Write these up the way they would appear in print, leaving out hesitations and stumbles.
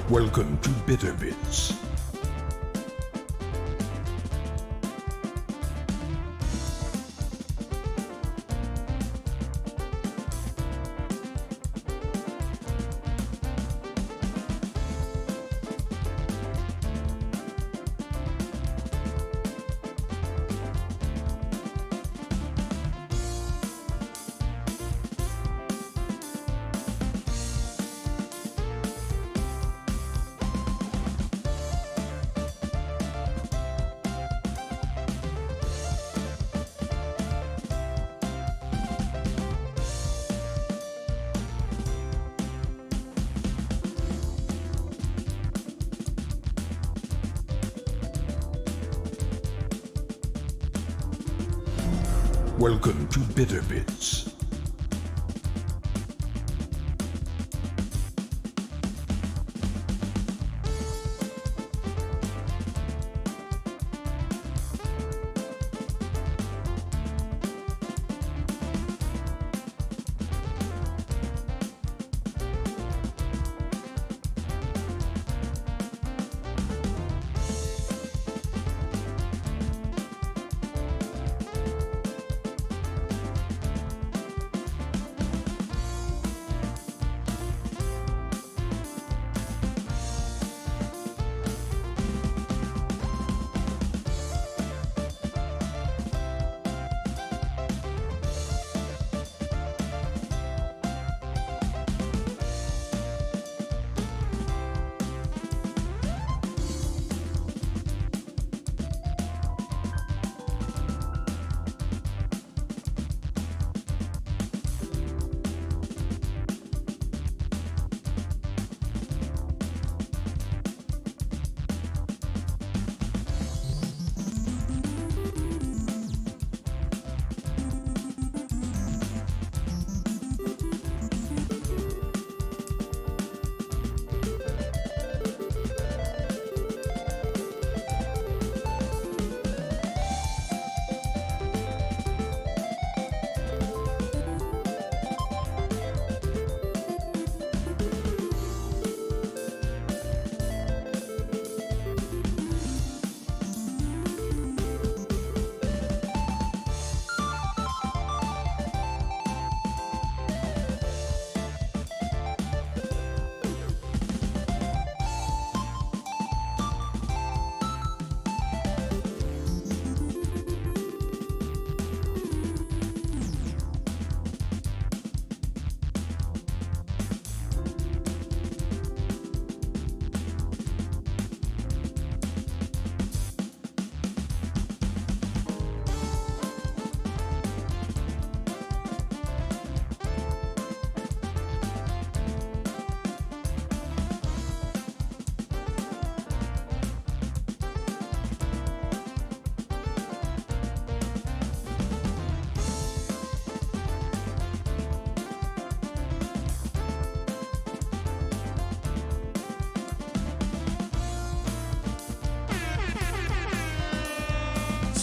Welcome to Bitter Bits. Welcome to Bitter Bits.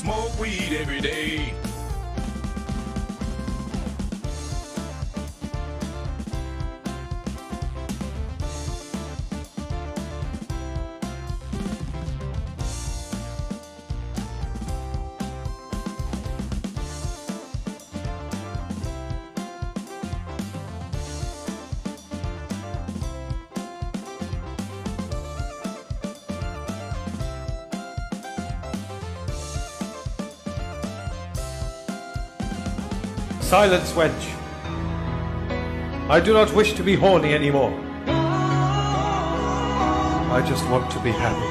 Smoke weed every day. Silence, wench. I do not wish to be horny anymore. I just want to be happy.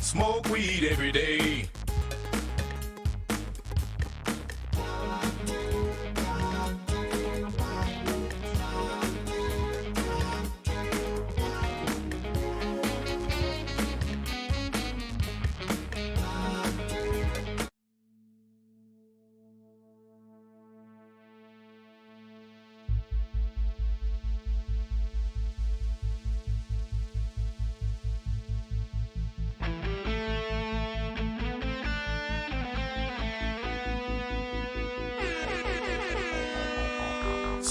Smoke weed every day.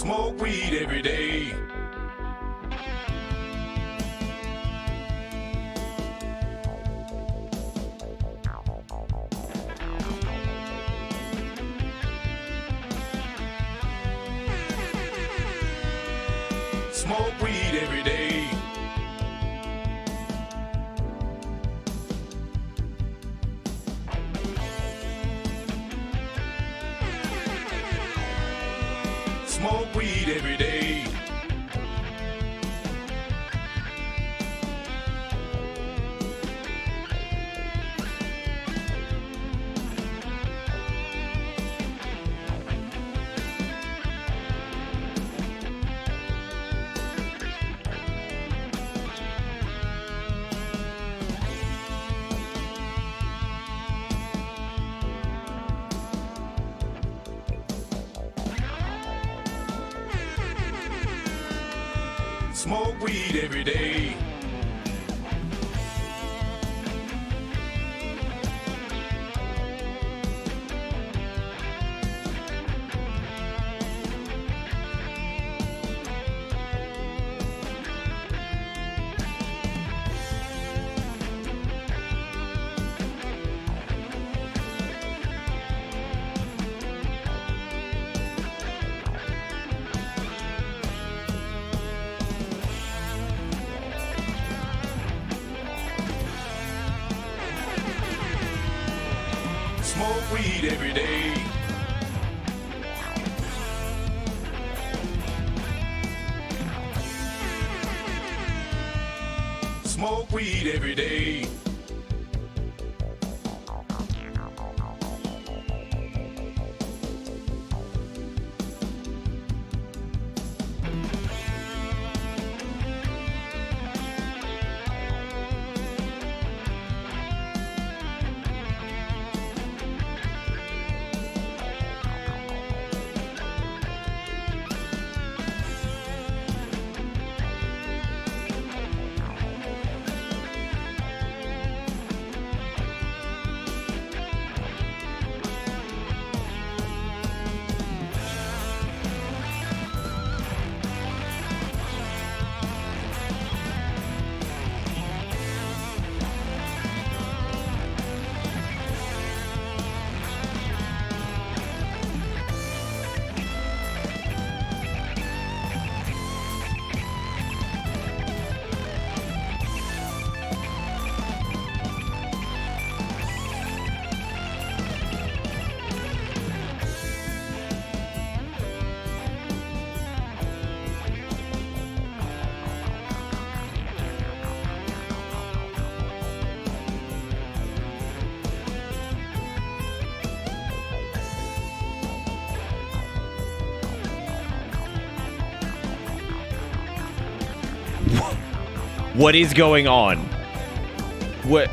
Smoke weed every day. Smoke weed every day. Smoke weed every day. Smoke weed every day. Smoke weed every day. Smoke weed every day. What is going on? What?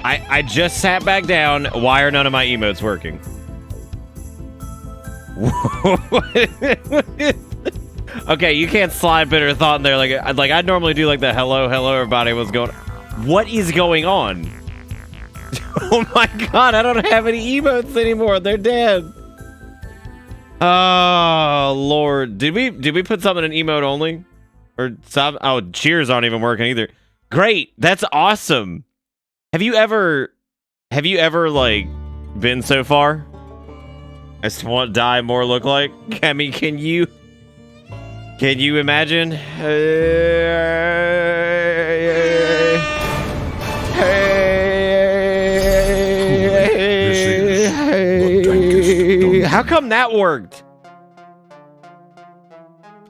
I just sat back down. Why are none of my emotes working? Okay, you can't slide bitter thought in there like I'd normally do like the hello everybody, what's going on? What is going on? Oh my god, I don't have any emotes anymore. They're dead. Oh lord. Did we put something in emote only? Or some, oh, cheers aren't even working either. Great, that's awesome. Have you ever like been so far? I just want die more look like. I mean, can you imagine? How come that worked?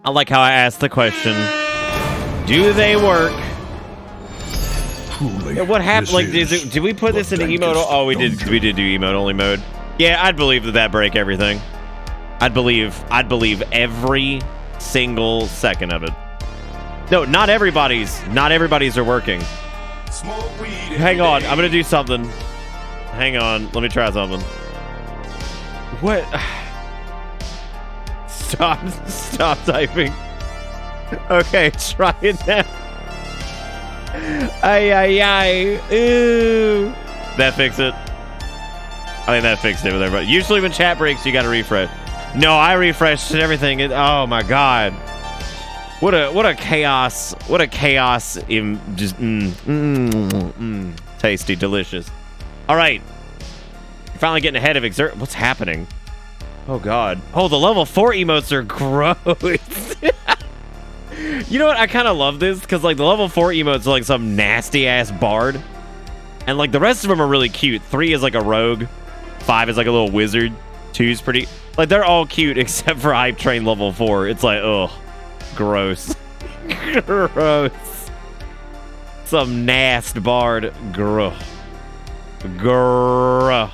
I like how I asked the question. Do they work? Truly, What happened? Like, this did we put this into emote? Oh, we did do emote only mode. Yeah, I'd believe that break everything. I'd believe every single second of it. No, not everybody's are working. Hang on, I'm gonna do something. Hang on, let me try something. What? Stop typing. Okay, try it now. Ay. Ooh. That fixed it. I think that fixed it with everybody. Usually when chat breaks, you gotta refresh. No, I refreshed everything. Oh my god. What a chaos. What a chaos. Tasty, delicious. All right. You're finally getting ahead of exert. What's happening? Oh god. Oh, the level 4 emotes are gross. You know what? I kind of love this because like the level 4 emotes are like some nasty ass bard. And like the rest of them are really cute. 3 is like a rogue. 5 is like a little wizard. 2 is pretty. Like they're all cute except for Hype Train level 4. It's like, ugh. Gross. Gross. Some nasty bard. Gruh. Gruh.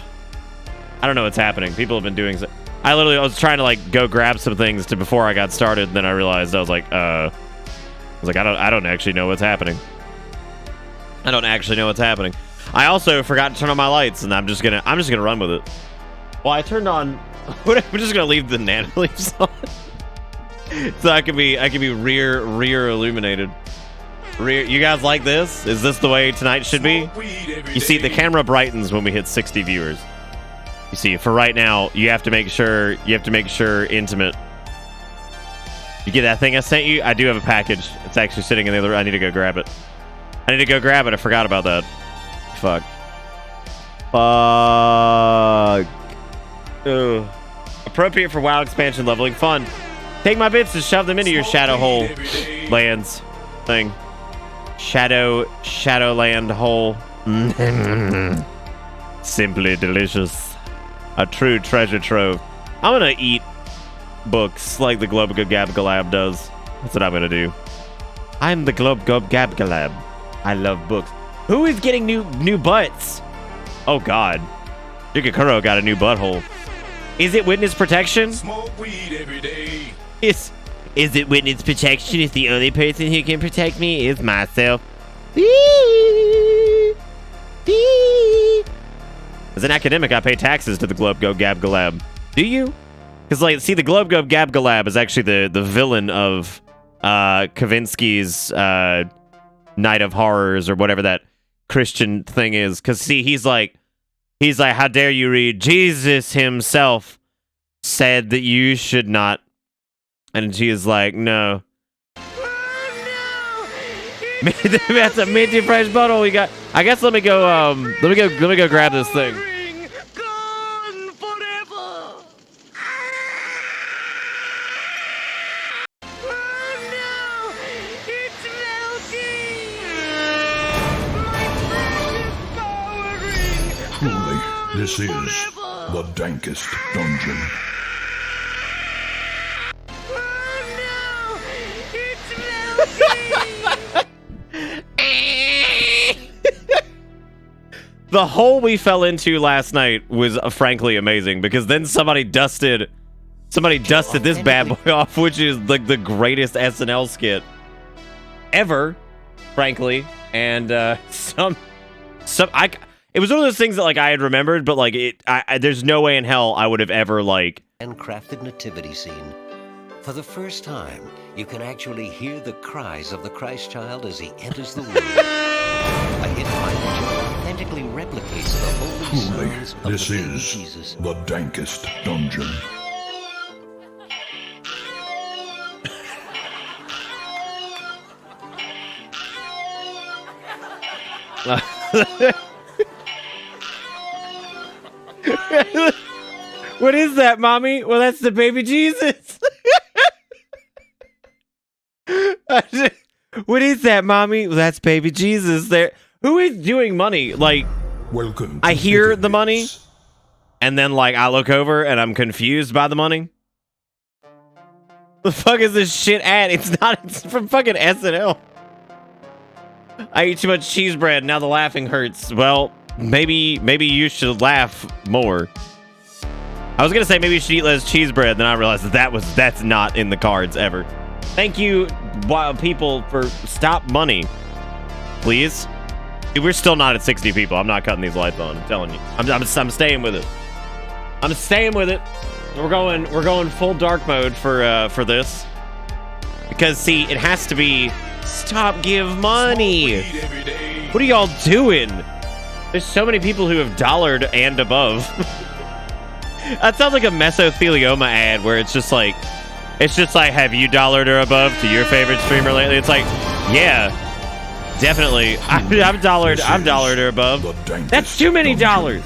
I don't know what's happening. People have been doing so. I was trying to like go grab some things to before I got started, and then I realized I was like, I don't actually know what's happening. I don't actually know what's happening. I also forgot to turn on my lights, and I'm just gonna run with it. Well, I turned on. I'm just gonna leave the nano leaves on. So I can be rear illuminated. You guys like this? Is this the way tonight should be? You see, the camera brightens when we hit 60 viewers. You see, for right now, you have to make sure intimate. You get that thing I sent you? I do have a package. It's actually sitting in the other. I need to go grab it. I forgot about that. Fuck. Ugh. Appropriate for WoW expansion leveling. Fun. Take my bits and shove them into your shadow hole lands thing. Shadowland hole. Simply delicious. A true treasure trove. I'm gonna eat books like the Glob Gab Galab does. That's what I'm gonna do. I'm the Glob Gab Galab. I love books. Who is getting new butts? Oh god. Yukikuro got a new butthole. Is it witness protection? Smoke weed every day. Is it witness protection if the only person who can protect me is myself? As an academic, I pay taxes to the Glob Gab Galab. Do you? Because, like, see, the Glob Gab Galab is actually the villain of Kavinsky's Night of Horrors or whatever that Christian thing is. Because, see, he's like, how dare you read? Jesus himself said that you should not. And she is like, no. That's a minty fresh bottle we got. I guess let me go grab this thing. Gone forever. Oh no, it's melting. My blood is powering. Truly, this is the dankest dungeon. The hole we fell into last night was frankly amazing because then somebody dusted this bad boy off, which is like the greatest SNL skit ever, frankly. And it was one of those things that like I had remembered, but like there's no way in hell I would have ever like handcrafted nativity scene. For the first time, you can actually hear the cries of the Christ child as he enters the womb. A hit which authentically replicates the holy Truly, signs of this the baby is Jesus. the dankest dungeon. What is that, mommy? Well, that's the baby Jesus. What is that, mommy? Well, that's baby Jesus. There. Who is doing money? Like, Welcome. I hear Bitter the money, Bits. and then like I look over and I'm confused by the money. The fuck is this shit at? It's not. It's from fucking SNL. I eat too much cheese bread. Now the laughing hurts. Well, maybe you should laugh more. I was gonna say maybe you should eat less cheese bread. Then I realized that's not in the cards ever. Thank you, people, for stop money, please. Dude, we're still not at 60 people. I'm not cutting these lights on. I'm telling you. I'm staying with it. I'm staying with it. We're going full dark mode for this because see, it has to be stop give money. Smoke weed every day. What are y'all doing? There's so many people who have dollared and above. That sounds like a mesothelioma ad where it's just like, have you dollared or above to your favorite streamer lately? It's like, yeah, definitely. I'm dollared or above. That's too many dollars.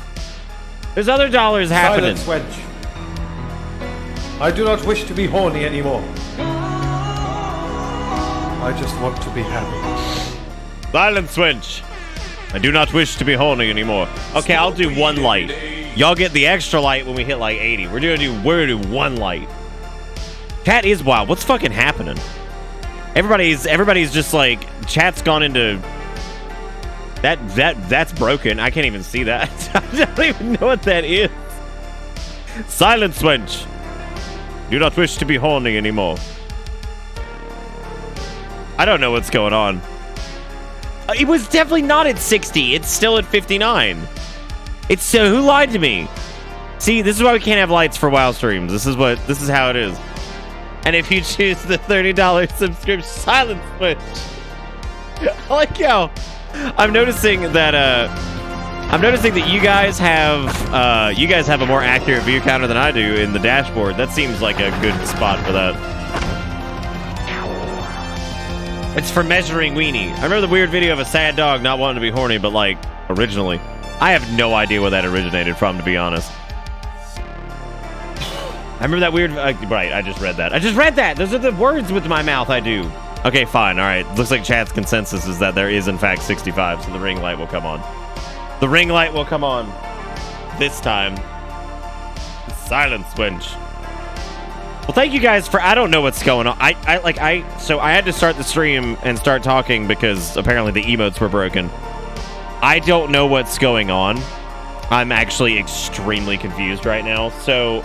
There's other dollars happening. Silence, wench. I do not wish to be horny anymore. I just want to be happy. Silence, wench. I do not wish to be horny anymore. Okay, I'll do one light. Y'all get the extra light when we hit like 80. We're gonna do one light. Chat is wild. What's fucking happening? Everybody's just like, chat's gone into that's broken. I can't even see that. I don't even know what that is. Silence, wench. Do not wish to be horny anymore. I don't know what's going on. It was definitely not at 60. It's still at 59. It's so who lied to me? See, this is why we can't have lights for WoW streams. This is how it is. And if you choose the $30 subscription, silence switch. I like how I'm noticing that you guys have a more accurate view counter than I do in the dashboard. That seems like a good spot for that. It's for measuring weenie. I remember the weird video of a sad dog not wanting to be horny, but like originally. I have no idea where that originated from, to be honest. I remember that weird... right, I just read that. Those are the words with my mouth I do. Okay, fine. All right. Looks like chat's consensus is that there is, in fact, 65, so the ring light will come on. The ring light will come on. This time. Silence, wench. Well, thank you guys for... I don't know what's going on. So I had to start the stream and start talking because apparently the emotes were broken. I don't know what's going on. I'm actually extremely confused right now. So...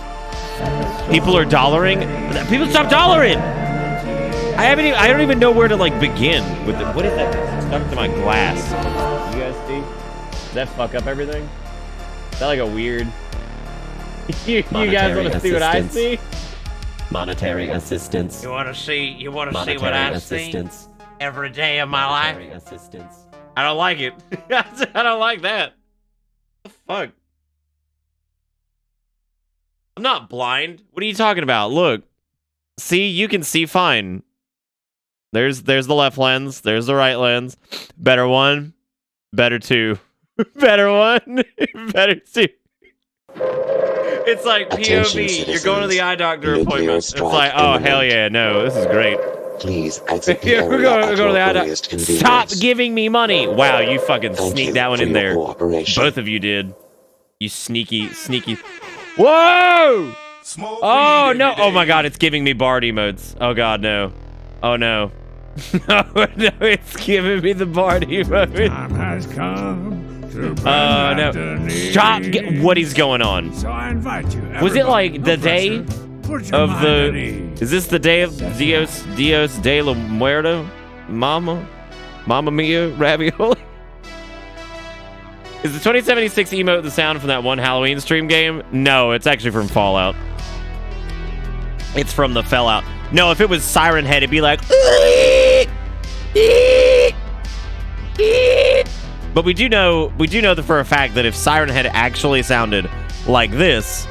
people are dollaring. People stop dollaring. I don't even know where to like begin with it. What is that stuck to my glass? You guys see? Does that fuck up everything? Is that like a weird? you guys want to see what I see? Monetary assistance. You want to see what I see every day of my life? Assistance. I don't like it. I don't like that. What the fuck? I'm not blind. What are you talking about? Look. See, you can see fine. There's the left lens. There's the right lens. Better one. Better two. Better one. Better two. It's like POV. You're going to the eye doctor appointment. It's like, oh, hell yeah. No, this is great. Please exit the We're area going to the eye doctor. earliest convenience. Stop giving me money. Wow, you fucking Thank sneaked you that one for in your there. cooperation. Both of you did. You sneaky. Whoa! Smoke Oh, weed no. every Oh, my day. God. It's giving me Bard emotes. Oh, God, no. Oh, no. No, it's giving me the Bard emotes. Time has come to Oh, no. Stop. What is going on? So I invite you. Was it like everybody, the day no pressure, put your of mind the... at ease. Is this the day of Dios de la Muerto? Mamma Mia ravioli? Is the 2076 emote the sound from that one Halloween stream game? No, it's actually from Fallout. It's from the Fallout. No, if it was Siren Head, it'd be like... But we do know that for a fact that if Siren Head actually sounded like this...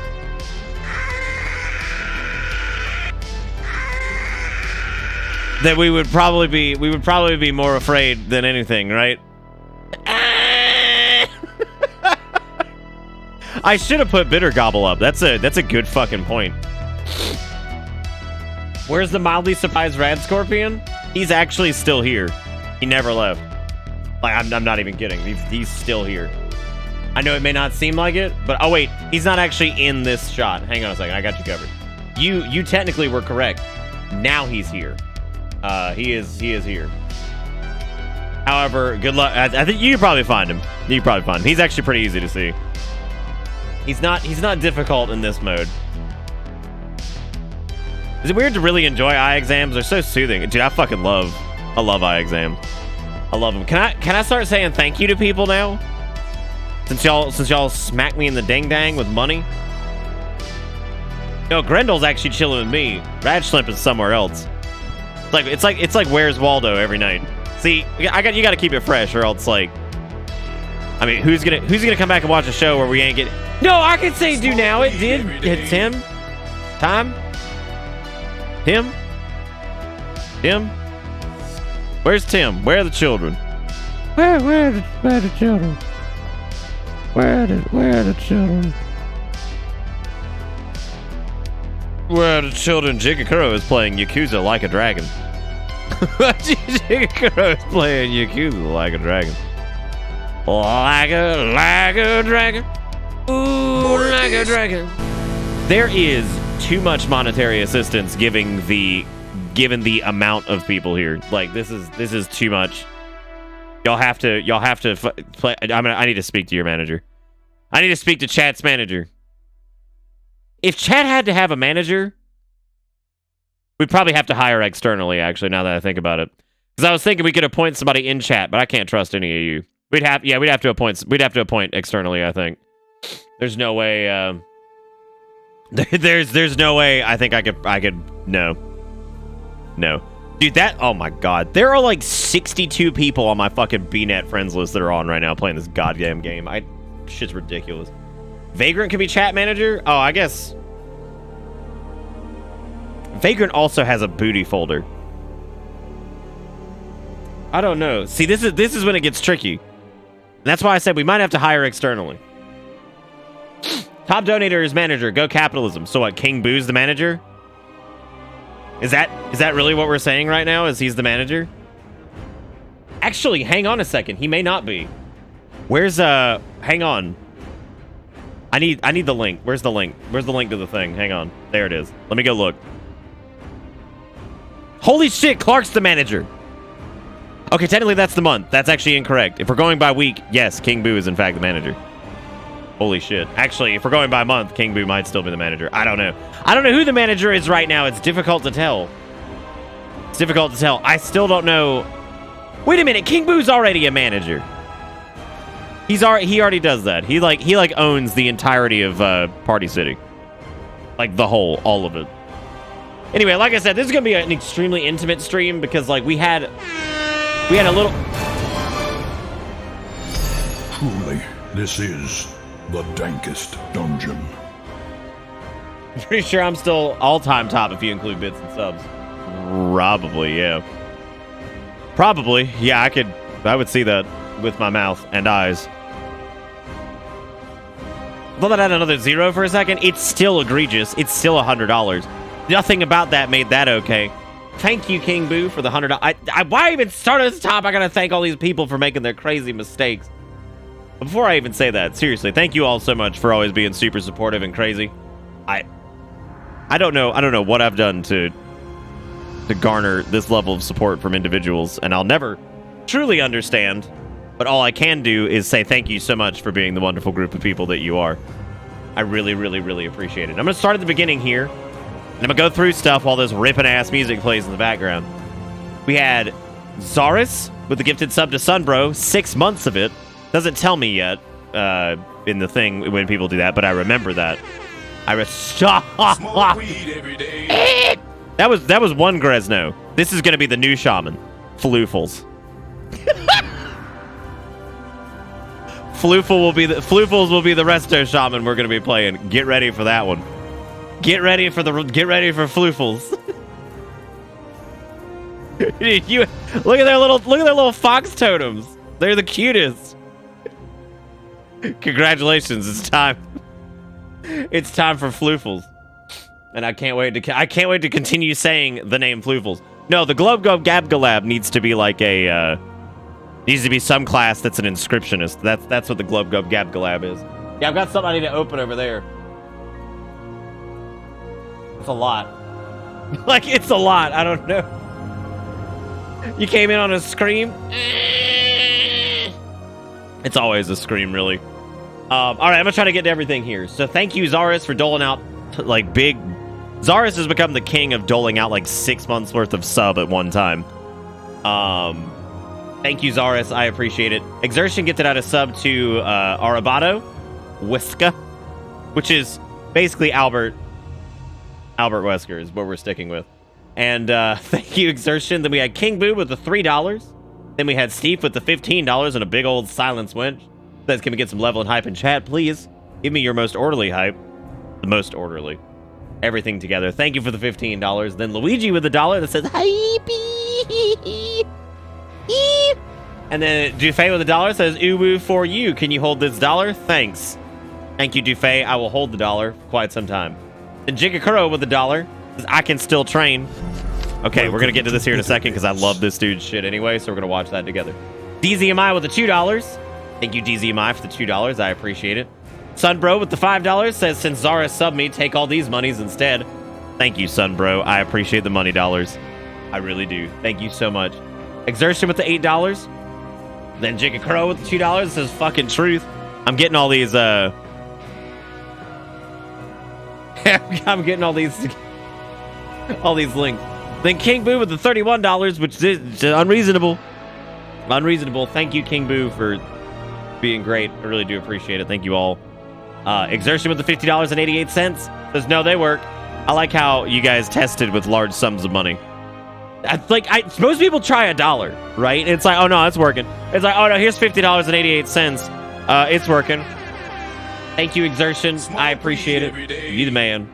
that we would probably be more afraid than anything, right? I should have put Bitter Gobble up. That's a good fucking point. Where's the mildly surprised Rad Scorpion? He's actually still here. He never left. Like I'm not even kidding. He's still here. I know it may not seem like it, but oh wait, he's not actually in this shot. Hang on a second, I got you covered. You technically were correct. Now he's here. He is here. However, good luck. I think you can probably find him. You can probably find him. He's actually pretty easy to see. He's not difficult in this mode. Is it weird to really enjoy eye exams? They're so soothing. Dude, I love eye exams. I love them. Can I start saying thank you to people now? Since y'all smack me in the ding dang with money? No, Grendel's actually chilling with me. Radschlimp is somewhere else. It's like Where's Waldo every night. See, you got to keep it fresh, or else like I mean, who's gonna come back and watch a show where we ain't getting? No, I can say do now. It did. It's him. Time. Tim. Tim. Where's Tim? Where are the children? Where are the children? Where are the children? Where are the children? Jigakuro is playing Yakuza like a dragon. Jigakuro is playing Yakuza like a dragon. Like a dragon. Ooh, like a dragon. There is too much monetary assistance given the amount of people here. Like this is too much. Y'all have to play. I need to speak to your manager. I need to speak to chat's manager. If chat had to have a manager, we'd probably have to hire externally, actually, now that I think about it. Because I was thinking we could appoint somebody in chat, but I can't trust any of you. We'd have to appoint externally, I think. There's no way there's no way I think I could no. Dude, oh my god. There are like 62 people on my fucking BNet friends list that are on right now playing this goddamn game. Shit's ridiculous. Vagrant can be chat manager? Oh, I guess. Vagrant also has a booty folder. I don't know. See, this is when it gets tricky. And that's why I said we might have to hire externally. Top donator is manager. Go capitalism. So what, King Boo's the manager? Is that really what we're saying right now? Is he's the manager? Actually, hang on a second. He may not be. Where's hang on. I need the link. Where's the link? Where's the link to the thing? Hang on. There it is. Let me go look. Holy shit, Clark's the manager. Okay, technically that's the month. That's actually incorrect. If we're going by week, yes, King Boo is in fact the manager. Holy shit. Actually, if we're going by month, King Boo might still be the manager. I don't know. I don't know who the manager is right now. It's difficult to tell. It's difficult to tell. I still don't know. Wait a minute. King Boo's already a manager. He already does that. He owns the entirety of Party City. Like all of it. Anyway, like I said, this is going to be an extremely intimate stream because like we had a little. Truly, this is the dankest dungeon. I'm pretty sure I'm still all-time top if you include bits and subs. Probably, yeah. Probably, yeah. I would see that with my mouth and eyes. Thought that had another zero for a second. It's still egregious. It's still $100. Nothing about that made that okay. Thank you, King Boo, for the $100. Why even start at the top? I gotta thank all these people for making their crazy mistakes. Before I even say that, seriously, thank you all so much for always being super supportive and crazy. I don't know what I've done to garner this level of support from individuals, and I'll never truly understand. But all I can do is say thank you so much for being the wonderful group of people that you are. I really, really, really appreciate it. I'm going to start at the beginning here, and I'm going to go through stuff while this ripping-ass music plays in the background. We had Zaris with the gifted sub to Sunbro, 6 months of it. Doesn't tell me yet in the thing when people do that, but I remember that. Smoke weed every day. That was one Gresno. This is going to be the new shaman, Floofles. Floofles will be the resto shaman we're going to be playing. Get ready for that one. Get ready for Floofles. You look at their little fox totems. They're the cutest. Congratulations, it's time. It's time for Floofles. And I can't wait to continue saying the name Floofles. No, the Globe Gabgalab needs to be like a needs to be some class that's an inscriptionist. That's what the Globe Gabgalab is. Yeah, I've got something I need to open over there. It's a lot. Like, it's a lot. I don't know. You came in on a scream? It's always a scream, really. All right, I'm going to try to get to everything here. So thank you, Zaris, for doling out, like, big... Zaris has become the king of doling out, like, 6 months worth of sub at one time. Thank you, Zaris. I appreciate it. Exertion gets it out of sub to Arabado, Whiska, which is basically Albert Wesker is what we're sticking with. And thank you, Exertion. Then we had King Boo with the $3. Then we had Steve with the $15 and a big old silence winch. Says, can we get some level and hype in chat, please? Give me your most orderly hype. The most orderly. Everything together. Thank you for the $15. Then Luigi with $1 that says, hype. And then Dufay with $1 says, uwu for you. Can you hold this $1? Thanks. Thank you, Dufay. I will hold the $1 for quite some time. And Jigakuro with $1 says, I can still train. Okay, we're going to get to this here in a second because I love this dude's shit anyway, so we're going to watch that together. DZMI with the $2. Thank you, DZMI, for the $2. I appreciate it. Sunbro with the $5 says, since Zara subbed me, take all these monies instead. Thank you, Sunbro. I appreciate the money dollars. I really do. Thank you so much. Exertion with the $8. Then Jigakuro with the $2 says, fucking truth. I'm getting all these, I'm getting all these links. Then King Boo with the $31, which is unreasonable. Unreasonable. Thank you, King Boo, for being great. I really do appreciate it. Thank you all. Exertion with the $50.88 says, no, they work. I like how you guys tested with large sums of money. Most people try $1, right? It's like, oh no, it's working. It's like, oh no, here's $50.88. It's working. Thank you, Exertion. I appreciate it. You the man.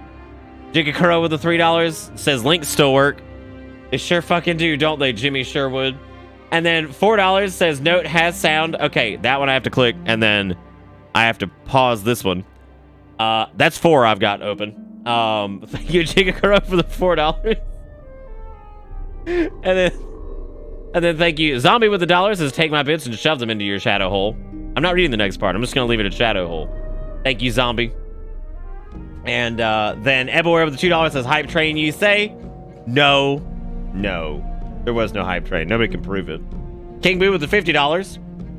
Jigakuro with the $3 says links still work. They sure fucking do, don't they, Jimmy Sherwood? And then $4 says note has sound. Okay, that one I have to click, and then I have to pause this one. That's 4 I've got open. Thank you, Jigakuro, for the $4. and then thank you, Zombie with the $1 says take my bits and shove them into your shadow hole. I'm not reading the next part. I'm just gonna leave it at shadow hole. Thank you, Zombie. And then Everywhere with the $2 says hype train. You say no. There was no hype train. Nobody can prove it. King Boo with the $50.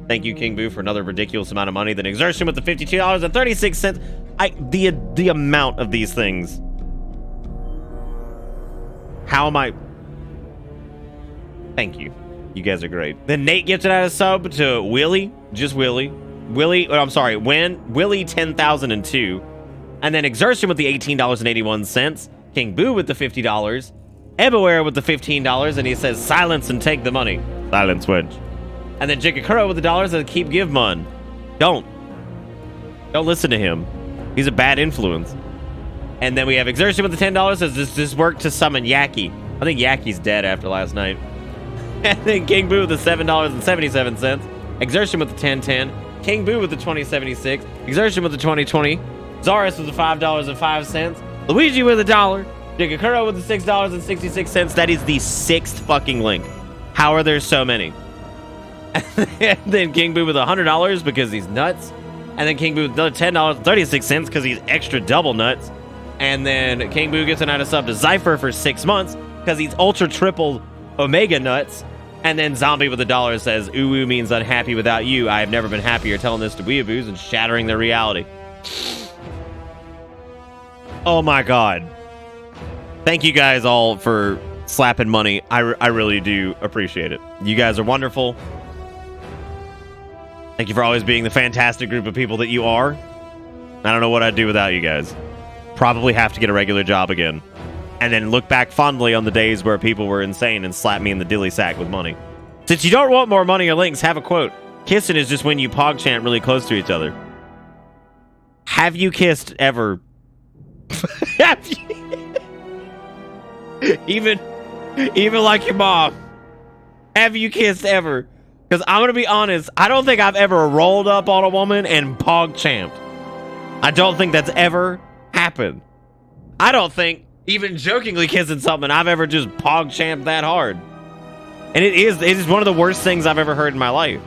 Thank you, King Boo, for another ridiculous amount of money. Then Exertion with the $52.36. The amount of these things. How am I? Thank you. You guys are great. Then Nate gets it out of sub to Willie. Just Willie. Willie, I'm sorry, Willie 10,002. And then Exertion with the $18.81. King Boo with the $50. Everywhere with the $15, and he says, silence and take the money. Silence wedge. And then Jigakuro with the $1 and keep give mun. Don't listen to him. He's a bad influence. And then we have Exertion with the $10, says, does this work to summon Yaki? I think Yaki's dead after last night. And then King Boo with the $7.77. Exertion with the $10.10. King Boo with the $20.76. Exertion with the $20.20. Zaris with the $5.05. Luigi with $1. Jigakuro with the $6.66. That is the 6th fucking link. How are there so many? And then King Boo with $100 because he's nuts. And then King Boo with another $10.36 because he's extra double nuts. And then King Boo gets an out of sub to Zypher for 6 months because he's ultra triple omega nuts. And then Zombie with $1 says, uwu means unhappy without you. I have never been happier, telling this to weeaboos and shattering their reality. Oh my god. Thank you guys all for slapping money. I really do appreciate it. You guys are wonderful. Thank you for always being the fantastic group of people that you are. I don't know what I'd do without you guys. Probably have to get a regular job again. And then look back fondly on the days where people were insane and slap me in the dilly sack with money. Since you don't want more money or links, have a quote. Kissing is just when you pog chant really close to each other. Have you kissed ever? Have you? Even like your mom. Have you kissed ever? Because I'm going to be honest, I don't think I've ever rolled up on a woman and pog champed. I don't think that's ever happened. I don't think even jokingly kissing something I've ever just pog champed that hard. And it is one of the worst things I've ever heard in my life.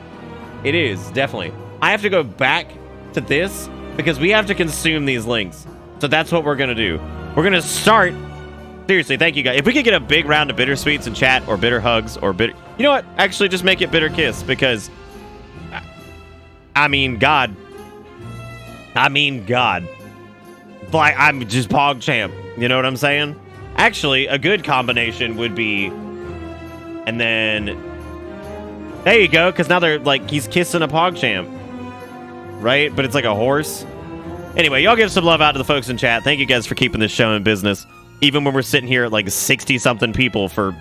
It is, definitely. I have to go back to this because we have to consume these links. So that's what we're going to do. We're going to start. Seriously, thank you guys. If we could get a big round of bitter sweets in chat or bitter hugs or bitter... You know what? Actually, just make it bitter kiss because... I mean, God. Like, I'm just pog champ. You know what I'm saying? Actually, a good combination would be... And then... There you go, because now they're like, he's kissing a pog champ. Right? But it's like a horse. Anyway, y'all give some love out to the folks in chat. Thank you guys for keeping this show in business. Even when we're sitting here at like 60-something people for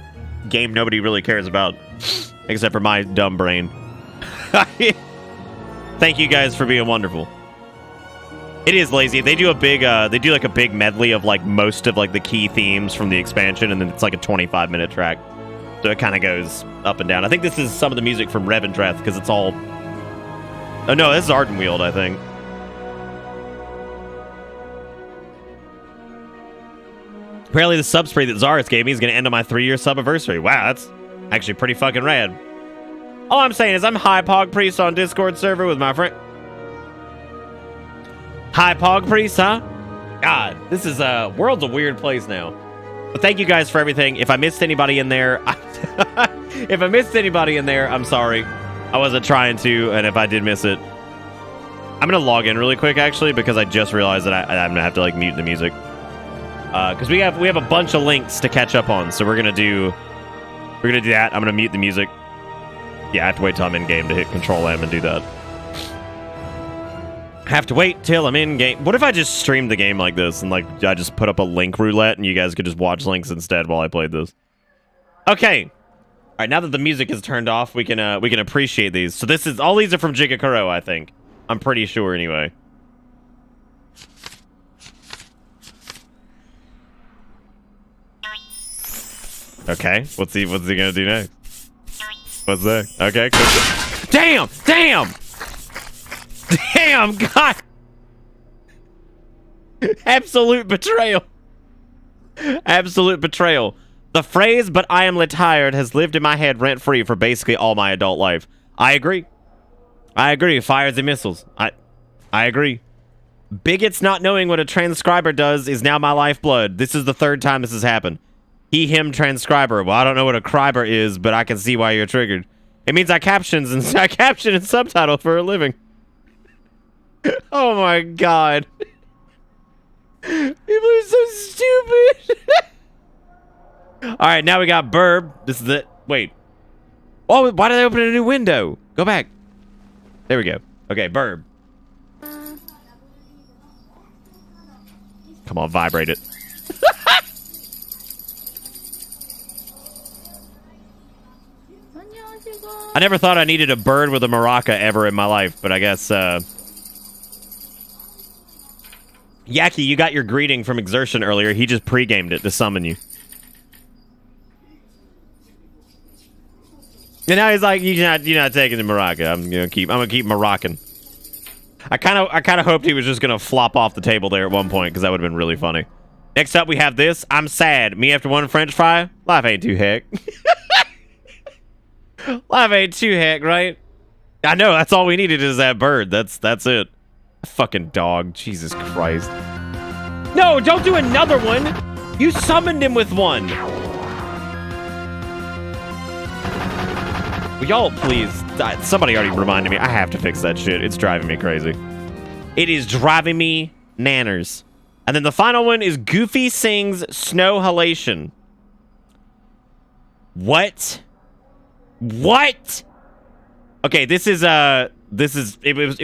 game nobody really cares about. Except for my dumb brain. Thank you guys for being wonderful. It is lazy. They do a big, they do like a big medley of like most of like the key themes from the expansion, and then it's like a 25-minute track. So it kind of goes up and down. I think this is some of the music from Revendreth because it's all. Oh no, this is Ardenweald, I think. Apparently, the sub spree that Zaris gave me is going to end on my 3-year sub-anniversary. Wow, that's actually pretty fucking rad. All I'm saying is I'm High Pog Priest on Discord server with my friend. High Pog Priest, huh? God, this is world's a weird place now. But thank you guys for everything. If I missed anybody in there, if I missed anybody in there, I'm sorry. I wasn't trying to, and if I did miss it, I'm gonna log in really quick actually because I just realized that I'm gonna have to like mute the music because we have a bunch of links to catch up on. So we're gonna do that. I'm gonna mute the music. Yeah, I have to wait till I'm in game to hit Control M and do that. Have to wait till I'm in game. What if I just streamed the game like this and like I just put up a link roulette and you guys could just watch links instead while I played this? Okay. All right, now that the music is turned off, we can appreciate these. So this is all these are from Jigakuro, I think. I'm pretty sure anyway. Okay, what's he gonna do next? What's that? Okay, cool. Damn! Damn, God! Absolute betrayal. Absolute betrayal. The phrase, "but I am tired," has lived in my head rent-free for basically all my adult life. I agree. Fires and missiles. I agree. Bigots not knowing what a transcriber does is now my lifeblood. This is the 3rd time this has happened. He, him, transcriber. Well, I don't know what a criber is, but I can see why you're triggered. It means I caption and subtitle for a living. Oh my God. People are so stupid. Alright, now we got Burb. This is it. Wait. Oh, why did they open a new window? Go back. There we go. Okay, Burb. Come on, vibrate it. I never thought I needed a bird with a maraca ever in my life, but I guess, Yaki, you got your greeting from Exertion earlier. He just pre-gamed it to summon you. And now he's like, you're not taking the maraca. I'm gonna keep maracing. I kind of hoped he was just gonna flop off the table there at one point because that would have been really funny. Next up, we have this. I'm sad. Me after one French fry. Life ain't too heck. Life ain't too heck, right? I know. That's all we needed is that bird. That's it. Fucking dog. Jesus Christ. No, don't do another one. You summoned him with one. Will y'all please? Somebody already reminded me. I have to fix that shit. It's driving me crazy. It is driving me nanners. And then the final one is Goofy sings Snow Halation. What? What? Okay, it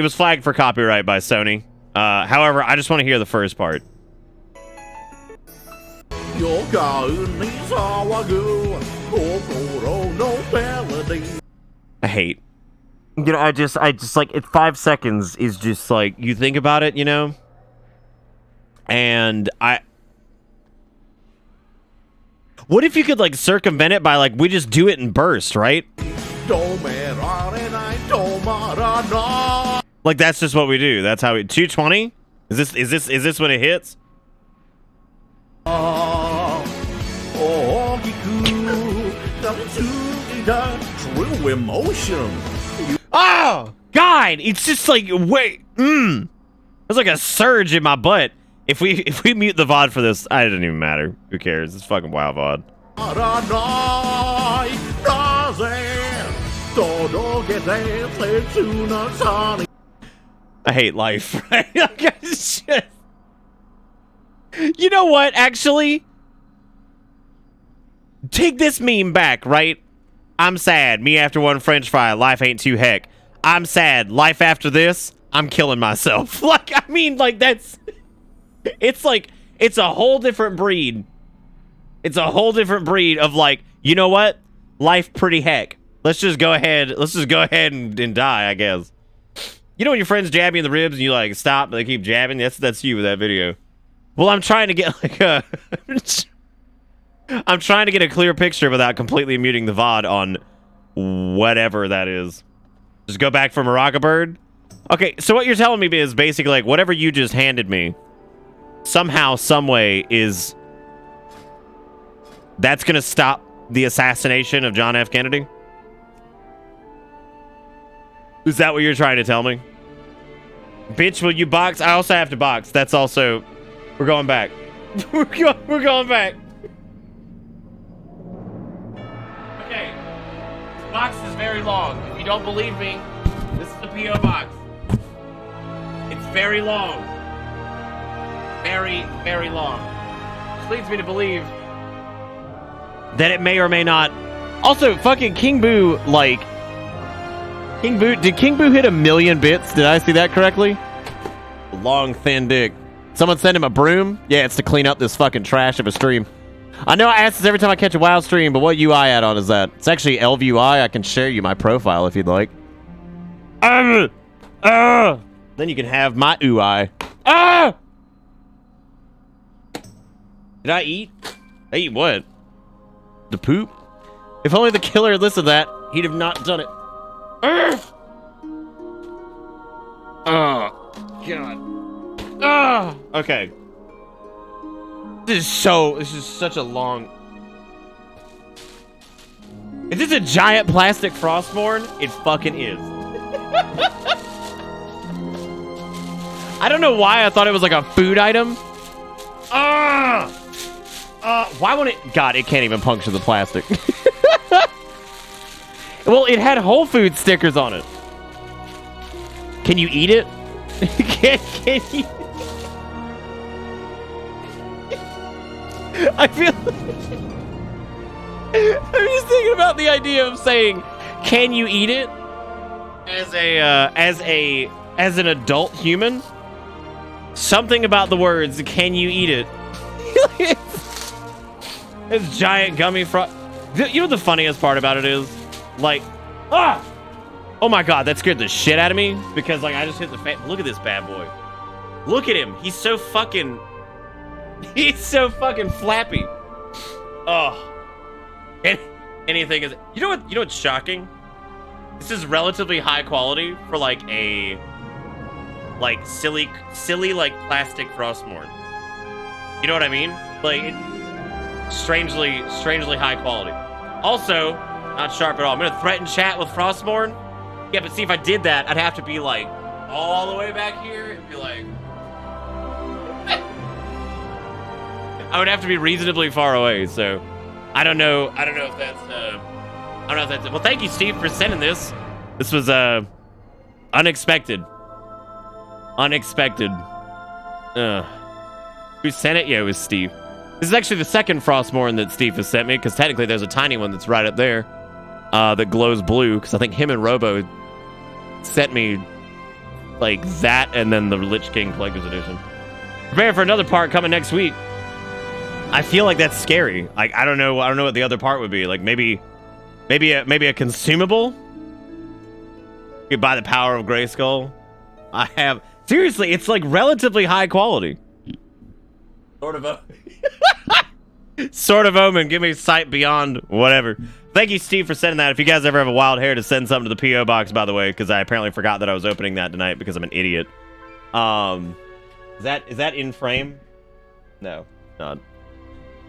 was flagged for copyright by Sony. However, I just want to hear the first part. I hate. You know, I just like 5 seconds is just like you think about it, you know? And what if you could like circumvent it by like we just do it in burst, right? Like that's just what we do. That's how we 220? Is this when it hits? True emotion. Oh God! It's just like wait. There's like a surge in my butt. If we mute the VOD for this, it doesn't even matter. Who cares? It's fucking wild VOD. I hate life. You know what? Actually, take this meme back, right? I'm sad. Me after one French fry. Life ain't too heck. I'm sad. Life after this. I'm killing myself. Like, I mean, like, that's... It's like, it's a whole different breed. It's a whole different breed of like, you know what? Life pretty heck. Let's just go ahead and die, I guess. You know when your friends jab you in the ribs and you like stop, but they keep jabbing? That's you with that video. Well, I'm trying to get like a... I'm trying to get a clear picture without completely muting the VOD on whatever that is. Just go back for Morocco Bird? Okay, so what you're telling me is basically like whatever you just handed me, somehow, some way is... That's gonna stop the assassination of John F. Kennedy? Is that what you're trying to tell me? Bitch, will you box? I also have to box. That's also... We're going back. We're going back. Okay. This box is very long. If you don't believe me, this is the P.O. box. It's very long. Very, very long. Which leads me to believe that it may or may not... Also, fucking King Boo, like... King Boo... Did King Boo hit 1 million bits? Did I see that correctly? Long, thin dick. Someone send him a broom? Yeah, it's to clean up this fucking trash of a stream. I know I ask this every time I catch a WoW stream, but what UI add-on is that? It's actually LVUI. I can share you my profile if you'd like. Then you can have my UI. Did I eat? I eat what? The poop? If only the killer had listened to that, he'd have not done it. Oh, God. Okay. This is such a long... Is this a giant plastic Frostmourne? It fucking is. I don't know why I thought it was like a food item. Why won't it... God, it can't even puncture the plastic. Well, it had Whole Foods stickers on it. Can you eat it? Can you... I feel... I'm just thinking about the idea of saying, can you eat it? As an adult human? Something about the words, can you eat it? This giant gummy you know what the funniest part about it is? Like, oh my God, that scared the shit out of me. Because, like, I just hit the fan. Look at this bad boy. Look at him. He's so fucking flappy. Oh. Anything is... You know what's shocking? This is relatively high quality for, like, a... Like, silly, like, plastic Frostmourne. You know what I mean? Like, strangely high quality. Also, not sharp at all. I'm gonna threaten chat with Frostmourne. Yeah, but see, if I did that, I'd have to be, like, all the way back here and be like... I would have to be reasonably far away, so... I don't know if that's... Well, thank you, Steve, for sending this. This was, unexpected. Unexpected. Who sent it? Yeah, it was Steve. This is actually the second Frostmourne that Steve has sent me, because technically there's a tiny one that's right up there that glows blue, because I think him and Robo sent me, like, that and then the Lich King Collector's Edition. Prepare for another part coming next week. I feel like that's scary. Like, I don't know what the other part would be. Like, maybe a consumable? You could buy the power of Grayskull. I have... Seriously, it's, like, relatively high quality. Sort of omen. Give me sight beyond whatever. Thank you, Steve, for sending that. If you guys ever have a wild hair to send something to the P.O. box, by the way, because I apparently forgot that I was opening that tonight because I'm an idiot. Is that in frame? No, not.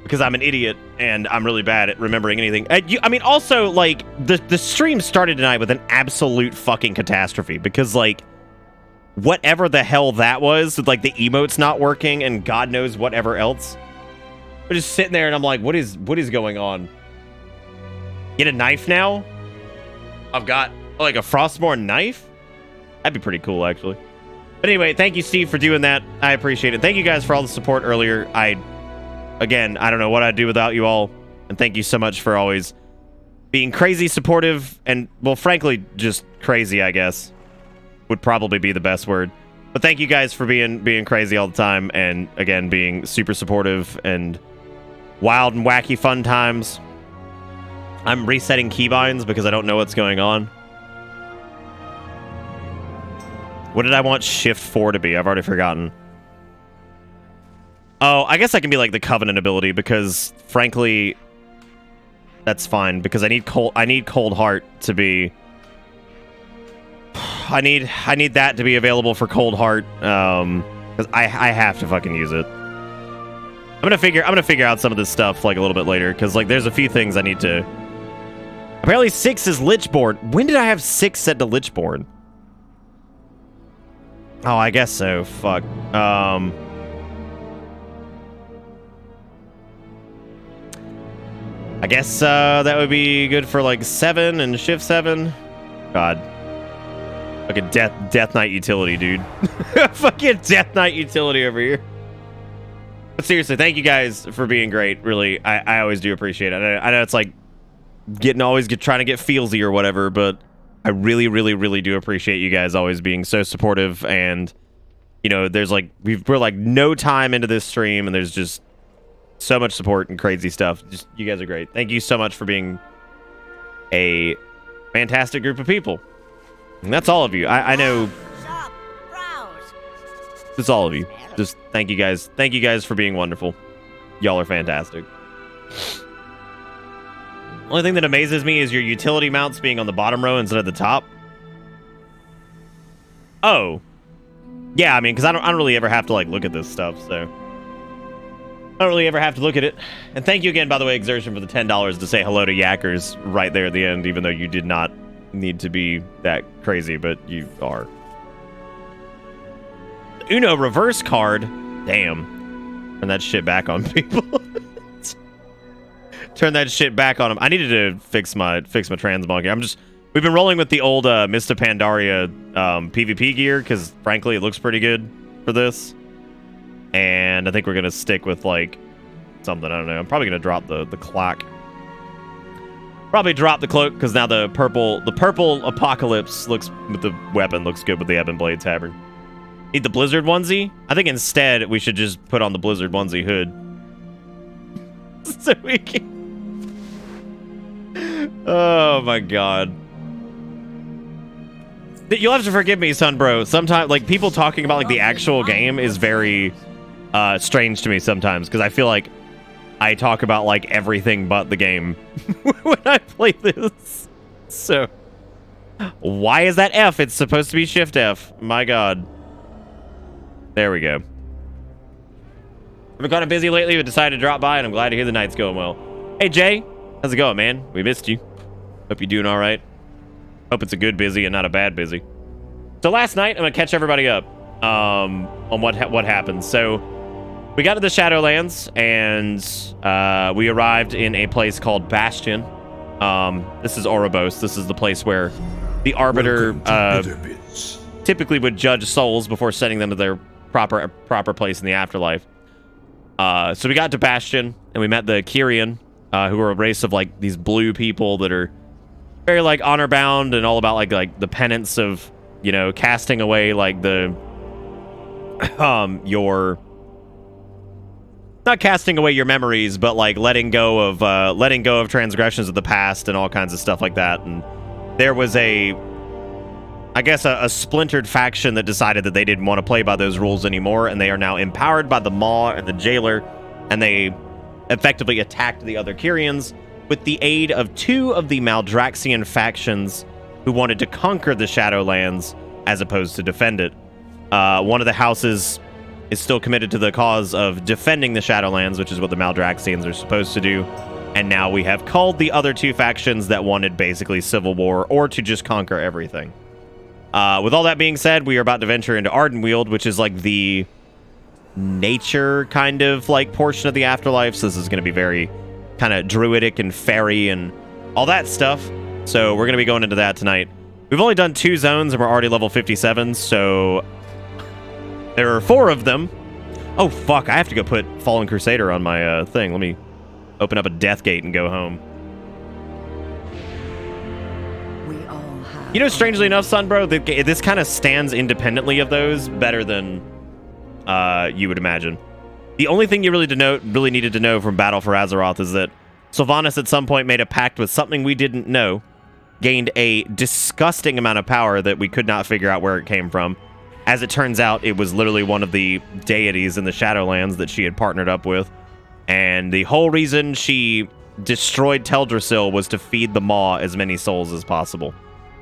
Because I'm an idiot and I'm really bad at remembering anything. I mean, also, like, the stream started tonight with an absolute fucking catastrophe because, like, whatever the hell that was, with, like, the emotes not working and God knows whatever else. We're just sitting there and I'm like, what is going on? Get a knife now? I've got, like, a Frostmourne knife? That'd be pretty cool, actually. But anyway, thank you, Steve, for doing that. I appreciate it. Thank you guys for all the support earlier. Again, I don't know what I'd do without you all. And thank you so much for always being crazy supportive and, well, frankly, just crazy, I guess, would probably be the best word. But thank you guys for being crazy all the time and, again, being super supportive and wild and wacky fun times. I'm resetting keybinds because I don't know what's going on. What did I want Shift 4 to be? I've already forgotten. Oh, I guess I can be like the Covenant ability because, frankly, that's fine because I need Cold Heart to be. I need that to be available for Cold Heart because I have to fucking use it. I'm gonna figure out some of this stuff like a little bit later because like there's a few things I need to. Apparently 6 is Lichborn. When did I have 6 set to Lichborn? Oh, I guess so. Fuck. I guess that would be good for like 7 and Shift 7. God. Fucking Death Knight utility, dude. Fucking Death Knight utility over here. But seriously, thank you guys for being great. Really, I always do appreciate it. I know it's like trying to get feelsy or whatever, but I really, really, really do appreciate you guys always being so supportive. And you know, there's like we're like no time into this stream, and there's just so much support and crazy stuff. Just you guys are great. Thank you so much for being a fantastic group of people. And that's all of you. I know. It's all of you. Just thank you guys. Thank you guys for being wonderful. Y'all are fantastic. Only thing that amazes me is your utility mounts being on the bottom row instead of the top. Oh. Yeah, I mean, because I don't really ever have to, like, look at this stuff, so. I don't really ever have to look at it. And thank you again, by the way, Exertion, for the $10 to say hello to Yackers right there at the end, even though you did not need to be that crazy, but you are. Uno reverse card. Damn. Turn that shit back on people. Turn that shit back on them. I needed to fix my transmog here. We've been rolling with the old Mista Pandaria PvP gear because frankly it looks pretty good for this. And I think we're gonna stick with like something, I don't know. I'm probably gonna drop the clock. Probably drop the cloak because now the purple apocalypse looks with the weapon looks good with the Ebon Blade Tavern. Need the Blizzard onesie? I think instead we should just put on the Blizzard onesie hood. So we can. Oh my god. You'll have to forgive me, son, bro. Sometimes, like, people talking about like the actual game is very strange to me sometimes because I feel like I talk about like everything but the game when I play this. So why is that F? It's supposed to be Shift F. My god. There we go. I've been kind of busy lately, but decided to drop by, and I'm glad to hear the night's going well. Hey, Jay. How's it going, man? We missed you. Hope you're doing all right. Hope it's a good busy and not a bad busy. So last night, I'm going to catch everybody up on what happened. So we got to the Shadowlands, and we arrived in a place called Bastion. This is Ouroboros. This is the place where the Arbiter typically would judge souls before sending them to their proper place in the afterlife. So we got to Bastion, and we met the Kyrian, who are a race of like these blue people that are very like honor bound and all about like the penance of, you know, casting away like the your not casting away your memories, but like letting go of transgressions of the past and all kinds of stuff like that. And there was a splintered faction that decided that they didn't want to play by those rules anymore, and they are now empowered by the Maw and the Jailer, and they effectively attacked the other Kyrians with the aid of 2 of the Maldraxian factions who wanted to conquer the Shadowlands as opposed to defend it. One of the houses is still committed to the cause of defending the Shadowlands, which is what the Maldraxians are supposed to do, and now we have called the other 2 factions that wanted basically civil war or to just conquer everything. With all that being said, we are about to venture into Ardenweald, which is like the nature kind of like portion of the afterlife. So this is going to be very kind of druidic and fairy and all that stuff. So we're going to be going into that tonight. We've only done 2 zones and we're already level 57. So there are 4 of them. Oh, fuck. I have to go put Fallen Crusader on my thing. Let me open up a death gate and go home. You know, strangely enough, son, bro, this kind of stands independently of those better than you would imagine. The only thing you really needed to know from Battle for Azeroth is that Sylvanas at some point made a pact with something we didn't know, gained a disgusting amount of power that we could not figure out where it came from, As it turns out, it was literally one of the deities in the Shadowlands that she had partnered up with. And the whole reason she destroyed Teldrassil was to feed the Maw as many souls as possible.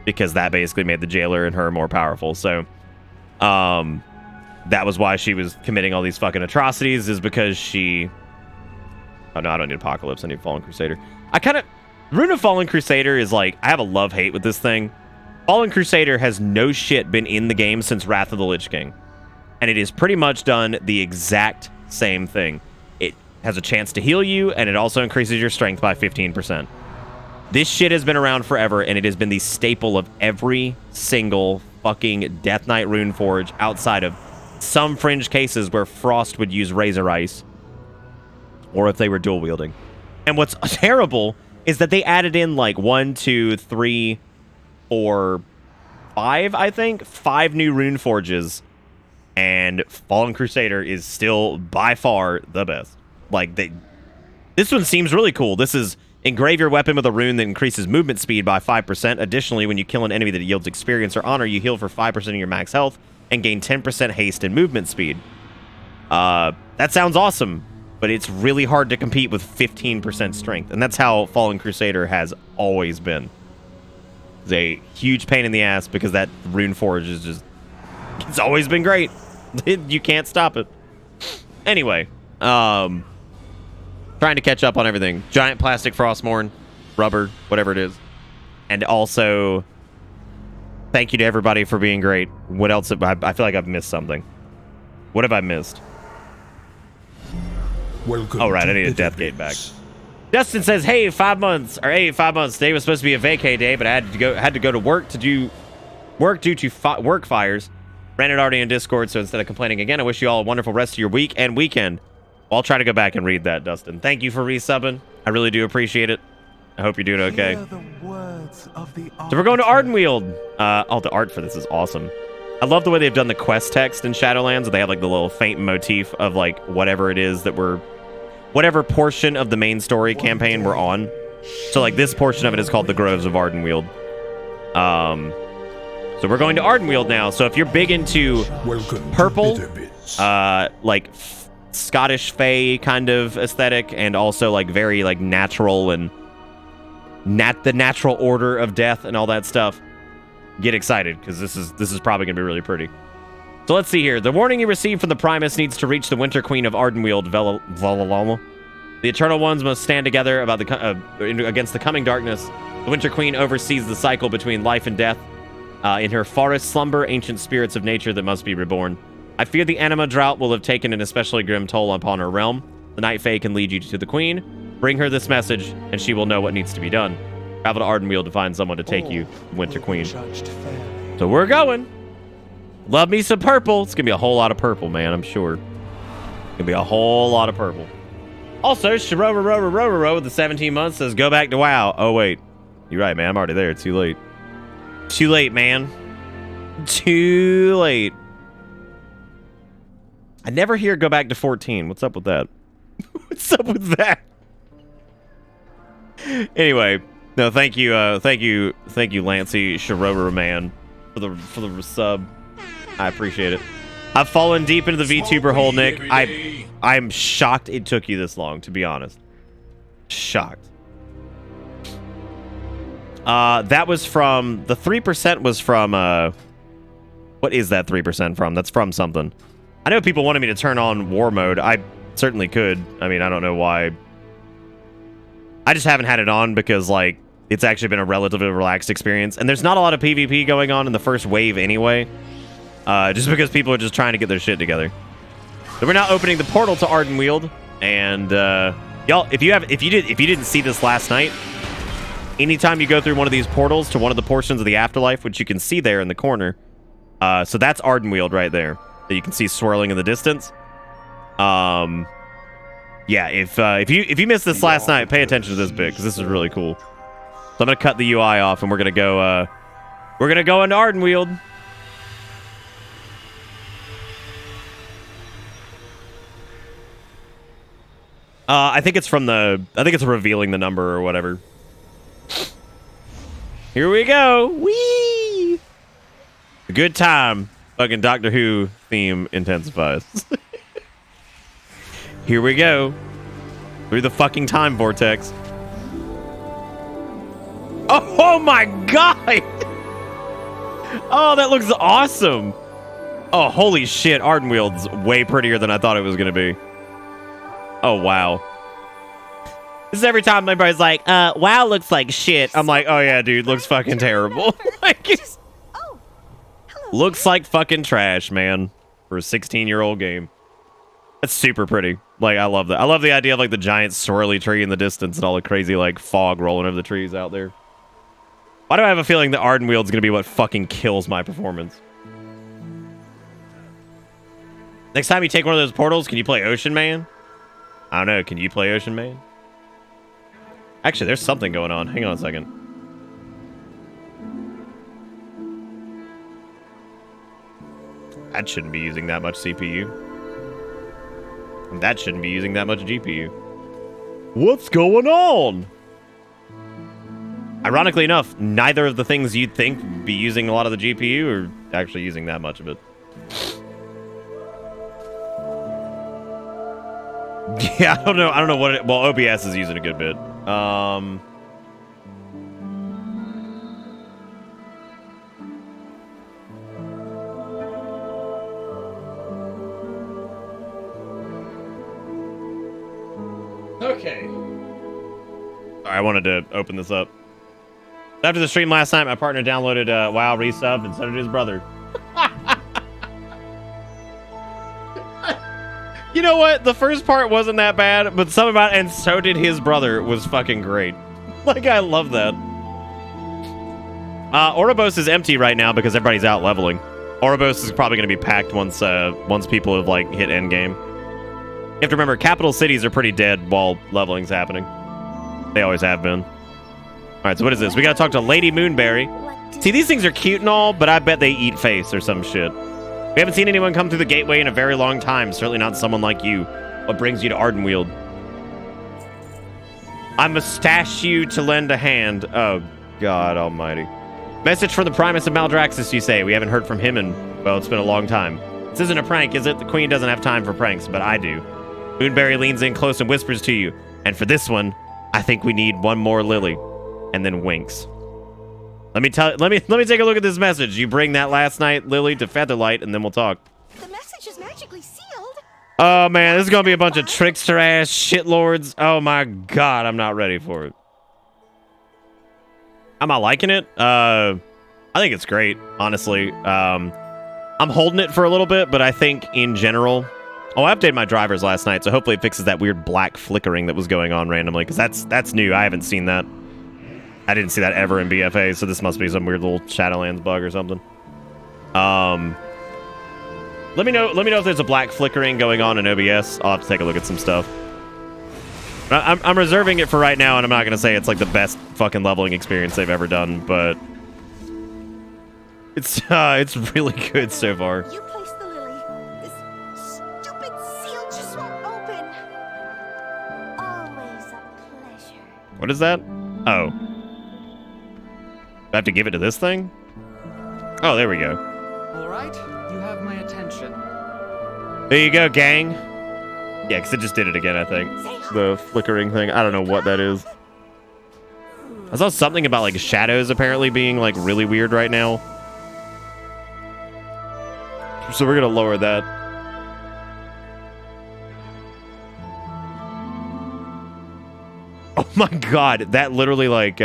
Because that basically made the jailer and her more powerful. So, that was why she was committing all these fucking atrocities, is because she... Oh, no, I don't need Apocalypse. I need Fallen Crusader. Rune of Fallen Crusader is like... I have a love-hate with this thing. Fallen Crusader has no shit been in the game since Wrath of the Lich King. And it is pretty much done the exact same thing. It has a chance to heal you, and it also increases your strength by 15%. This shit has been around forever, and it has been the staple of every single fucking Death Knight Runeforge outside of some fringe cases where Frost would use Razor Ice, or if they were dual wielding. And what's terrible is that they added in like 1, 2, 3, 4, 5, I think, 5 new Runeforges, and Fallen Crusader is still by far the best. Like, this one seems really cool. This is engrave your weapon with a rune that increases movement speed by 5%. Additionally, when you kill an enemy that yields experience or honor, you heal for 5% of your max health and gain 10% haste and movement speed. That sounds awesome, but it's really hard to compete with 15% strength, and that's how Fallen Crusader has always been. It's a huge pain in the ass because that Runeforge is just... It's always been great. You can't stop it. Anyway, trying to catch up on everything. Giant plastic Frostmourne, rubber, whatever it is. And also, thank you to everybody for being great. What else? I feel like I've missed something. What have I missed? Welcome Oh, right, to I need a Deathgate back. Justin says, hey, 5 months. Today was supposed to be a vacay day, but I had to go to work to do work due to work fires. Ran it already in Discord, so instead of complaining again, I wish you all a wonderful rest of your week and weekend. I'll try to go back and read that, Dustin. Thank you for resubbing. I really do appreciate it. I hope you're doing okay. So we're going to Ardenweald. Oh, the art for this is awesome. I love the way they've done the quest text in Shadowlands. They have like the little faint motif of like whatever it is that whatever portion of the main story campaign we're on. So like this portion of it is called the Groves of Ardenweald. So we're going to Ardenweald now. So if you're big into purple, like Scottish Fae kind of aesthetic, and also like very like natural and the natural order of death and all that stuff, get excited because this is probably gonna be really pretty. So let's see here. The warning you received from the Primus needs to reach the Winter Queen of Ardenweald, Valalama. The Eternal Ones must stand together about against the coming darkness. The Winter Queen oversees the cycle between life and death. In her forest slumber ancient spirits of nature that must be reborn. I fear the anima drought will have taken an especially grim toll upon her realm. The Night Fae can lead you to the Queen. Bring her this message, and she will know what needs to be done. Travel to Ardenweald to find someone to take you, Winter Queen. So we're going. Love me some purple. It's going to be a whole lot of purple, man, I'm sure. It's going to be a whole lot of purple. Also, Shirova with the 17 months says, go back to WoW. Oh, wait. You're right, man. I'm already there. It's too late. Too late, man. Too late. I never hear go back to 14. What's up with that? What's up with that? Anyway, no, thank you, Lancey Shirova man, for the sub. I appreciate it. I've fallen deep into the VTuber hole, Nick. I'm shocked it took you this long, to be honest. Shocked. That was from... The 3% was from... what is that 3% from? That's from something. I know people wanted me to turn on war mode. I certainly could. I mean, I don't know why. I just haven't had it on because, like, it's actually been a relatively relaxed experience. And there's not a lot of PvP going on in the first wave anyway. Just because people are just trying to get their shit together. So we're now opening the portal to Ardenweald. And, y'all, if you didn't see this last night... Anytime you go through one of these portals to one of the portions of the afterlife, which you can see there in the corner, so that's Ardenweald right there that you can see swirling in the distance. Yeah, if you missed this last night, pay attention to this bit because this is really cool. So I'm gonna cut the UI off and we're gonna go into Ardenweald. I think it's revealing the number or whatever. Here we go. Whee! A good time. Fucking Doctor Who theme intensifies. Here we go. Through the fucking time vortex. Oh my god! Oh, that looks awesome. Oh, holy shit. Ardenwield's way prettier than I thought it was going to be. Oh, wow. This is every time everybody's like, WoW looks like shit. I'm like, oh yeah, dude, looks fucking terrible. Like, looks like fucking trash, man, for a 16-year-old game. That's super pretty. Like, I love that. I love the idea of like the giant swirly tree in the distance and all the crazy like fog rolling over the trees out there. Why do I have a feeling that Ardenwield's gonna be what fucking kills my performance? Next time you take one of those portals, can you play Ocean Man? I don't know. Can you play Ocean Man? Actually, there's something going on. Hang on a second. That shouldn't be using that much CPU. And that shouldn't be using that much GPU. What's going on? Ironically enough, neither of the things you'd think would be using a lot of the GPU are actually using that much of it. Yeah, I don't know what it... Well, OBS is using a good bit. Okay. I wanted to open this up. After the stream last night, my partner downloaded WoW resub and so did his brother. You know what? The first part wasn't that bad, but some about and so did his brother was fucking great. Like, I love that. Ouroboros is empty right now because everybody's out leveling. Ouroboros is probably going to be packed once people have like hit endgame. You have to remember, capital cities are pretty dead while leveling's happening. They always have been. All right, so what is this? We got to talk to Lady Moonberry. See, these things are cute and all, but I bet they eat face or some shit. We haven't seen anyone come through the gateway in a very long time. Certainly not someone like you. What brings you to Ardenweald? I mustache you to lend a hand. Oh, God almighty. Message from the Primus of Maldraxxus, you say. We haven't heard from him in, well, it's been a long time. This isn't a prank, is it? The Queen doesn't have time for pranks, but I do. Moonberry leans in close and whispers to you. And for this one, I think we need one more lily. And then winks. Let me take a look at this message. You bring that last night, Lily, to Featherlight, and then we'll talk. The message is magically sealed. Oh man, this is gonna be a bunch of trickster ass shitlords. Oh my god, I'm not ready for it. Am I liking it? I think it's great, honestly. I'm holding it for a little bit, but I think in general. Oh, I updated my drivers last night, so hopefully it fixes that weird black flickering that was going on randomly, because that's new. I haven't seen that. I didn't see that ever in BFA, so this must be some weird little Shadowlands bug or something. Let me know if there's a black flickering going on in OBS. I'll have to take a look at some stuff. I'm reserving it for right now, and I'm not gonna say it's like the best fucking leveling experience they've ever done, but it's really good so far. You placed the lily. This stupid seal just won't open. Always a pleasure. What is that? Oh. I have to give it to this thing? Oh, there we go. All right, you have my attention. There you go, gang. Yeah, because it just did it again, I think. The flickering thing. I don't know what that is. I saw something about, like, shadows apparently being, like, really weird right now. So we're going to lower that. Oh, my God. That literally, like,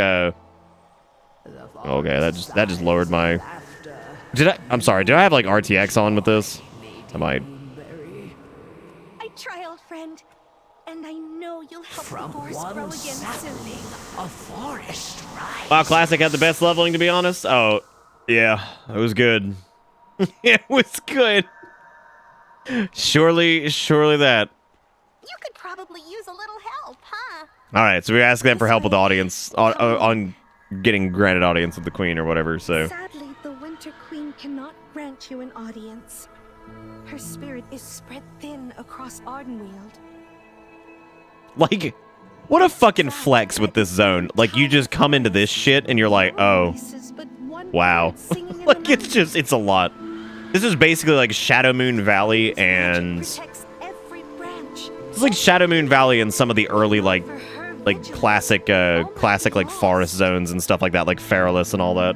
okay, that just lowered my... I'm sorry, did I have like RTX on with this? I might. I try, old friend, and I know you'll help the forest grow again soon. A forest rise. WoW Classic had the best leveling, to be honest. Oh, yeah, it was good. It was good. Surely that. You could probably use a little help, huh? All right, so we asked them for help with the audience on getting granted audience with the Queen or whatever. So Sadly, the Winter Queen cannot grant you an audience. Her spirit is spread thin across Ardenweald. like, what a fucking flex with this zone. Like, you just come into this shit and you're like, oh, wow. Like, it's a lot. This is basically like Shadow Moon Valley and Protects every branch. it's like Shadow Moon Valley and some of the early like classic like forest zones and stuff like that, like Feralus and all that.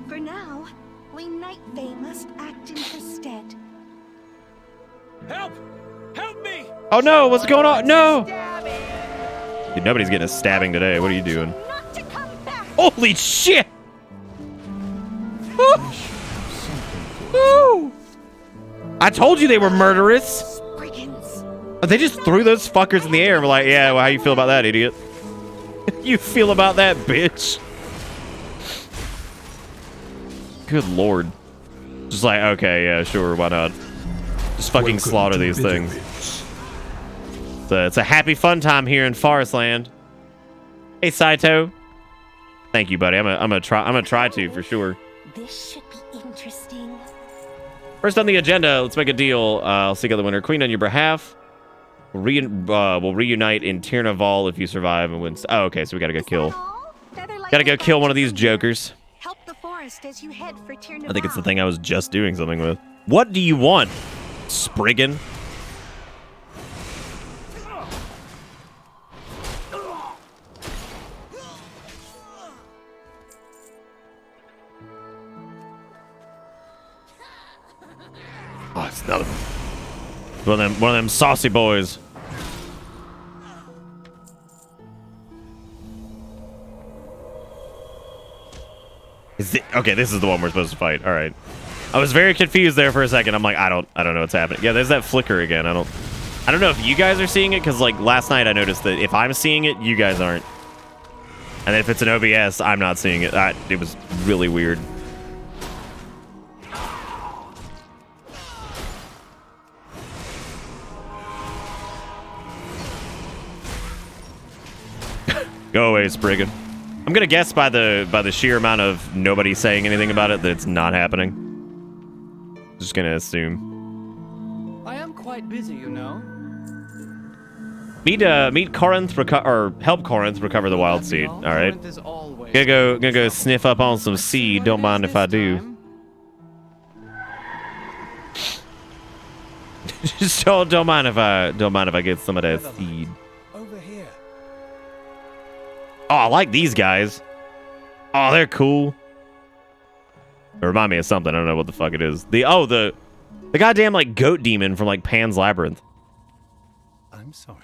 For now, we Night Fae must act in her stead. Help! Help me! Oh no, what's going on? No! Dude, nobody's getting a stabbing today. What are you doing? Not to come back. Holy shit! Woo! Woo! I told you they were murderous. Brigands. They just threw those fuckers in the air and were like, yeah, well, how you feel about that, idiot? You feel about that, bitch? Good lord. Just like, okay, yeah, sure, why not? Just fucking slaughter these things. So it's a happy fun time here in Forestland. Hey, Saito. Thank you, buddy. I'm gonna try to for sure. This should be interesting. First on the agenda, let's make a deal. I'll seek out the winner queen on your behalf. We'll reunite in Tirnaval if you survive and win. Oh, okay, so we gotta go kill. Gotta go kill one of these jokers. Help the forest as you head for Tirnaval. I think it's the thing I was just doing something with. What do you want, Spriggan? Oh, it's another one of them saucy boys. Okay, this is the one we're supposed to fight. All right. I was very confused there for a second. I'm like, I don't know what's happening. Yeah, there's that flicker again. I don't know if you guys are seeing it, because like last night I noticed that if I'm seeing it, you guys aren't. And if it's an OBS, I'm not seeing it. It was really weird. Go away, Spriggan. I'm gonna guess by the sheer amount of nobody saying anything about it that it's not happening. Just gonna assume. I am quite busy, you know. Meet Corinth or help Corinth recover the wild seed. All right. Gonna go sniff up on some seed. Don't mind if I do. Just don't mind if I get some of that seed. Over here. Oh, I like these guys. Oh, they're cool. They remind me of something. I don't know what the fuck it is. The goddamn like goat demon from like Pan's Labyrinth. I'm sorry.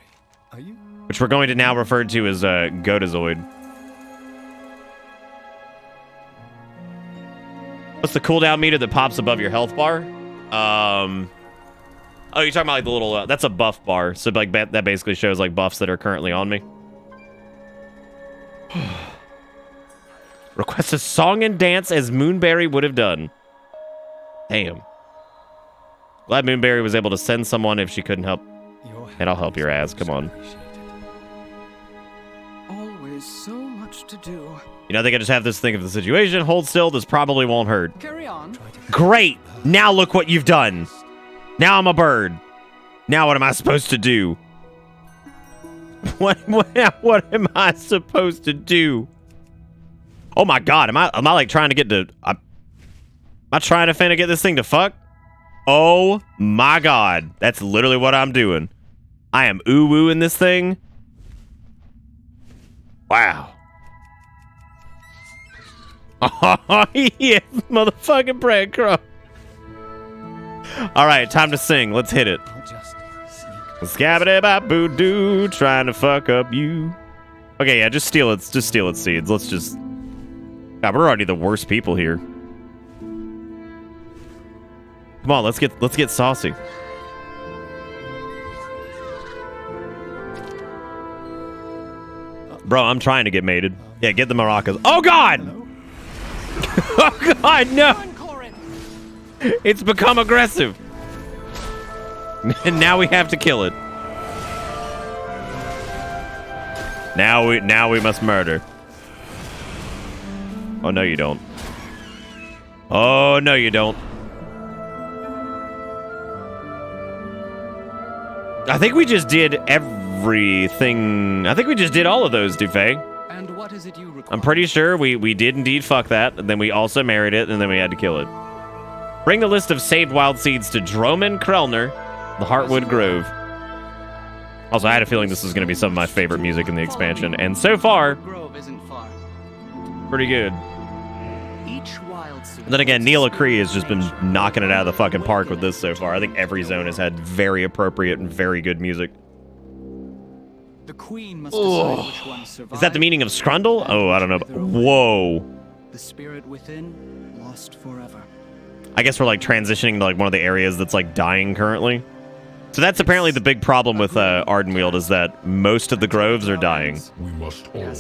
Are you? Which we're going to now refer to as Goatazoid. What's the cooldown meter that pops above your health bar? Oh, you're talking about like the little. That's a buff bar. So like that basically shows like buffs that are currently on me. Request a song and dance as Moonberry would have done. Damn. Glad Moonberry was able to send someone if she couldn't help. And I'll help your ass. Come on. Always so much to do. You know, they can just have this thing of the situation. Hold still. This probably won't hurt. Carry on. Great. Now look what you've done. Now I'm a bird. Now what am I supposed to do? What am I supposed to do? Oh my god, am I like trying to get to am I trying to finna get this thing to fuck? Oh my god. That's literally what I'm doing. I am ooh-woo in this thing. Wow. Oh yes, motherfucking breadcrumb. Alright, time to sing. Let's hit it. Scabbity-bop-boo-doo, trying to fuck up you. Okay, yeah, just steal its seeds. Let's just. God, we're already the worst people here. Come on, let's get saucy. Bro, I'm trying to get mated. Yeah, get the maracas. Oh god! Oh god, no! It's become aggressive. And now we have to kill it. Now we must murder. Oh no you don't. Oh no you don't. I think we just did everything. I think we just did all of those, Dufay. And what is it you require? I'm pretty sure we did indeed fuck that, and then we also married it, and then we had to kill it. Bring the list of saved wild seeds to Droman Krellner, the Heartwood Grove. Also, I had a feeling this was going to be some of my favorite music in the expansion, and so far, Grove isn't far. pretty good. Each wild seed. And then again, Neil Acree has just been knocking it out of the fucking park with this so far. I think every zone has had very appropriate and very good music. The queen must decide which one survives. Is that the meaning of Scrundle? Oh, I don't know. Whoa. The spirit within, lost forever. I guess we're like transitioning to like one of the areas that's like dying currently. So that's apparently the big problem with Ardenweald is that most of the groves are dying. We must all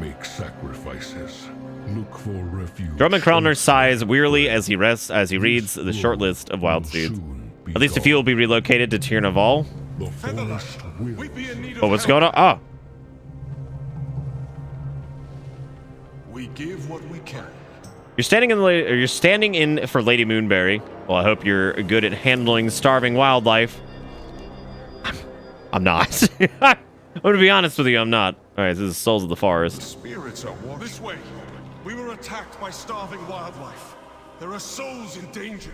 make sacrifices. Look for refuge. Drummond Krellner sighs wearily as he reads the short list of wild seeds. At least a few will be relocated to Tirnaval. The forest will. Oh, what's going on? Oh. We give what we can. You're standing in for Lady Moonberry. Well, I hope you're good at handling starving wildlife. I'm not. I'm gonna be honest with you, I'm not. Alright, this is Souls of the Forest. Spirits are walking this way. We were attacked by starving wildlife. There are souls in danger.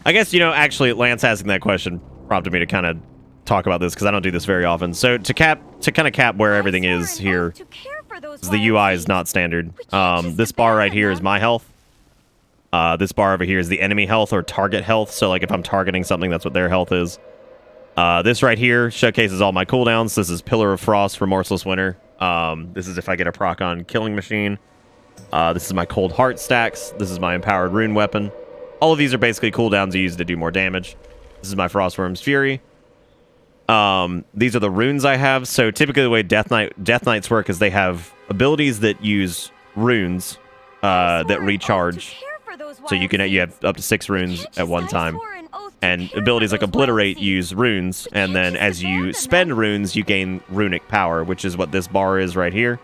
I guess, you know, actually, Lance asking that question prompted me to kind of talk about this because I don't do this very often. So to kind of cap where everything is here, the UI is not standard. This bar right here is my health. This bar over here is the enemy health or target health. So like if I'm targeting something, that's what their health is. This right here showcases all my cooldowns. This is Pillar of Frost, Remorseless Winter. This is if I get a proc on Killing Machine. This is my Cold Heart stacks. This is my Empowered Rune Weapon. All of these are basically cooldowns you use to do more damage. This is my Frostworm's Fury. These are the runes I have. So typically the way Death Knights work is they have abilities that use runes that recharge. So you have up to 6 runes at one time. And abilities like Obliterate use runes, and then as you spend runes, you gain runic power, which is what this bar is right here.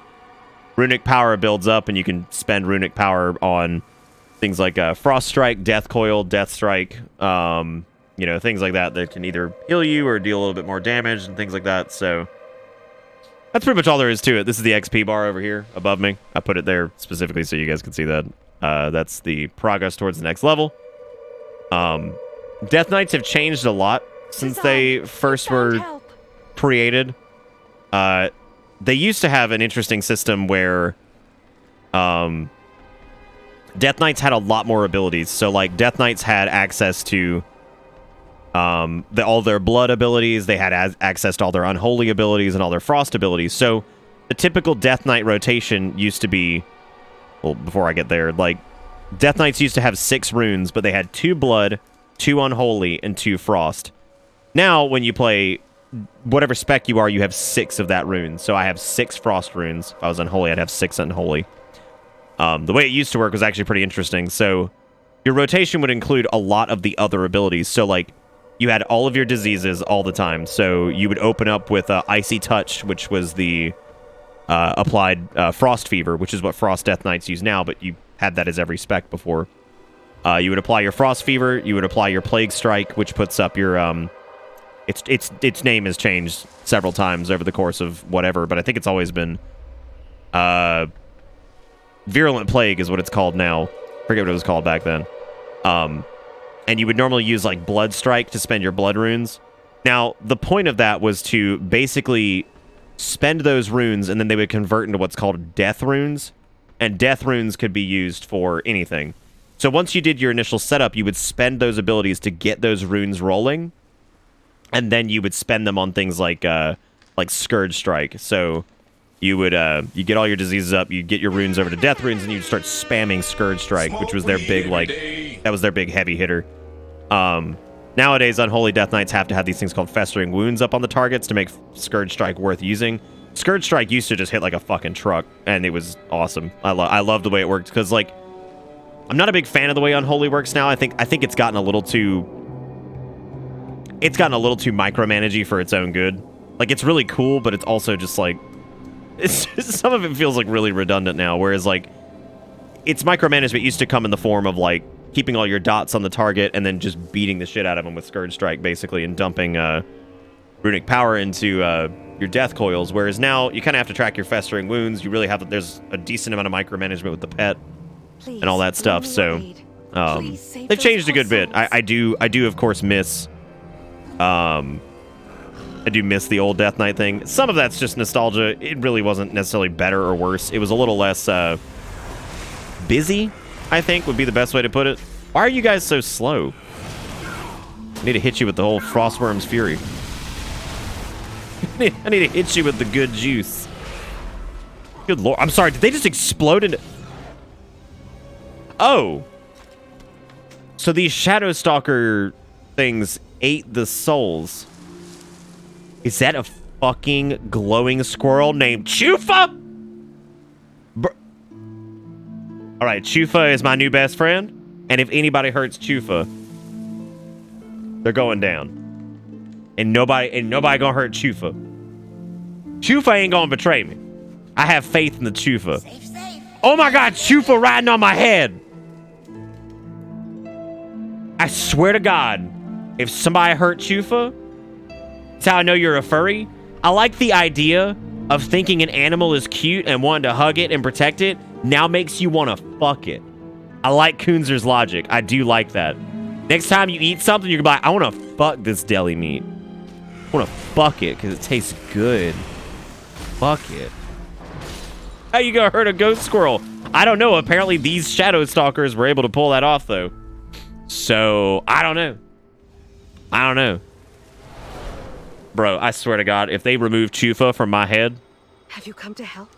Runic power builds up, and you can spend runic power on things like Frost Strike, Death Coil, Death Strike, you know, things like that that can either heal you or deal a little bit more damage and things like that. So that's pretty much all there is to it. This is the XP bar over here above me. I put it there specifically so you guys can see that. That's the progress towards the next level. Death Knights have changed a lot since they first were created. They used to have an interesting system where Death Knights had a lot more abilities. So, like, Death Knights had access to all their blood abilities. They had access to all their unholy abilities and all their frost abilities. So, the typical Death Knight rotation used to be... Well, before I get there, like, Death Knights used to have 6 runes, but they had 2 blood, 2 unholy, and 2 frost. Now, when you play whatever spec you are, you have 6 of that rune. So I have 6 frost runes. If I was unholy, I'd have 6 unholy. The way it used to work was actually pretty interesting. So your rotation would include a lot of the other abilities. So, like, you had all of your diseases all the time. So you would open up with Icy Touch, which was the applied Frost Fever, which is what Frost Death Knights use now, but you had that as every spec before. You would apply your Frost Fever, you would apply your Plague Strike, which puts up your, its name has changed several times over the course of whatever, but I think it's always been, Virulent Plague is what it's called now. Forget what it was called back then. And you would normally use, like, Blood Strike to spend your blood runes. Now, the point of that was to basically spend those runes, and then they would convert into what's called Death Runes, and Death Runes could be used for anything. So once you did your initial setup, you would spend those abilities to get those runes rolling, and then you would spend them on things like Scourge Strike. So you would you get all your diseases up, you get your runes over to Death Runes, and you'd start spamming Scourge Strike, which was their big, like, that was their big heavy hitter. Nowadays, Unholy Death Knights have to have these things called Festering Wounds up on the targets to make Scourge Strike worth using. Scourge Strike used to just hit like a fucking truck, and it was awesome. I love the way it worked, because, like, I'm not a big fan of the way Unholy works now. I think it's gotten a little too... It's gotten a little too micromanagey for its own good. Like, it's really cool, but it's also just, like... some of it feels, like, really redundant now, whereas, like, its micromanagement used to come in the form of, like, keeping all your dots on the target and then just beating the shit out of them with Scourge Strike, basically, and dumping runic power into your death coils, whereas now you kind of have to track your Festering Wounds. You really have... There's a decent amount of micromanagement with the pet. Please, and all that stuff. So they've changed a good bit. I do of course miss I do miss the old Death Knight thing. Some of that's just nostalgia. It really wasn't necessarily better or worse. It was a little less busy, I think would be the best way to put it. Why are you guys so slow? I need to hit you with the whole Frostworm's Fury. I need to hit you with the good juice. Good lord. I'm sorry, did they just explode into... Oh. So these Shadow Stalker things ate the souls. Is that a fucking glowing squirrel named Chufa? Alright, Chufa is my new best friend. And if anybody hurts Chufa, they're going down. And nobody gonna hurt Chufa. Chufa ain't gonna betray me. I have faith in the Chufa. Safe. Oh my god, Chufa riding on my head. I swear to God, if somebody hurt Chufa, that's how I know you're a furry. I like the idea of thinking an animal is cute and wanting to hug it and protect it now makes you want to fuck it. I like Kunzer's logic. I do like that. Next time you eat something, you're gonna be like, I want to fuck this deli meat. I want to fuck it because it tastes good. Fuck it. How you gonna hurt a ghost squirrel? I don't know. Apparently these Shadow Stalkers were able to pull that off though. So, I don't know. I don't know. Bro, I swear to God, if they remove Chufa from my head... Have you come to help?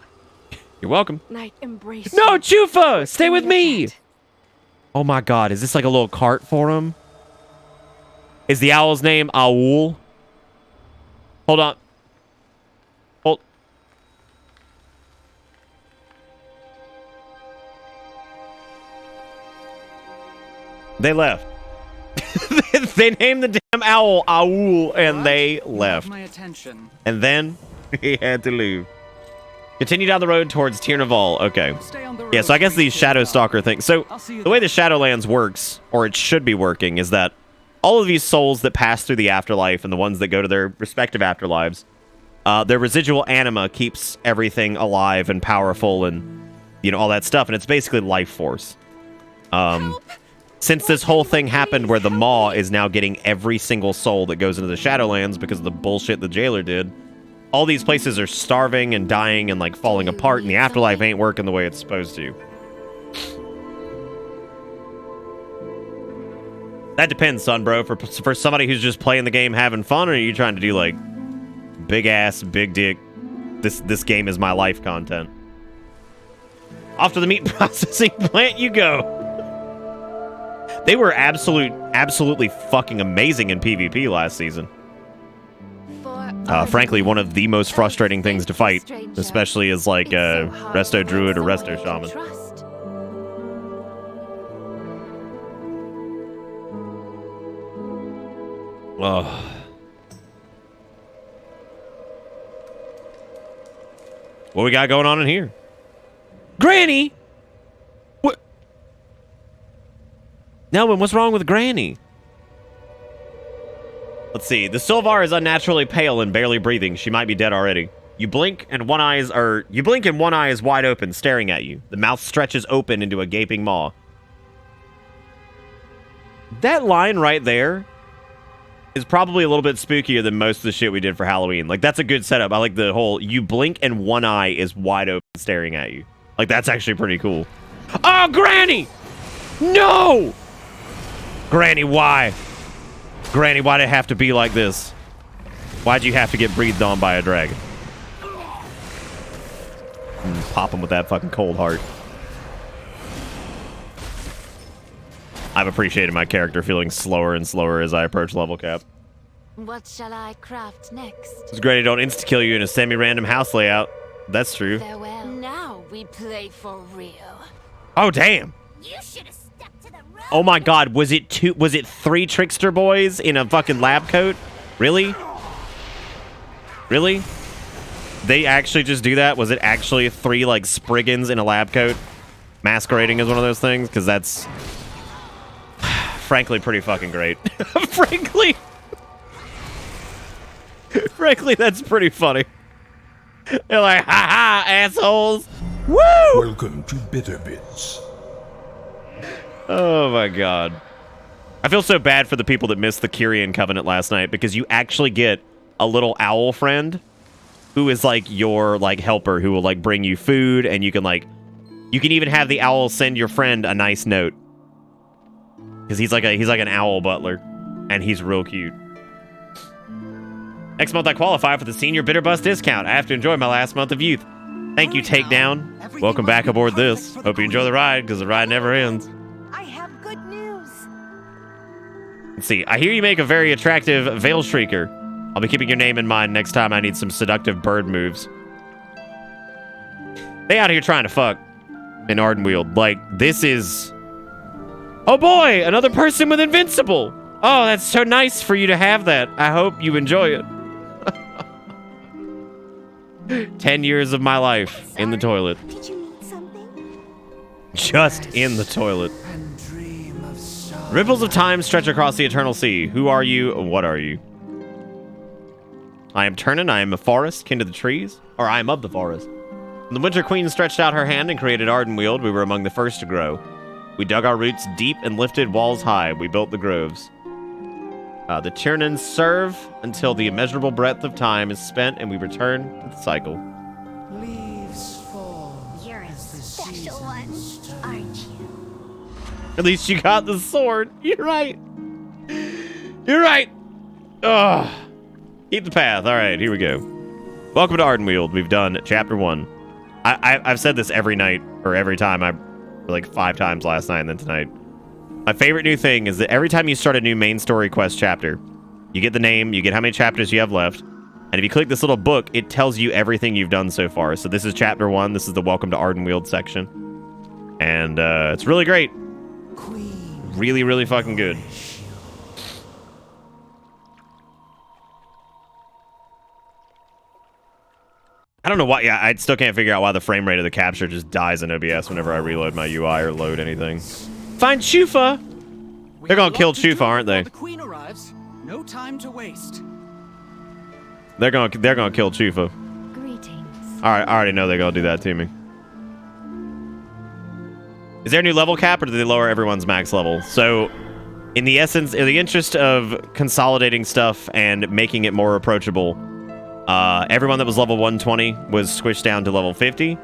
You're welcome. Night embrace. No, Chufa! Stay with me! Oh my God, is this like a little cart for him? Is the owl's name Owl? Hold on. Hold. They left. They named the damn owl Owl, and they left. My attention. And then he had to leave. Continue down the road towards Tirnaval. Okay. Yeah, so I guess these Shadow Stalker things. So the way the Shadowlands works, or it should be working, is that all of these souls that pass through the afterlife and the ones that go to their respective afterlives, their residual anima keeps everything alive and powerful and, you know, all that stuff. And it's basically life force. Since this whole thing happened where the Maw is now getting every single soul that goes into the Shadowlands because of the bullshit the jailer did, all these places are starving and dying and, like, falling apart, and the afterlife ain't working the way it's supposed to. That depends, son, bro. For somebody who's just playing the game having fun, or are you trying to do, like, big ass, big dick, this game is my life content? Off to the meat processing plant you go. They were absolutely fucking amazing in PvP last season. Frankly, one of the most frustrating things to fight, especially as like a Resto Druid or Resto Shaman. Oh. What we got going on in here? Granny! What? Nelwyn, what's wrong with Granny? Let's see. The Sylvar is unnaturally pale and barely breathing. She might be dead already. You blink and one eye is wide open, staring at you. The mouth stretches open into a gaping maw. That line right there is probably a little bit spookier than most of the shit we did for Halloween. Like, that's a good setup. I like the whole, you blink and one eye is wide open, staring at you. Like, that's actually pretty cool. Oh, Granny! No! Granny, why? Granny, why'd it have to be like this? Why'd you have to get breathed on by a dragon? Pop him with that fucking cold heart. I've appreciated my character feeling slower and slower as I approach level cap. What shall I craft next? It's Granny don't insta-kill you in a semi-random house layout. That's true. Farewell. Now we play for real. Oh, damn. You should have stuck to the road. Oh my god, was it 3 trickster boys in a fucking lab coat? Really? Really? They actually just do that? Was it actually 3 like Spriggans in a lab coat masquerading as one of those things? Because that's frankly pretty fucking great. Frankly, that's pretty funny. They're like, ha ha, assholes. Woo! Welcome to Bitter Bits. Oh my god. I feel so bad for the people that missed the Kyrian Covenant last night because you actually get a little owl friend who is like your like helper who will like bring you food, and you can even have the owl send your friend a nice note. Because he's like an owl butler, and he's real cute. Next month I qualify for the senior bitter bus discount. I have to enjoy my last month of youth. Thank you, Takedown. Welcome back aboard this. Hope you enjoy the ride, because the ride never ends. I have good news. Let's see. I hear you make a very attractive Veil Shrieker. I'll be keeping your name in mind next time I need some seductive bird moves. They out here trying to fuck in Ardenweald. Like, this is... Oh boy, another person with Invincible. Oh, that's so nice for you to have that. I hope you enjoy it. 10 years of my life in the toilet. Did you need something? Just in the toilet. Ripples of time stretch across the eternal sea. Who are you? What are you? I am Turnin. I am a forest, kin to the trees. Or I am of the forest. When the Winter Queen stretched out her hand and created Ardenweald, we were among the first to grow. We dug our roots deep and lifted walls high. We built the groves. The Tyrnans serve until the immeasurable breadth of time is spent and we return to the cycle. Leaves fall. You're a special one, aren't you? At least you got the sword. You're right. You're right. Ugh. Keep the path. All right, here we go. Welcome to Ardenweald. We've done chapter 1. I've said this every night, or every time. Like 5 times last night and then tonight. My favorite new thing is that every time you start a new main story quest chapter, you get the name, you get how many chapters you have left, and if you click this little book, it tells you everything you've done so far. So this is chapter 1. This is the Welcome to Ardenweald section. And it's really great. Really, really fucking good. I don't know why. Yeah, I still can't figure out why the frame rate of the capture just dies in OBS whenever I reload my UI or load anything. Find Chufa! They're gonna kill Chufa, aren't they? The queen arrives. No time to waste. They're gonna kill Chufa. Greetings. Alright, I already know they're gonna do that to me. Is there a new level cap, or do they lower everyone's max level? So, in the interest of consolidating stuff and making it more approachable, everyone that was level 120 was squished down to level 50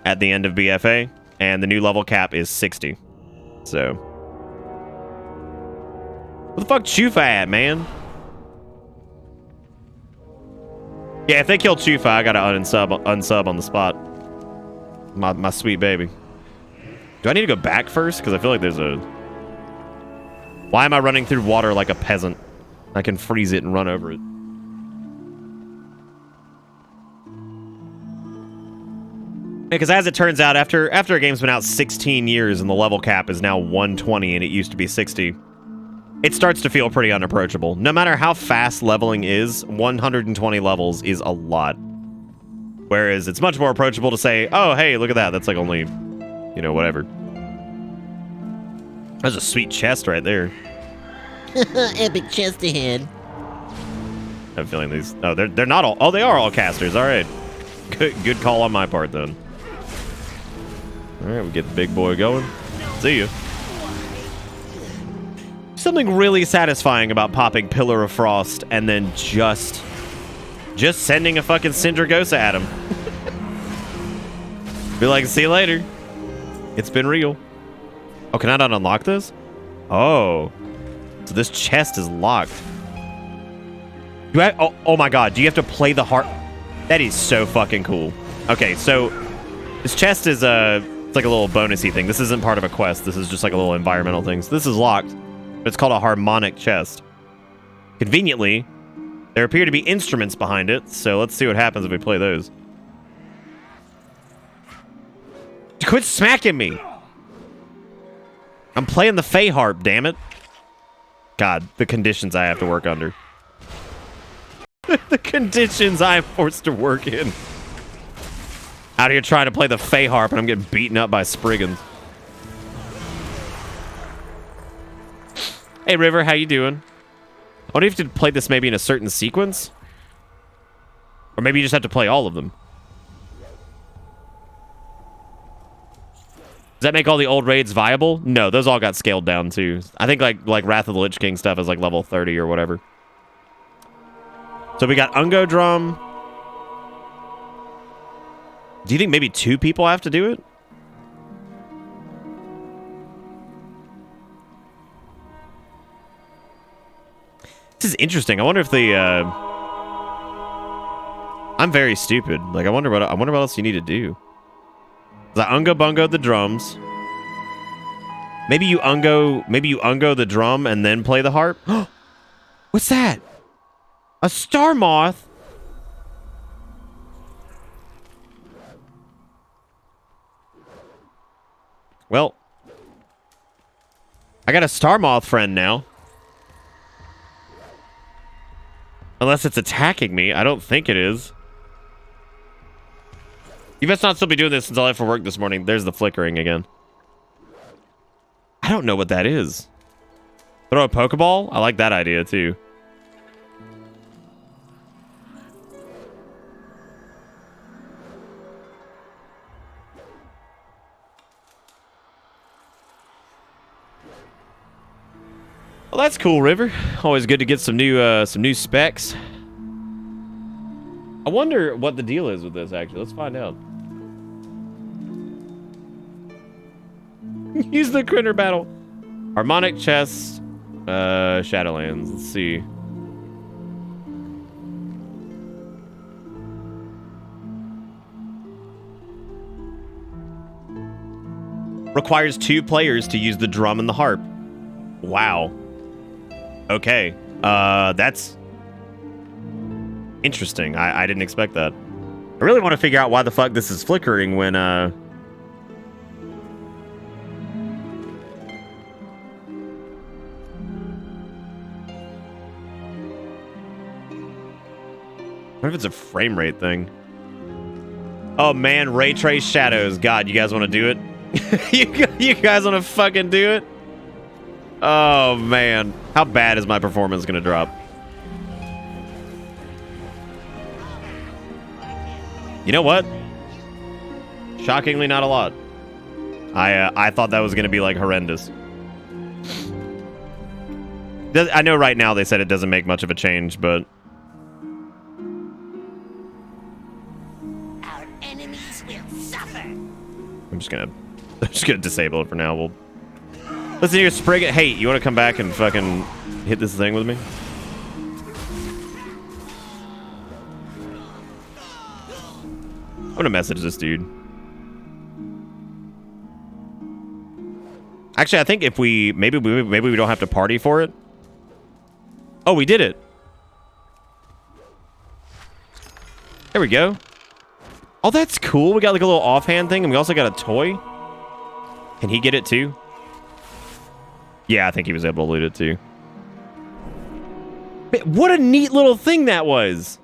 at the end of BFA, and the new level cap is 60. So, where the fuck Chufa at, man? Yeah, if they kill Chufa, I gotta unsub on the spot. My sweet baby. Do I need to go back first? Because I feel like there's a... Why am I running through water like a peasant? I can freeze it and run over it. Because as it turns out, after a game's been out 16 years and the level cap is now 120 and it used to be 60, it starts to feel pretty unapproachable. No matter how fast leveling is, 120 levels is a lot. Whereas it's much more approachable to say, oh, hey, look at that. That's like only, you know, whatever. There's a sweet chest right there. Epic chest ahead. I have a feeling these... Oh, they're not all... Oh, they are all casters. All right. Good call on my part, then. All right, we get the big boy going. See you. Something really satisfying about popping Pillar of Frost and then just sending a fucking Syndragosa at him. Be like, see you later. It's been real. Oh, can I not unlock this? Oh. So this chest is locked. Do I... Oh my god, do you have to play the harp? That is so fucking cool. Okay, so this chest is it's like a little bonusy thing. This isn't part of a quest. This is just like a little environmental thing. So this is locked, but it's called a harmonic chest. Conveniently, there appear to be instruments behind it, so let's see what happens if we play those. Quit smacking me! I'm playing the Fey harp, damn it. God, the conditions I have to work under. The conditions I'm forced to work in. Out here trying to play the Fey harp and I'm getting beaten up by Spriggans. Hey River, how you doing? I wonder if you have to play this maybe in a certain sequence? Or maybe you just have to play all of them. that make all the old raids viable? No, those all got scaled down too. I think like Wrath of the Lich King stuff is like level 30 or whatever. So we got Ungo Drum. Do you think maybe 2 people have to do it? This is interesting. I wonder if the I'm very stupid. Like I wonder what else you need to do. I Ungo Bungo the drums. Maybe you ungo the drum and then play the harp. What's that? A star moth? Well, I got a star moth friend now. Unless it's attacking me. I don't think it is. You best not still be doing this until I have for work this morning. There's the flickering again. I don't know what that is. Throw a Pokeball? I like that idea too. Well, that's cool, River. Always good to get some new specs. I wonder what the deal is with this, actually. Let's find out. Use the critter battle. Harmonic chest. Shadowlands. Let's see. Requires 2 players to use the drum and the harp. Wow. Okay. That's interesting. I didn't expect that. I really want to figure out why the fuck this is flickering when what if it's a frame rate thing? Oh man, ray trace shadows. God, you guys want to do it? you guys want to fucking do it? Oh man, how bad is my performance gonna drop? You know what? Shockingly, not a lot. I thought that was gonna be like horrendous. I know right now they said it doesn't make much of a change, but Our enemies will suffer. I'm just gonna disable it for now. We'll listen here, Sprig. Hey, you want to come back and fucking hit this thing with me? I'm gonna message this dude. Actually, I think if we maybe we don't have to party for it. Oh, we did it. There we go. Oh, that's cool. We got like a little offhand thing, and we also got a toy. Can he get it too? Yeah, I think he was able to loot it too. Man, what a neat little thing that was.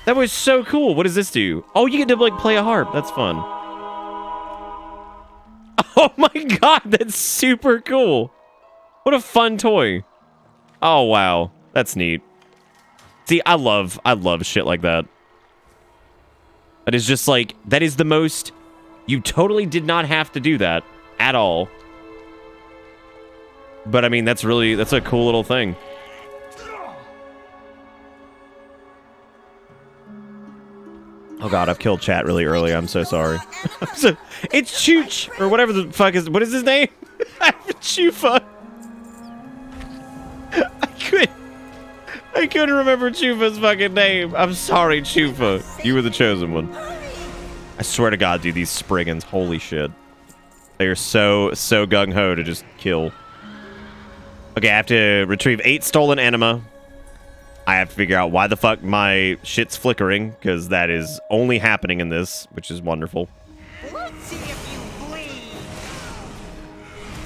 That was so cool. What does this do? Oh, you get to like play a harp. That's fun. Oh my god, that's super cool. What a fun toy. Oh wow, that's neat. See, I love shit like that. That is just like, that is the most, you totally did not have to do that at all. But I mean, that's a cool little thing. Oh god, I've killed chat really early. I'm so sorry. It's Chooch, or whatever the fuck is, what is his name? Chufa. I couldn't remember Chufa's fucking name. I'm sorry, Chufa. You were the chosen one. I swear to God, dude, these Spriggans, holy shit. They are so gung-ho to just kill. Okay, I have to retrieve 8 stolen anima. I have to figure out why the fuck my shit's flickering, because that is only happening in this, which is wonderful.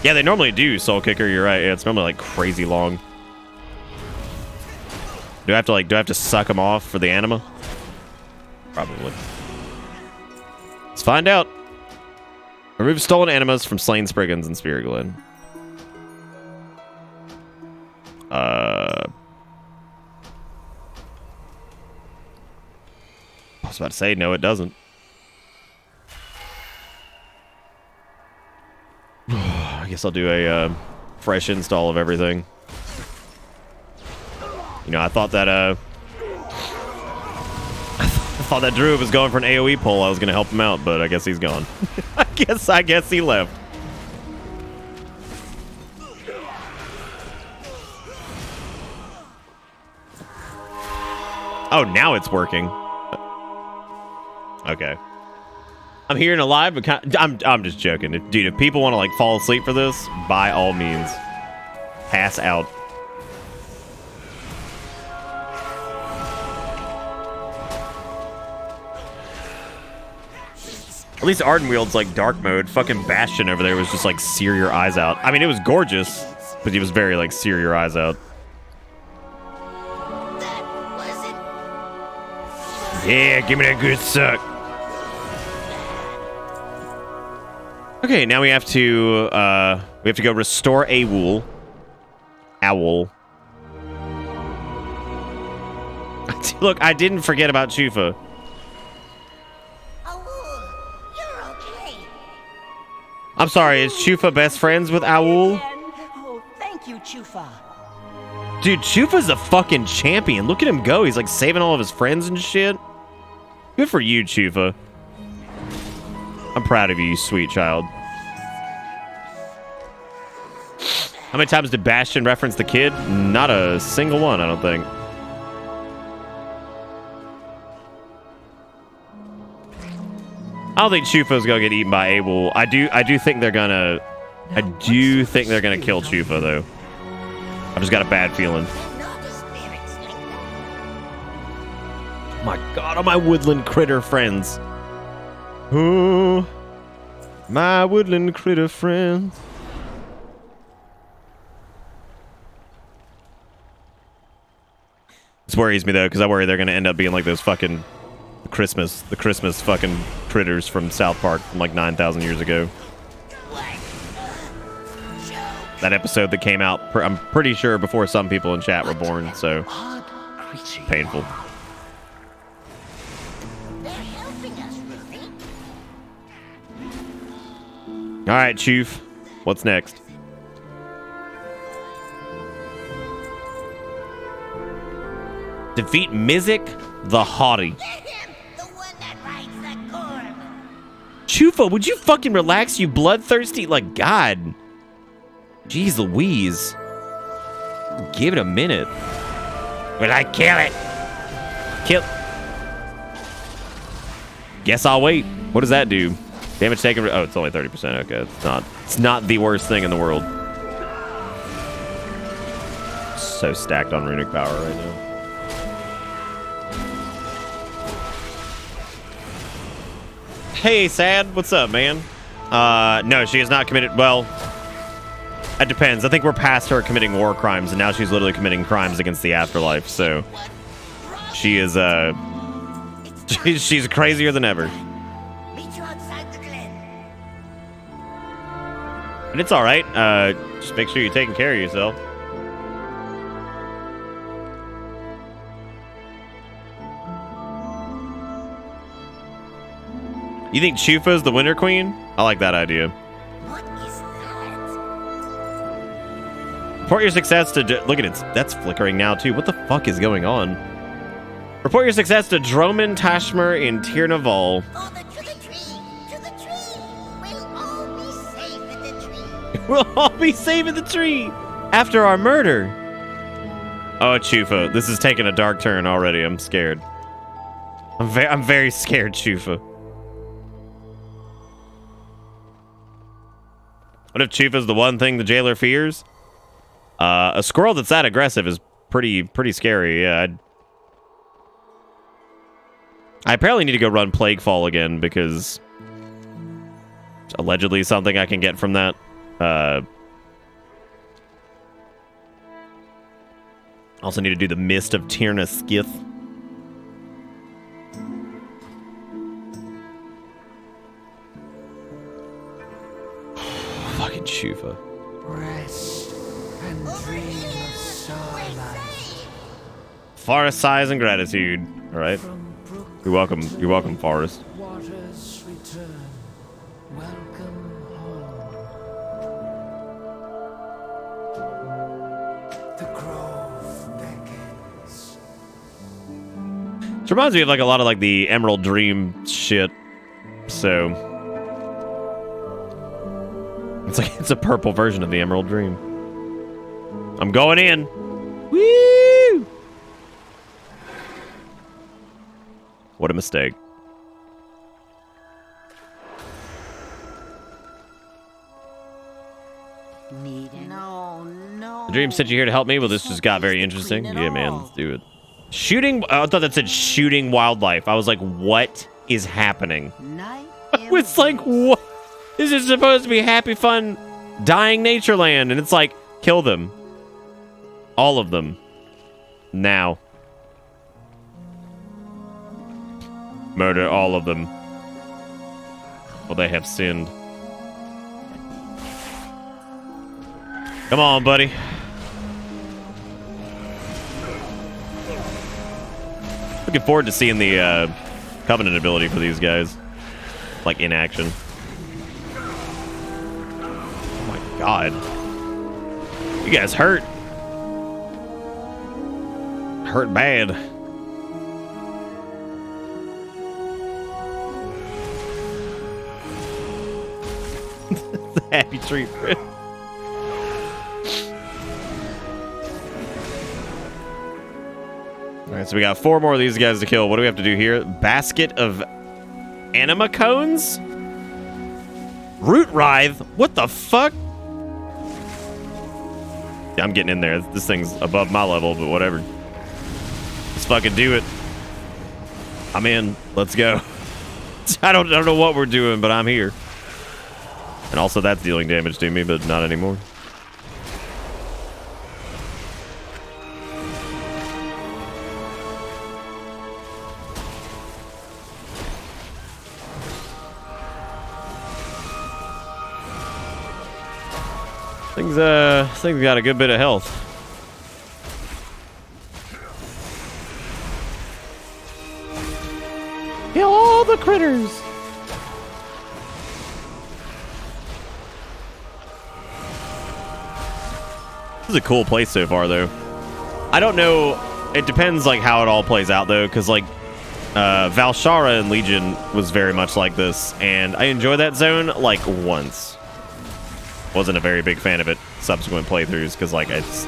Yeah, they normally do, Soul Kicker, you're right. Yeah, it's normally like crazy long. Do I have to suck them off for the anima? Probably. Let's find out. Remove stolen animas from slain Spriggans in Spirit Glen. I was about to say, no, it doesn't. guess I'll do a fresh install of everything. You know, I thought that Druid was going for an AoE pull. I was gonna help him out, but I guess he's gone. I guess he left. Oh, now it's working. Okay. I'm here and alive, but I'm just joking. Dude, if people want to like fall asleep for this, by all means, pass out. At least Ardenwield's like dark mode. Fucking Bastion over there was just like sear your eyes out. I mean, it was gorgeous, but he was very like sear your eyes out. Yeah, give me that good suck. Okay, now we have to go restore Owl. Look, I didn't forget about Chufa. I'm sorry, is Chufa best friends with Owl? Oh, thank you, Chufa. Dude, Chufa's a fucking champion. Look at him go. He's like saving all of his friends and shit. Good for you, Chufa. I'm proud of you, you sweet child. How many times did Bastion reference the kid? Not a single one, I don't think. I don't think Chufa's gonna get eaten by Abel. I do think they're gonna kill Chufa though. I've just got a bad feeling. My God, all my woodland critter friends. Oh, my woodland critter friends. This worries me though, because I worry they're gonna end up being like those fucking the Christmas fucking critters from South Park from like 9,000 years ago. That episode that came out, I'm pretty sure before some people in chat were born, so painful. All right, Chief. What's next? Defeat Mizik the Haughty. Chufa, would you fucking relax, you bloodthirsty? Like, God. Jeez Louise. Give it a minute. Will I kill it? Kill. Guess I'll wait. What does that do? Damage taken. Oh, it's only 30%. Okay, it's not the worst thing in the world. So stacked on runic power right now. Hey, Sad. What's up, man? No, she has not committed. Well, it depends. I think we're past her committing war crimes, and now she's literally committing crimes against the afterlife. So she is she's crazier than ever. And it's all right. Just make sure you're taking care of yourself. You think Chufa's the Winter Queen? I like that idea. What is that? Report your success to... Look at it. That's flickering now, too. What the fuck is going on? Report your success to Droman Tashmer in Tirnaval. Father, to the tree! To the tree! We'll all be safe in the tree. We'll all be safe in the tree after our murder. Oh, Chufa. This is taking a dark turn already. I'm scared. I'm very scared, Chufa. What if Chufa's the one thing the jailer fears? A squirrel that's that aggressive is pretty scary. Yeah. I apparently need to go run Plaguefall again because it's allegedly something I can get from that. Also need to do the Mist of Tirna Skith. Fucking Chufa. Rest and dream of starlight. Forest sighs and gratitude. All right. You're welcome. You're welcome, Forest. Waters return. Welcome home. The grove beckons. This reminds me of like a lot of like the Emerald Dream shit. So it's like it's a purple version of the Emerald Dream. I'm going in. Woo! What a mistake. No. The dream sent you here to help me. Well, this just got very interesting. Yeah, man, let's do it. Shooting. I thought that said shooting wildlife. I was like, what is happening? It's like, what? This is supposed to be happy, fun, dying nature land, and it's like, kill them. All of them. Now. Murder all of them. For they have sinned. Come on, buddy. Looking forward to seeing the Covenant ability for these guys. Like, in action. Oh my god. You guys hurt. Hurt bad. The happy treat for it. Alright, so we got 4 more of these guys to kill. What do we have to do here? Basket of anima cones? Root writhe? What the fuck? Yeah, I'm getting in there. This thing's above my level, but whatever. Let's fucking do it. I'm in. Let's go. I don't know what we're doing, but I'm here. And also that's dealing damage to me, but not anymore. Things got a good bit of health. Kill all the critters. This is a cool place so far, though. I don't know. It depends, like, how it all plays out, though, because, like, Valshara and Legion was very much like this, and I enjoyed that zone, like, once. Wasn't a very big fan of it subsequent playthroughs, because, like, it's...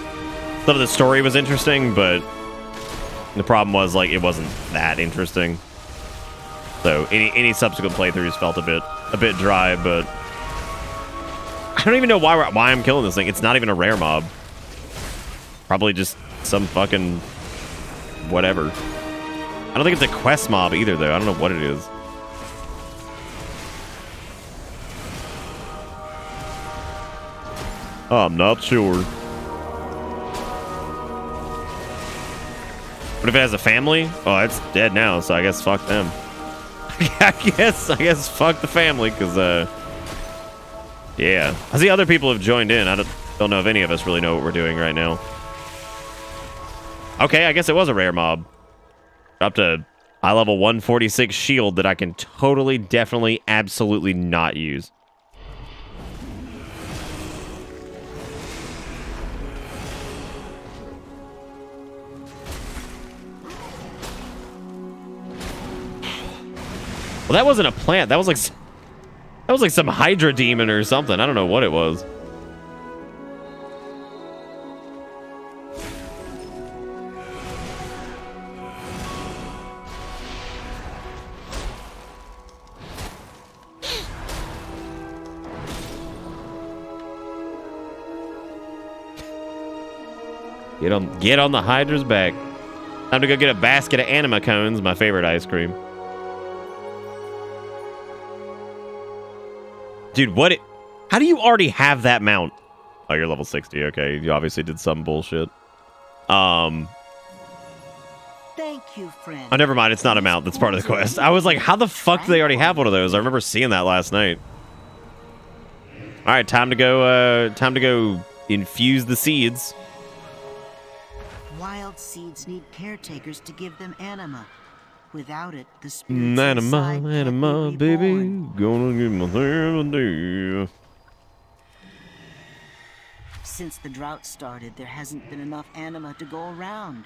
Some of the story was interesting, but the problem was, like, it wasn't that interesting. So, any subsequent playthroughs felt a bit dry, but... I don't even know why I'm killing this thing. It's not even a rare mob. Probably just some fucking whatever. I don't think it's a quest mob either, though. I don't know what it is. I'm not sure. What if it has a family? Oh, it's dead now, so I guess fuck them. I guess fuck the family, because, yeah. I see other people have joined in. I don't know if any of us really know what we're doing right now. Okay, I guess it was a rare mob. Up to high level 146 shield that I can totally, definitely, absolutely not use. Well, that wasn't a plant. That was like some Hydra demon or something. I don't know what it was. Get on the Hydra's back. Time to go get a basket of anima cones, my favorite ice cream. Dude, how do you already have that mount? Oh, you're level 60. Okay, you obviously did some bullshit. Thank you, friend. Oh, never mind. It's not a mount. That's part of the quest. I was like, how the fuck do they already have one of those? I remember seeing that last night. All right, time to go infuse the seeds. Wild seeds need caretakers to give them anima. Without it, the spirits Anima, baby. Gonna give my thing a day. Since the drought started, there hasn't been enough anima to go around.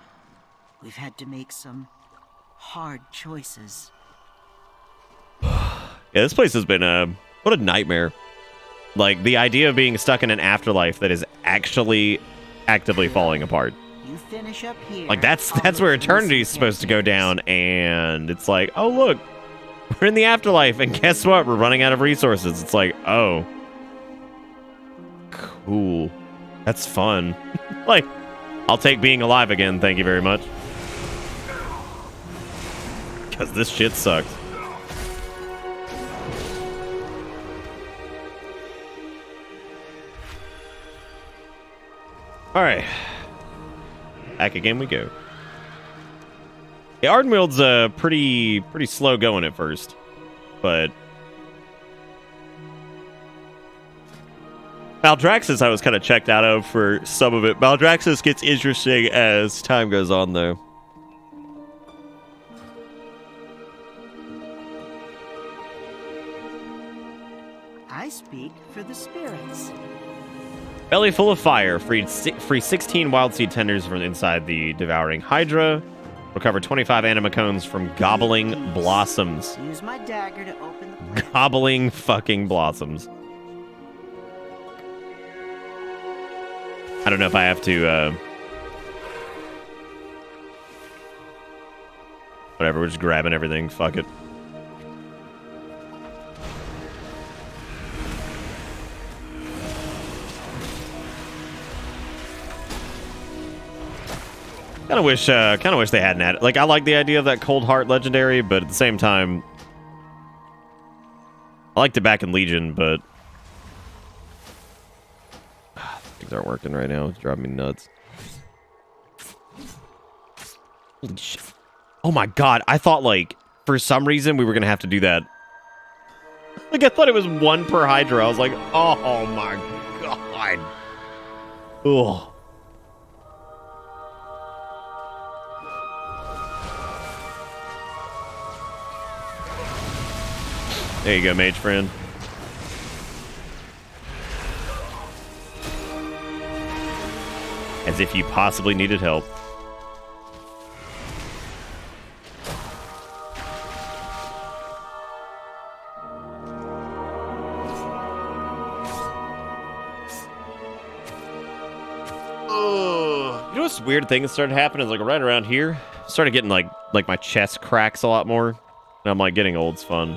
We've had to make some hard choices. Yeah, this place has been what a nightmare. Like, the idea of being stuck in an afterlife that is actually actively falling apart. You finish up here. Like, that's where eternity is supposed to go down, and it's like, oh, look, we're in the afterlife, and guess what? We're running out of resources. It's like, oh. Cool. That's fun. Like, I'll take being alive again, thank you very much. Because this shit sucks. Alright. Back again we go. The Ardenweald's pretty slow going at first. But Maldraxxus I was kind of checked out of for some of it. Maldraxxus gets interesting as time goes on, though. I speak for the spirits. Belly full of fire. Free 16 wild seed tenders from inside the devouring Hydra. Recover 25 anima cones from gobbling blossoms. Use my dagger to open the plant. Gobbling fucking blossoms. I don't know if I have to, whatever, we're just grabbing everything. Fuck it. Kind of wish they hadn't had it. Like, I like the idea of that Cold Heart legendary, but at the same time, I liked it back in Legion, but things aren't working right now. It's driving me nuts. Holy shit. Oh my god, I thought, like, for some reason we were gonna have to do that. Like, I thought it was 1 per Hydra. I was like, oh my god. Ugh. There you go, mage friend. As if you possibly needed help. You know what's weird thing that started happening is, like, right around here, started getting like my chest cracks a lot more. And I'm like, getting old's fun.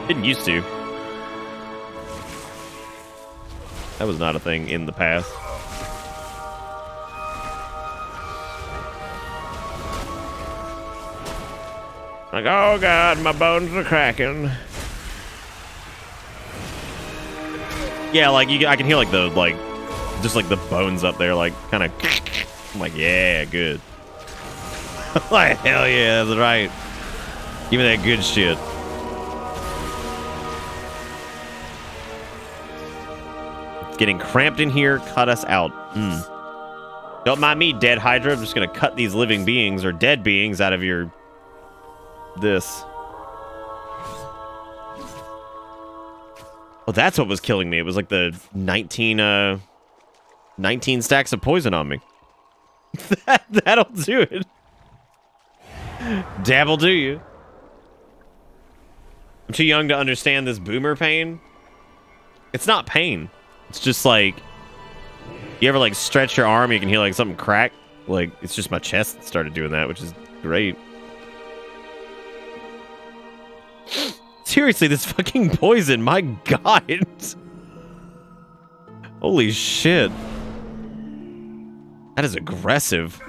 Didn't used to. That was not a thing in the past. Like, oh god, my bones are cracking. Yeah, like I can hear like just like the bones up there, like kind of. I'm like, yeah, good. Like, hell yeah, that's right. Give me that good shit. Getting cramped in here, cut us out. Don't mind me, dead Hydra. I'm just gonna cut these living beings or dead beings out of your this. Oh, that's what was killing me. It was like the 19 stacks of poison on me. That'll do it. Dabble do you. I'm too young to understand this boomer pain. It's not pain. It's just like, you ever like stretch your arm, you can hear like something crack? Like, it's just my chest that started doing that, which is great. Seriously, this fucking poison, my god. Holy shit. That is aggressive.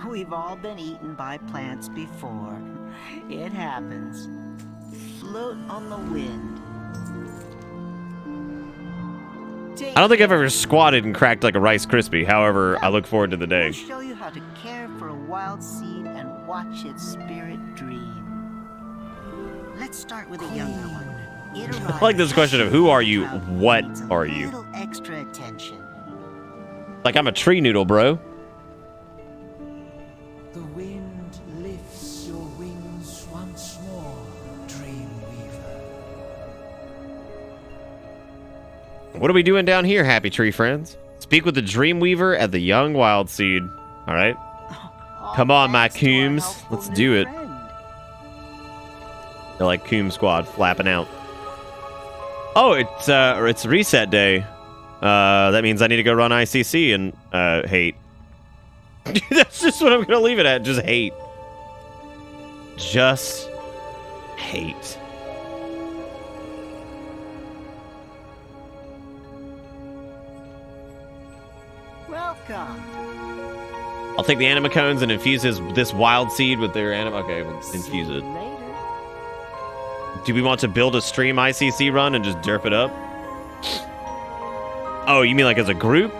We've all been eaten by plants before. It happens. Float on the wind. I don't think I've ever squatted and cracked like a Rice Krispie. However, I look forward to the day. I'll show you how to care for a wild seed and watch its spirit dream. Let's start with a younger one. I like this question of who are you? What are you? Little extra attention. Like, I'm a tree noodle, bro. The wind lifts your wings once more, Dreamweaver. What are we doing down here, happy tree friends? Speak with the Dreamweaver at the Young Wild Seed. All right. Come on, my Coombs. Let's do it. They're like Coomb Squad flapping out. Oh, it's reset day. That means I need to go run ICC and hate. That's just what I'm gonna leave it at. Just hate. Just hate. Welcome. I'll take the anima cones and infuse this wild seed with their anima. Okay, we'll infuse it. Do we want to build a stream ICC run and just derp it up? Oh, you mean like as a group?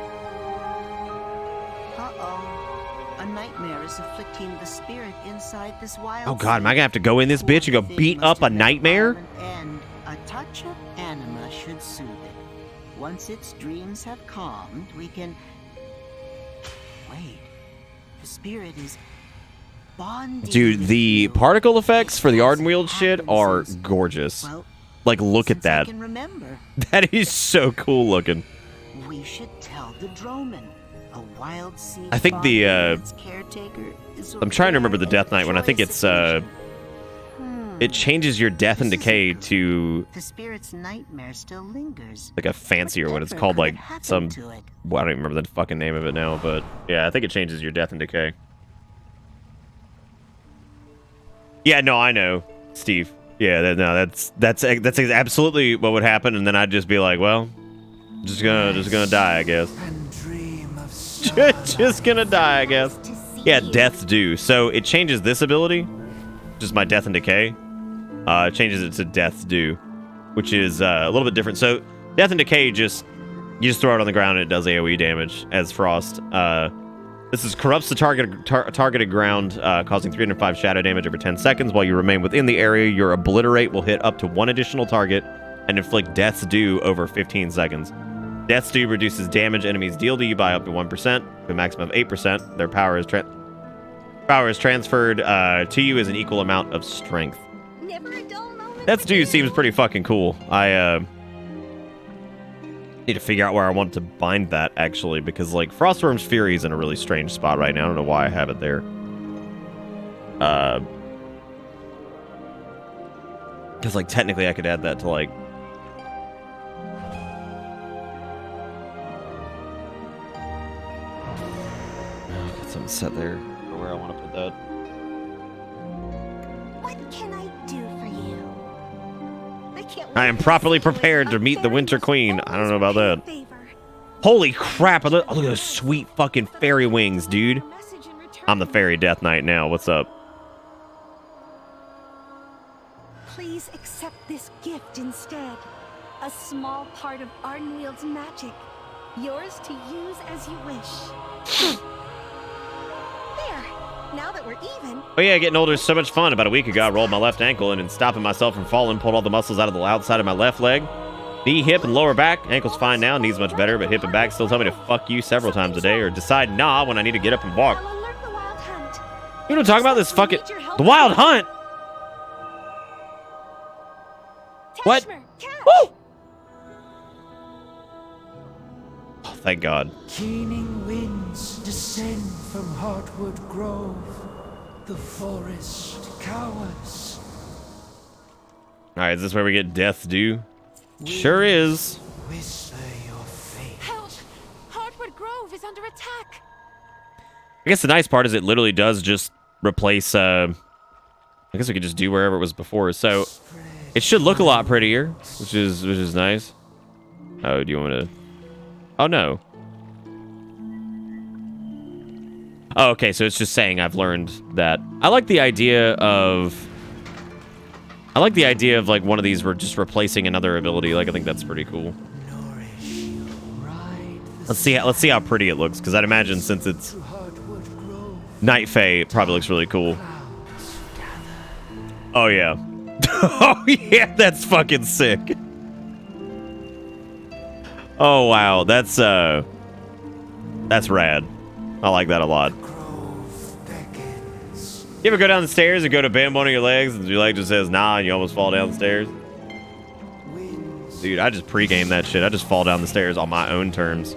Uh-oh. A nightmare is afflicting the spirit inside this wild Oh god, am I gonna have to go in this bitch and go beat up a nightmare? And a touch of anima should soothe it. Once its dreams have calmed, we can... Wait. The spirit is bonding. Dude, the particle effects for the Ardenweald shit are gorgeous. Like, look at that. That is so cool looking. We should tell the Droman. A wild seed. I think the caretaker is I'm trying to remember the Death Knight one. I think it's it changes your death and decay to the spirit's nightmare still lingers. like a fancier one. It's called like some well, I don't even remember the fucking name of it now, but yeah, I think it changes your death and decay. Yeah, no, I know, Steve. Yeah, that's absolutely what would happen, and then I'd just be like, well, just gonna die, I guess. Just gonna die, I guess. Yeah, death's due. So it changes this ability, just my death and decay. It changes it to death's due, which is a little bit different. So death and decay you just throw it on the ground and it does AoE damage as frost. This is corrupts the targeted ground, causing 305 shadow damage over 10 seconds. While you remain within the area, your obliterate will hit up to one additional target and inflict death's due over 15 seconds. Death's due reduces damage enemies deal to you by up to 1%, to a maximum of 8%. Their power is transferred to you as an equal amount of strength. Death's due seems pretty fucking cool. I need to figure out where I want to bind that, actually, because, like, Frostworm's Fury is in a really strange spot right now. I don't know why I have it there. Because, like, technically I could add that to, like... Get something set there for where I want to put that. What can I do for you? I am properly prepared to meet the Winter Queen. I don't know about that. Holy crap! Look at those sweet fucking fairy wings, dude. I'm the fairy Death Knight now. What's up? Please accept this gift instead. A small part of Ardenweald's magic. Yours to use as you wish. There. Now that we're even. Oh yeah, getting older is so much fun. About a week ago, I rolled my left ankle in and stopping myself from falling, pulled all the muscles out of the outside of my left leg. Knee, hip, and lower back. Ankle's fine now, knee's much better, but hip and back still tell me to fuck you several times a day or decide nah when I need to get up and walk. You know what I'm talking about? This fucking... The Wild Hunt? What? Woo! Oh, thank God. Keening winds descend from Heartwood Grove. The forest cowers. Alright, is this where we get death's due? Sure is. Help! Heartwood Grove is under attack. I guess the nice part is it literally does just replace, I guess we could just do wherever it was before. So it should look a lot prettier, which is nice. Oh, do you want me to... Oh, no. Oh, okay, so it's just saying I've learned that. I like the idea of like one of these we're just replacing another ability. Like, I think that's pretty cool. Let's see how pretty it looks, because I'd imagine since it's Night Fae, it probably looks really cool. Oh yeah. Oh yeah, that's fucking sick. Oh wow, that's rad. I like that a lot. You ever go down the stairs and go to bend one of your legs and your leg just says nah and you almost fall down the stairs? Dude, I just pregame that shit. I just fall down the stairs on my own terms.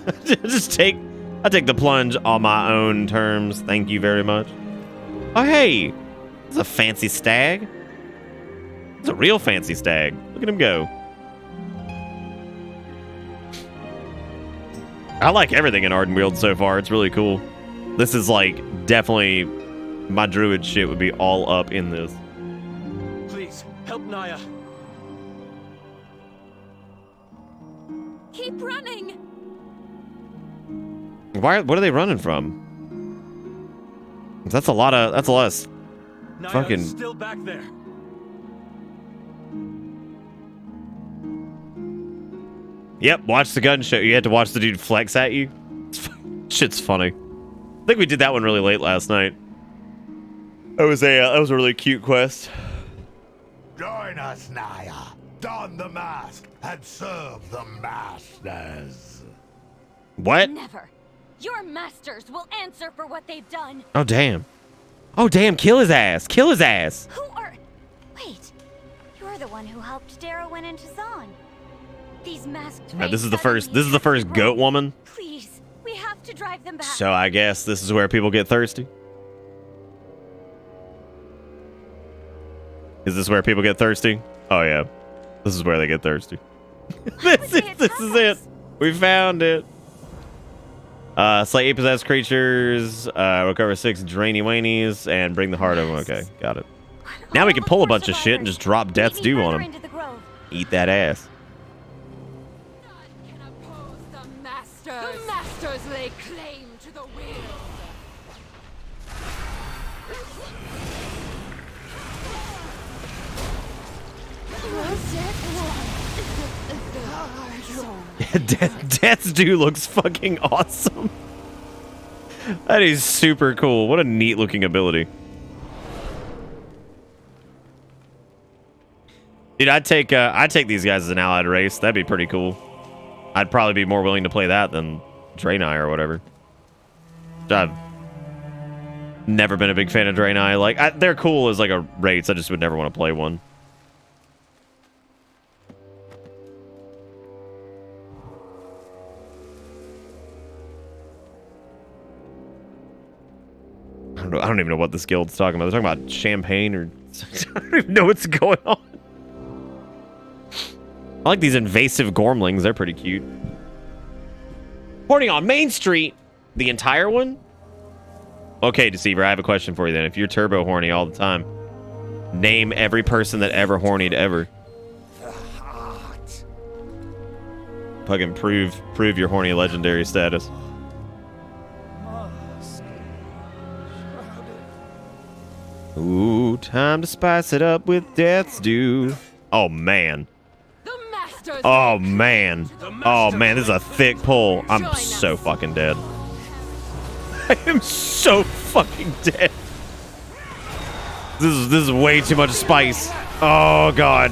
I take the plunge on my own terms. Thank you very much. Oh, hey. It's a fancy stag. It's a real fancy stag. Look at him go. I like everything in Ardenweald so far. It's really cool. This is like definitely my druid shit would be all up in this. Please, help Naya. Keep running. What are they running from? That's a lot of Naya fucking. is still back there. Yep, watch the gun show. You had to watch the dude flex at you. Shit's funny. I think we did that one really late last night. That was a really cute quest. Join us, Naya. Don the mask and serve the masters. What? Never. Your masters will answer for what they've done. Oh damn. Oh damn! Kill his ass! Kill his ass! Who are... Wait. You're the one who helped Darrow into Zahn. These masked... This is the first goat woman. Please, we have to drive them back. So I guess this is where people get thirsty. Is this where people get thirsty? Oh yeah, this is where they get thirsty. this is it. We found it. Slay 8 possessed creatures. Recover 6 drainy wanies and bring the heart of them. Okay, got it. Now we can pull a bunch of shit and just drop Death's Due on him. Eat that ass. The masters lay claim to the will. Death's Due looks fucking awesome. That is super cool. What a neat looking ability. Dude, I'd take these guys as an allied race. That'd be pretty cool. I'd probably be more willing to play that than Draenei or whatever. I've never been a big fan of Draenei. Like, they're cool as like a race. I just would never want to play one. I don't even know what this guild's talking about. They're talking about champagne or... I don't even know what's going on. I like these invasive gormlings. They're pretty cute. Horny on Main Street. The entire one? Okay, Deceiver, I have a question for you then. If you're turbo horny all the time, name every person that ever hornied ever. The heart. Fucking prove your horny legendary status. Ooh, time to spice it up with Death's Due. Oh, man. Oh, man. Oh, man, this is a thick pull. I'm so fucking dead. I am so fucking dead. This is way too much spice. Oh, God.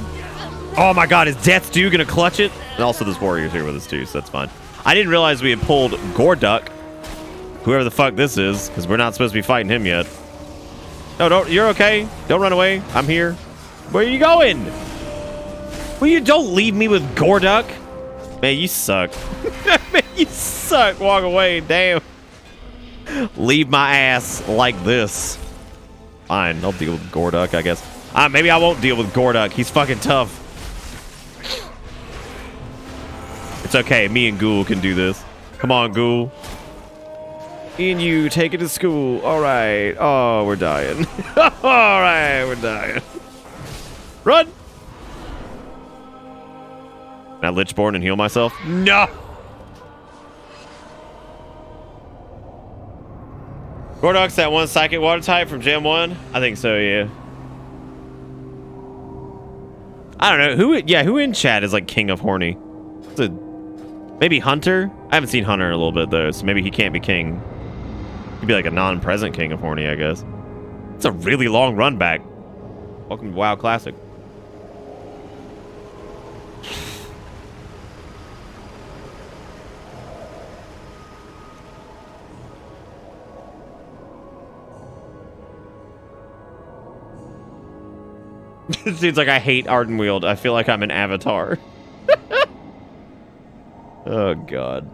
Oh, my God. Is Death's Due going to clutch it? And also, this warrior's here with us, too, so that's fine. I didn't realize we had pulled Gorduck. Whoever the fuck this is, because we're not supposed to be fighting him yet. No, don't. You're okay. Don't run away. I'm here. Where are you going? Well, you don't leave me with Gorduck. Man, you suck. Man, you suck. Walk away. Damn. Leave my ass like this. Fine. I'll deal with Gorduck, I guess. Maybe I won't deal with Gorduck. He's fucking tough. It's okay. Me and Ghoul can do this. Come on, Ghoul. And you take it to school. All right. Oh, we're dying. All right, we're dying. Run. Can I Lichborn and heal myself? No. Gorduck's that one psychic water type from Gen 1? I think so, yeah. I don't know. Who in chat is like king of horny? Maybe Hunter? I haven't seen Hunter in a little bit, though, so maybe he can't be king. He'd be like a non-present king of horny, I guess. It's a really long run back. Welcome to WoW Classic. Seems like I hate Ardenweald. I feel like I'm an avatar. Oh, God.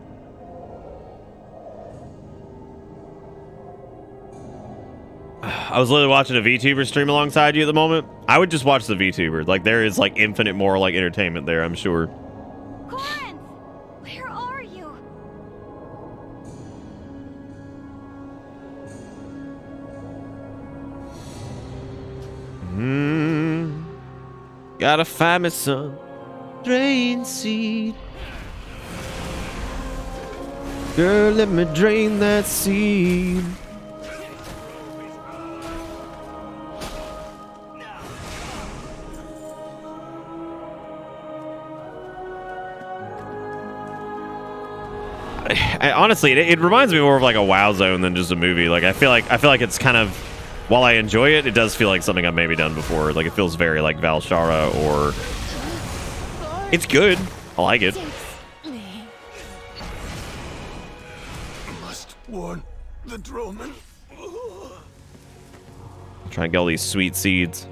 I was literally watching a VTuber stream alongside you at the moment. I would just watch the VTuber. Like, there is, like, infinite more, like, entertainment there, I'm sure. Corinth! Where are you? Gotta find me some drain seed. Girl, let me drain that seed. Honestly, it reminds me more of like a WoW zone than just a movie. Like I feel like it's kind of, while I enjoy it, it does feel like something I've maybe done before. Like it feels very like Valshara, or it's good. I like it. Must warn the Droman. Try and get all these sweet seeds.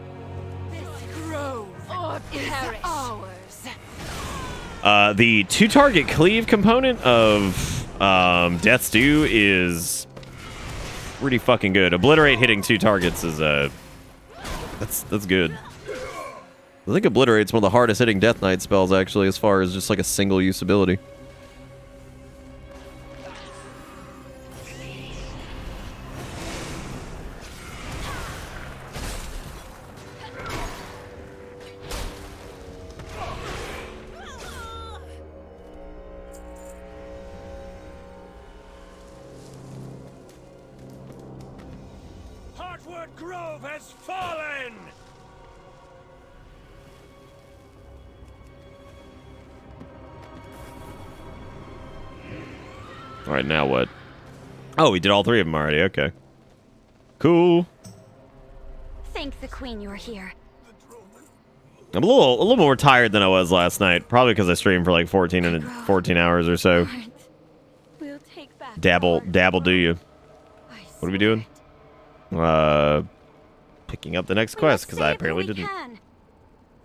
The 2-target cleave component of Death's Due is pretty fucking good. Obliterate hitting 2 targets is that's good. I think Obliterate's one of the hardest hitting Death Knight spells actually, as far as just like a single use ability. Grove has fallen! Alright, now what? Oh, we did all 3 of them already. Okay. Cool. Thank the Queen you were here. I'm a little more tired than I was last night. Probably because I streamed for like 14 hours or so. We'll take back Dabble, do you? What are we doing? Picking up the next quest, because I apparently didn't.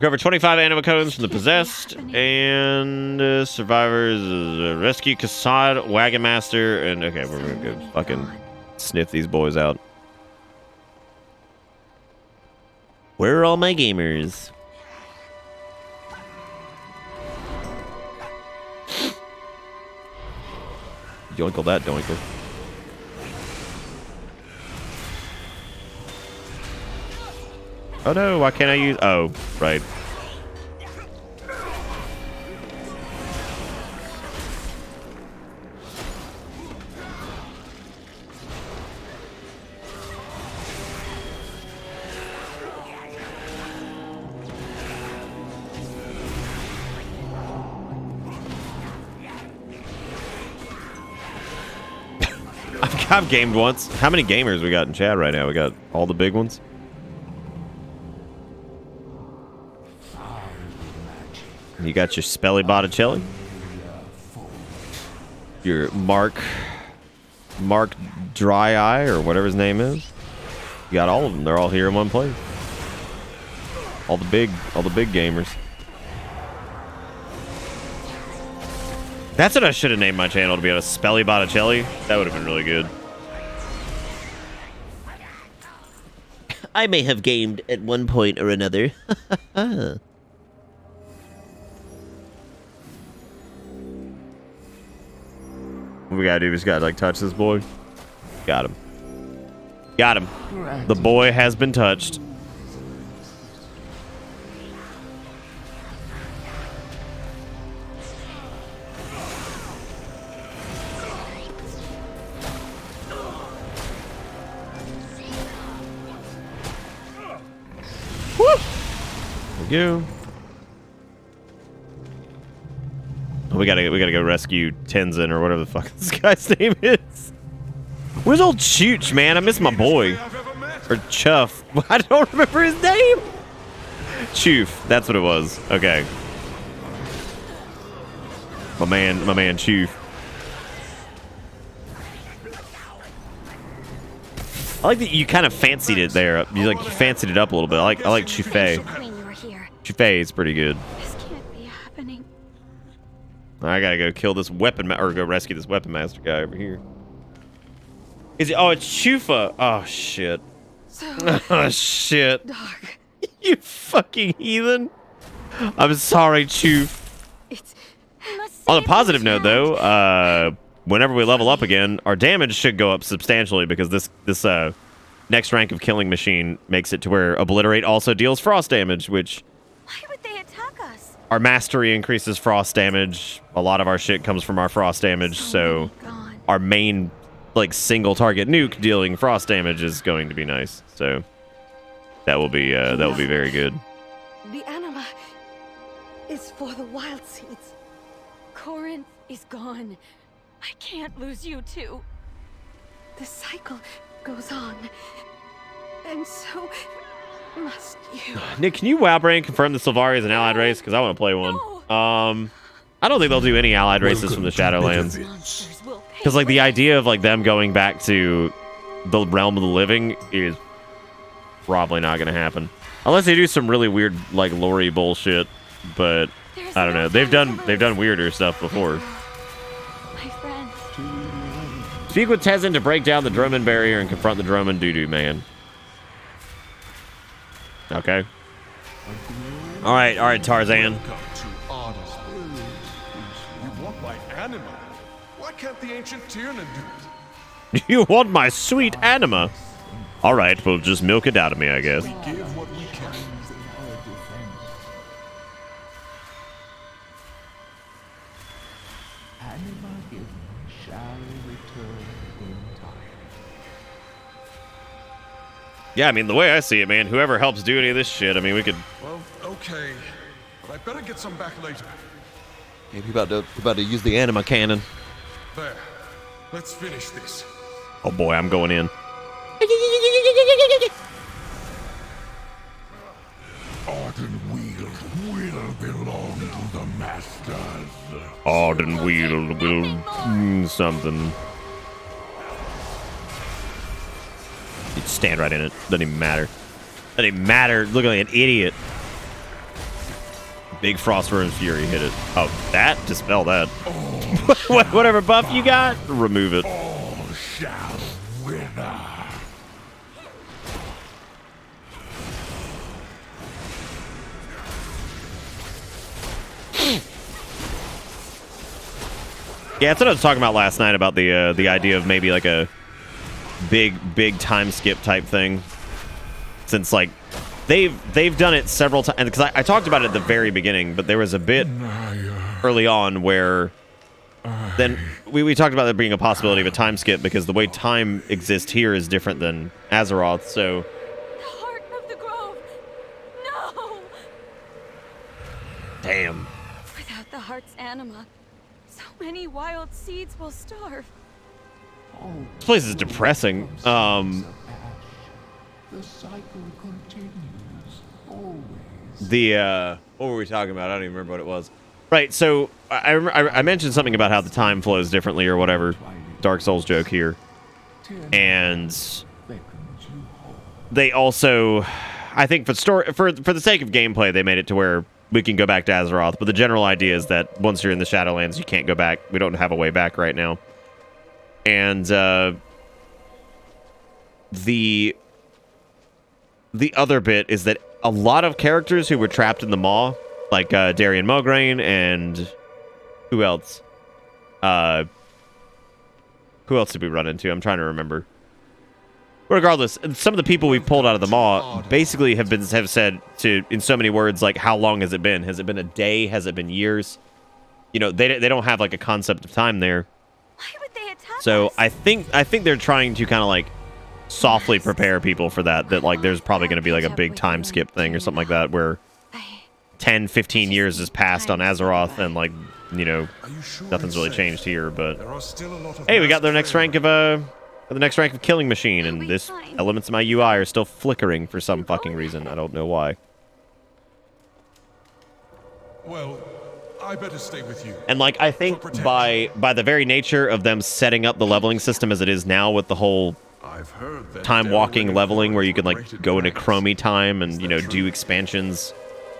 Recover 25 anima cones from the possessed, and survivors, rescue Kassad, Wagon Master, and okay, we're gonna go fucking sniff these boys out. Where are all my gamers? Yoinkle that doinker. Oh no, why can't I use... Oh, right. I've gamed once. How many gamers we got in chat right now? We got all the big ones? You got your Spelly Botticelli, your Mark Dry Eye, or whatever his name is. You got all of them. They're all here in one place. All the big gamers. That's what I should have named my channel, to be honest. Spelly Botticelli. That would have been really good. I may have gamed at one point or another. What we gotta do? We just gotta like touch this boy. Got him. Got him. The boy has been touched. Woo! There we go. We gotta go rescue Tenzin or whatever the fuck this guy's name is. Where's old Chooch, man? I miss my boy. Or Chuff. I don't remember his name. Choof. That's what it was. Okay. My man Choof. I like that you kind of fancied it there. You fancied it up a little bit. I like Chufei. Chufei is pretty good. This can't be happening. I gotta go kill this weapon or go rescue this weapon master guy over here. Is it? Oh, it's Chufa. Oh shit. So Oh shit. dark. You fucking heathen. I'm sorry, Chuf. On a positive note, though, whenever we level up again, our damage should go up substantially because this next rank of killing machine makes it to where obliterate also deals frost damage, which Why would they attack us? our mastery increases frost damage. A lot of our shit comes from our frost damage, so our main like single target nuke dealing frost damage is going to be nice. So that will be very good. The anima is for the wild seeds. Corinth is gone. I can't lose you two. The cycle goes on. And so must you. Nick, can you WoW Brain confirm the Sylvari is an allied race? Because I want to play one. I don't think they'll do any allied races from the Shadowlands. Because like the idea of like them going back to the realm of the living is probably not going to happen. Unless they do some really weird like lore bullshit. But I don't know. They've done weirder stuff before. My friend. Speak with Tezzin to break down the Droman barrier and confront the Droman doo-doo man. Okay. All right, Tarzan. You want my anima? Why can't the ancient Tiernan do it? You want my sweet anima? All right, we'll just milk it out of me, I guess. We give what we can. Anima given shall return in time. Yeah, I mean, the way I see it, man, whoever helps do any of this shit, I mean, we could... Well, okay. But I better get some back later. Yeah, we about to use the anima cannon. There. Let's finish this. Oh boy, I'm going in. Arden Wield will belong to the Masters. Arden Wield will something. You'd stand right in it. Doesn't even matter. Doesn't even matter. Looking like an idiot. Big Frostburn Fury hit it. Oh, that? Dispel that. Whatever buff you got, remove it. All shall wither. Yeah, that's what I was talking about last night about the idea of maybe like a big time skip type thing. Since like they've done it several times, because I talked about it at the very beginning, but there was a bit early on where then we talked about there being a possibility of a time skip because the way time exists here is different than Azeroth. So The heart of the grove. No. damn. Without the heart's anima, so many wild seeds will starve. This place is depressing. The cycle continues always. The what were we talking about? I don't even remember what it was. Right, so I mentioned something about how the time flows differently or whatever. Dark Souls joke here. And they also, I think for the sake of gameplay, they made it to where we can go back to Azeroth. But the general idea is that once you're in the Shadowlands, you can't go back. We don't have a way back right now. And the other bit is that a lot of characters who were trapped in the Maw, like Darian Mograine and who else? Who else did we run into? I'm trying to remember. Regardless, some of the people we pulled out of the Maw basically have said to in so many words like, how long has it been? Has it been a day? Has it been years? You know, they don't have like a concept of time there. Why would they attack So us? I think they're trying to kind of like softly prepare people for that like there's probably going to be like a big time skip thing or something like that where 10, 15 years has passed on Azeroth and like, you know, nothing's really changed here, but hey, we got the next rank of killing machine, and this elements of my UI are still flickering for some fucking reason. I don't know why. Well, I better stay with you. And like I think by the very nature of them setting up the leveling system as it is now with the whole time walking leveling where you can like go into chromie time and, you know, do expansions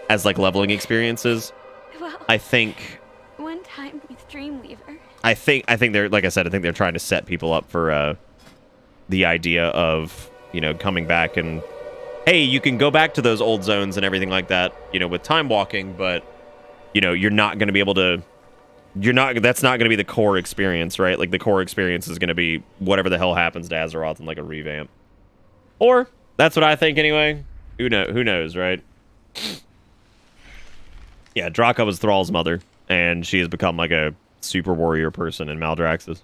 as like leveling experiences. Well, I think one time with Dreamweaver. I think they're, like I said, I think they're trying to set people up for the idea of, you know, coming back and, hey, you can go back to those old zones and everything like that, you know, with time walking, but, you know, you're not going to be able to, that's not going to be the core experience, right? Like, the core experience is going to be whatever the hell happens to Azeroth in, like, a revamp. Or, that's what I think anyway. Who knows, right? Yeah, Draka was Thrall's mother, and she has become, like, a super warrior person in Maldraxxus.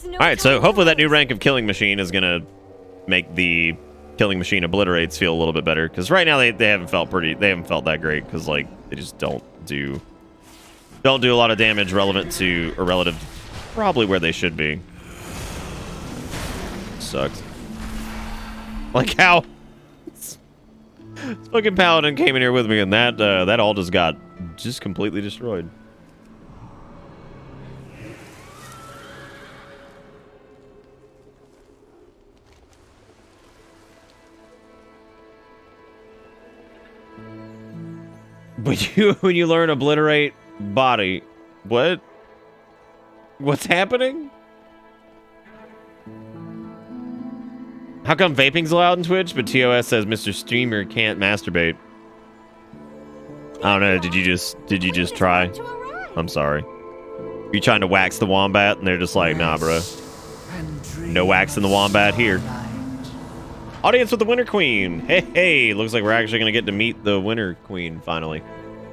No Alright, so hopefully that new rank of Killing Machine is going to make the Killing Machine Obliterates feel a little bit better. Because right now they haven't felt that great. Because, like, they just don't do a lot of damage relevant to, or relative to probably where they should be. Sucks. Like how this fucking Paladin came in here with me and that all just got completely destroyed. But when you learn Obliterate Body, what's happening? How come vaping's allowed in Twitch, but TOS says Mr. Streamer can't masturbate? I don't know. Did you just try? I'm sorry. You trying to wax the wombat, and they're just like, nah, bro. No waxing the wombat here. Audience with the Winter Queen. Hey, looks like we're actually going to get to meet the Winter Queen, finally.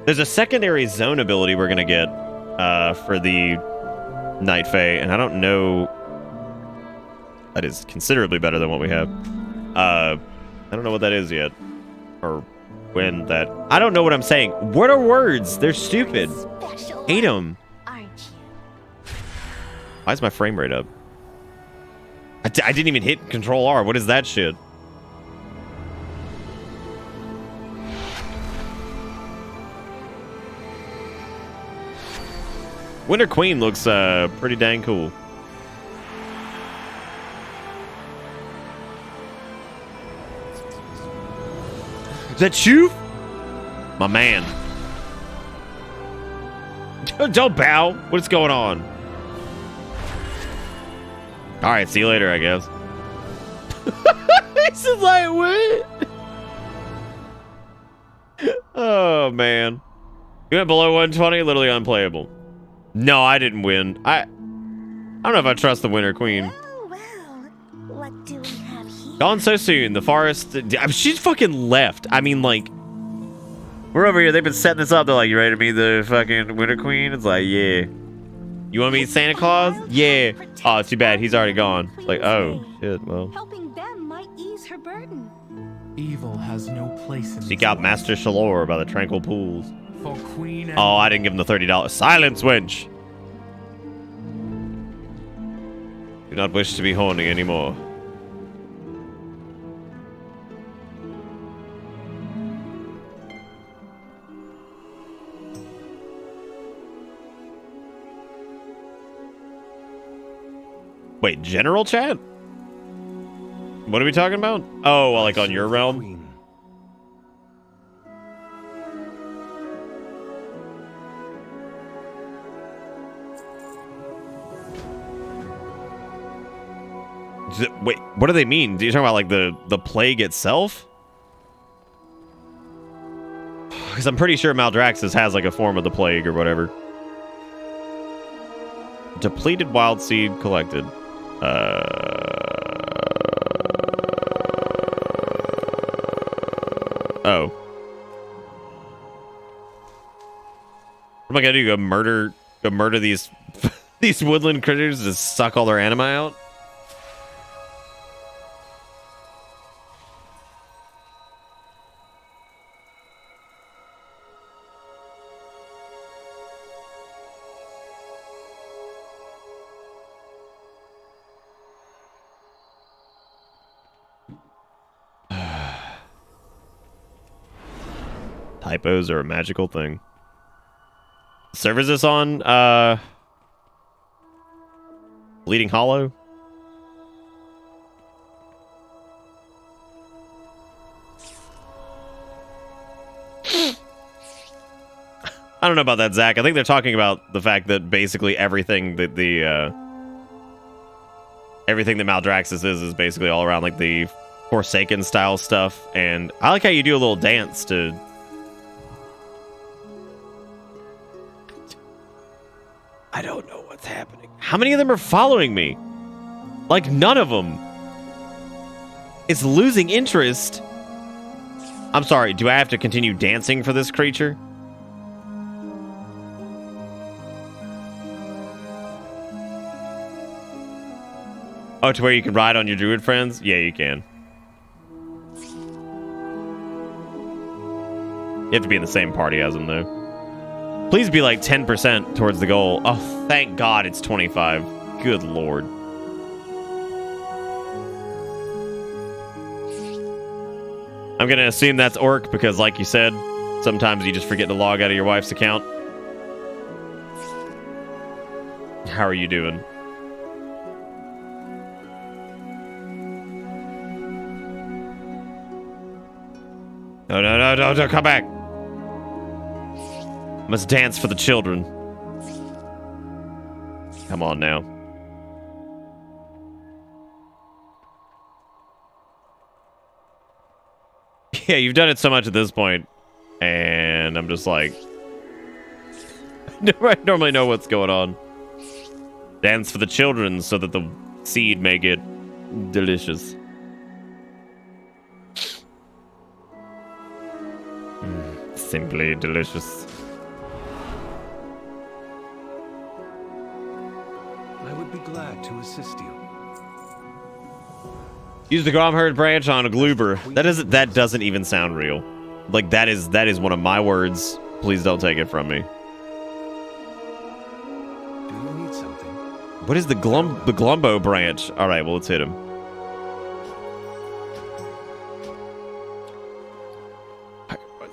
There's a secondary zone ability we're going to get for the Night Fae, and I don't know... That is considerably better than what we have. I don't know what that is yet. Or when that... I don't know what I'm saying. What are words? They're stupid. Hate them. Why is my frame rate up? I didn't even hit Control R. What is that shit? Winter Queen looks pretty dang cool. Is that you? My man. Don't bow. What's going on? Alright, see you later, I guess. This is like, what? Oh, man. You went below 120? Literally unplayable. No, I didn't win. I don't know if I trust the Winter Queen. What do we have here? Gone so soon. The forest... she's fucking left. I mean, like... We're over here. They've been setting this up. They're like, you ready to meet the fucking Winter Queen? It's like, yeah. You want to meet Santa Claus? Yeah. Oh, it's too bad. He's already gone. It's like, oh, shit, well. Helping them might ease her burden. Evil has no place in Seek out Master Shalor by the tranquil pools. For Queen. Oh, I didn't give him the $30. Silence, wench! Do not wish to be horny anymore. Wait, general chat? What are we talking about? Oh, well, like on your realm? Wait, what do they mean? Do you talking about like the plague itself? Because I'm pretty sure Maldraxxus has like a form of the plague or whatever. Depleted wild seed collected. Oh. What am I gonna do? Go murder these these woodland critters to suck all their anima out? Typos are a magical thing. Server is this on Bleeding Hollow? I don't know about that, Zach. I think they're talking about the fact that basically everything that everything that Maldraxxus is basically all around like the Forsaken style stuff. And I like how you do a little dance to. I don't know what's happening. How many of them are following me? Like none of them. It's losing interest. I'm sorry. Do I have to continue dancing for this creature? Oh, to where you can ride on your druid friends? Yeah, you can. You have to be in the same party as them, though. Please be like 10% towards the goal. Oh, thank God it's 25. Good Lord. I'm going to assume that's Orc because, like you said, sometimes you just forget to log out of your wife's account. How are you doing? No, come back. Must dance for the children. Come on now. Yeah, you've done it so much at this point, and I'm just like, I normally know what's going on. Dance for the children so that the seed may get delicious. Simply delicious. I would be glad to assist you. Use the Gromherd branch on a Gloober. That doesn't even sound real. Like that is one of my words. Please don't take it from me. Do you need something? What is the Glumbo branch? All right, well let's hit him.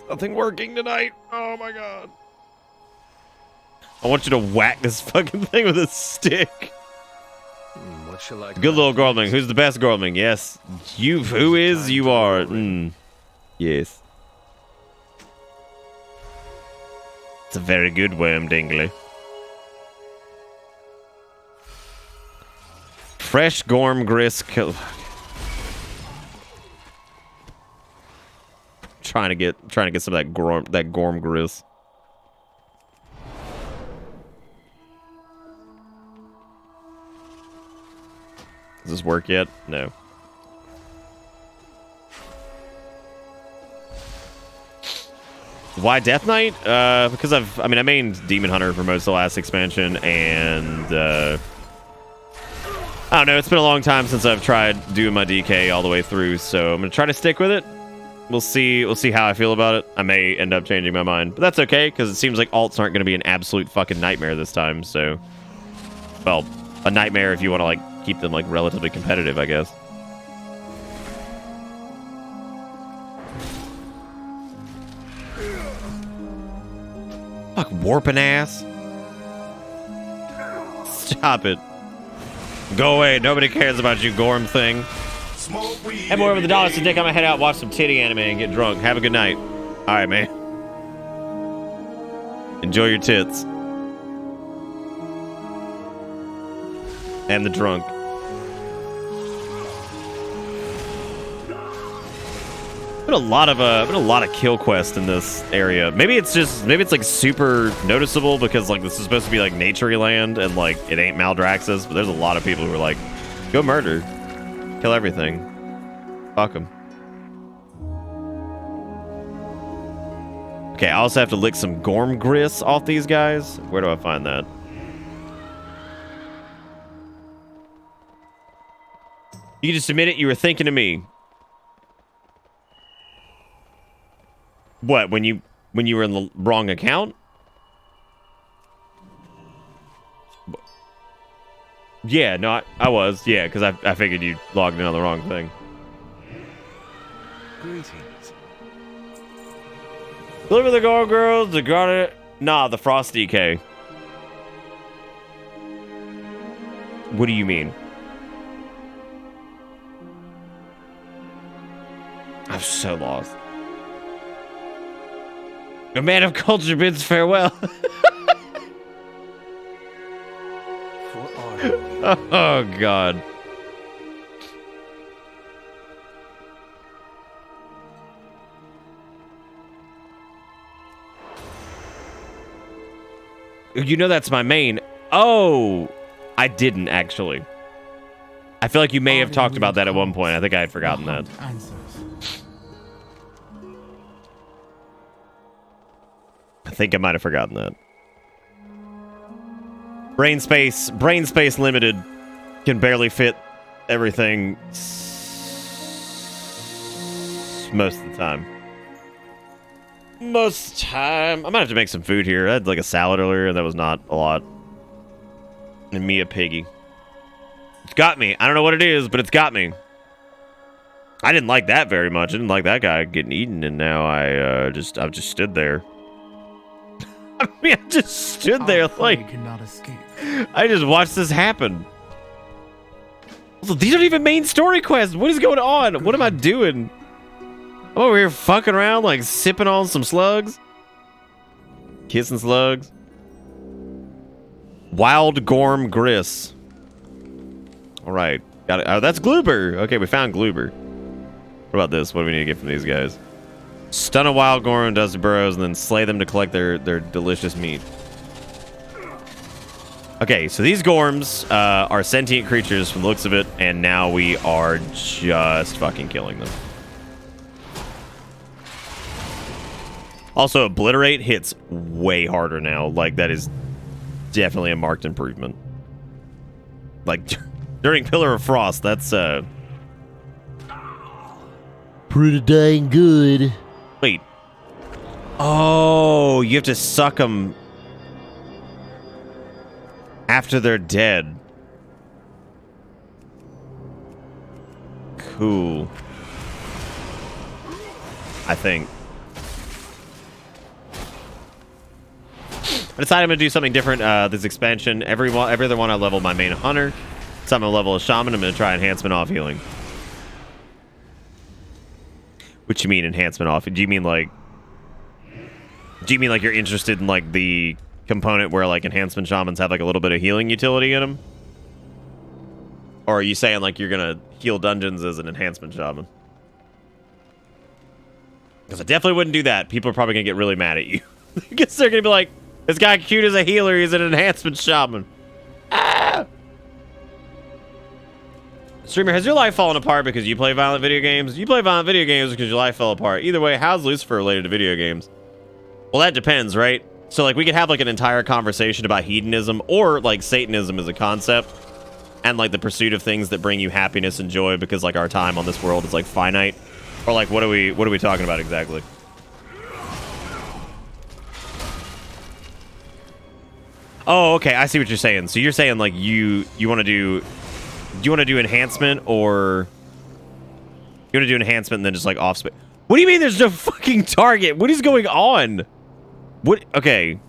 Nothing working tonight. Oh my god. I want you to whack this fucking thing with a stick. What shall I do? Good little Gormling. Who's the best Gormling? Yes. You. Who is? You are. Yes. It's a very good worm, Dingley. Fresh Gorm Grist. Trying to get some of that Gorm Grizz. Does this work yet? No. Why Death Knight? Because I mained Demon Hunter for most of the last expansion, and I don't know. It's been a long time since I've tried doing my DK all the way through, so I'm gonna try to stick with it. We'll see how I feel about it. I may end up changing my mind, but that's okay because it seems like alts aren't going to be an absolute fucking nightmare this time. So, well, a nightmare if you want to like keep them like relatively competitive, I guess. Fuck warping ass. Stop it. Go away. Nobody cares about you, Gorm thing. Head more over the dollars to dick. I'm gonna head out, watch some titty anime, and get drunk. Have a good night. All right, man. Enjoy your tits. And the drunk. Been a lot of kill quests in this area. Maybe it's like super noticeable because like this is supposed to be like naturey land and like it ain't Maldraxxus, but there's a lot of people who are like, go murder. Kill everything. Fuck them. Okay, I also have to lick some Gorm Gris off these guys. Where do I find that? You just admit it, you were thinking of me. What, when you were in the wrong account? Yeah, no, I was. Yeah, because I figured you logged in on the wrong thing. Greetings. Deliver the Gorm Girls, the Garnet... Nah, the Frost DK. What do you mean? I'm so lost. A man of culture bids farewell. Oh, God. You know that's my main. Oh, I didn't actually. I feel like you may have talked about that at one point. I think I had forgotten that. I think I might have forgotten that. Brain space limited. Can barely fit everything most of the time. Most of the time. I might have to make some food here. I had like a salad earlier, and that was not a lot. And me a piggy. It's got me. I don't know what it is, but it's got me. I didn't like that very much. I didn't like that guy getting eaten, and now I've just stood there. I mean, I just stood there like cannot escape. I just watched this happen. Also, these aren't even main story quests. What is going on? What am I doing? I'm over here fucking around, like sipping on some slugs, kissing slugs. Wild Gorm Gris. All right, got it. Oh, that's Gloober. Okay, we found Gloober. What about this? What do we need to get from these guys? Stun a wild Gorm, dusty burrows, and then slay them to collect their delicious meat. Okay, so these Gorms are sentient creatures from the looks of it, and now we are just fucking killing them. Also, Obliterate hits way harder now. Like, that is definitely a marked improvement. Like, during Pillar of Frost, that's pretty dang good. Wait. Oh, you have to suck them after they're dead. Cool. I think. I decided I'm going to do something different this expansion. Every other one I leveled my main hunter. So I'm going to level a shaman. I'm going to try enhancement off healing. What you mean enhancement off? Do you mean like you're interested in like the component where like enhancement shamans have like a little bit of healing utility in them? Or are you saying like you're going to heal dungeons as an enhancement shaman? Because I definitely wouldn't do that. People are probably going to get really mad at you. I guess they're going to be like, this guy cute as a healer, he's an enhancement shaman. Ah! Streamer, has your life fallen apart because you play violent video games? You play violent video games because your life fell apart. Either way, how's Lucifer related to video games? Well, that depends, right? So, like, we could have, like, an entire conversation about hedonism or, like, Satanism as a concept and, like, the pursuit of things that bring you happiness and joy because, like, our time on this world is, like, finite. Or, like, what are we talking about exactly? Oh, okay, I see what you're saying. So you're saying, like, you want to do... Do you want to do enhancement, or you want to do enhancement and then just like off space? What do you mean there's no fucking target? What is going on? What? Okay.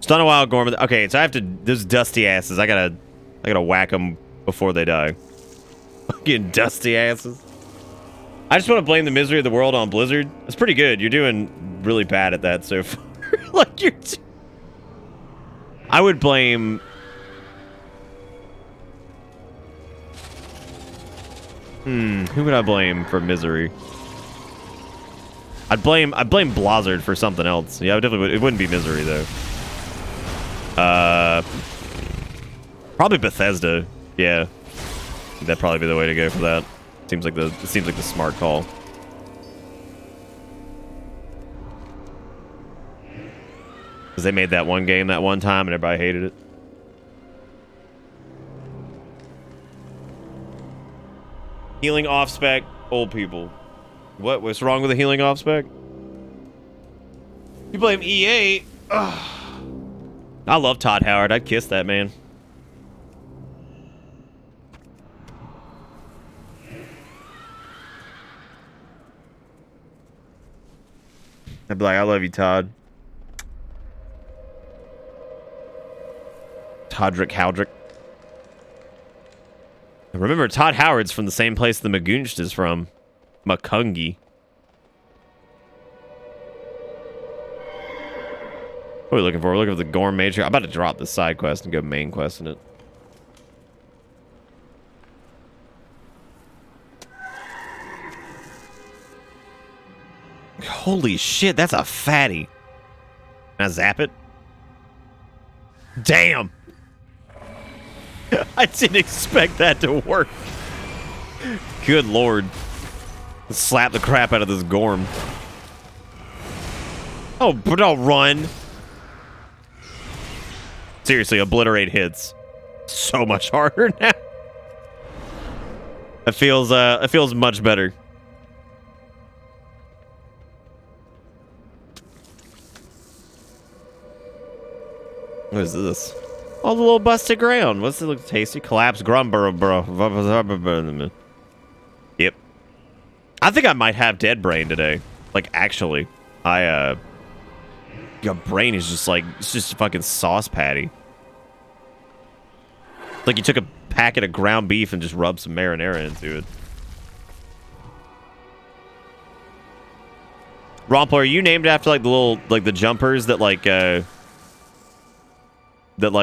Stun a wild Gorm. Okay, so I have to. Those dusty asses. I gotta whack them before they die. Fucking dusty asses. I just want to blame the misery of the world on Blizzard. It's pretty good. You're doing really bad at that so far. Like you're. I would blame. Who would I blame for misery? I'd blame Blizzard for something else. Yeah, I definitely would. It wouldn't be misery though. Probably Bethesda. Yeah, that'd probably be the way to go for that. It seems like the smart call. Because they made that one game that one time and everybody hated it. Healing off spec, old people. What's wrong with the healing off spec? You blame EA. Ugh. I love Todd Howard. I'd kiss that man. I'd be like, I love you, Todd. Toddrick Howdrick. Remember, Todd Howard's from the same place the Magoonst is from. Makungi. What are we looking for? We're looking for the Gorm Major. I'm about to drop the side quest and go main quest in it. Holy shit, that's a fatty. Can I zap it? Damn! I didn't expect that to work. Good lord. Slap the crap out of this Gorm. Oh, but I'll run. Seriously, obliterate hits. So much harder now. It feels much better. What is this? Oh, the little busted ground. What's it look tasty? Collapsed grumber, bro. Yep. I think I might have dead brain today. Like, actually. Your brain is just like, it's just a fucking sauce patty. Like you took a packet of ground beef and just rubbed some marinara into it. Rompler, are you named after like the little, like the jumpers that like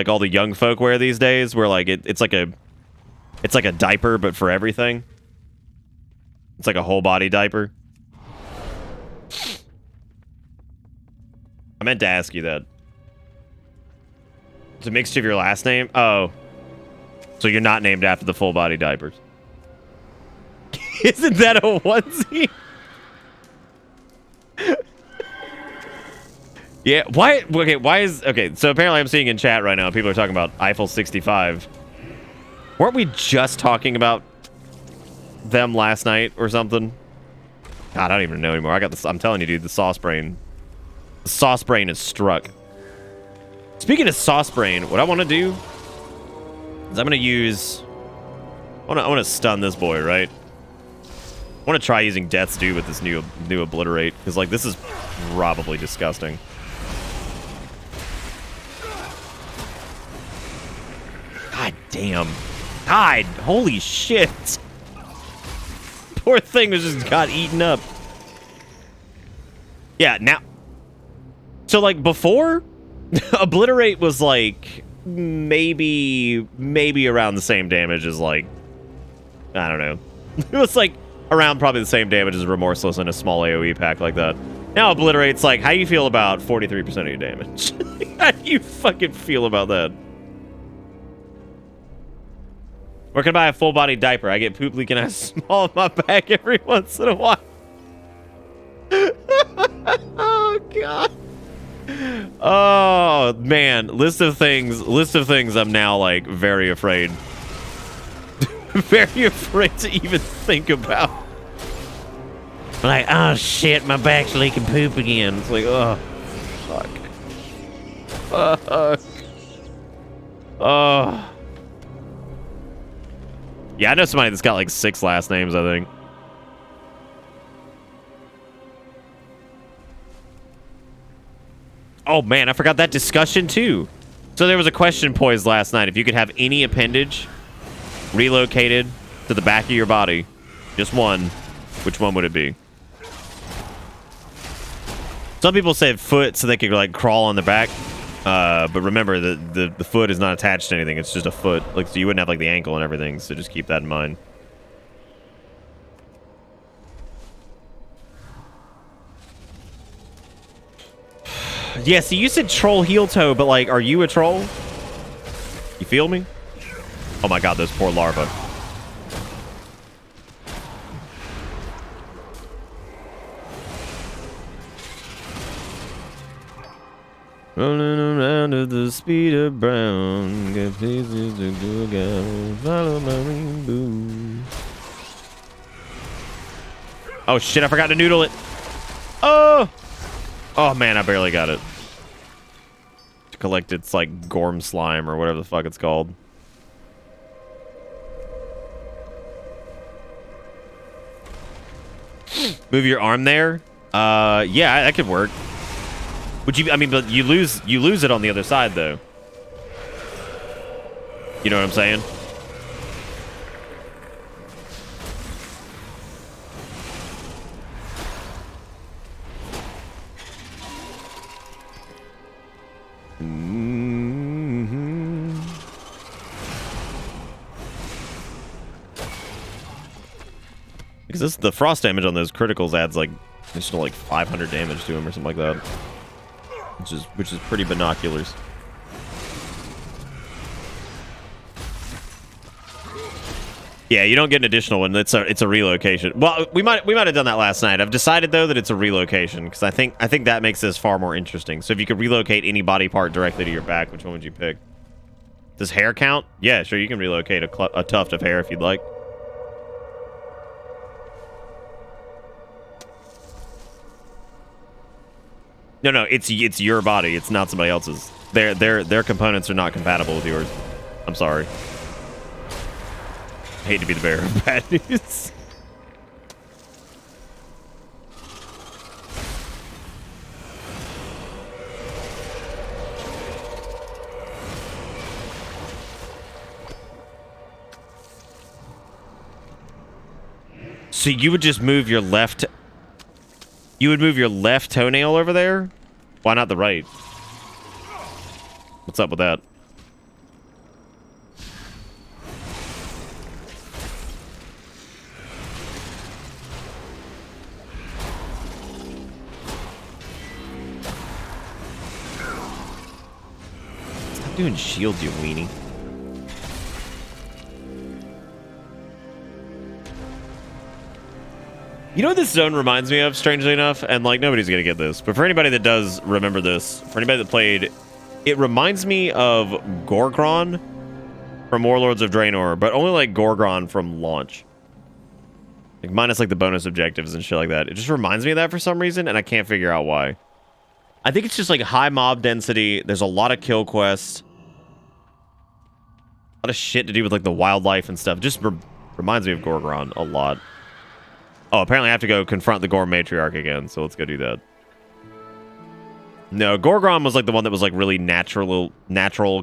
all the young folk wear these days, where like it's like a diaper but for everything? It's like a whole body diaper. I meant to ask you that. It's a mixture of your last name? Oh. So you're not named after the full body diapers. Isn't that a onesie? Yeah, why? Okay, why is... Okay, so apparently I'm seeing in chat right now, people are talking about Eiffel 65. Weren't we just talking about them last night or something? God, I don't even know anymore. I got this. I'm telling you, dude, the sauce brain. The sauce brain is struck. Speaking of sauce brain, what I want to do is I'm going to use... I want to stun this boy, right? I want to try using Death's Due with this new Obliterate, because, like, this is probably disgusting. God damn. God, holy shit. Poor thing was just got eaten up. Yeah, now... So, like, before, Obliterate was, like, maybe around the same damage as, like, I don't know. It was, like, around probably the same damage as Remorseless in a small AoE pack like that. Now Obliterate's like, how do you feel about 43% of your damage? How do you fucking feel about that? Where can I buy a full-body diaper? I get poop leaking out small in my back every once in a while. Oh, God. Oh, man. List of things I'm now, like, very afraid. Very afraid to even think about. Like, oh, shit, my back's leaking poop again. It's like, oh, fuck. Fuck. Oh. Yeah, I know somebody that's got, like, 6 last names, I think. Oh, man, I forgot that discussion, too. So there was a question posed last night. If you could have any appendage relocated to the back of your body, just one, which one would it be? Some people said foot so they could, like, crawl on the back. But remember, the foot is not attached to anything. It's just a foot. Like, so you wouldn't have, like, the ankle and everything. So just keep that in mind. Yeah, so you said troll heel toe, but, like, are you a troll? You feel me? Oh my god, those poor larvae. Rolling around at the speed of brown. Get places to go again. Follow my rainbow. Oh shit, I forgot to noodle it. Oh! Oh man, I barely got it. To collect its, like, Gorm slime or whatever the fuck it's called. Move your arm there? Yeah, that could work. Would you? I mean, but you lose it on the other side, though. You know what I'm saying? Because the frost damage on those criticals adds like additional like 500 damage to him or something like that, which is pretty binoculars. Yeah, you don't get an additional one. It's a relocation. Well, we might have done that last night. I've decided though that it's a relocation because I think that makes this far more interesting. So if you could relocate any body part directly to your back, which one would you pick? Does hair count? Yeah, sure. You can relocate a tuft of hair if you'd like. No, it's your body. It's not somebody else's. Their components are not compatible with yours. I'm sorry. I hate to be the bearer of bad news. So you would just move your left... You would move your left toenail over there? Why not the right? What's up with that? Stop doing shields, you weenie. You know what this zone reminds me of, strangely enough? And, like, nobody's gonna get this. But for anybody that does remember this, for anybody that played, it reminds me of Gorgron from Warlords of Draenor, but only, like, Gorgron from launch. Like, minus, like, the bonus objectives and shit like that. It just reminds me of that for some reason, and I can't figure out why. I think it's just, like, high mob density. There's a lot of kill quests. A lot of shit to do with, like, the wildlife and stuff. Just reminds me of Gorgron a lot. Oh, apparently I have to go confront the Gorm Matriarch again, so let's go do that. No, Gorgron was like the one that was like really natural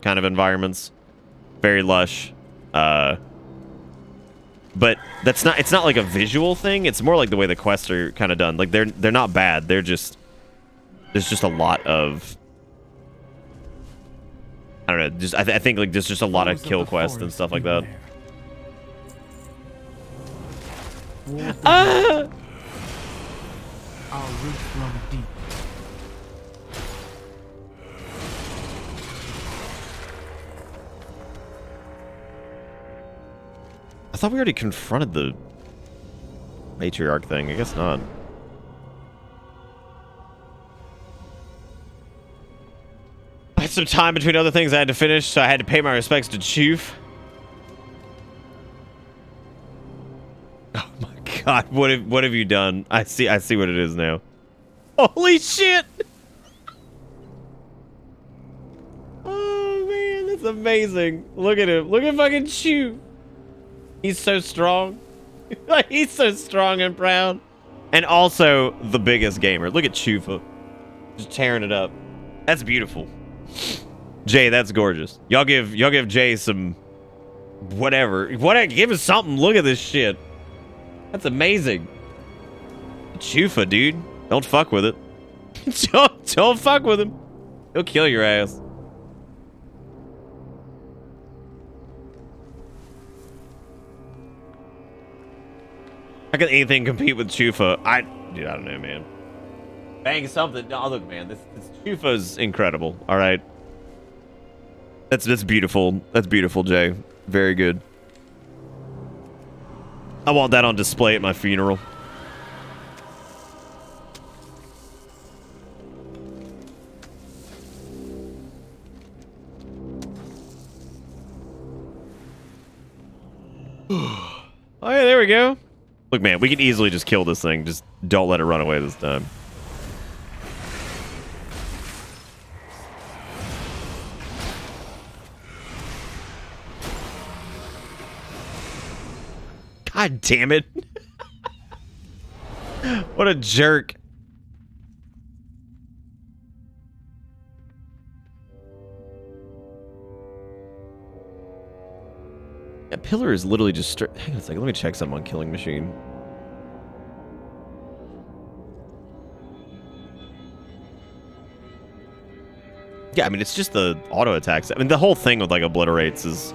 kind of environments. Very lush. But it's not like a visual thing, it's more like the way the quests are kind of done. Like they're not bad, there's just a lot of I don't know, I think like there's just a lot of kill quests and stuff like that. Ah! Our roots run deep. I thought we already confronted the matriarch thing. I guess not. I had some time between other things I had to finish, so I had to pay my respects to Choof. Oh my god, what have you done? I see what it is now. Holy shit! Oh man, that's amazing. Look at him. Look at fucking Choof. He's so strong. He's so strong and proud. And also the biggest gamer. Look at Chufa. Just tearing it up. That's beautiful. Jay, that's gorgeous. Y'all give Jay some whatever. Give us something. Look at this shit. That's amazing. Chufa, dude. Don't fuck with it. Don't fuck with him. He'll kill your ass. How can anything compete with Chufa? Dude, I don't know, man. Bang something. Oh, look, man. This Chufa's incredible. All right. That's beautiful. That's beautiful, Jay. Very good. I want that on display at my funeral. Oh, yeah, there we go. Look, man, we can easily just kill this thing. Just don't let it run away this time. God damn it. What a jerk. That pillar is literally just hang on a second, let me check something on Killing Machine. Yeah, I mean, it's just the auto attacks. I mean, the whole thing with like obliterates is...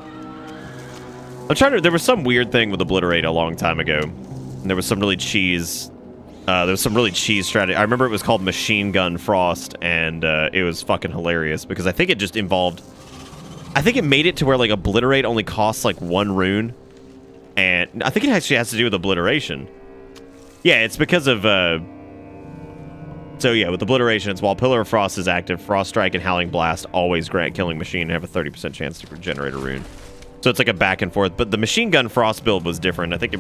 I'm trying to... There was some weird thing with obliterate a long time ago. And there was some really cheese. There was some really cheese strategy. I remember it was called Machine Gun Frost, and it was fucking hilarious because I think it just involved. I think it made it to where like Obliterate only costs like 1 rune, and I think it actually has to do with Obliteration. Yeah, it's because of. So yeah, with Obliteration, it's while Pillar of Frost is active, Frost Strike and Howling Blast always grant Killing Machine and have a 30% chance to regenerate a rune. So it's like a back and forth. But the Machine Gun Frost build was different. I think it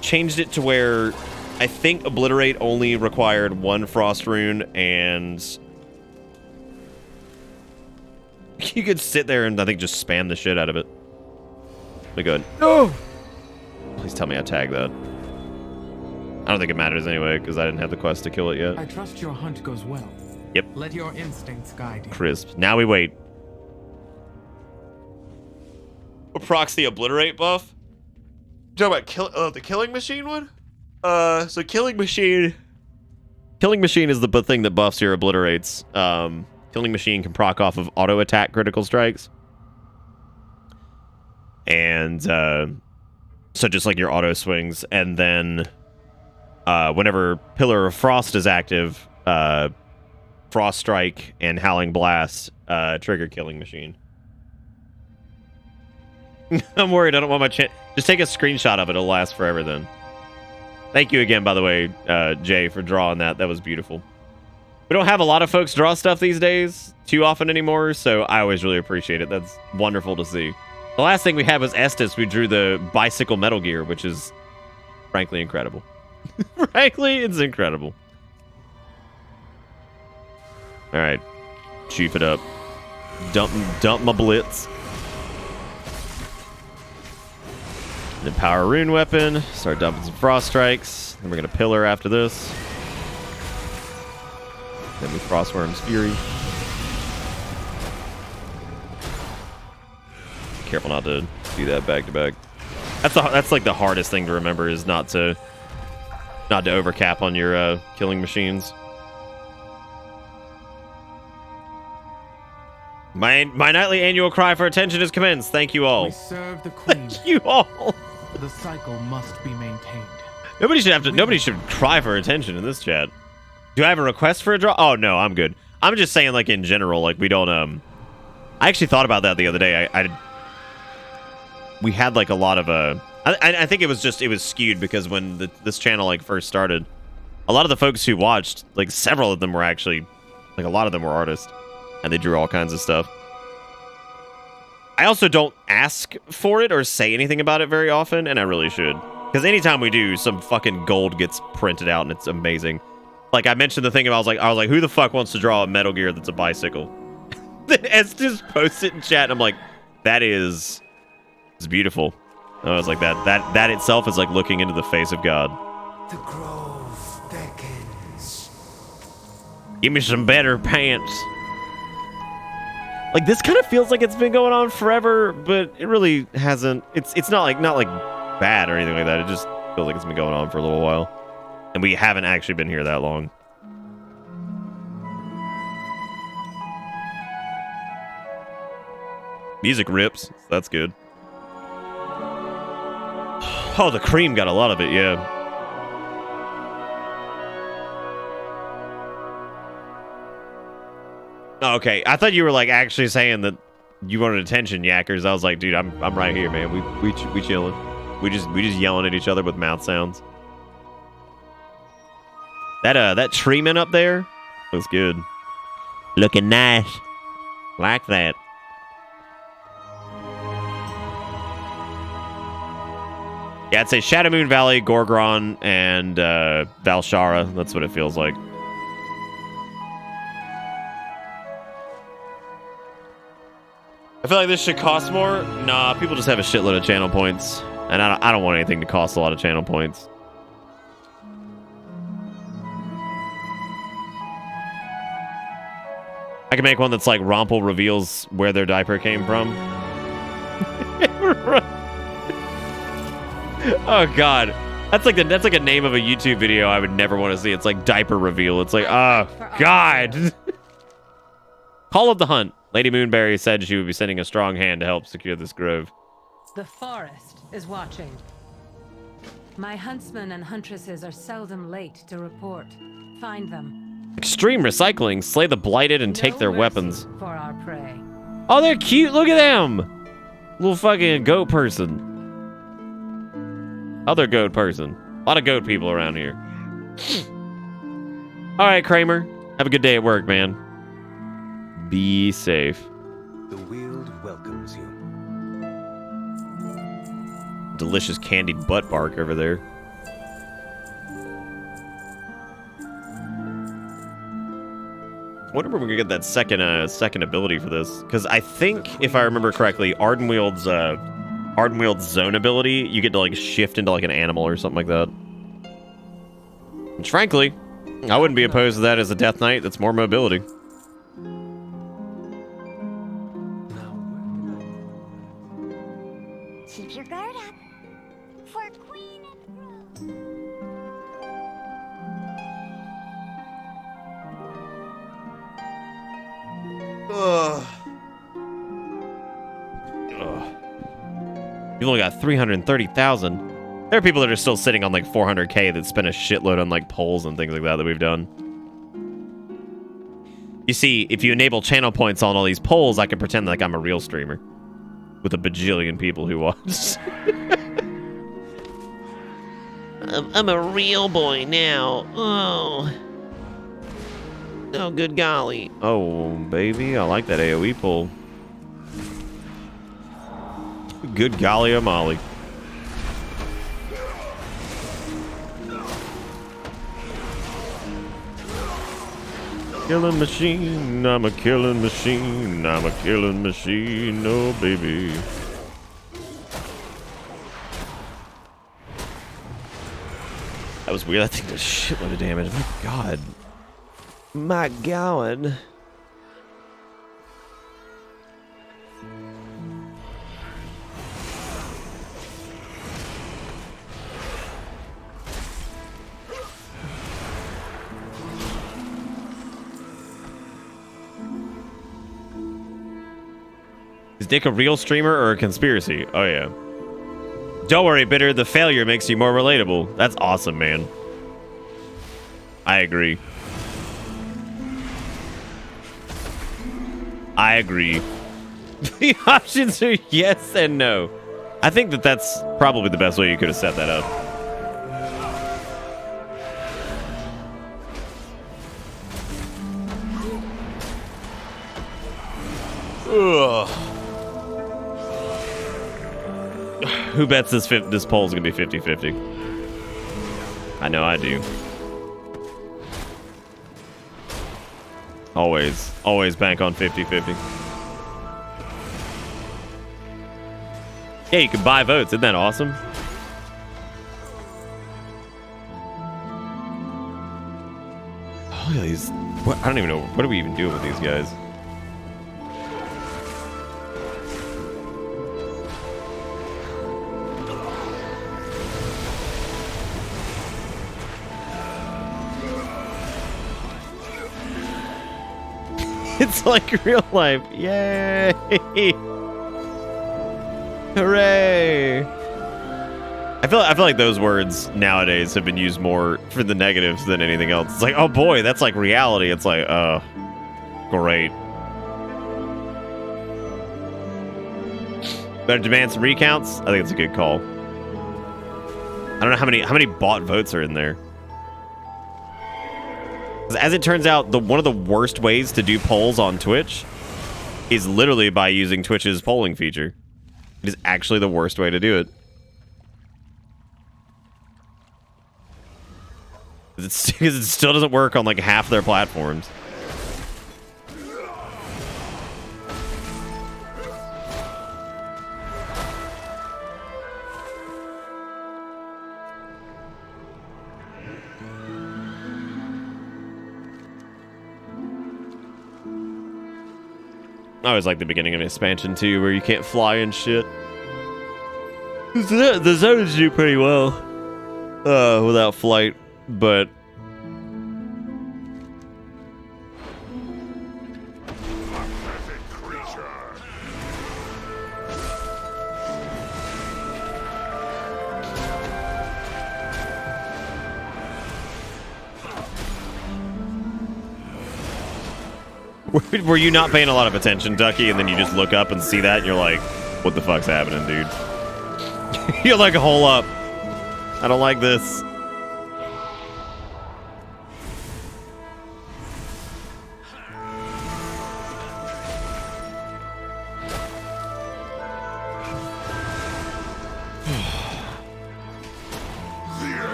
changed it to where I think Obliterate only required 1 Frost rune, and you could sit there and I think just spam the shit out of it. Let me go ahead. No! Please tell me I tagged that. I don't think it matters anyway, because I didn't have the quest to kill it yet. I trust your hunt goes well. Yep. Let your instincts guide you. Crisp. Now we wait. Procs the Obliterate buff? You talking about the Killing Machine one? So Killing Machine is the thing that buffs your Obliterates. Killing Machine can proc off of auto attack critical strikes. And so just like your auto swings, and then whenever Pillar of Frost is active, Frost Strike and Howling Blast trigger Killing Machine. I'm worried. I don't want my chance. Just take a screenshot of it. It'll last forever then. Thank you again, by the way, Jay, for drawing that. That was beautiful. We don't have a lot of folks draw stuff these days too often anymore, so I always really appreciate it. That's wonderful to see. The last thing we had was Estes. We drew the bicycle Metal Gear, which is frankly incredible. Frankly, it's incredible. All right. Chief it up. Dump my blitz. Then power rune weapon. Start dumping some frost strikes. Then we're going to pillar after this. Then we Frostworm's Fury. Careful not to do that back to back. That's like the hardest thing to remember, is not to overcap on your killing machines. My nightly annual cry for attention is commenced. Thank you all. We serve the queen. Thank you all. The cycle must be maintained. Nobody should cry for attention in this chat. Do I have a request for a draw? Oh no, I'm good. I'm just saying, like, in general, like, we don't I actually thought about that the other day. We had like a lot of I think it was skewed because when this channel like first started, a lot of the folks who watched, like several of them were actually, like, a lot of them were artists, and they drew all kinds of stuff. I also don't ask for it or say anything about it very often, and I really should. Because anytime we do, some fucking gold gets printed out, and it's amazing. Like, I mentioned the thing about, I was like, who the fuck wants to draw a Metal Gear that's a bicycle? Then Estes posts it in chat, and I'm like, it's beautiful. I was like, that itself is like looking into the face of God. The grove beckons. Give me some better pants. Like, this kind of feels like it's been going on forever, but it really hasn't. It's not like bad or anything like that. It just feels like it's been going on for a little while, and we haven't actually been here that long. Music rips. So that's good. Oh, the cream got a lot of it, yeah. Oh, okay, I thought you were like actually saying that you wanted attention, yackers. I was like, dude, I'm right here, man. We chilling. We just yelling at each other with mouth sounds. That treatment up there looks good. Looking nice. Like that. Yeah, I'd say Shadow Moon Valley, Gorgron, and Valshara. That's what it feels like. I feel like this should cost more. Nah, people just have a shitload of channel points, and I don't want anything to cost a lot of channel points. I can make one that's like Rompel reveals where their diaper came from. Oh God, that's like a name of a YouTube video I would never want to see. It's like diaper reveal. It's like, oh God. Call of the Hunt. Lady Moonberry said she would be sending a strong hand to help secure this grove. The forest is watching. My huntsmen and huntresses are seldom late to report. Find them. Extreme recycling. Slay the blighted and take their mercy weapons. for our prey. Oh, they're cute. Look at them. Little fucking goat person. Other goat person. A lot of goat people around here. All right, Kramer. Have a good day at work, man. Be safe. The Weald welcomes you. Delicious candied butt bark over there. I wonder when we're gonna get that second ability for this, because I think, if I remember correctly, Ardenwield's zone ability, you get to like shift into like an animal or something like that. Which, frankly, I wouldn't be opposed to that as a Death Knight. That's more mobility. Keep your guard up. For Queen and Ugh. You've only got 330,000. There are people that are still sitting on like 400k that spend a shitload on like polls and things like that we've done. You see, if you enable channel points on all these polls, I can pretend like I'm a real streamer with a bajillion people who watch. I'm a real boy now. Oh. Oh, good golly. Oh, baby, I like that AoE pull. Good golly, Molly. Killing machine, I'm a killing machine, I'm a killing machine, oh baby. That was weird, that thing did a shitload of damage, my god. My god. Is Dick a real streamer or a conspiracy? Oh, yeah. Don't worry, Bitter. The failure makes you more relatable. That's awesome, man. I agree. I agree. The options are yes and no. I think that that's probably the best way you could have set that up. Ugh. Who bets this poll is going to be 50-50? I know I do. Always bank on 50-50. Yeah, you can buy votes. Isn't that awesome? Oh, yeah, these... What, I don't even know. What do we even do with these guys? It's like real life. Yay! Hooray! I feel like those words nowadays have been used more for the negatives than anything else. It's like, oh boy, that's like reality. It's like, great. Better demand some recounts? I think it's a good call. I don't know how many bought votes are in there. As it turns out, one of the worst ways to do polls on Twitch is literally by using Twitch's polling feature. It is actually the worst way to do it. Because it still doesn't work on like half their platforms. I always like the beginning of expansion too, where you can't fly and shit. The zones do pretty well without flight, but Were you not paying a lot of attention, Ducky, and then you just look up and see that, and you're like, what the fuck's happening, dude? You're like, hold up. I don't like this.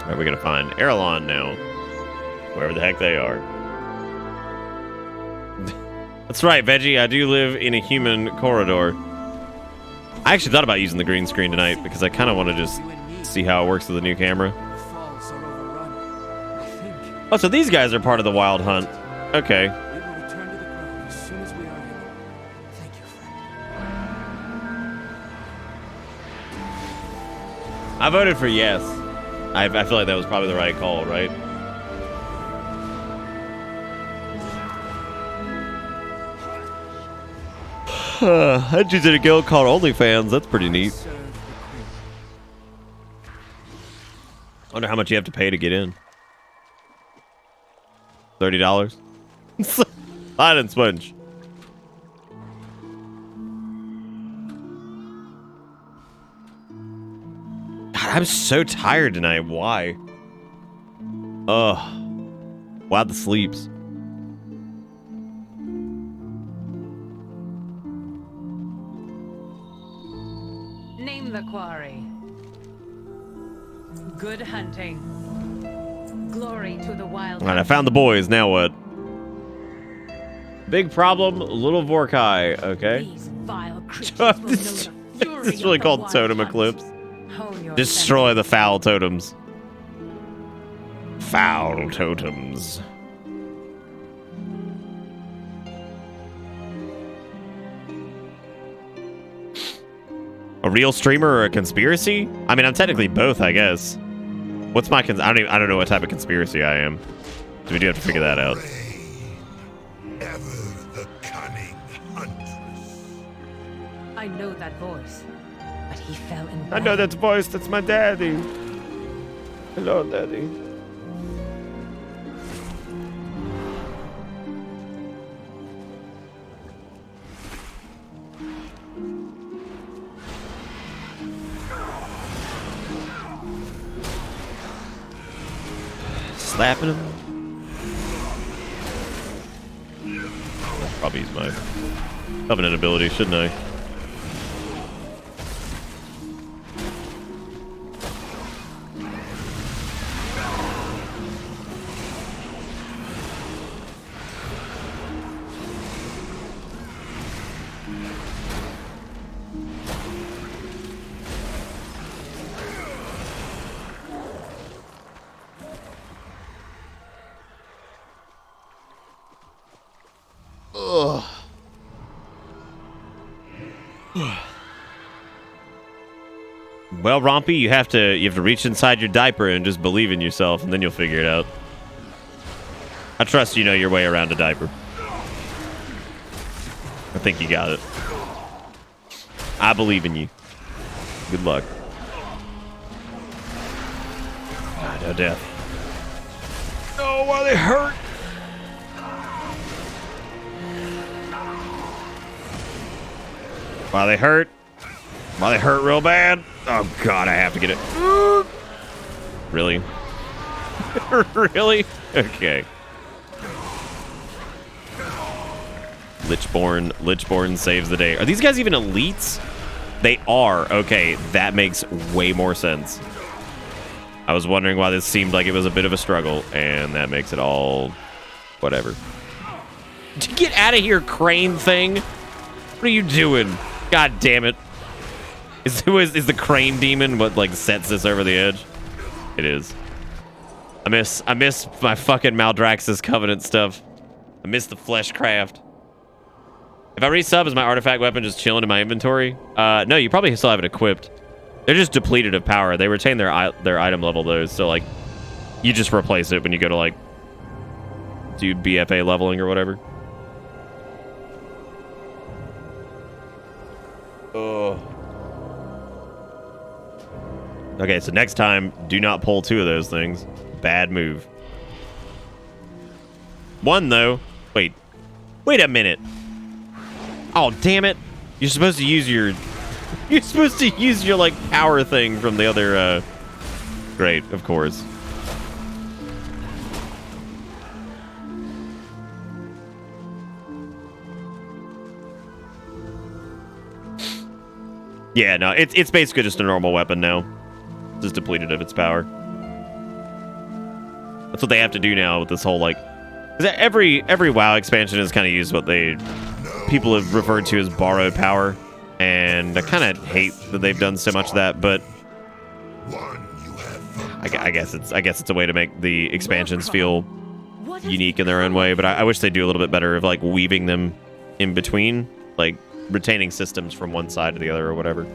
Are we gonna find Erelon now? Wherever the heck they are. That's right, Veggie. I do live in a human corridor. I actually thought about using the green screen tonight because I kind of want to just see how it works with the new camera. Oh, so these guys are part of the Wild Hunt. Okay. I voted for yes. I feel like that was probably the right call, right? I just did a guild called OnlyFans. That's pretty neat. I wonder how much you have to pay to get in. $30? I didn't sponge. God, I'm so tired tonight. Why? Ugh. Wow, the sleeps. Name the quarry. Good hunting. Glory to the wild. All right, I found the boys. Now what? Big problem, little Vorkai. Okay. These vile creatures will know the fury It's really of the called wild Totem hunt. Eclipse. Hone your Destroy the foul totems. Foul totems. A real streamer or a conspiracy? I mean, I'm technically both, I guess. What's my I don't know what type of conspiracy I am. So we do have to figure that out. I know that voice, but he fell in. I know that voice. That's my daddy. Hello, daddy. Slapping him. Probably use my covenant ability, shouldn't I? Ugh. Well, Rompy, you have to reach inside your diaper and just believe in yourself, and then you'll figure it out. I trust you know your way around a diaper. I think you got it. I believe in you. Good luck. Ah, no death. Oh, why they hurt? Why they hurt? Why they hurt real bad? Oh god, I have to get it. Really? Really? Okay. Lichborn saves the day. Are these guys even elites? They are. Okay, that makes way more sense. I was wondering why this seemed like it was a bit of a struggle, and that makes it all whatever. Get out of here, crane thing. What are you doing? God damn it. Is the crane demon what like sets this over the edge? It is. I miss my fucking Maldraxxus Covenant stuff. I miss the Fleshcraft. If I resub, is my artifact weapon just chilling in my inventory? No, you probably still have it equipped. They're just depleted of power. They retain their item level though, so like you just replace it when you go to like do BFA leveling or whatever. Oh. Okay, so next time, do not pull 2 of those things. Bad move. 1, though. Wait a minute. Oh, damn it. You're supposed to use your... You're supposed to use your, like, power thing from the other, Great, of course. Yeah, no, it's basically just a normal weapon now. It's just depleted of its power. That's what they have to do now with this whole, like... 'Cause every WoW expansion has kind of used what people have referred to as borrowed power. And I kind of hate that they've done so much of that, but... I guess it's a way to make the expansions feel unique in their own way, but I wish they'd do a little bit better of, like, weaving them in between. Like, retaining systems from one side to the other or whatever.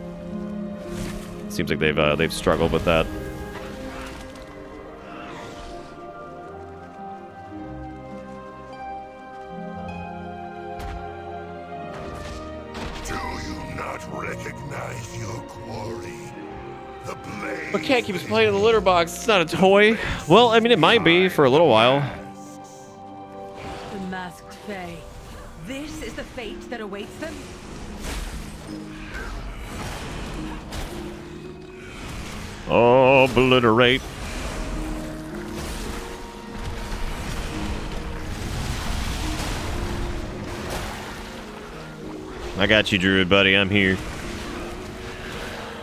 Seems like they've struggled with that. Do you not recognize your quarry? The blade. But Cat keeps playing in the litter box. It's not a toy. Well, I mean, it might be for a little while. The masked Fae. This is the fate that awaits them? Obliterate. I got you, Druid buddy. I'm here.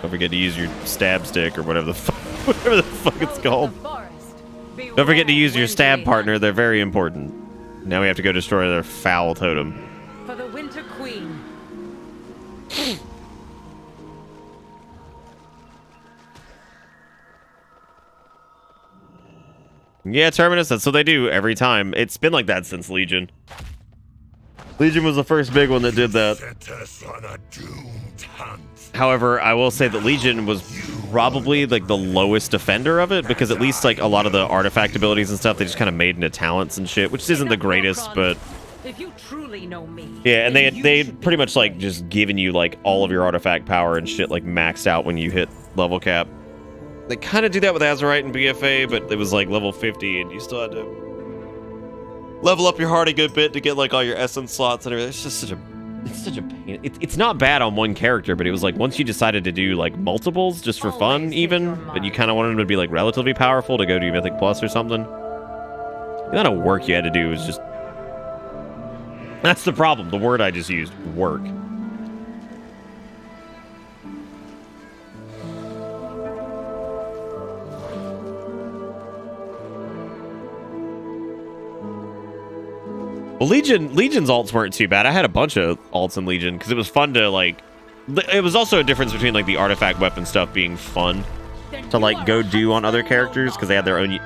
Don't forget to use your stab stick or whatever the fuck it's called. Don't forget to use your stab partner. They're very important. Now we have to go destroy their foul totem. For the Winter Queen. Yeah, Terminus, that's what they do every time. It's been like that since Legion. Legion was the first big one that did that. However, I will say that Legion was probably like the lowest defender of it, because at least like a lot of the artifact abilities and stuff they just kind of made into talents and shit, which isn't the greatest, but If you truly know me. yeah, and they pretty much like just given you like all of your artifact power and shit like maxed out when you hit level cap. They kind of do that with Azerite and BFA, but it was like level 50 and you still had to level up your heart a good bit to get like all your essence slots and everything. It's just such a pain. It's not bad on one character, but it was like once you decided to do like multiples just for fun even, but you kind of wanted them to be like relatively powerful to go to Mythic Plus or something. The amount of work you had to do was just... That's the problem. The word I just used, work. Well, Legion's alts weren't too bad. I had a bunch of alts in Legion because it was fun to like... It was also a difference between like the artifact weapon stuff being fun to like go do on other characters because they had their own...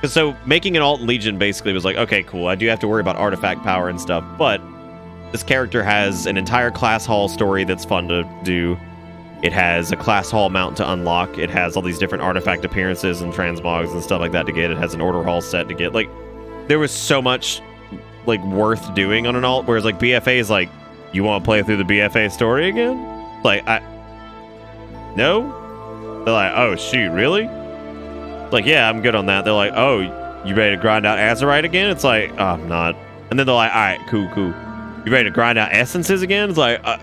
So making an alt in Legion basically was like, okay, cool, I do have to worry about artifact power and stuff, but this character has an entire class hall story that's fun to do. It has a class hall mount to unlock. It has all these different artifact appearances and transmogs and stuff like that to get. It has an order hall set to get. Like, there was so much like worth doing on an alt, whereas like BFA is like, you want to play through the BFA story again? Like, no? They're like, oh shoot, really? Like, yeah, I'm good on that. They're like, oh, you ready to grind out Azerite again? It's like, oh, I'm not. And then they're like, all right, cool. You ready to grind out essences again? It's like, like,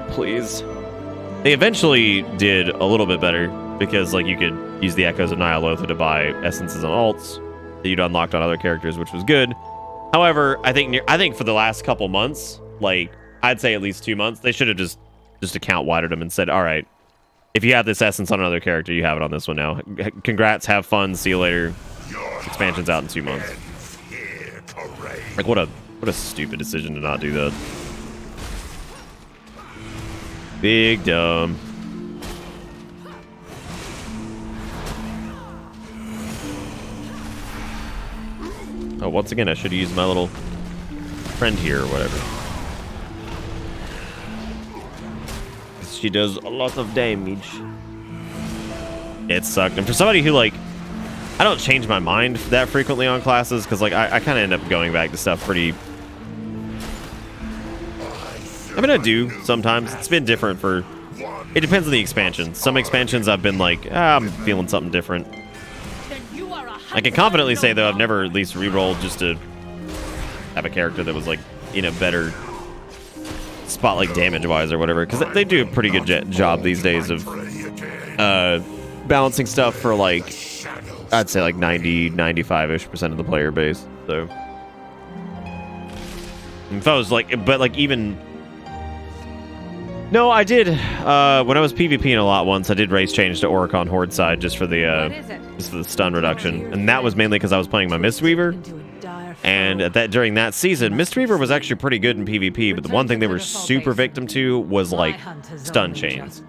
please. They eventually did a little bit better because like you could use the Echoes of Nyalotha to buy essences on alts that you'd unlocked on other characters, which was good. However, I think for the last couple months, like I'd say at least 2 months, they should have just account widered them and said, all right, if you have this essence on another character, you have it on this one now. Congrats, have fun, see you later. Expansion's out in 2 months. Like, what a stupid decision to not do that. Big dumb. Oh, once again, I should have used my little friend here or whatever. She does a lot of damage. It sucked. And for somebody who, like, I don't change my mind that frequently on classes, because, like, I kind of end up going back to stuff pretty... I mean, I do sometimes. It's been different for It depends on the expansion. Some expansions I've been like, I'm feeling something different. I can confidently say, though, I've never at least re-rolled just to have a character that was, like, in a better spot, like, damage-wise or whatever. Because they do a pretty good job these days of balancing stuff for, like, I'd say, like, 95-ish% of the player base. So, if I was, like, but, like, even... No, I did. When I was PvPing a lot once, I did race change to Oricon Horde side just for the stun reduction, and that was mainly because I was playing my Mistweaver. And during that season, Mistweaver was actually pretty good in PvP, but the one thing they were super victim to was like stun chains.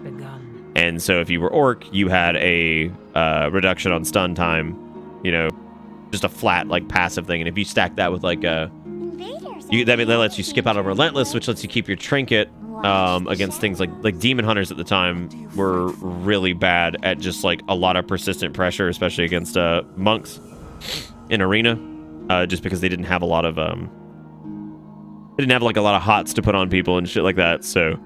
And so if you were Orc, you had a reduction on stun time, you know, just a flat like passive thing. And if you stack that with like that lets you skip out of Relentless, which lets you keep your trinket. Against things like Demon Hunters at the time were really bad at just like a lot of persistent pressure, especially against monks in Arena, just because they didn't have a lot of like a lot of hots to put on people and shit like that. So,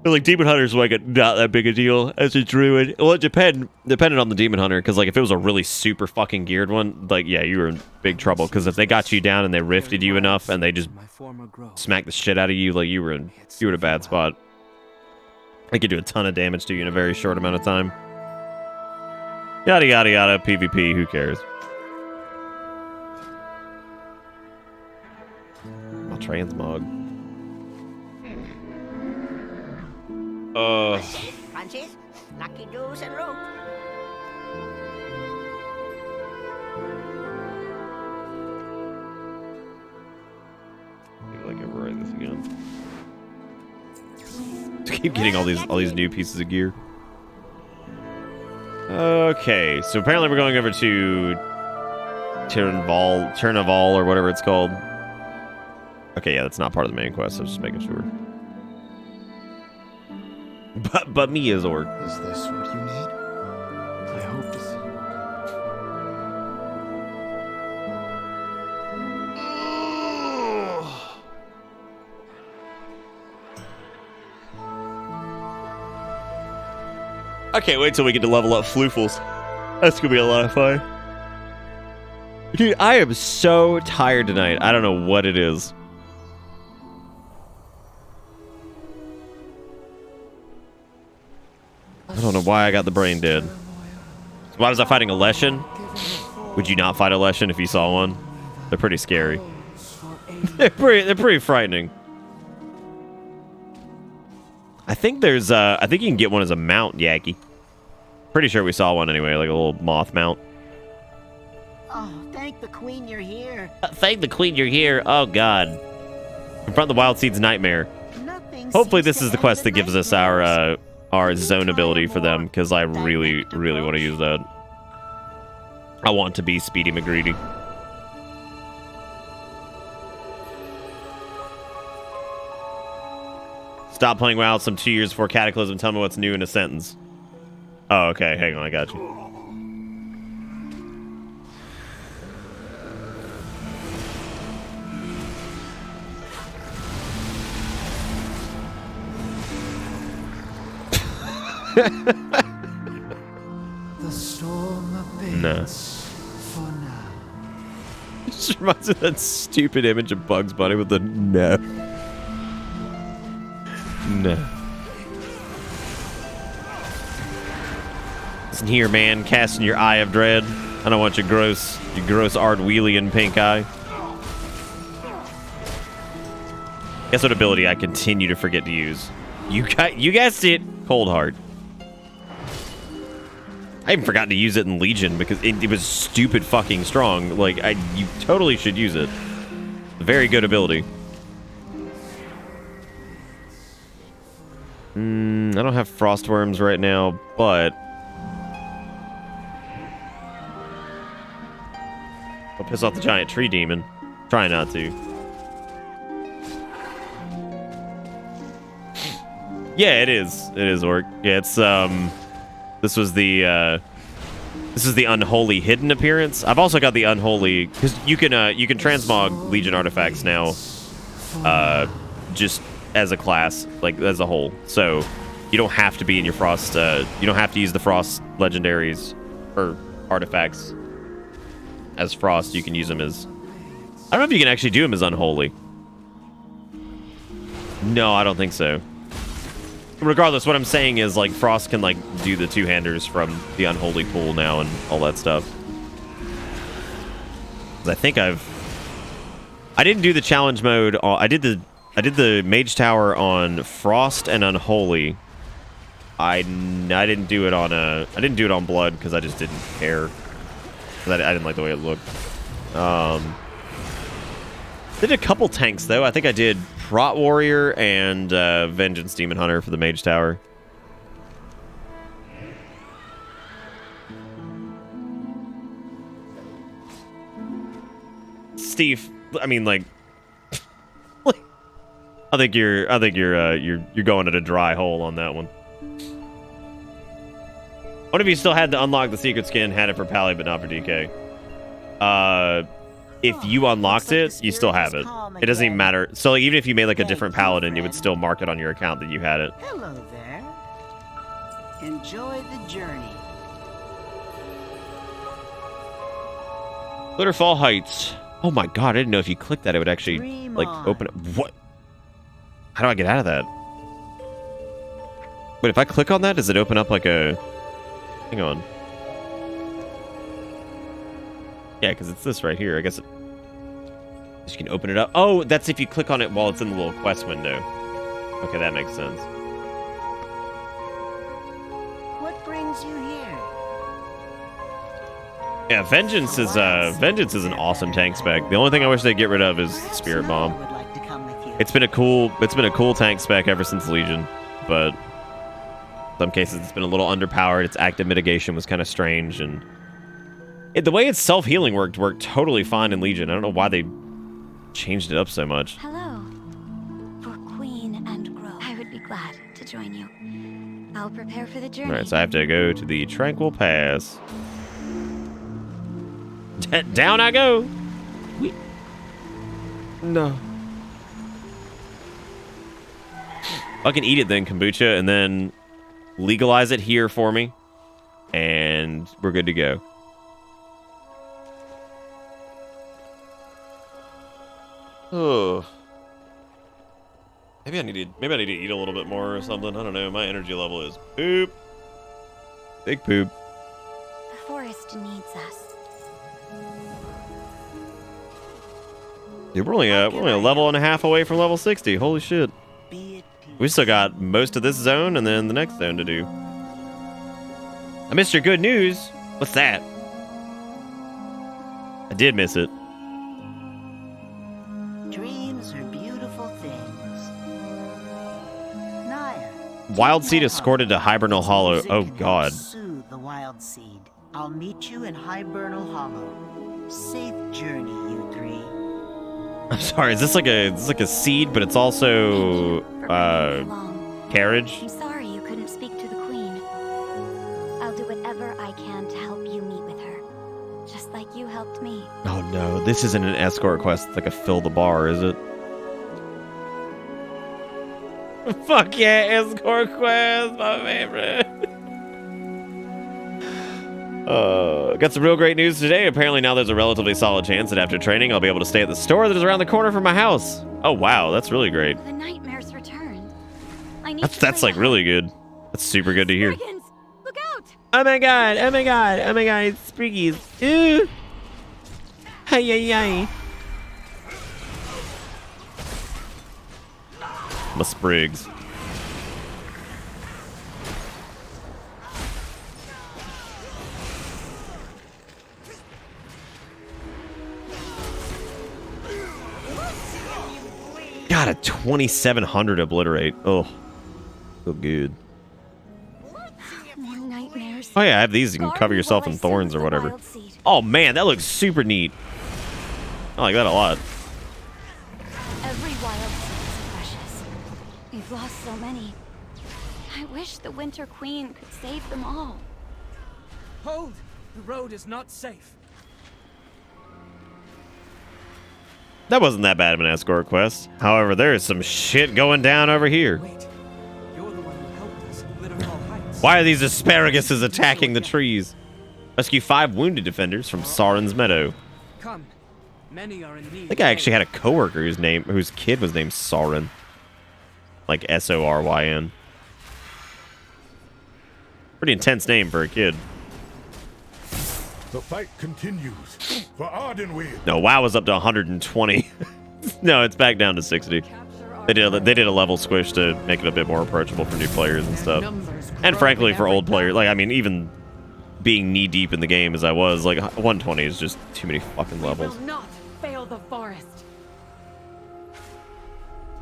but, like Demon Hunters were like not that big a deal as a druid. Well, it depended on the Demon Hunter, because like if it was a really super fucking geared one, like yeah, you were in big trouble, because if they got you down and they rifted you enough and they just smacked the shit out of you, like you were in a bad spot. They could do a ton of damage to you in a very short amount of time. Yada yada yada. PvP, who cares? My transmog. Punches, lucky doos, and rope. Like override this again. To keep getting all these new pieces of gear. Okay, so apparently we're going over to Turnaval or whatever it's called. Okay, yeah, that's not part of the main quest. I was just making sure. But me is Orc. Is this what you need? I hope to see. I can't wait till we get to level up Floofles. That's gonna be a lot of fun. Dude, I am so tired tonight. I don't know what it is. I don't know why I got the brain dead. Why was I fighting a Leshen? Would you not fight a Leshen if you saw one? They're pretty scary. they're pretty frightening. I think there's I think you can get one as a mount, Yaki. Pretty sure we saw one anyway, like a little moth mount. Oh, thank the queen you're here. Thank the queen you're here. Oh god. Confront the Wild Seed's nightmare. Hopefully this is the quest that gives us our zone ability for them, because I really want to use that. I want to be Speedy McGreedy. Stop playing WoW some 2 years before Cataclysm. Tell me what's new in a sentence. Oh, okay. Hang on. I got you. The storm abates for now. It just reminds me of that stupid image of Bugs Bunny with the no. No. Listen here, man. Casting your Eye of Dread. I don't want your gross Ardwheelian pink eye. Guess what ability I continue to forget to use? You guessed it. Cold Heart. I even forgot to use it in Legion because it was stupid fucking strong. Like, you totally should use it. Very good ability. I don't have Frostworms right now, but I'll piss off the giant tree demon. Try not to. Yeah, it is. It is Orc. Yeah, it's this is the unholy hidden appearance. I've also got the unholy, because you can transmog Legion artifacts now, just as a class, like as a whole. So you You don't have to be in your Frost. You don't have to use the Frost legendaries or artifacts as Frost. You can use them as... I don't know if you can actually do them as Unholy. No, I don't think so. Regardless, what I'm saying is, like, Frost can, like, do the two-handers from the Unholy pool now and all that stuff. 'Cause I think I didn't do the challenge mode. I did the Mage Tower on Frost and Unholy. I didn't do it on Blood because I just didn't care. I didn't like the way it looked. Did a couple tanks though. I think I did Prot Warrior and Vengeance Demon Hunter for the Mage Tower. Steve, I mean, like, I think you're going at a dry hole on that one. What if you still had to unlock the secret skin, had it for Pally, but not for DK? If you unlocked it, you still have it. It doesn't even matter. So like, even if you made like a different paladin, you would still mark it on your account that you had it. Hello there. Enjoy the journey. Glitterfall Heights. Oh my god, I didn't know if you clicked that, it would actually like open it. What? How do I get out of that? Wait, if I click on that, does it open up like a... Hang on. Yeah, because it's this right here. I guess you can open it up. Oh, that's if you click on it while it's in the little quest window. Okay, that makes sense. What brings you here? Yeah, Vengeance is an awesome tank spec. The only thing I wish they'd get rid of is Spirit Bomb. It's been a cool tank spec ever since Legion, but in some cases it's been a little underpowered. Its active mitigation was kind of strange, and the way its self-healing worked totally fine in Legion. I don't know why they changed it up so much. Hello. For Queen and Grove, I would be glad to join you. I'll prepare for the journey. Alright, so I have to go to the Tranquil Pass. Down I go! No. I can eat it then, kombucha, and then legalize it here for me. And we're good to go. Oh. Maybe I need to eat a little bit more or something. I don't know. My energy level is poop. Big poop. The forest needs us. Dude, we're only a level and a half away from level 60. Holy shit. We still got most of this zone and then the next zone to do. I missed your good news. What's that? I did miss it. Dreams are beautiful things. Naya. Wild Seed escorted to Hibernal Hollow. Oh god. Soothe the Wild Seed. I'll meet you in Hibernal Hollow. Safe journey, you three. I'm sorry, is this like a seed, but it's also carriage? I'm sorry you couldn't speak to the Queen. I'll do whatever I can to help you meet with her. Just like you helped me. Oh no, this isn't an escort quest. It's like a fill the bar, is it? Fuck yeah, escort quest, my favorite. Got some real great news today. Apparently now there's a relatively solid chance that after training I'll be able to stay at the store that is around the corner from my house. Oh wow, that's really great. The nightmares returned. I need That's like really good. That's super good to hear. Brigands, look out! Oh my god, oh my god, oh my god, it's Spriggies. Ooh. Hi, hi, hi. My Sprigs. Got a 2700 obliterate. Oh, so good. More nightmares. Oh yeah, I have these. You can cover yourself in thorns or whatever. Oh man, that looks super neat. I like that a lot. Every wild seed is precious. We've lost so many. I wish the Winter Queen could save them all. Hold! The road is not safe. That wasn't that bad of an escort quest. However, there is some shit going down over here. Wait, you're the one who helped us. Why are these asparaguses attacking the trees? Rescue 5 wounded defenders from Sauron's Meadow. Come. Many are in need. I think I actually had a coworker whose kid was named Sauron. Like Soryn. Pretty intense name for a kid. The fight continues for Ardenweir. No, WoW was up to 120. No, it's back down to 60. They did a level squish to make it a bit more approachable for new players and stuff. And frankly, for old players, like, I mean, even being knee deep in the game as I was, like, 120 is just too many fucking levels. We will not fail the forest.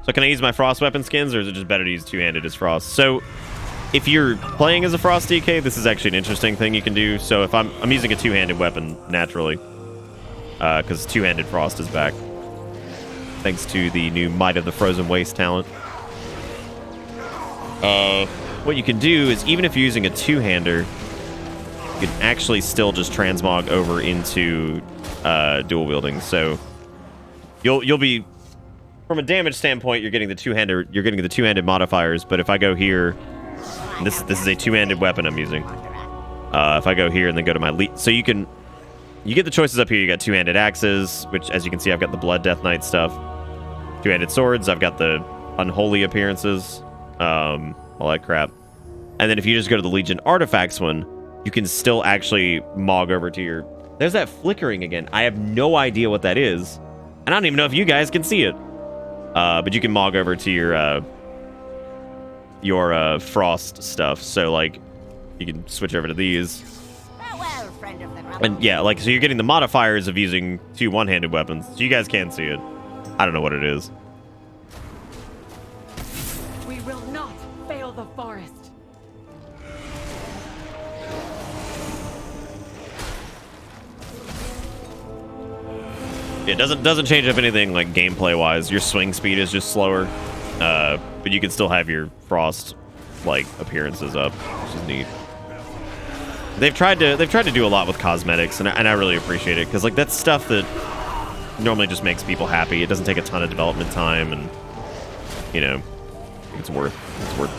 So can I use my frost weapon skins, or is it just better to use two-handed as frost? So if you're playing as a frost DK, this is actually an interesting thing you can do. So if I'm using a two-handed weapon naturally, because two-handed frost is back, thanks to the new Might of the Frozen Waste talent. What you can do is, even if you're using a two-hander, you can actually still just transmog over into dual wielding. So you'll be, from a damage standpoint, you're getting the two-handed modifiers. But if I go here, this is a two-handed weapon I'm using. If I go here and then go to my lead, so you get the choices up here. You got two-handed axes, which, as you can see, I've got the Blood Death Knight stuff. Two-handed swords, I've got the unholy appearances, all that crap. And then if you just go to the Legion Artifacts one, you can still actually mog over to your... There's that flickering again. I have no idea what that is. And I don't even know if you guys can see it. But you can mog over to your frost stuff. So, like, you can switch over to these. Farewell, friend of the Grumble. And yeah, like, so you're getting the modifiers of using two one-handed weapons. So you guys can see it. I don't know what it is. We will not fail the forest. It doesn't change up anything like gameplay wise. Your swing speed is just slower, but you can still have your frost like appearances up, which is neat. They've tried to do a lot with cosmetics, and I really appreciate it, because like that's stuff that normally just makes people happy. It doesn't take a ton of development time, and you know, it's worth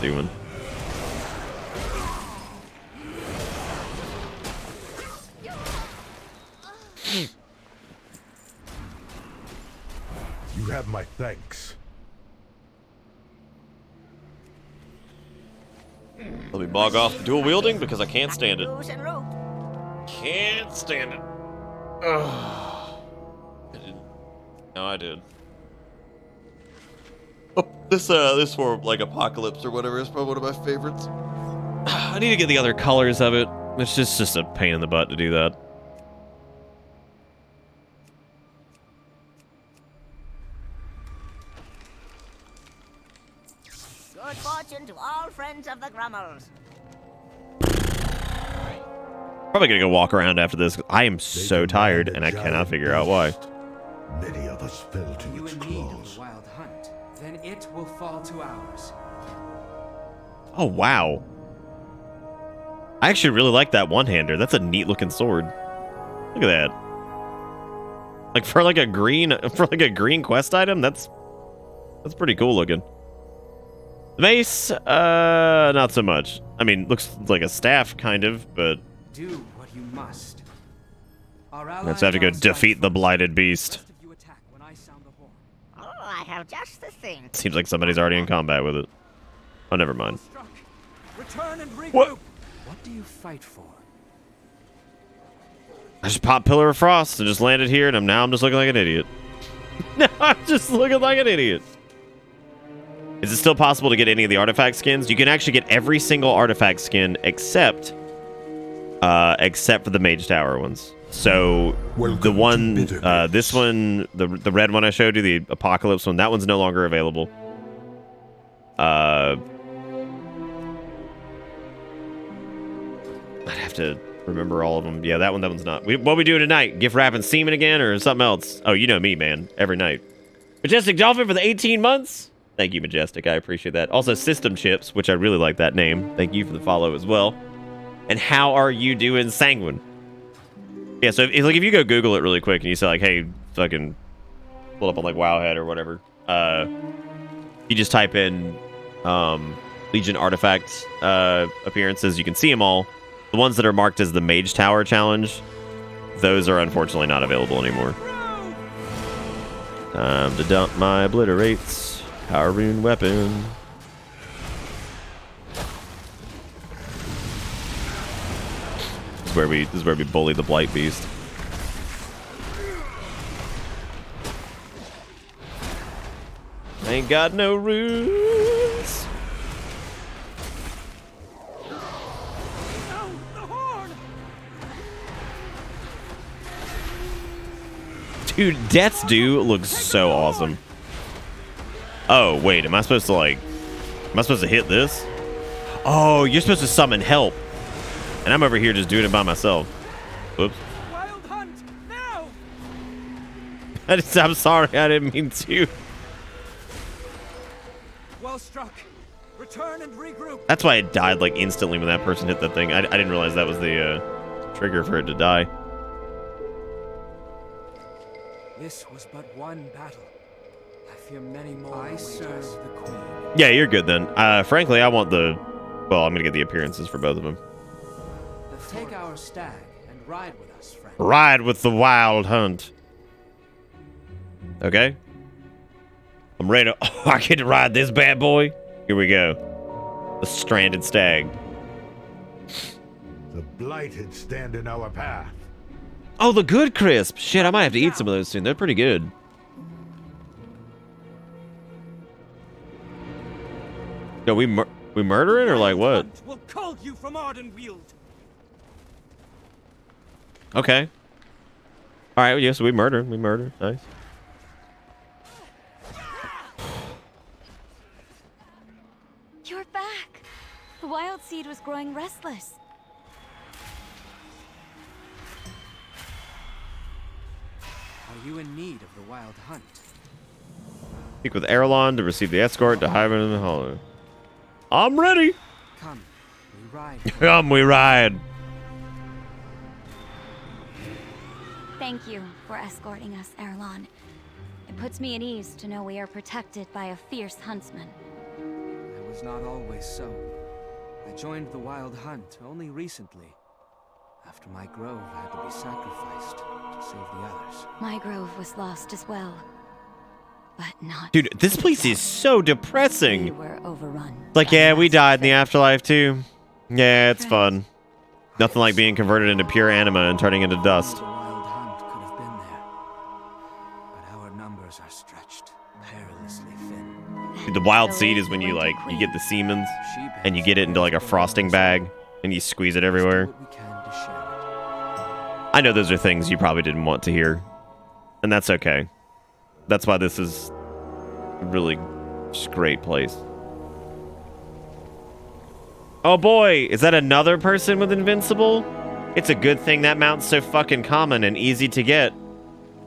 doing. You have my thanks. Let me bog off the dual wielding because I can't stand it. Booze and rope. Can't stand it. Ugh. No, I did. Oh, this for like Apocalypse or whatever is probably one of my favorites. I need to get the other colors of it. It's just a pain in the butt to do that. Good fortune to all friends of the Grummels. Probably gonna go walk around after this. I am so tired and I cannot figure out why. Many of us fell to You its in need of claws. a wild hunt, then it will fall to ours. Oh wow. I actually really like that one-hander. That's a neat looking sword. Look at that. Like for like a green quest item, that's pretty cool looking. The mace, not so much. I mean, looks like a staff kind of, but Do what you must. Our let's have to go defeat the blighted beast. Oh, I have just the thing. Seems like somebody's already in combat with it. Oh, never mind. Return and regroup. What? What do you fight for? I just popped Pillar of Frost and just landed here, and I'm just looking like an idiot. Now I'm just looking like an idiot. Is it still possible to get any of the artifact skins? You can actually get every single artifact skin except for the Mage Tower ones. So the one, this one, the red one I showed you, the Apocalypse one, that one's no longer available. I'd have to remember all of them. Yeah, that one's not. What we doing tonight? Gift wrapping semen again or something else? Oh, you know me, man. Every night. Majestic Dolphin for the 18 months. Thank you, Majestic. I appreciate that. Also, System Chips, which I really like that name. Thank you for the follow as well. And how are you doing, Sanguine? Yeah, so if you go Google it really quick and you say like, hey, fucking pull up on like Wowhead or whatever, you just type in Legion artifact appearances. You can see them all. The ones that are marked as the Mage Tower challenge, those are unfortunately not available anymore. Time to dump my obliterates. Power rune weapon. This is where we bully the Blight Beast. Ain't got no runes. Dude, Death's Due looks so awesome. Oh, wait, am I supposed to hit this? Oh, you're supposed to summon help. And I'm over here just doing it by myself. Whoops. Wild hunt now! I'm sorry, I didn't mean to. Well struck. Return and regroup. That's why it died like instantly when that person hit that thing. I didn't realize that was the trigger for it to die. This was but one battle. I fear many more. I serve the queen. Yeah, you're good then. Frankly, I want the... Well, I'm going to get the appearances for both of them. Take our stag and ride with us, friend. Ride with the wild hunt. Okay. I'm ready to... Oh, I get to ride this bad boy. Here we go. The stranded stag. The blighted stand in our path. Oh, the good crisp. Shit, I might have to eat some of those soon. They're pretty good. No, we murdering or like what? We'll cull you from Ardenweald. Okay. All right. Yes, we murder. We murder. Nice. You're back. The wild seed was growing restless. Are you in need of the wild hunt? Speak with Erlon to receive the escort to Hyven in the Hollow. I'm ready. Come, we ride. Come, we ride. Thank you for escorting us, Erlon. It puts me at ease to know we are protected by a fierce huntsman. It was not always so. I joined the wild hunt only recently, after my grove had to be sacrificed to save the others. My grove was lost as well, but not... Dude, this place is so depressing. We were overrun. Like, yeah, we died in the afterlife too. Yeah, it's fun. Nothing like being converted into pure anima and turning into dust. Dude, the wild seed is when you like you get the Siemens and you get it into like a frosting bag and you squeeze it everywhere. I know those are things you probably didn't want to hear, and that's okay. That's why this is a really just great place. Oh boy, is that another person with Invincible? It's a good thing that mount's so fucking common and easy to get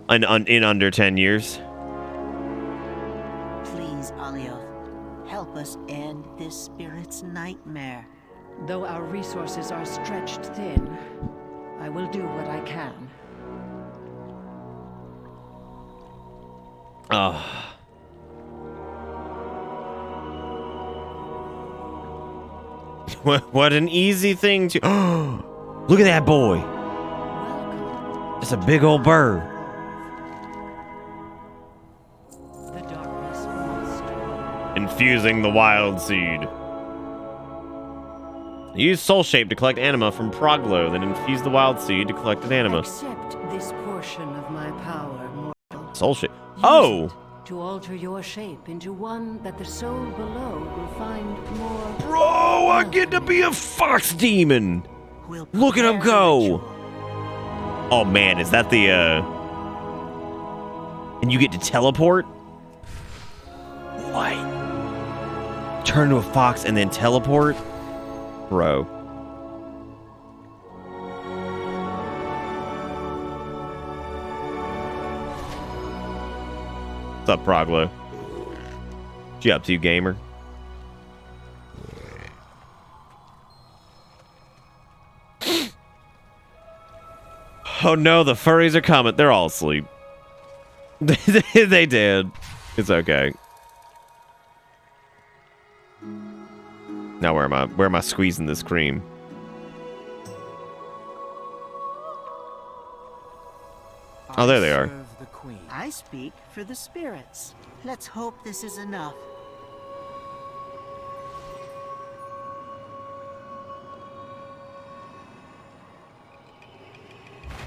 in under 10 years. Please, Alioth, help us end this spirit's nightmare. Though our resources are stretched thin, I will do what I can. Ah. What an easy thing to... Look at that boy. It's a big old bird. The darkness must... Infusing the wild seed. Use soul shape to collect anima from Proglo, then infuse the wild seed to collect an anima. Accept this portion of my power, mortal. Soul shape. Oh! To alter your shape into one that the soul below will find more... Bro, I get to be a fox demon! Look at him go! Oh man, is that the, And you get to teleport? What? Turn to a fox and then teleport? Bro. What's up, Proglo? What you up to, gamer? Oh no, the furries are coming. They're all asleep. They did. It's okay. Now where am I squeezing this cream? Oh, there they are. I speak for the spirits. Let's hope this is enough.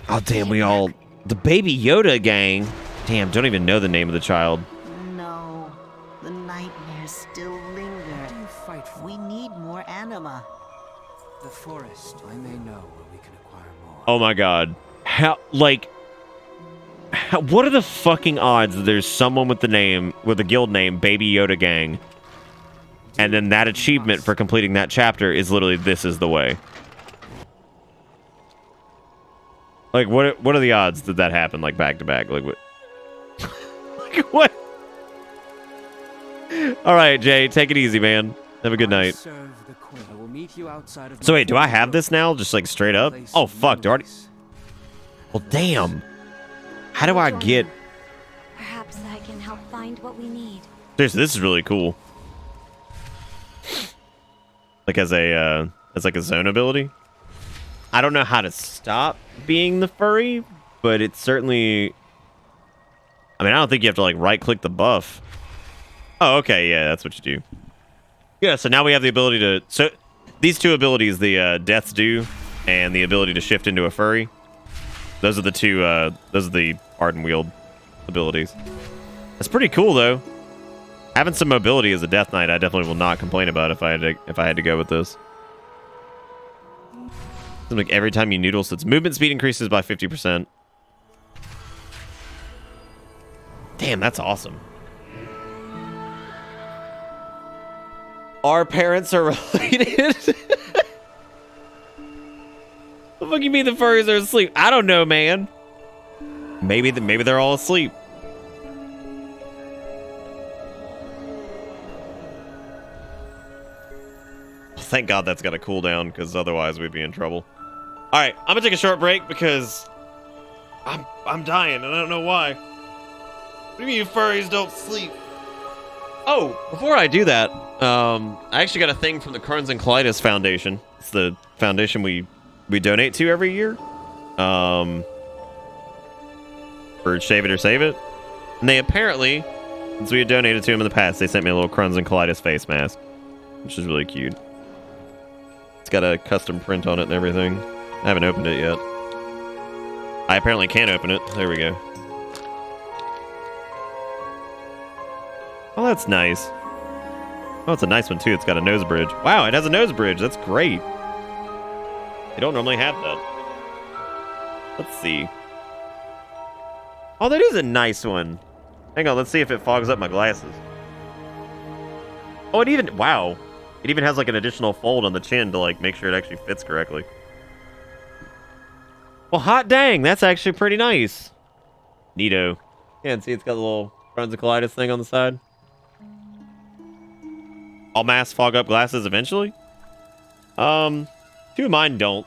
Oh, damn, the Baby Yoda gang. Damn, don't even know the name of the child. No, the nightmares still linger. We need more anima. The forest. I may know where we can acquire more. Oh my god. What are the fucking odds that there's someone with the guild name Baby Yoda Gang, and then that achievement for completing that chapter is literally this is the way? Like, what are the odds that that happened, like, back to back? Like, what? Like, what? All right, Jay, take it easy, man. Have a good night. So wait, do I have this now? Just, like, straight up? Oh, fuck. Do I already... Well, damn. How do I get... Perhaps I can help find what we need. Seriously, this is really cool. Like, as like a zone ability. I don't know how to stop being the furry, but it's certainly... I mean, I don't think you have to, like, right-click the buff. Oh, okay, yeah, that's what you do. Yeah, so now we have the ability to... So, these two abilities, the Death's Due and the ability to shift into a furry, those are the two, those are the Ardent Wield abilities. That's pretty cool, though. Having some mobility as a Death Knight, I definitely will not complain about if I had to go with this. Seems like every time you noodle, so its movement speed increases by 50%. Damn, that's awesome. Our parents are related? What the fuck you mean the furries are asleep? I don't know, man. Maybe they're all asleep. Thank God that's got a cooldown, because otherwise we'd be in trouble. All right, I'm gonna take a short break because I'm dying and I don't know why. What do you mean you furries don't sleep? Oh, before I do that, I actually got a thing from the Crohn's and Colitis Foundation. It's the foundation we donate to every year. For Shave It or Save It. And they apparently, since we had donated to them in the past, they sent me a little Crohn's and Colitis face mask, which is really cute. It's got a custom print on it and everything. I haven't opened it yet. I apparently can't open it. There we go. Oh, that's nice. Oh, it's a nice one, too. It's got a nose bridge. Wow, it has a nose bridge. That's great. They don't normally have that. Let's see. Oh, that is a nice one. Hang on, let's see if it fogs up my glasses. Oh, it even... Wow. It even has, like, an additional fold on the chin to, like, make sure it actually fits correctly. Well, hot dang. That's actually pretty nice. Neato. Yeah, and see, it's got a little Crohn's and Colitis thing on the side. All masks fog up glasses eventually? Two of mine don't.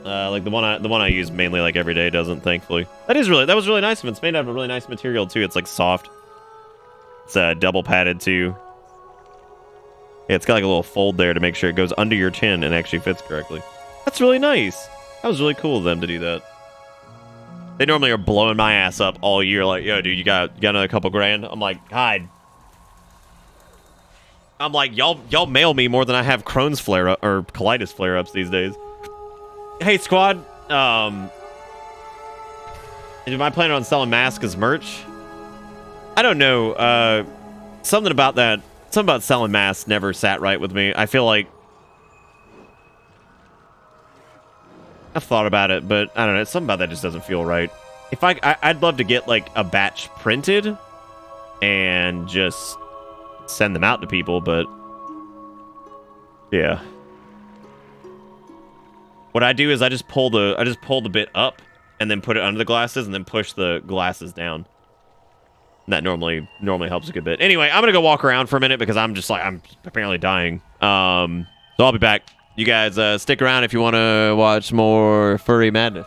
Like the one I use mainly like every day doesn't, thankfully. That was really nice of it. It's made out of a really nice material too. It's like soft. It's double padded too. Yeah, it's got like a little fold there to make sure it goes under your chin and actually fits correctly. That's really nice. That was really cool of them to do that. They normally are blowing my ass up all year, like, yo, dude, you got another couple grand? I'm like, God. I'm like, y'all mail me more than I have Crohn's flare up or colitis flare ups these days. Hey, squad. Am I planning on selling masks as merch? I don't know. Something about selling masks never sat right with me. I feel like I've thought about it, but I don't know. Something about that just doesn't feel right. If I'd love to get like a batch printed and just send them out to people, but yeah. What I do is I just pull the bit up and then put it under the glasses and then push the glasses down. And that normally helps a good bit. Anyway, I'm gonna go walk around for a minute because I'm apparently dying. So I'll be back. You guys stick around if you want to watch more furry madness.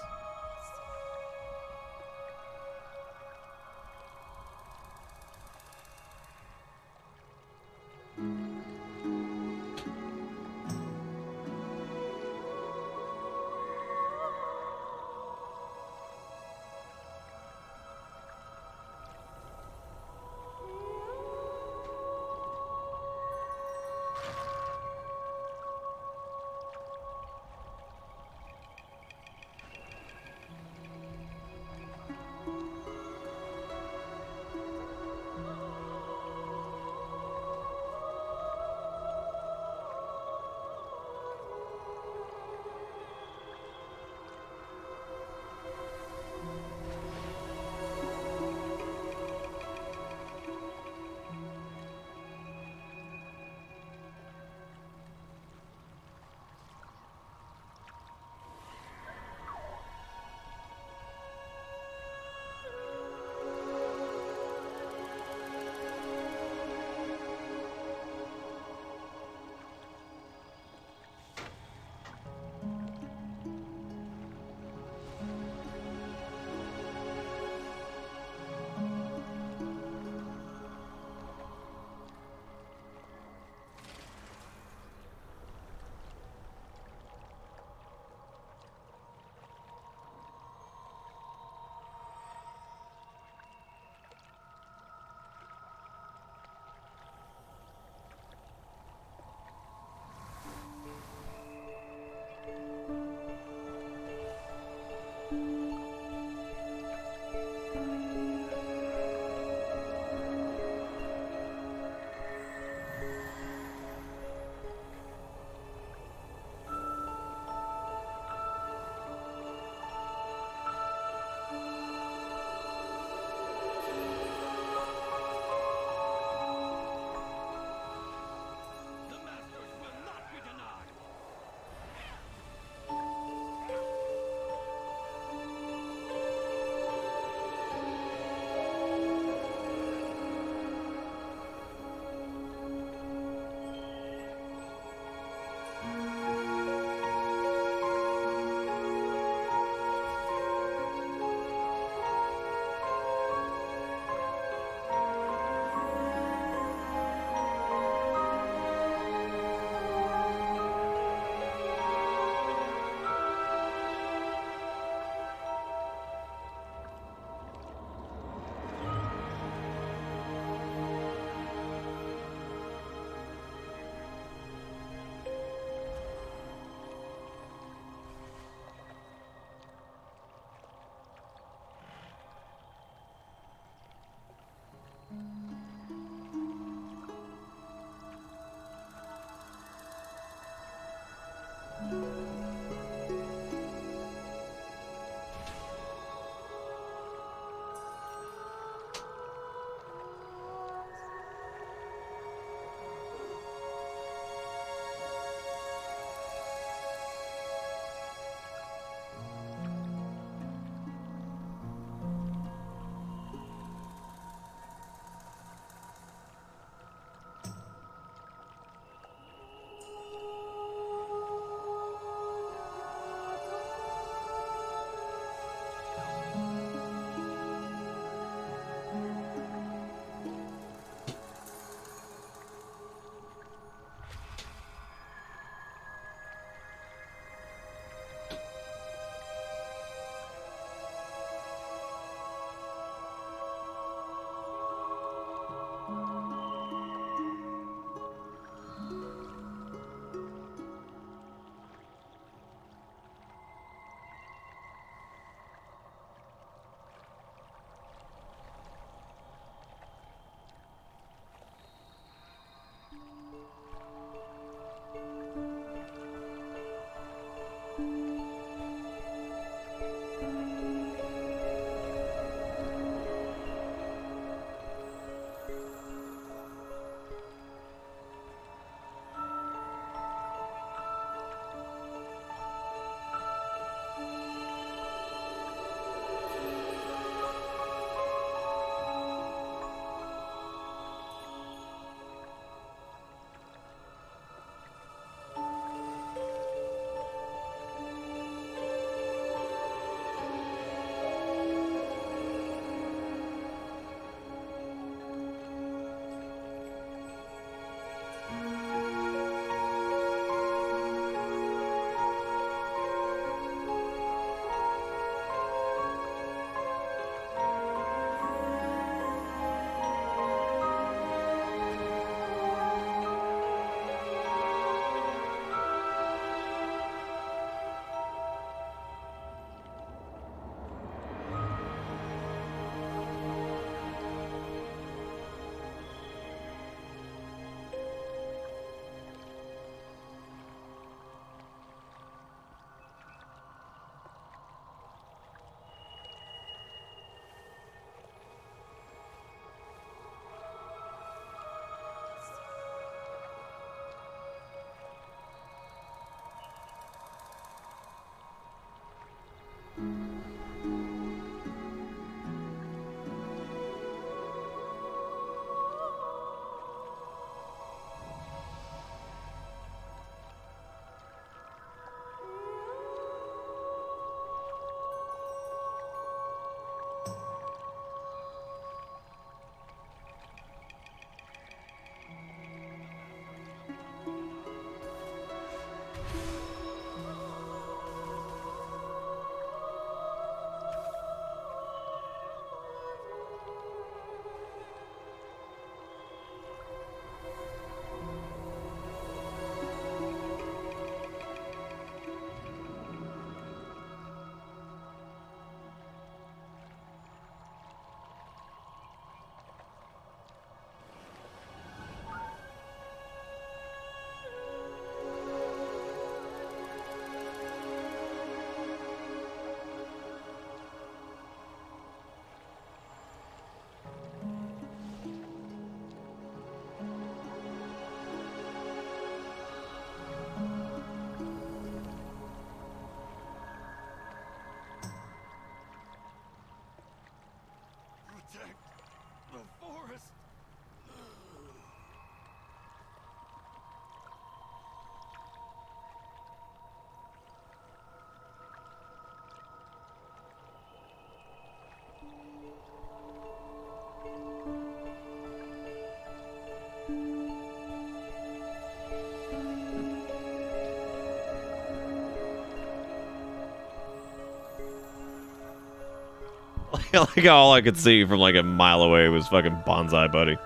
Like all I could see from like a mile away was fucking Bonsai Buddy.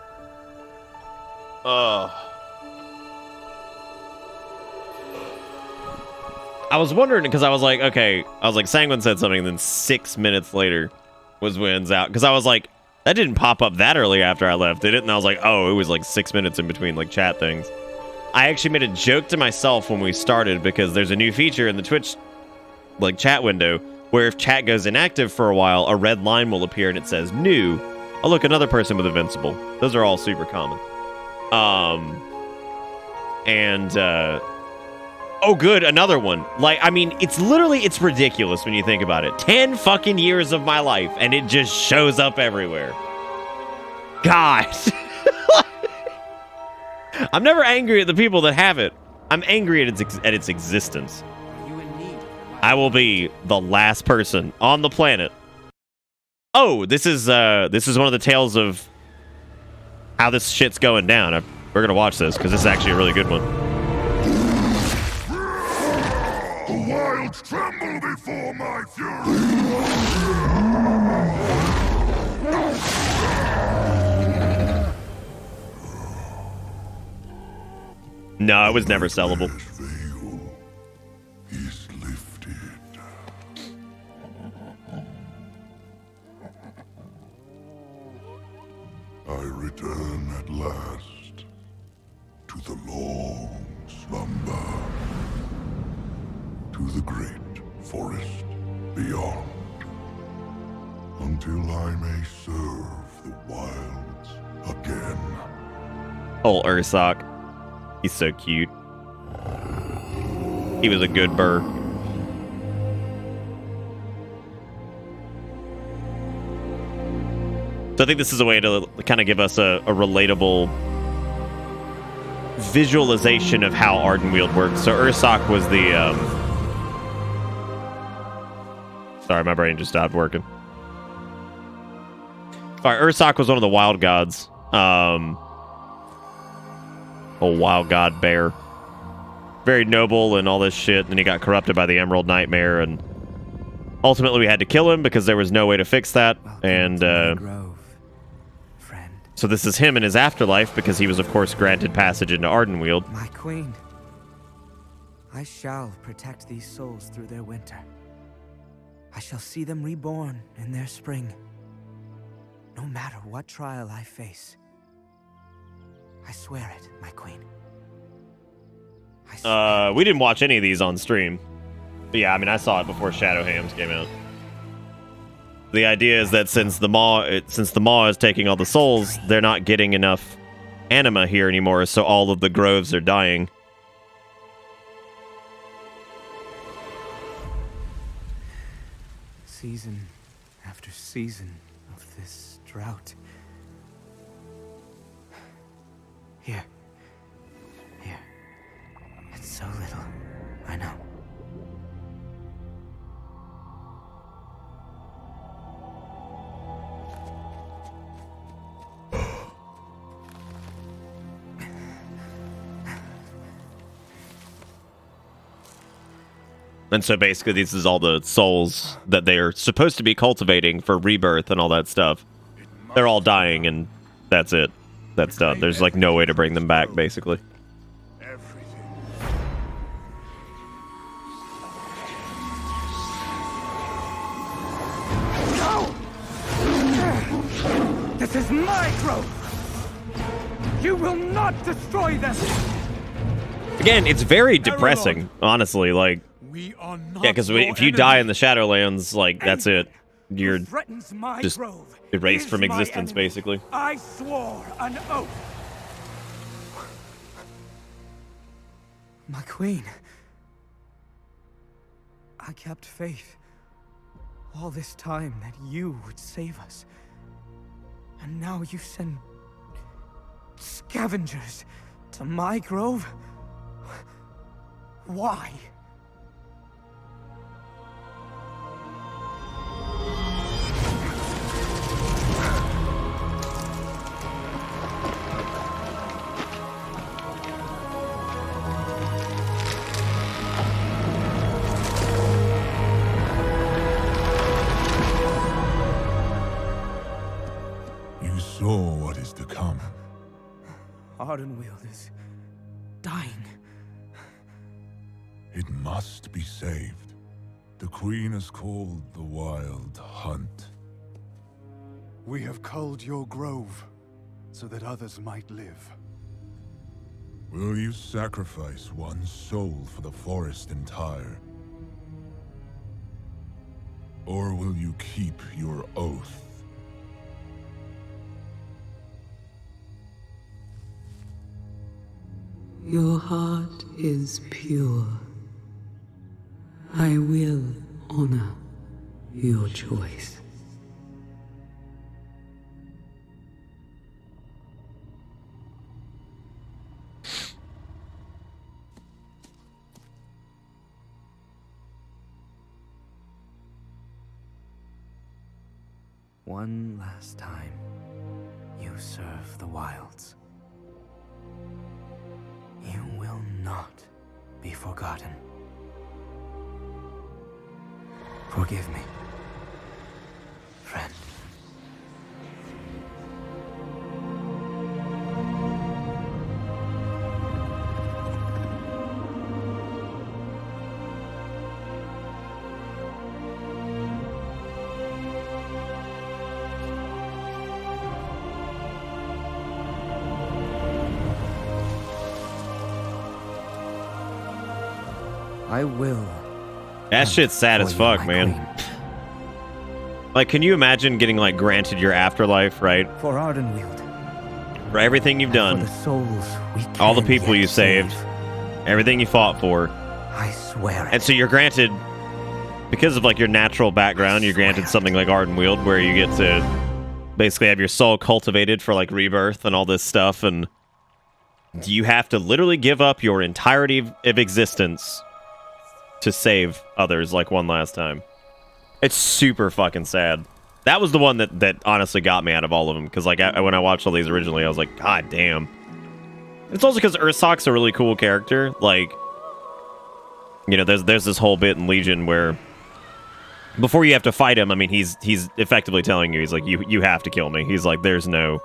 I was wondering because I was like, okay, I was like, Sanguine said something, and then 6 minutes later was wins out. Because I was like, that didn't pop up that early after I left, did it? And I was like, oh, it was like 6 minutes in between like chat things. I actually made a joke to myself when we started because there's a new feature in the Twitch like chat window where if chat goes inactive for a while, a red line will appear and it says new. Oh, look, another person with Invincible. Those are all super common. Oh, good, another one. Like, I mean, it's ridiculous when you think about it. 10 fucking years of my life, and it just shows up everywhere. God. I'm never angry at the people that have it. I'm angry at its existence. I will be the last person on the planet. Oh, this is one of the tales of how this shit's going down. We're gonna watch this because this is actually a really good one. The wilds tremble before my fury. No, it was never sellable. I return at last to the long slumber, to the great forest beyond, until I may serve the wilds again. Oh, Ursoc. He's so cute. He was a good burr. So I think this is a way to kind of give us a relatable visualization of how Ardenweald works. So Ursoc was the... Sorry, my brain just stopped working. Sorry, Ursoc was one of the wild gods. Oh, wild god bear. Very noble and all this shit, and he got corrupted by the Emerald Nightmare, and ultimately we had to kill him because there was no way to fix that. And so this is him in his afterlife because he was, of course, granted passage into Ardenweald. My queen, I shall protect these souls through their winter. I shall see them reborn in their spring. No matter what trial I face. I swear it, my queen. We didn't watch any of these on stream. But yeah, I mean, I saw it before Shadowlands came out. The idea is that since the Maw is taking all the souls, they're not getting enough anima here anymore, so all of the groves are dying. Season after season of this drought. Here. It's so little, I know. And so basically this is all the souls that they are supposed to be cultivating for rebirth and all that stuff. They're all dying and that's it. That's done. There's like no way to bring them back, basically. No! This is my grove! You will not destroy them! Again, it's very depressing, honestly. Like, yeah, because if you die in the Shadowlands, like, that's it. You're just erased from existence, basically. I swore an oath. My queen. I kept faith all this time that you would save us. And now you send scavengers to my grove? Why? Ardenweald is dying. It must be saved. The Queen is called the Wild Hunt. We have culled your grove, so that others might live. Will you sacrifice one soul for the forest entire? Or will you keep your oath? Your heart is pure. I will honor your choice. One last time, you serve the wilds. You will not be forgotten. Forgive me, friend. I will. That shit's sad as fuck, man. Like, can you imagine getting, like, granted your afterlife, right? For Ardenweald. For everything you've done. For the souls we all the people you saved. Everything you fought for. I swear it. And so you're granted, because of, like, your natural background, you're granted something like Ardenweald, where you get to basically have your soul cultivated for, like, rebirth and all this stuff, and you have to literally give up your entirety of existence to save others, like, one last time. It's super fucking sad. That was the one that honestly got me out of all of them, because, like, when I watched all these originally, I was like, god damn. It's also because Ursoc's a really cool character. Like, you know, there's this whole bit in Legion where before you have to fight him, I mean, he's effectively telling you, he's like, you have to kill me. He's like, there's no,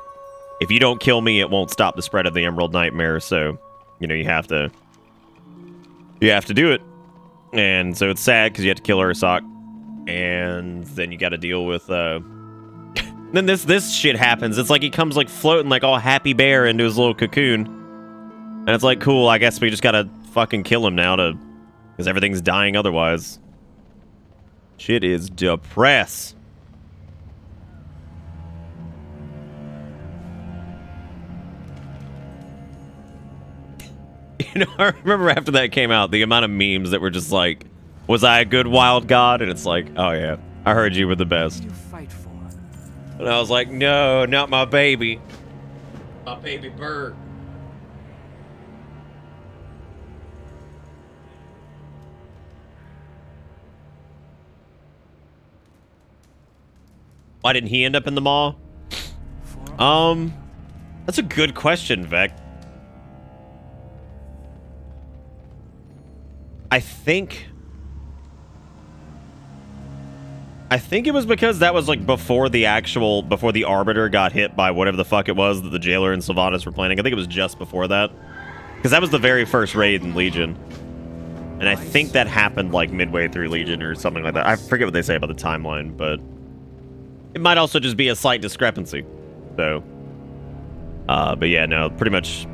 if you don't kill me, it won't stop the spread of the Emerald Nightmare, so, you know, you have to do it. And so it's sad because you have to kill Ursoc, and then you got to deal with then this shit happens. It's like he comes like floating like all happy bear into his little cocoon, and it's like, cool, I guess we just gotta fucking kill him now because everything's dying otherwise. Shit is depressed. You know, I remember after that came out, the amount of memes that were just like, was I a good wild god? And it's like, oh yeah, I heard you were the best. You fight for? And I was like, no, not my baby. My baby bird. Why didn't he end up in the maw? That's a good question, Vec. I think it was because that was like before the Arbiter got hit by whatever the fuck it was that the Jailer and Sylvanas were planning. I think it was just before that. Because that was the very first raid in Legion. And I think that happened like midway through Legion or something like that. I forget what they say about the timeline, but it might also just be a slight discrepancy. So, but yeah, no, pretty much,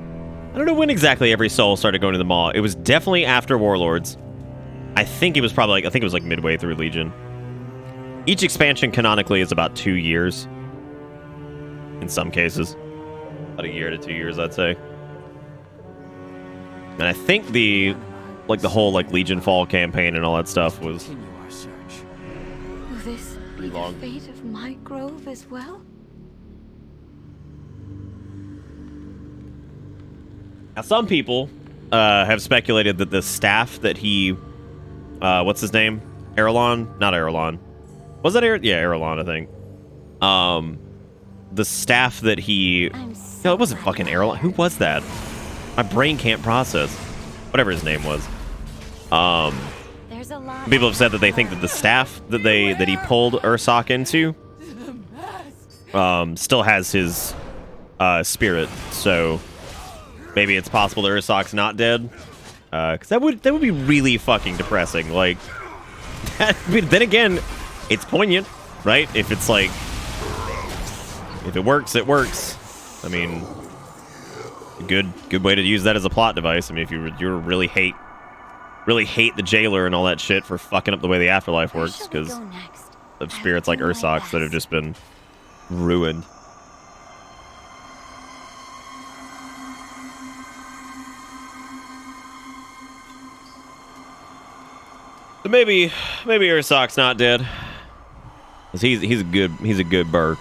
I don't know when exactly every soul started going to the maw. It was definitely after Warlords. I think it was probably like, midway through Legion. Each expansion canonically is about 2 years. In some cases. About a year to 2 years, I'd say. And I think the whole like Legion Fall campaign and all that stuff was Will this be the fate of my grove as well? Now, some people have speculated that the staff that he, what's his name? Erelon? Not Erelon. Was that Yeah, Erelon, I think. The staff that he... No, it wasn't fucking Erelon. Who was that? My brain can't process. Whatever his name was. People have said that they think that the staff that he pulled Ursoc into still has his spirit, so maybe it's possible that Ursoc's not dead. Because that would be really fucking depressing. Like, then again, it's poignant, right? If it's like, if it works, it works. I mean, good way to use that as a plot device. I mean, if you really hate the jailer and all that shit for fucking up the way the afterlife works, because of spirits like Ursoc's that have just been ruined. So maybe Ursoc's not dead. 'Cause he's a good bird.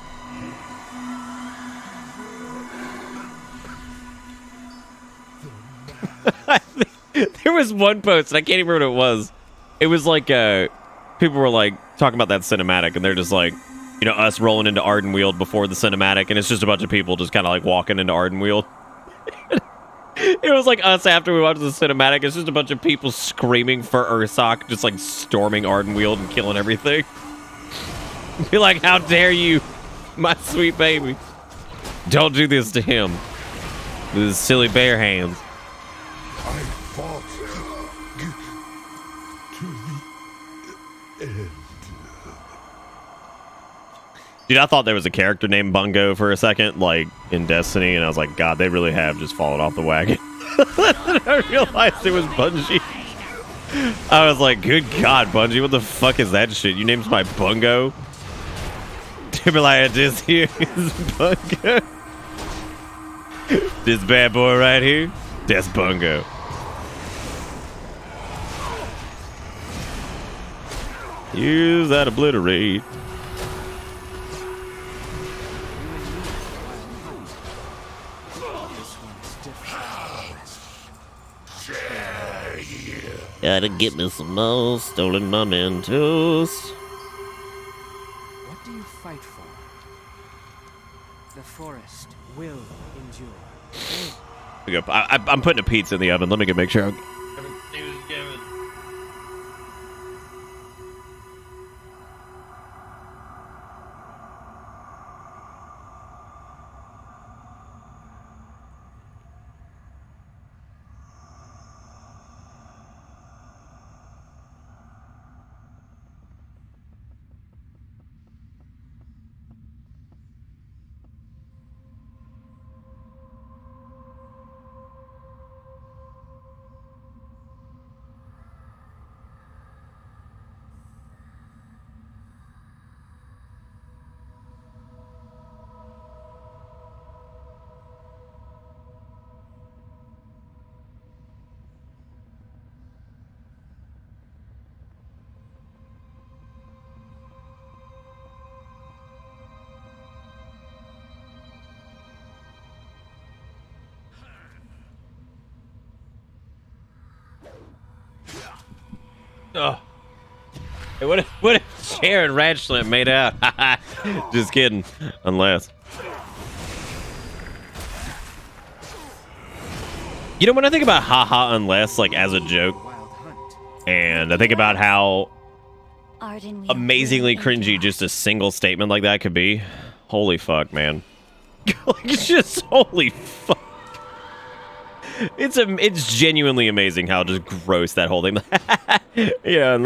There was one post, and I can't even remember what it was. It was like people were like talking about that cinematic, and they're just like, you know, us rolling into Ardenweald before the cinematic, and it's just a bunch of people just kind of like walking into Ardenweald. It was like us after we watched the cinematic. It's just a bunch of people screaming for Ursoc, just like storming Ardenweald and killing everything. Be like, how dare you, my sweet baby. Don't do this to him. With his silly bare hands. I fought to the end. Dude, I thought there was a character named Bungo for a second, like in Destiny, and I was like, God, they really have just fallen off the wagon. I realized it was Bungie. I was like, good God, Bungie, what the fuck is that shit? You named my Bungo? They be like, this here is Bungo. This bad boy right here, that's Bungo. Use that obliterate. Gotta get me some more stolen mementos. What do you fight for? The forest will endure. Here we go. I'm putting a pizza in the oven. Let me make sure. Oh. Hey, what if Chair and Ratchlamp made out? Just kidding. Unless. You know, when I think about haha unless, like, as a joke, and I think about how amazingly cringy just a single statement like that could be, holy fuck, man. Like, it's just holy fuck. It's genuinely amazing how just gross that whole thing. Yeah,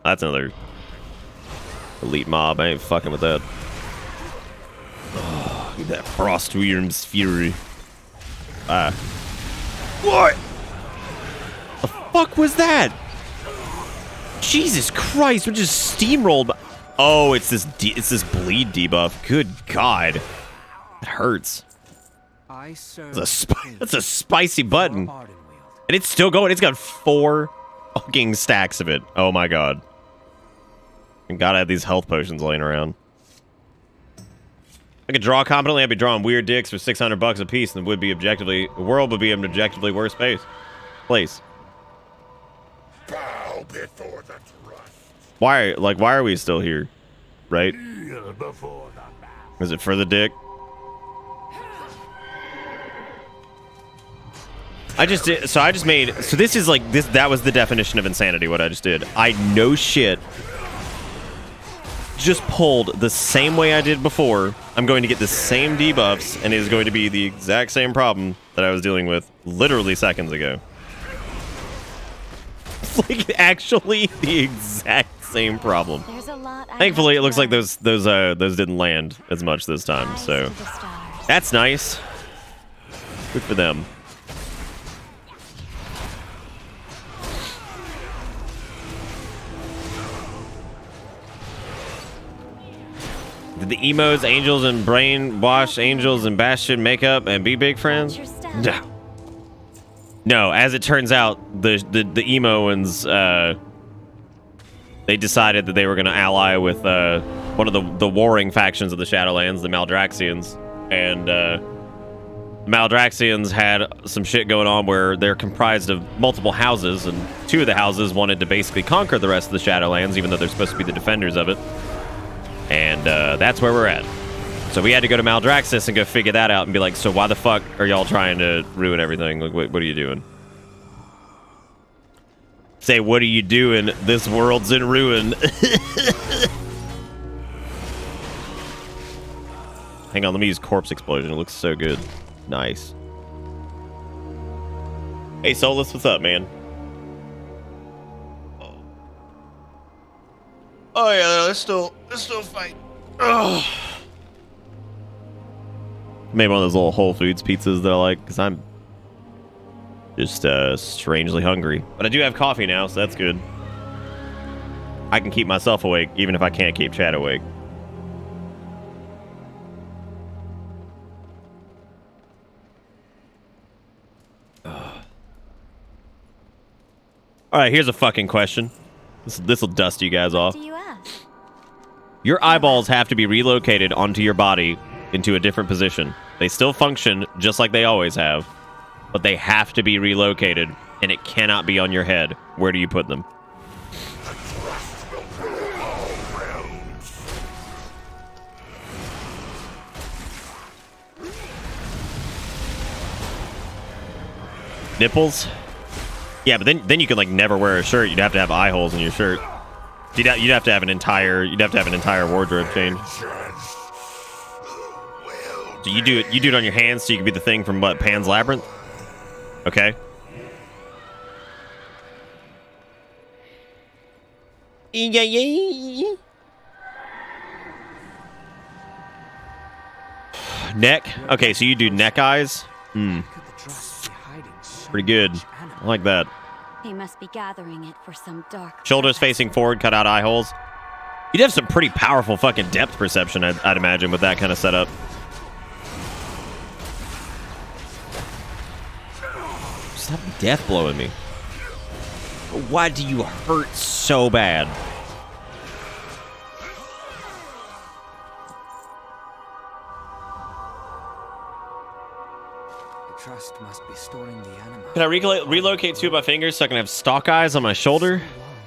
that's another elite mob. I ain't fucking with that. Oh, that Frostwyrm's fury. What? The fuck was that? Jesus Christ! We just steamrolled. Oh, it's this bleed debuff. Good God, it hurts. That's a spicy button. And it's still going. It's got 4 fucking stacks of it. Oh my God. And gotta have these health potions laying around. If I could draw competently, I'd be drawing weird dicks for $600 a piece, and the world would be an objectively worse place. Bow before the trust. Why are we still here? Right? Is it for the dick? So this is like this. That was the definition of insanity. What I just did. I no shit just pulled the same way I did before, I'm going to get the same debuffs, and it is going to be the exact same problem that I was dealing with literally seconds ago. It's like actually the exact same problem. Thankfully, it looks like those didn't land as much this time, so that's nice. Good for them. Did the emos, angels, and brainwash angels and Bastion make up and be big friends? No. No, as it turns out, the emo ones, they decided that they were going to ally with one of the warring factions of the Shadowlands, the Maldraxians. And the Maldraxians had some shit going on where they're comprised of multiple houses, and two of the houses wanted to basically conquer the rest of the Shadowlands, even though they're supposed to be the defenders of it. And that's where we're at. So we had to go to Maldraxxus and go figure that out and be like, so why the fuck are y'all trying to ruin everything? Like, what are you doing? Say, what are you doing? This world's in ruin. Hang on, let me use Corpse Explosion. It looks so good. Nice. Hey, Solus, what's up, man? Oh yeah, let's still fight. Ugh. Made one of those little Whole Foods pizzas that I like because I'm just strangely hungry. But I do have coffee now, so that's good. I can keep myself awake even if I can't keep Chad awake. All right, here's a fucking question. This will dust you guys off. Your eyeballs have to be relocated onto your body into a different position. They still function just like they always have, but they have to be relocated, and it cannot be on your head. Where do you put them? Nipples? Yeah, but then you could like never wear a shirt. You'd have to have eye holes in your shirt. You'd have to have an entire wardrobe change. So you do it on your hands so you can be the thing from what, Pan's Labyrinth? Okay. Neck? Okay, so you do neck eyes? Pretty good. I like that. They must be gathering it for some dark. Shoulders facing forward, cut out eye holes. You'd have some pretty powerful fucking depth perception, I'd imagine, with that kind of setup. Stop death blowing me. Why do you hurt so bad? The trust must be storing the animal. Can I relocate two of my fingers so I can have stalk eyes on my shoulder?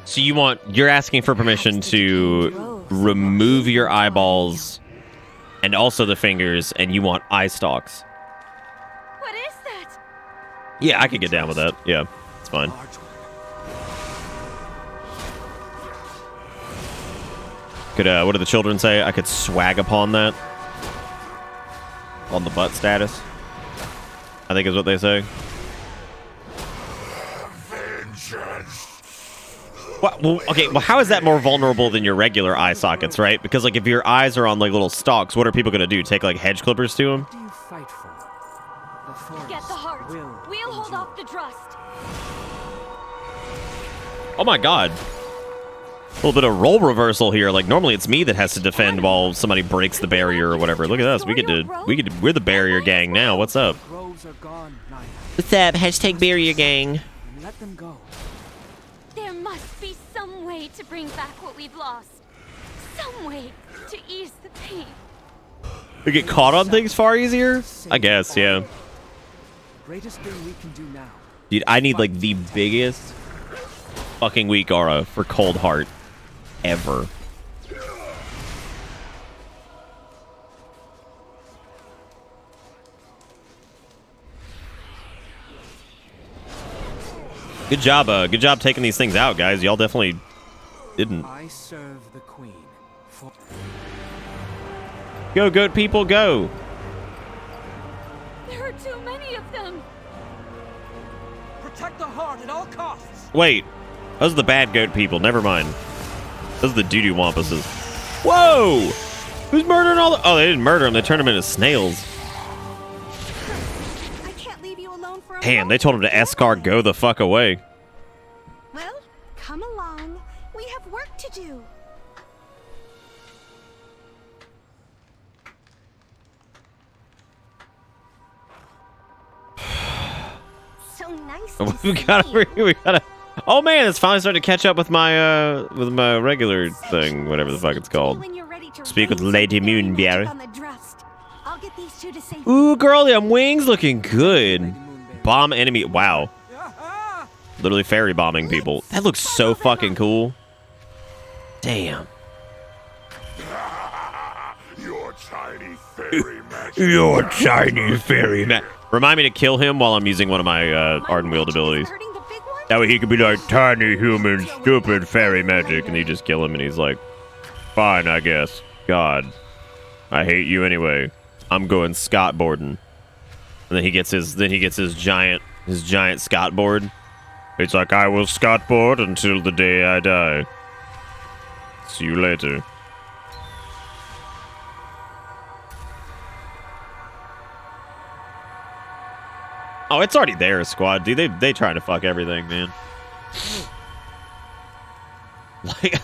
So you're asking for permission to remove your eyeballs and also the fingers, and you want eye stalks. What is that? Yeah, I could get down with that. Yeah, it's fine. Could what do the children say? I could swag upon that. On the butt status, I think is what they say. Well, okay, well, how is that more vulnerable than your regular eye sockets, right? Because, like, if your eyes are on, like, little stalks, what are people going to do? Take, like, hedge clippers to them? What do you fight for? The Get the heart. We'll hold off the trust. Oh, my God. A little bit of role reversal here. Like, normally it's me that has to defend while somebody breaks the barrier or whatever. Look at us. We're the barrier gang now. What's up? Groves are gone, Naya. What's up? Hashtag barrier gang. Let them go. There must be some way to bring back what we've lost. Some way to ease the pain. We get caught on things far easier? I guess, yeah. Greatest thing we can do now. Dude, I need, like, the biggest fucking weak aura for Cold Heart ever. Good job taking these things out, guys. Y'all definitely didn't. I serve the queen. Go, goat people, go. There are too many of them. Protect the heart at all costs. Wait, those are the bad goat people. Never mind. Those are the doo-doo wampuses. Whoa! Who's murdering all the... Oh, they didn't murder them. They turned them into snails. I can't leave you alone for a Damn, they told him to escort go the fuck away. Well, come along. We have work to do. So nice to we gotta. Oh man, it's finally starting to catch up with my regular thing, whatever the fuck it's called. Speak with Lady Moonberry. I'll get these two to safety. Ooh, girly, I'm wings looking good. Bomb enemy. Wow. Literally fairy bombing people. That looks so fucking cool. Damn. Your tiny fairy magic. Your tiny fairy magic. Remind me to kill him while I'm using one of my Ardent Wield abilities. That way he could be like, tiny human, stupid fairy magic, and you just kill him, and he's like, fine, I guess. God, I hate you anyway. I'm going Scottboarding. And then he gets his giant Scottboard. It's like, I will Scottboard until the day I die. See you later. Oh, it's already there, squad. Dude, they trying to fuck everything, man.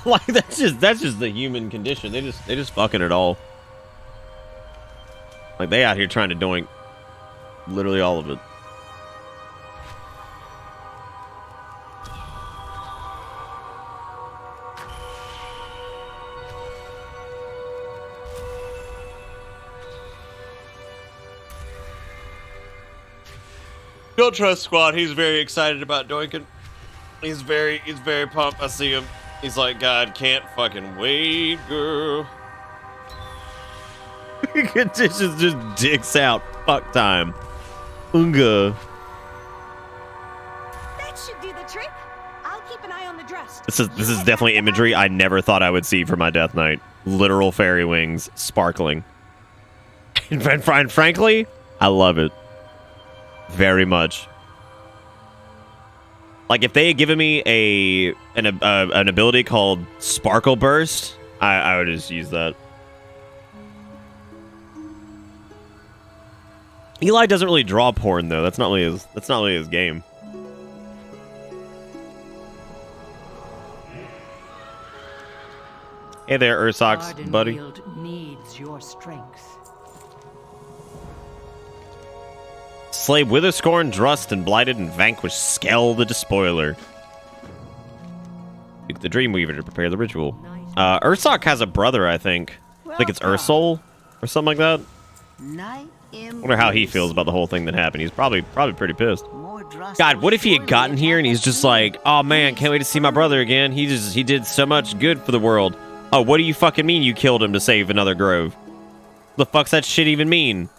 like that's just the human condition. They just fucking it all. Like they out here trying to doink literally all of it. Don't trust squad. He's very excited about doinking. He's very pumped. I see him. He's like, God, can't fucking wait, girl. just dicks out. Fuck time. Unga. That should do the trick. I'll keep an eye on the dress. This is definitely imagery I never thought I would see for my Death Knight. Literal fairy wings sparkling. And frankly, I love it. Very much. Like if they had given me an ability called Sparkle Burst, I would just use that. Eli doesn't really draw porn though. That's not really his game. Hey there, Ursox, buddy. Needs your strength. Slay Witherscorn, Drust, and Blighted, and vanquish Skell the Despoiler. Seek the Dreamweaver to prepare the ritual. Ursoc has a brother, I think. I think it's Ursol or something like that. I wonder how he feels about the whole thing that happened. He's probably pretty pissed. God, what if he had gotten here and he's just like, oh man, can't wait to see my brother again. He did so much good for the world. Oh, what do you fucking mean you killed him to save another grove? The fuck's that shit even mean?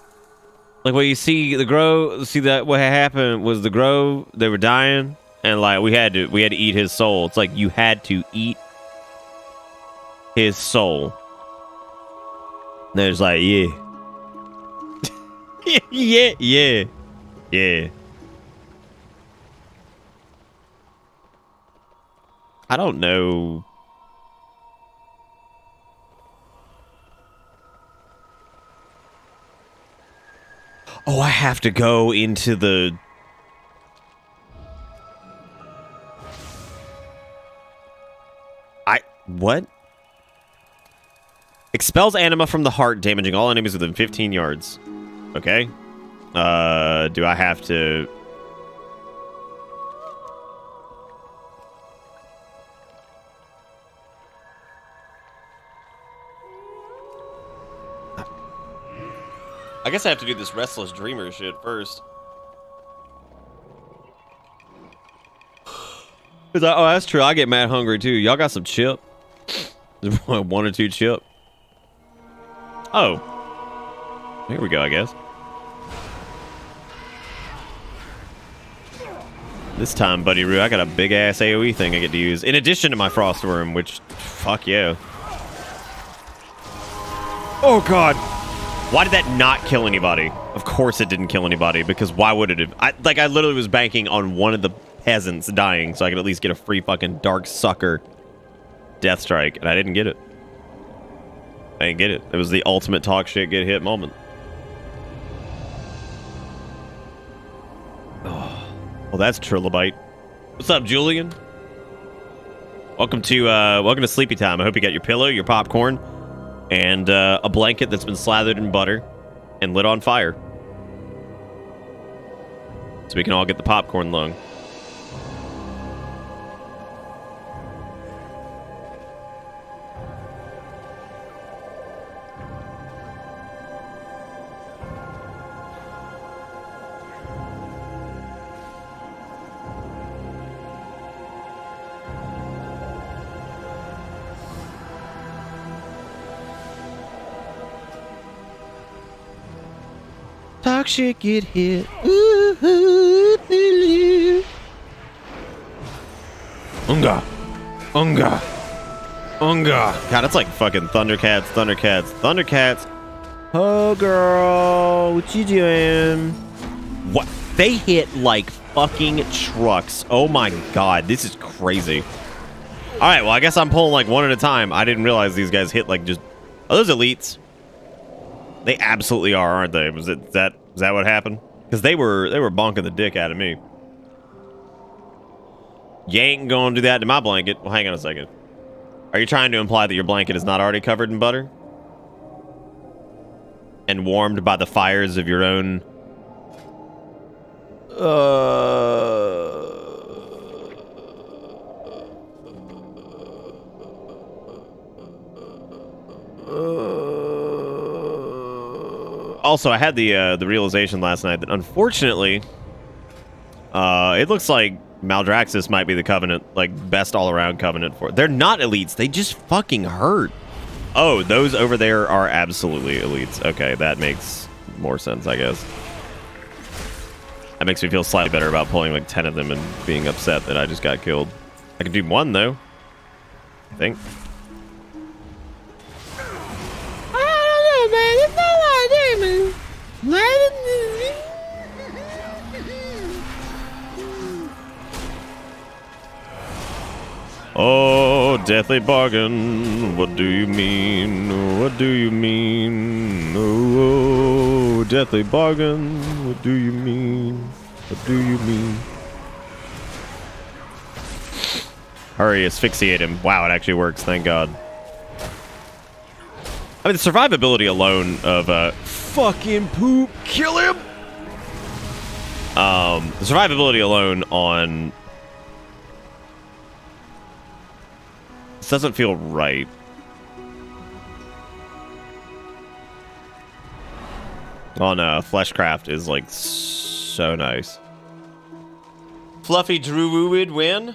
Like, well, you see the grove, see that what had happened was the grove, they were dying, and like we had to eat his soul. It's like you had to eat his soul. And there's like, yeah. yeah. I don't know. Oh, I have to go into the... What? Expels anima from the heart, damaging all enemies within 15 yards. Okay. Do I have to... I guess I have to do this Restless Dreamer shit first. Oh, that's true. I get mad hungry too. Y'all got some chip? One or two chip? Oh. Here we go, I guess. This time, Buddy Roo, I got a big-ass AoE thing I get to use. In addition to my Frost Worm, which... Fuck yeah. Oh, God. Why did that not kill anybody? Of course it didn't kill anybody, because why would it have? I literally was banking on one of the peasants dying so I could at least get a free fucking dark sucker death strike, and I didn't get it. I didn't get it. It was the ultimate talk shit, get hit moment. Oh, well, that's Trilobite. What's up, Julian? Welcome to Sleepy Time. I hope you got your pillow, your popcorn, and a blanket that's been slathered in butter and lit on fire, so we can all get the popcorn lung. Talk shit, get hit. Unga. Unga. Unga. God, it's like fucking Thundercats, Thundercats, Thundercats. Oh, girl. What you doing? What? They hit like fucking trucks. Oh my God. This is crazy. All right. Well, I guess I'm pulling like one at a time. I didn't realize these guys hit like just... Are those elites? They absolutely are, aren't they? Is that what happened? Because they were bonking the dick out of me. You ain't gonna do that to my blanket. Well, hang on a second. Are you trying to imply that your blanket is not already covered in butter? And warmed by the fires of your own... Also, I had the realization last night that unfortunately, it looks like Maldraxxus might be the Covenant, like best all-around Covenant for it. They're not elites; they just fucking hurt. Oh, those over there are absolutely elites. Okay, that makes more sense, I guess. That makes me feel slightly better about pulling like 10 of them and being upset that I just got killed. I can do one though, I think. Oh, deathly bargain, what do you mean? What do you mean? Oh, deathly bargain, what do you mean? What do you mean? Hurry, asphyxiate him. Wow, it actually works, thank God. I mean, the survivability alone of fucking poop, kill him. The survivability alone on this doesn't feel right. On Fleshcraft is like so nice. Fluffy Druid win.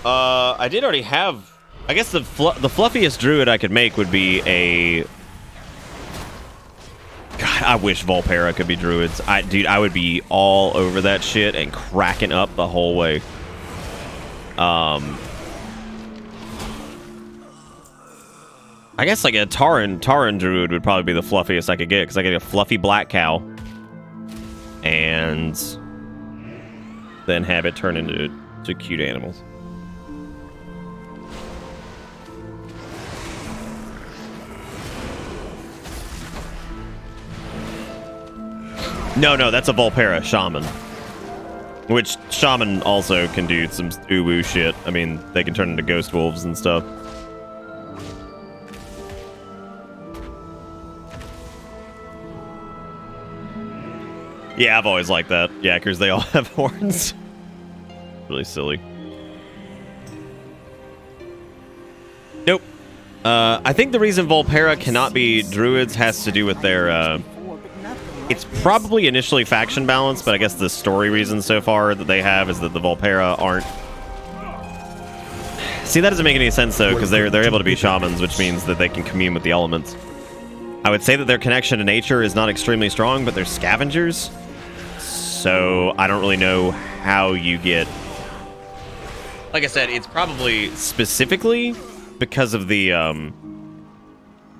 I did already have. I guess the fluffiest druid I could make would be a... God, I wish Volpera could be druids. Dude, I would be all over that shit and cracking up the whole way. I guess like a Tauren druid would probably be the fluffiest I could get, because I get a fluffy black cow and then have it turn into cute animals. No, that's a Volpera shaman. Which shaman also can do some ooh-woo shit. I mean, they can turn into ghost wolves and stuff. Yeah, I've always liked that. Yakkers, they all have horns. Really silly. Nope. I think the reason Volpera cannot be druids has to do with their... It's probably initially faction balance, but I guess the story reason so far that they have is that the Volpera aren't... See, that doesn't make any sense, though, because they're able to be shamans, which means that they can commune with the elements. I would say that their connection to nature is not extremely strong, but they're scavengers. So I don't really know how you get... Like I said, it's probably specifically because of the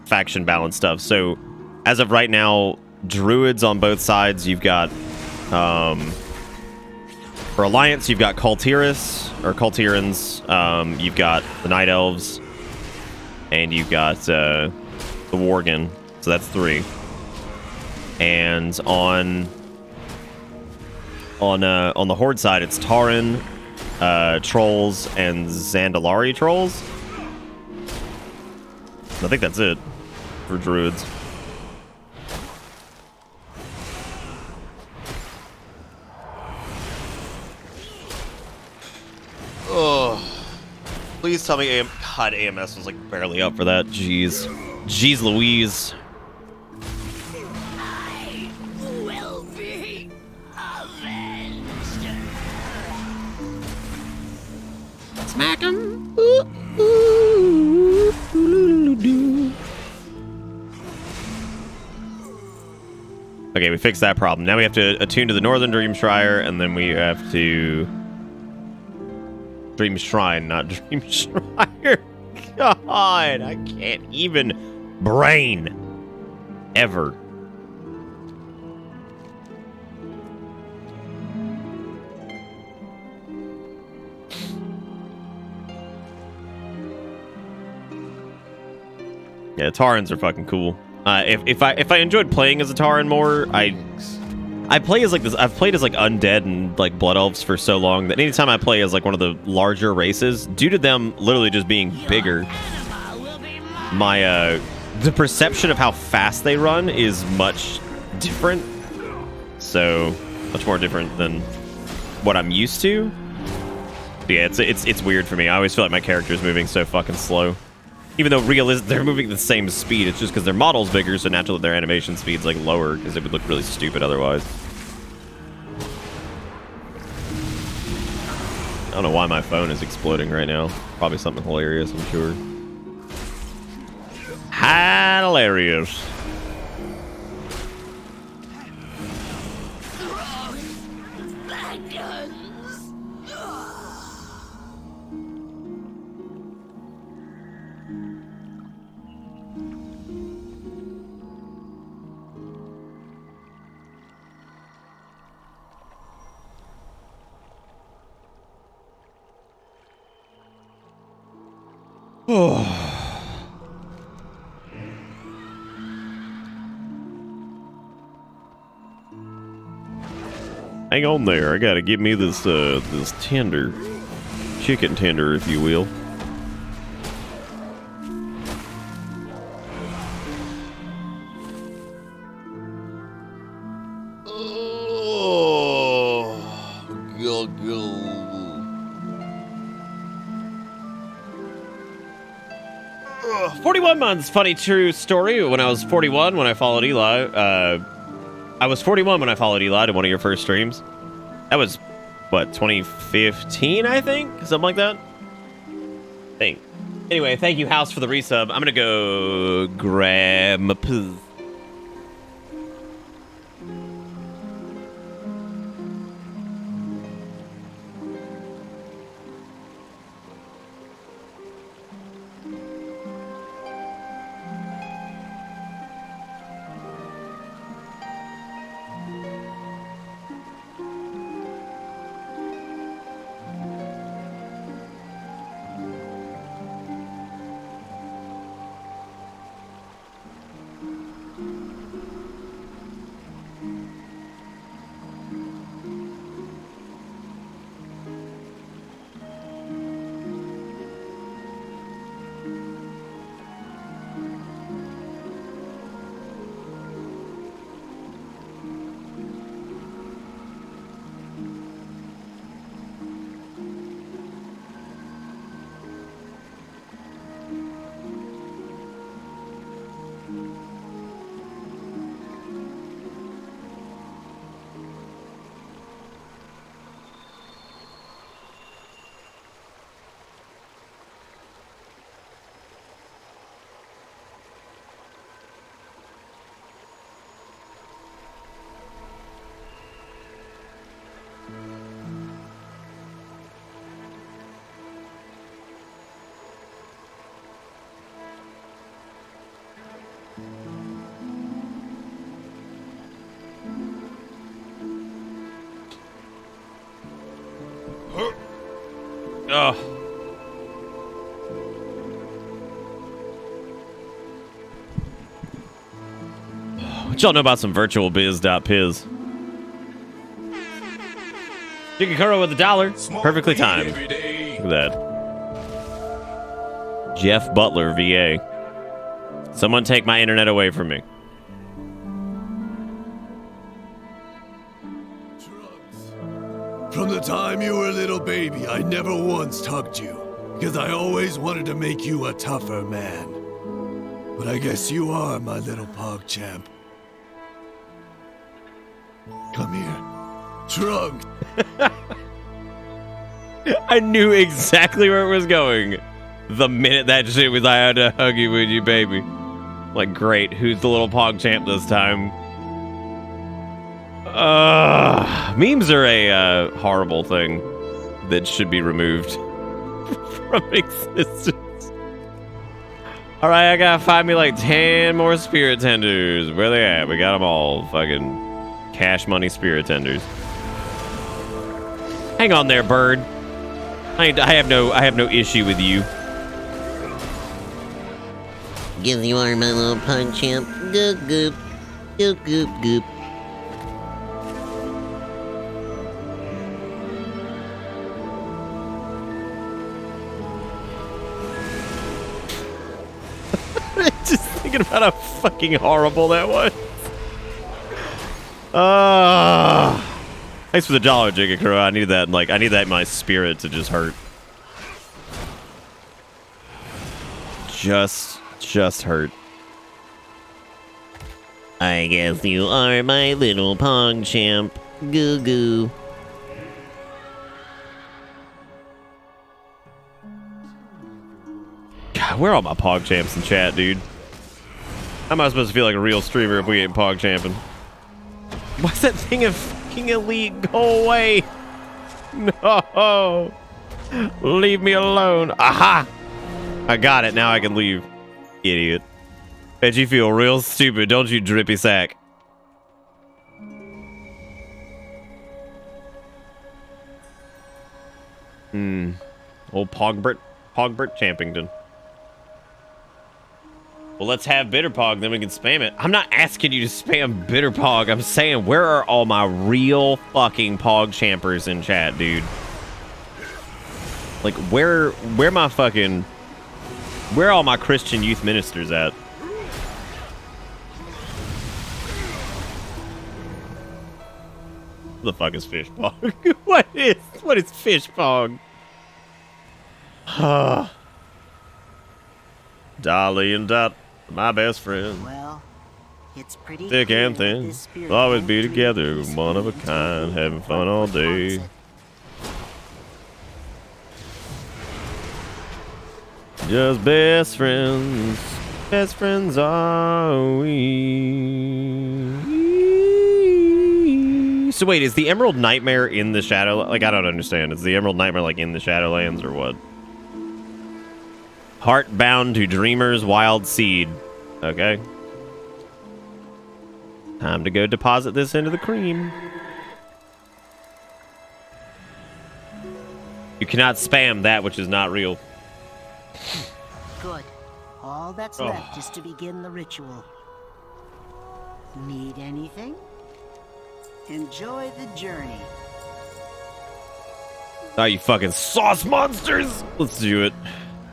faction balance stuff. So as of right now, druids on both sides. You've got for Alliance, you've got Kultirans. You've got the Night Elves, and you've got the Worgen. So that's 3. And on the Horde side, it's Tauren, Trolls, and Zandalari Trolls. I think that's it for druids. Oh, please tell me God, AMS was like barely up for that. Jeez. Jeez Louise. I will be avenged. Smack him. Okay, we fixed that problem. Now we have to attune to the Northern Dream Shire, and then we have to... Dream Shrine, not Dream Shire. God, I can't even brain. Ever. Yeah, Taurens are fucking cool. If I enjoyed playing as a Tauren more, I play as like this. I've played as like undead and like blood elves for so long that anytime I play as like one of the larger races, due to them literally just being bigger, my the perception of how fast they run is much different. So much more different than what I'm used to. But yeah, it's weird for me. I always feel like my character's moving so fucking slow. Even though they're moving the same speed, it's just because their model's bigger, so naturally their animation speed's like lower, because it would look really stupid otherwise. I don't know why my phone is exploding right now. Probably something hilarious, I'm sure. Hilarious. Hang on there. I gotta give me this this tender, chicken tender, if you will. Oh, 41 months. Funny true story. When I was 41, when I followed Eli, I was 41 when I followed Eli to one of your first streams. That was, what, 2015, I think? Something like that? I think. Anyway, thank you, House, for the resub. I'm gonna go grab my poo. Oh. What y'all know about some virtualbiz.piz? Jigakuro with $1. Perfectly timed. Look at that. Jeff Butler, VA. Someone take my internet away from me. From the time you were a little baby, I never once hugged you, because I always wanted to make you a tougher man. But I guess you are my little pog champ. Come here. Trunk. I knew exactly where it was going. The minute that shit was, I had to hug you with you, baby. Like, great. Who's the little pog champ this time? Memes are a horrible thing that should be removed from existence. Alright, I gotta find me like 10 more spirit tenders. Where they at? We got them all. Fucking cash money spirit tenders. Hang on there, bird. I have no issue with you. Give you are my little pug champ. Goop goop. Goop goop goop. Just thinking about how fucking horrible that was. Thanks for the $1, Jigakuro. I need that. Like, I need that in my spirit to just hurt. Just hurt. I guess you are my little pog champ. Goo goo. God, where are all my pog champs in chat, dude? How am I supposed to feel like a real streamer if we ain't pog champing? Why's that thing of fucking elite? Go away! No! Leave me alone. Aha! I got it. Now I can leave. Idiot. Bet you feel real stupid, don't you, drippy sack? Old Pogbert Champington. Well, let's have Bitterpog, then we can spam it. I'm not asking you to spam Bitterpog. I'm saying, where are all my real fucking Pog Champers in chat, dude? Like, where are all my Christian youth ministers at? What the fuck is Fishpog? What is Fishpog? Dolly and Dot, my best friend. Well, it's pretty thick and thin. We'll always be together, one of a kind, having fun all day. Just best friends. Best friends are we. So wait, is the Emerald Nightmare in the Shadow? Like, I don't understand. Is the Emerald Nightmare like in the Shadowlands or what? Heart bound to Dreamer's Wild Seed. Okay. Time to go deposit this into the cream. You cannot spam that which is not real. Good. All that's left is to begin the ritual. Need anything? Enjoy the journey. Oh, you fucking sauce monsters! Let's do it.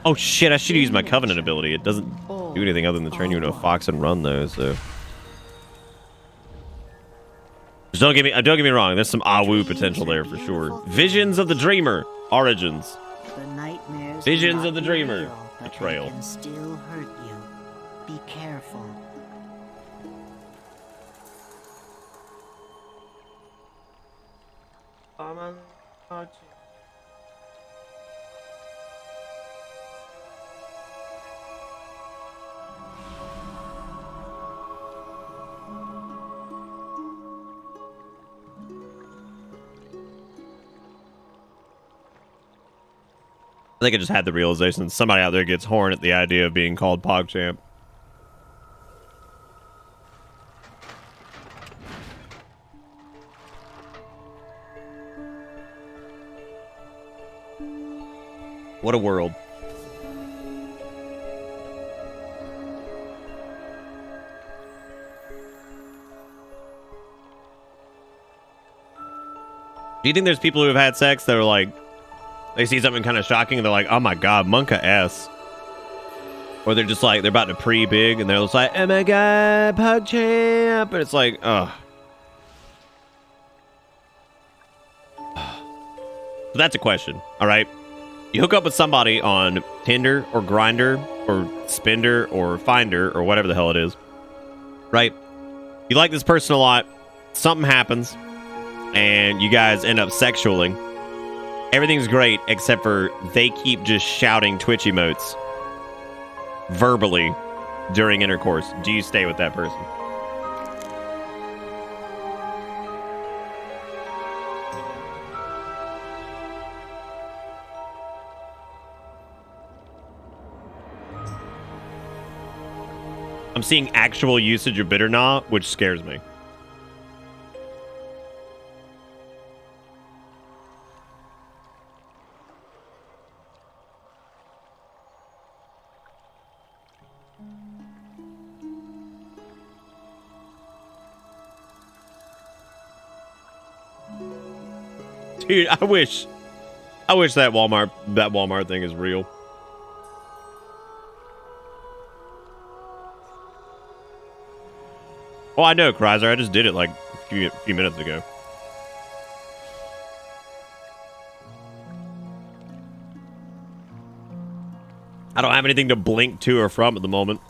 Oh shit, I should use my Covenant ability. It doesn't do anything other than turn you into a fox and run though, so. Just don't get me wrong, there's some Awu potential there for sure. Visions of the Dreamer. Origins. Visions of the Dreamer. Betrayal. Can still hurt you. Be careful. I think I just had the realization that somebody out there gets horned at the idea of being called PogChamp. What a world. Do you think there's people who have had sex that are like, they see something kind of shocking and they're like, oh my god, Monka S. Or they're just like, they're about to pre-big and they're just like, oh my god, PogChamp. And it's like, ugh. So that's a question, all right? You hook up with somebody on Tinder or Grindr or Spender or Finder or whatever the hell it is, right? You like this person a lot, something happens, and you guys end up sexualing. Everything's great, except for they keep just shouting Twitch emotes verbally during intercourse. Do you stay with that person? I'm seeing actual usage of bitter nah, which scares me. Dude, I wish that Walmart thing is real. Oh, I know, Chrysler. I just did it like a few minutes ago. I don't have anything to blink to or from at the moment.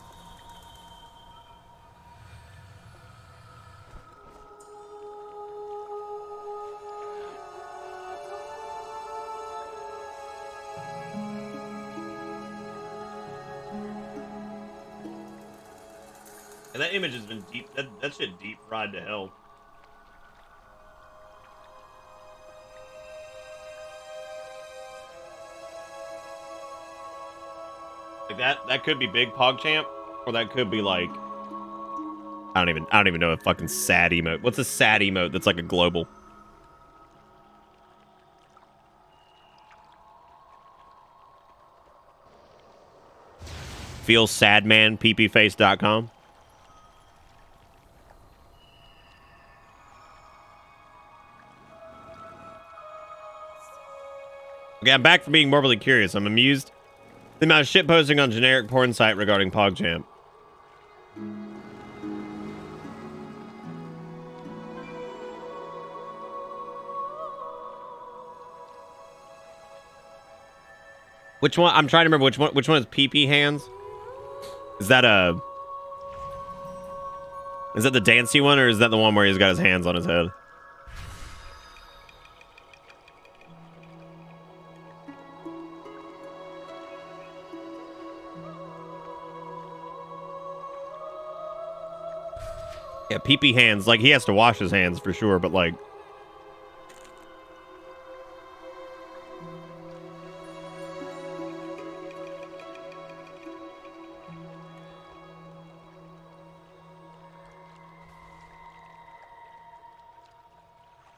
And that image has been deep. That shit deep fried to hell. Like that could be big PogChamp, or that could be like I don't even know a fucking sad emote. What's a sad emote that's like a global? Feel sad man ppface.com. Okay, I'm back from being morbidly curious. I'm amused. The amount of shit posting on generic porn site regarding PogChamp. Which one? I'm trying to remember which one is PP hands? Is that the dancey one, or is that the one where he's got his hands on his head? Yeah, PP hands. Like, he has to wash his hands for sure, but like...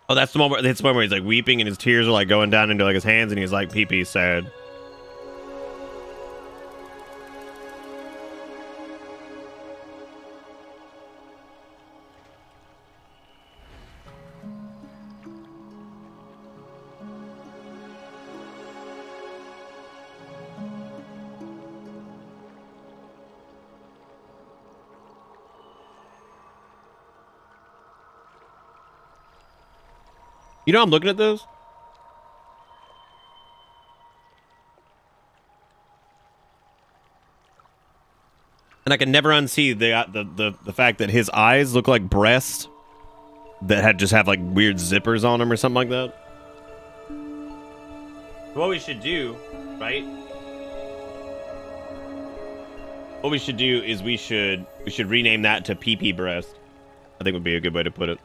Oh, that's the one where he's like weeping and his tears are like going down into like his hands and he's like, PP sad. You know I'm looking at those? And I can never unsee the fact that his eyes look like breasts that just have like weird zippers on them or something like that. What we should do, right? What we should do is we should rename that to PP breast. I think would be a good way to put it.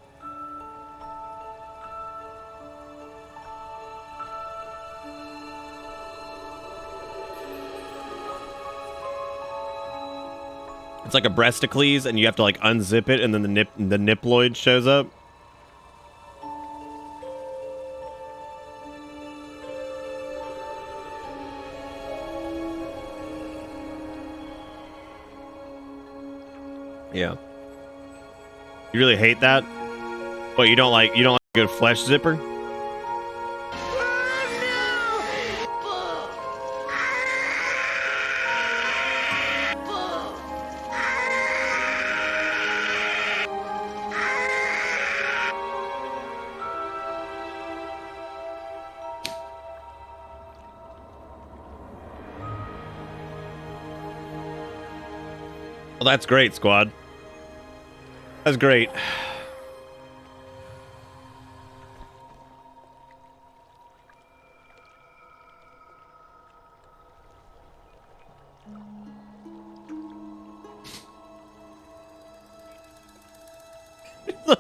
It's like a breasticles, and you have to like unzip it, and then the niploid shows up. Yeah. You really hate that? What, you don't like a good flesh zipper? Well, that's great, squad. That's great.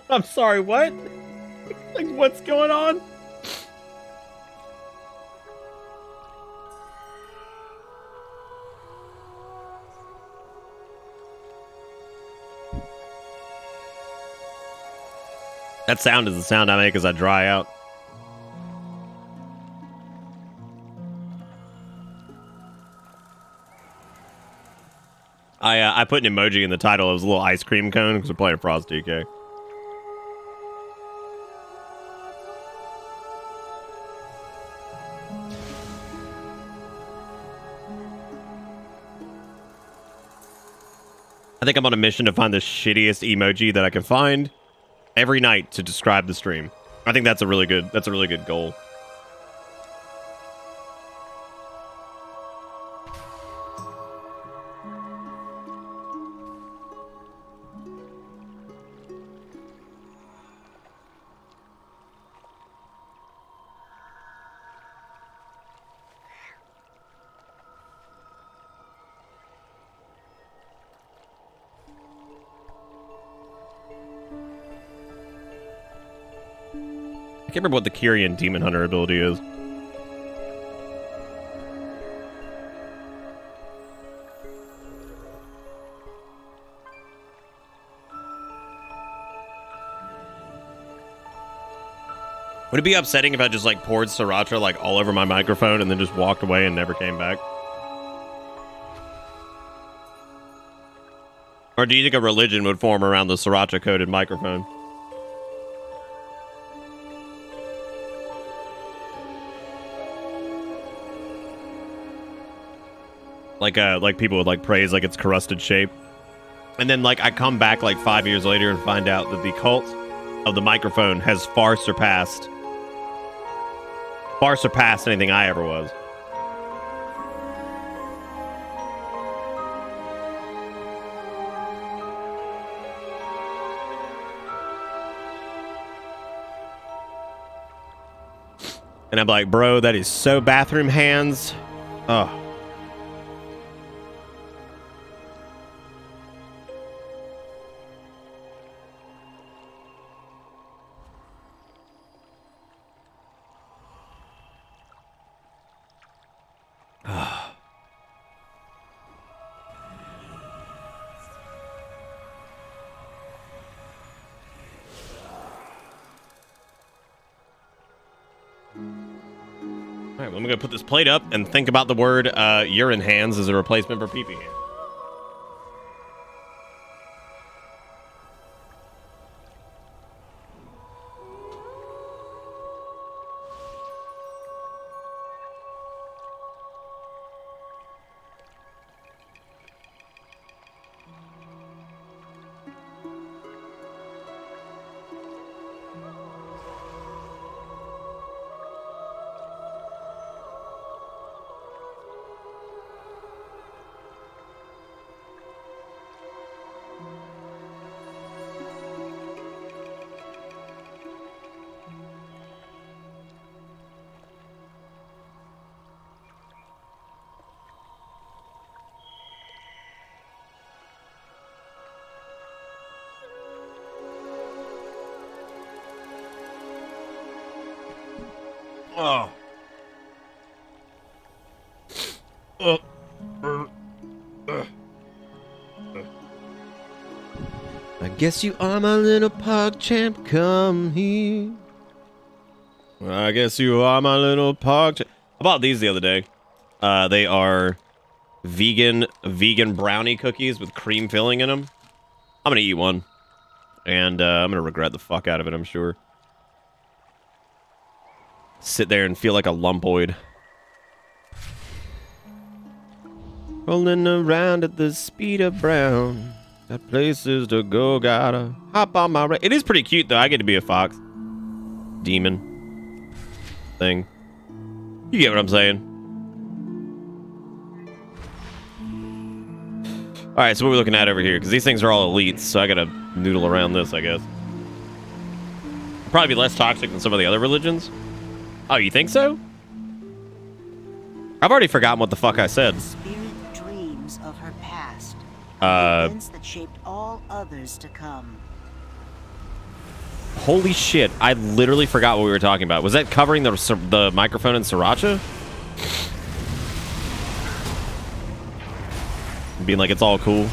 I'm sorry, what? Like, what's going on? That sound is the sound I make as I dry out. I put an emoji in the title. It was a little ice cream cone because we're playing Frost DK. I think I'm on a mission to find the shittiest emoji that I can find every night to describe the stream. I think that's a really good goal. I can't remember what the Kyrian Demon Hunter ability is. Would it be upsetting if I just like poured sriracha like all over my microphone and then just walked away and never came back? Or do you think a religion would form around the sriracha coated microphone? Like people would like praise like its corrusted shape. And then like I come back like 5 years later and find out that the cult of the microphone has far surpassed anything I ever was. And I'm like, bro, that is so bathroom hands. Oh. Alright, well, I'm gonna put this plate up and think about the word urine hands as a replacement for pee-pee hands. Oh. I guess you are my little pug champ, come here. I guess you are my little pug champ. I bought these the other day. They are vegan brownie cookies with cream filling in them. I'm gonna eat one. And I'm gonna regret the fuck out of it, I'm sure. Sit there and feel like a lumpoid. Rolling around at the speed of brown. Got places to go, gotta hop on my... It is pretty cute, though. I get to be a fox. Demon. Thing. You get what I'm saying. Alright, so what are we looking at over here? Because these things are all elites, so I gotta noodle around this, I guess. Probably be less toxic than some of the other religions. Oh, you think so? I've already forgotten what the fuck I said. Spirit dreams of her past. Events that shaped all others to come. Holy shit, I literally forgot what we were talking about. Was that covering the microphone in Sriracha? Being like, it's all cool.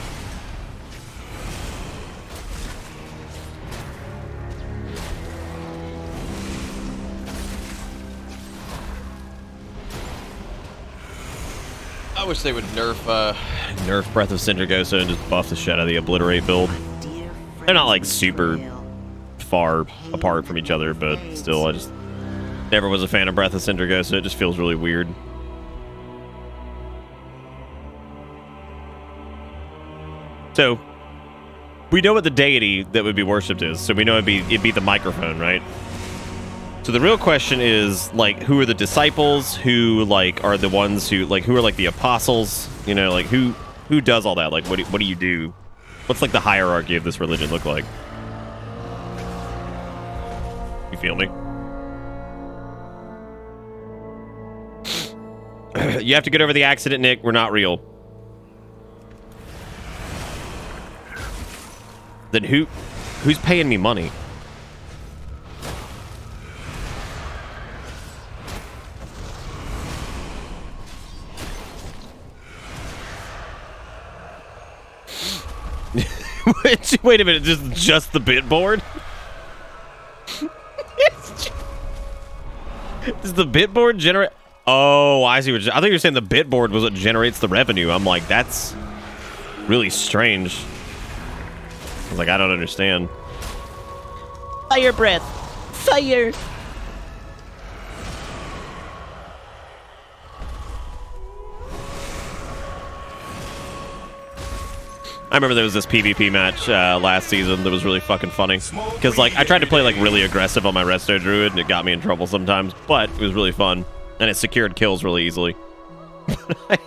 I wish they would nerf Breath of Syndragosa and just buff the shit out of the Obliterate build. They're not like super far apart from each other, but still, I just never was a fan of Breath of Syndragosa. It just feels really weird. So, we know what the deity that would be worshipped is, so we know it'd be the microphone, right? So the real question is, like, who are the disciples? Who, like, are the ones who, like, who are, like, the apostles? You know, like, who does all that? Like, what do you do? What's, like, the hierarchy of this religion look like? You feel me? You have to get over the accident, Nick. We're not real. Then who's paying me money? Wait a minute, just the bit board? Does the bit board generate? Oh, I see. I thought you were saying the bit board was what generates the revenue. I'm like, that's really strange. I was like, I don't understand. Fire breath. Fire. I remember there was this PvP match last season that was really fucking funny. Because, like, I tried to play, like, really aggressive on my Resto Druid, and it got me in trouble sometimes. But it was really fun. And it secured kills really easily.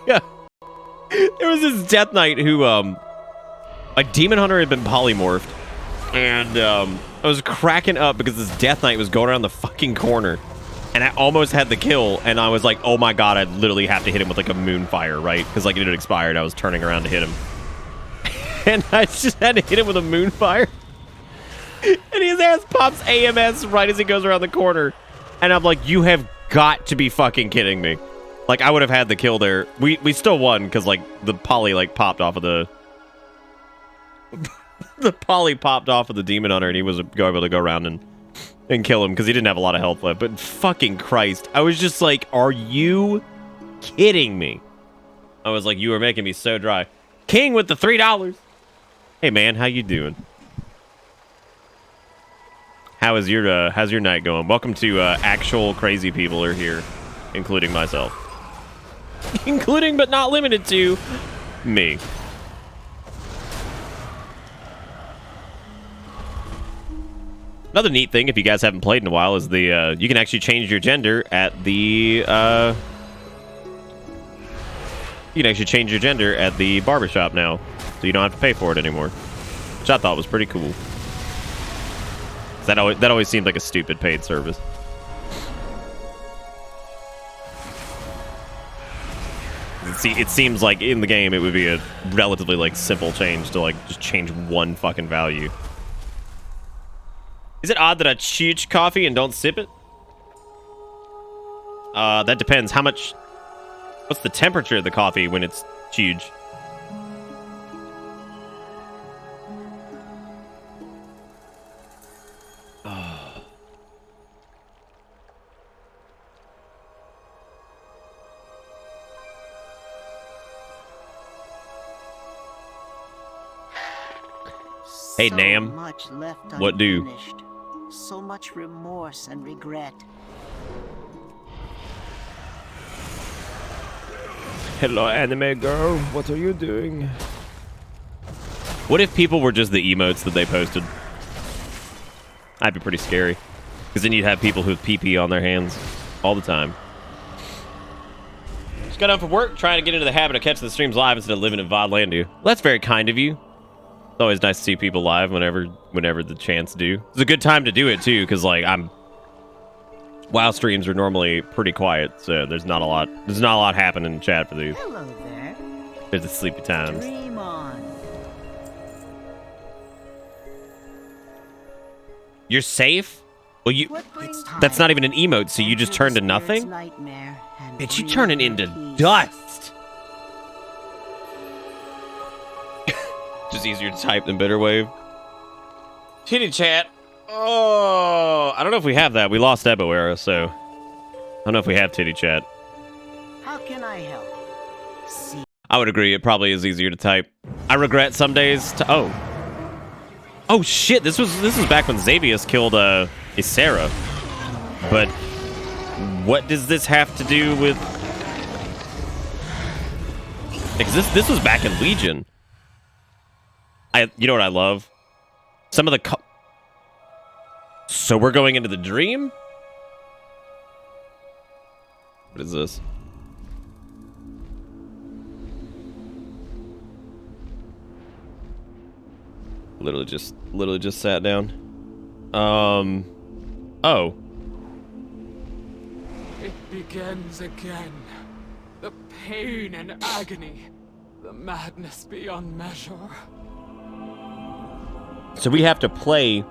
There was this Death Knight who, a Demon Hunter had been polymorphed. And, I was cracking up because this Death Knight was going around the fucking corner. And I almost had the kill, and I was like, oh my god, I literally have to hit him with, like, a Moonfire, right? Because, like, it had expired. I was turning around to hit him. And I just had to hit him with a Moonfire. And his ass pops AMS right as he goes around the corner. And I'm like, you have got to be fucking kidding me. Like, I would have had the kill there. We still won, because, like, the poly, like, popped off of the... the poly popped off of the Demon Hunter, and he was able to go around and kill him, because he didn't have a lot of health left. But fucking Christ. I was just like, are you kidding me? I was like, you are making me so dry. King with the $3. Hey man, how you doing? How's your night going? Welcome to actual crazy people are here, including myself. Including but not limited to me. Another neat thing, if you guys haven't played in a while, is the you can actually change your gender at the barbershop now, so you don't have to pay for it anymore, which I thought was pretty cool. That always seemed like a stupid paid service. It seems like in the game it would be a relatively like simple change to like just change one fucking value. Is it odd that I chooch coffee and don't sip it? That depends. How much... What's the temperature of the coffee when it's huge? Hey, so Nam. much left What do? unfinished. So much remorse and regret. Hello, anime girl. What are you doing? What if people were just the emotes that they posted? That'd be pretty scary. Because then you'd have people with PP on their hands all the time. Just got out from work, trying to get into the habit of catching the streams live instead of living in VOD land. Well, that's very kind of you. It's always nice to see people live whenever the chance do. It's a good time to do it too, because like WoW streams are normally pretty quiet, so there's not a lot happening in chat for these. Hello there. There's the sleepy times. Dream on. You're safe? Well, that's not even an emote, so you just turned to nothing? Bitch, you turning into dust. Just easier to type than Bitterwave. Titty chat. Oh, I don't know if we have that. We lost Ebo Era, so I don't know if we have titty chat. How can I help? See. I would agree. It probably is easier to type. I regret some days to. Oh shit! This was back when Xavius killed Ysera. But what does this have to do with? Because this was back in Legion. You know what I love? Some of the. So we're going into the dream? What is this? Literally just sat down. Oh. It begins again. The pain and agony. The madness beyond measure. So we have to play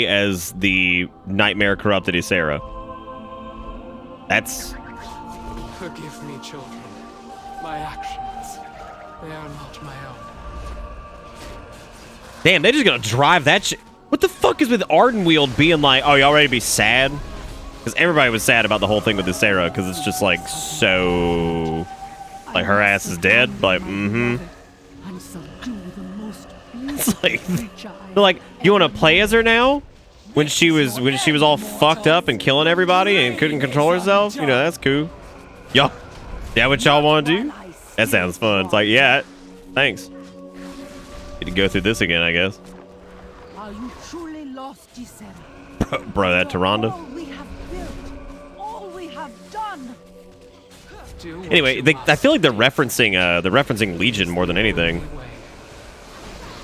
as the nightmare corrupted Ysera. That's... Forgive me, children. My actions, they are not my own. Damn, they're just gonna drive that shit. What the fuck is with Ardenweald being like, oh, y'all ready to be sad? Because everybody was sad about the whole thing with Ysera, because it's just like so... Like, her ass is dead? Like, mm-hmm. It's like, they're like, you want to play as her now? When she was all fucked up and killing everybody and couldn't control herself? You know, that's cool. Y'all, that what y'all want to do? That sounds fun. It's like, yeah, thanks. Need to go through this again, I guess. Are you truly lost, Ysera? Bro, that Tyrande. All we have built, all we have done. Anyway, I feel like they're referencing Legion more than anything.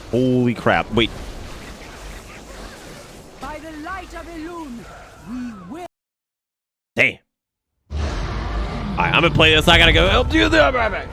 Holy crap! Wait. By the light of Elune, we will. Damn. Alright, I'm gonna play this. I gotta go help you there, baby.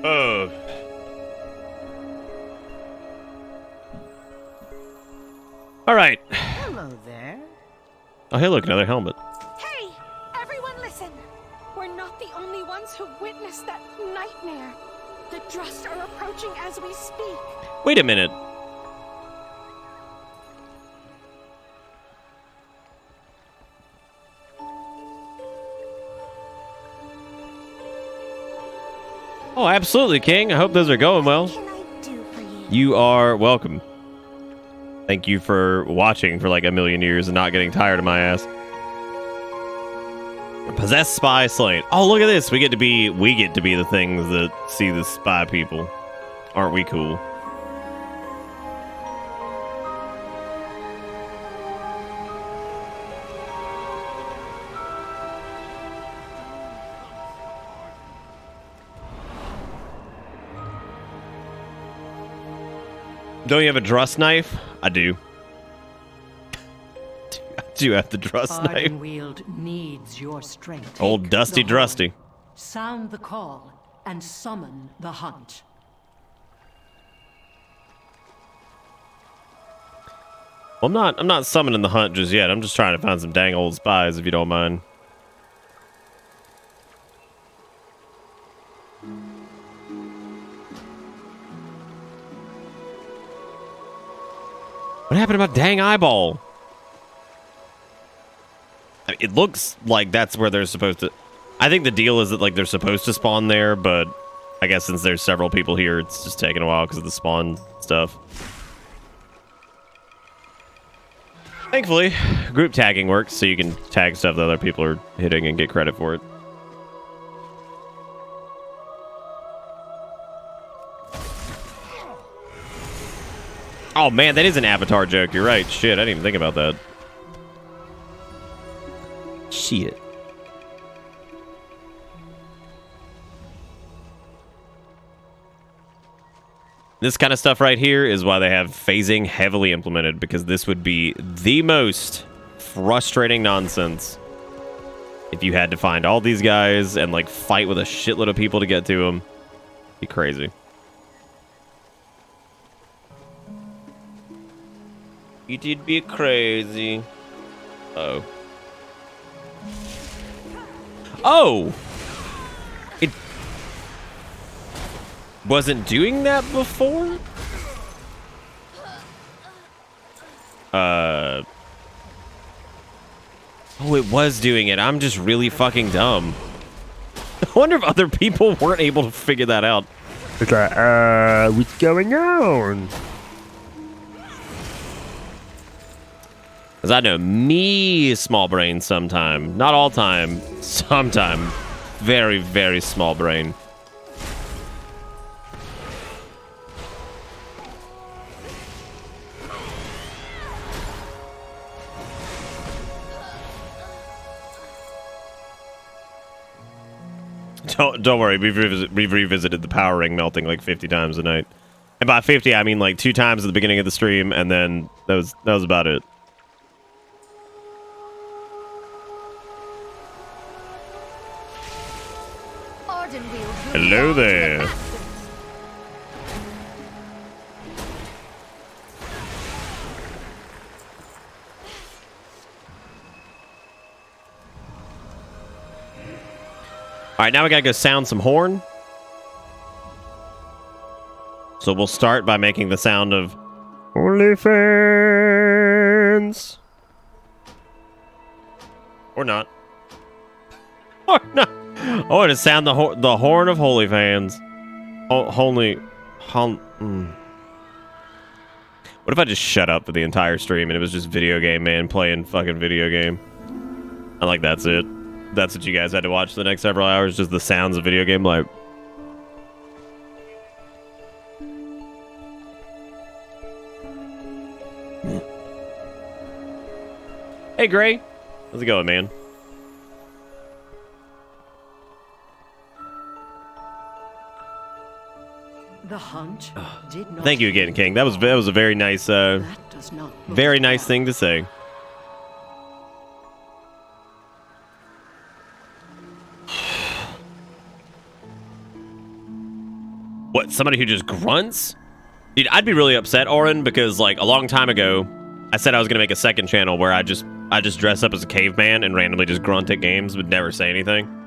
Oh. All right. Hello there. Oh, hey, look, another helmet. Hey, everyone listen. We're not the only ones who witnessed that nightmare. The Drust are approaching as we speak. Wait a minute. Oh, absolutely, King. I hope those are going well. What can I do for you? You are welcome. Thank you for watching for like a million years and not getting tired of my ass. Possessed spy slain. Oh, look at this. We get to be the things that see the spy people. Aren't we cool? Don't you have a Drust knife? I do. I do have the Drust knife. Ardenweald needs your strength. Old Take Dusty the horn, Drusty. Sound the call and summon the hunt. Well, I'm not summoning the hunt just yet. I'm just trying to find some dang old spies, if you don't mind. What happened to my dang eyeball? I mean, it looks like that's where they're supposed to... I think the deal is that like they're supposed to spawn there, but I guess since there's several people here, it's just taking a while because of the spawn stuff. Thankfully, group tagging works, so you can tag stuff that other people are hitting and get credit for it. Oh man, that is an Avatar joke. You're right. Shit, I didn't even think about that. Shit. This kind of stuff right here is why they have phasing heavily implemented, because this would be the most frustrating nonsense if you had to find all these guys and like fight with a shitload of people to get to them. Be crazy. It'd be crazy. Oh. Oh! It wasn't doing that before? Oh, it was doing it. I'm just really fucking dumb. I wonder if other people weren't able to figure that out. It's like, what's going on? Because I know me, small brain sometime. Not all time. Sometime. Very, very small brain. Don't worry, we've revisited the power ring melting like 50 times a night. And by 50, I mean like 2 times at the beginning of the stream, and then that was about it. Hello there. All right, now we gotta go sound some horn. So we'll start by making the sound of OnlyFans. Or not. Or not. I want to sound the horn of holy fans. What if I just shut up for the entire stream and it was just video game man playing fucking video game? And like that's it. That's what you guys had to watch for the next several hours, just the sounds of video game like. Hey Gray. How's it going, man? The hunt did not. Thank you again, King. That was a very nice, very nice thing to say. What? Somebody who just grunts? Dude, I'd be really upset, Oren, because like a long time ago, I said I was gonna make a second channel where I just dress up as a caveman and randomly just grunt at games but never say anything.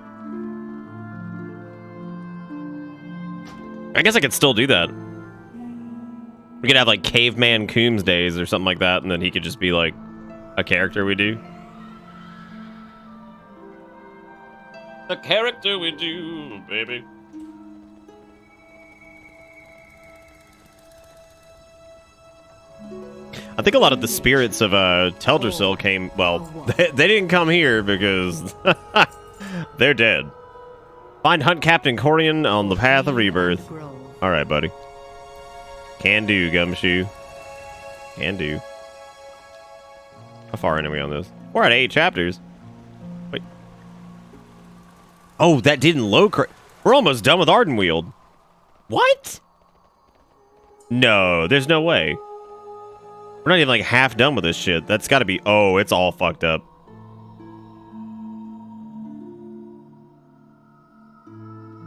I guess I could still do that. We could have like Caveman Coombs days or something like that, and then he could just be like a character we do. A character we do, baby. I think a lot of the spirits of Teldrassil came. Well, they didn't come here because they're dead. Find Hunt Captain Corian on the path of rebirth. All right, buddy. Can do, Gumshoe. Can do. How far in are we on this? We're at 8 chapters. Wait. Oh, that didn't load. We're almost done with Ardenweald. What? No, there's no way. We're not even like half done with this shit. That's got to be. Oh, it's all fucked up.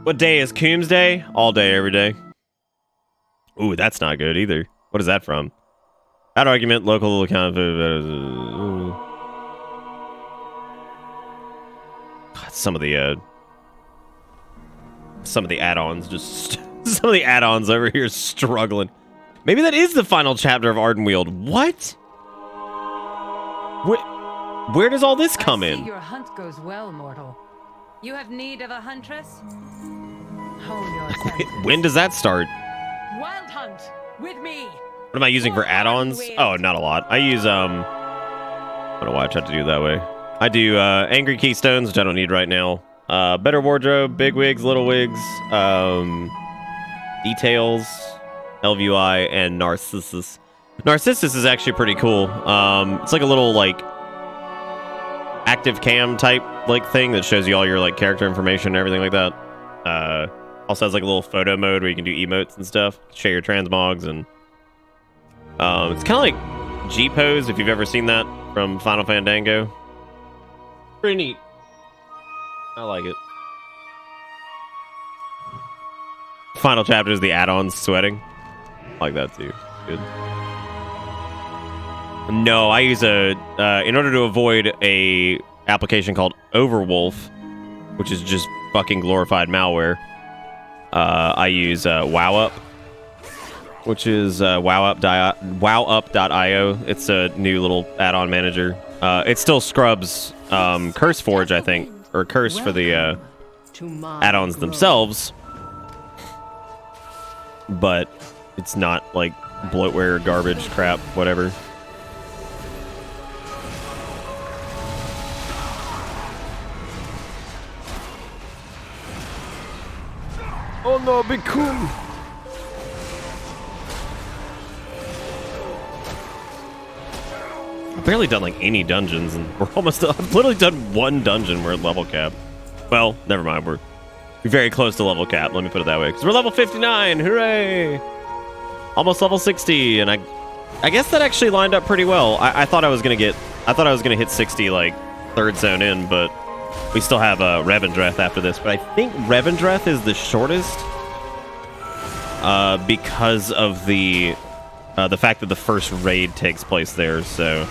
What day is Coombs Day? All day, every day. Ooh, that's not good either. What is that from? That argument, local account. Some of the add-ons just some of the add-ons over here struggling. Maybe that is the final chapter of Ardenweald. What? Where does all this come in? Your hunt goes well, mortal. You have need of a huntress? Hone your senses. When does that start? Wild hunt with me. What am I using for add-ons? Oh, not a lot. I use I don't know why I tried to do it that way. I do Angry Keystones, which I don't need right now. Better Wardrobe, Big Wigs, Little Wigs, Details, LVI, and Narcissus. Narcissus is actually pretty cool. It's like a little like active cam type like thing that shows you all your like character information and everything like that. Also has like a little photo mode where you can do emotes and stuff, share your transmogs, and it's kind of like G-Pose if you've ever seen that from Final Fandango. Pretty neat. I like it. Final chapter is the add-ons sweating. I like that too. Good. No, I use a in order to avoid a application called Overwolf, which is just fucking glorified malware. I use WowUp, which is wowup.io. It's a new little add-on manager. It still scrubs CurseForge, I think, or Curse for the add-ons themselves, but it's not like bloatware, garbage, crap, whatever. Oh no, be cool. I've barely done like any dungeons, and we're almost. I've literally done one dungeon. We're at level cap. Well, never mind. We're very close to level cap. Let me put it that way, because we're level 59. Hooray! Almost level 60, and I guess that actually lined up pretty well. I thought I was gonna hit 60 like third zone in, but we still have Revendreth after this. But I think Revendreth is the shortest because of the fact that the first raid takes place there. So.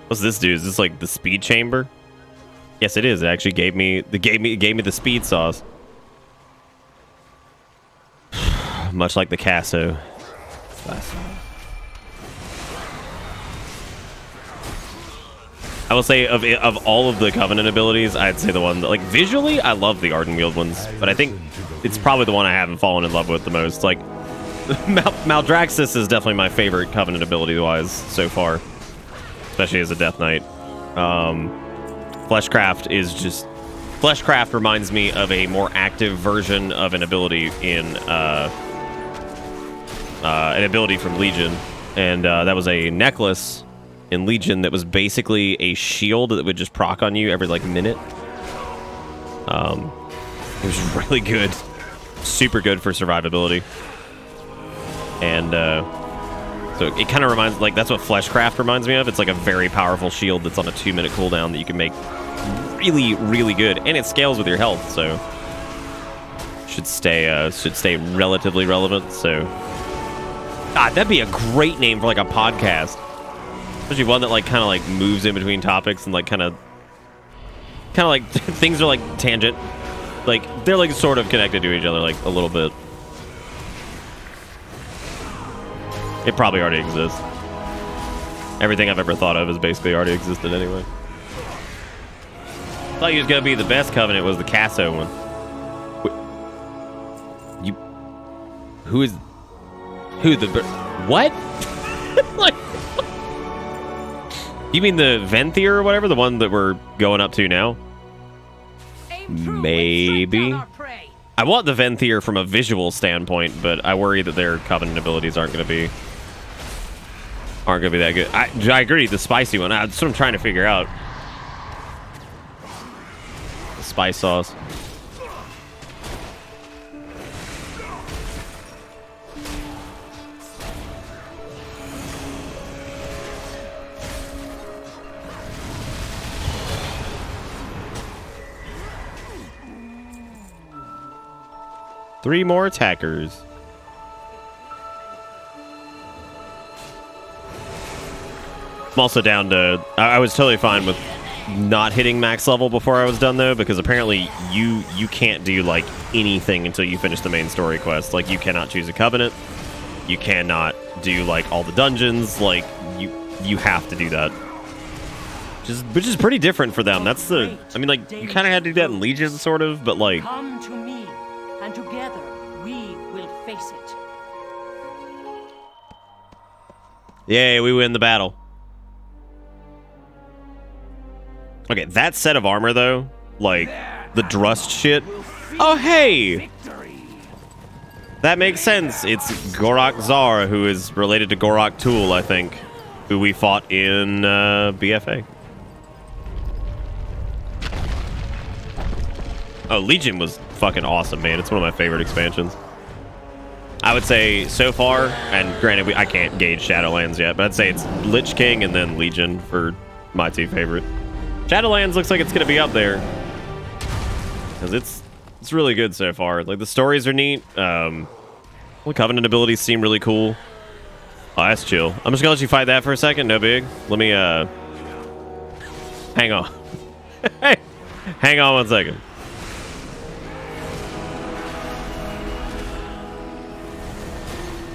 What's this do? Is this like the speed chamber? Yes, it is. It actually gave me the speed sauce. Much like the Casso. I will say of all of the Covenant abilities, I'd say the one that, like, visually, I love the Ardenweald ones, but I think it's probably the one I haven't fallen in love with the most. Like, Maldraxxus is definitely my favorite Covenant ability-wise so far. Especially as a Death Knight. Fleshcraft is just... Fleshcraft reminds me of a more active version of an ability in... an ability from Legion. And that was a necklace in Legion that was basically a shield that would just proc on you every, like, minute. It was really good. Super good for survivability. And, so it kind of reminds, like, that's what Fleshcraft reminds me of. It's like a very powerful shield that's on a 2-minute cooldown that you can make really, really good, and it scales with your health, so should stay relatively relevant. So, God, that'd be a great name for like a podcast, especially one that like kind of like moves in between topics and like kind of like things are like tangent. like they're like sort of connected to each other, like a little bit. It probably already exists. Everything I've ever thought of has basically already existed anyway. I thought you was gonna be the best Covenant was the Casso one. You, who the what? Like, you mean the Venthyr or whatever, the one that we're going up to now? Maybe. I want the Venthyr from a visual standpoint, but I worry that their Covenant abilities aren't gonna be that good. I agree, the spicy one. That's what I'm trying to figure out. The spice sauce. Three more attackers. I'm also down to... I was totally fine with not hitting max level before I was done, though, because apparently you can't do, like, anything until you finish the main story quest. Like, you cannot choose a Covenant. You cannot do, like, all the dungeons. Like, you have to do that. Which is pretty different for them. That's the... I mean, like, you kind of had to do that in Legion, sort of, but, like... Come to me, and together we will face it. Yay, we win the battle. Okay, that set of armor, though, like, the Drust shit. Oh, hey! That makes sense. It's Gorak Zar, who is related to Gorak Tool, I think, who we fought in BFA. Oh, Legion was fucking awesome, man. It's one of my favorite expansions. I would say so far, and granted, I can't gauge Shadowlands yet, but I'd say it's Lich King and then Legion for my two favorite. Shadowlands looks like it's gonna be up there because it's really good so far. Like, the stories are neat. The Covenant abilities seem really cool. Oh, that's chill. I'm just gonna let you fight that for a second. No big. Let me hang on. Hey, hang on 1 second.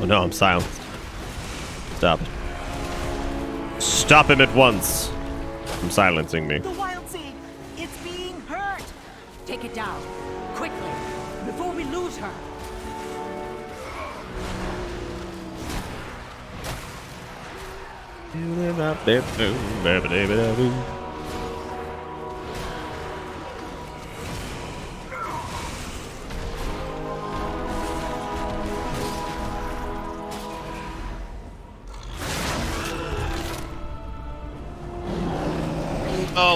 Oh no, I'm silenced. Stop it. Stop him at once. From silencing me. The wild seed, it's being hurt. Take it down, quickly, before we lose her.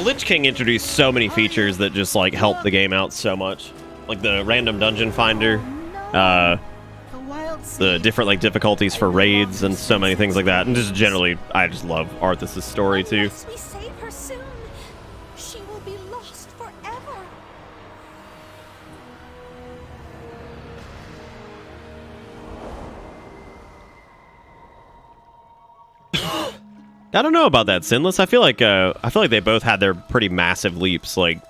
Lich King introduced so many features that just, like, help the game out so much. Like the random dungeon finder, the different, like, difficulties for raids and so many things like that. And just generally, I just love Arthas' story, too. Unless we save her soon, she will be lost forever. I don't know about that, Sinless. I feel like they both had their pretty massive leaps. Like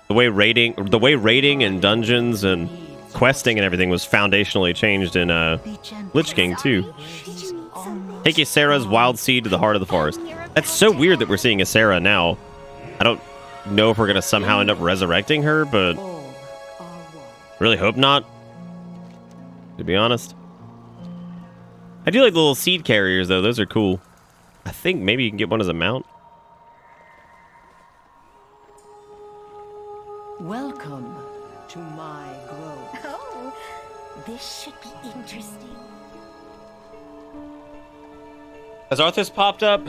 the way raiding and dungeons and questing and everything was foundationally changed in Lich King too. Take Ysera's wild seed to the heart of the forest. That's so weird that we're seeing Ysera now. I don't know if we're gonna somehow end up resurrecting her, but really hope not. To be honest, I do like the little seed carriers though. Those are cool. I think maybe you can get one as a mount. Welcome to my grove. Oh, this should be interesting. Has Arthas popped up?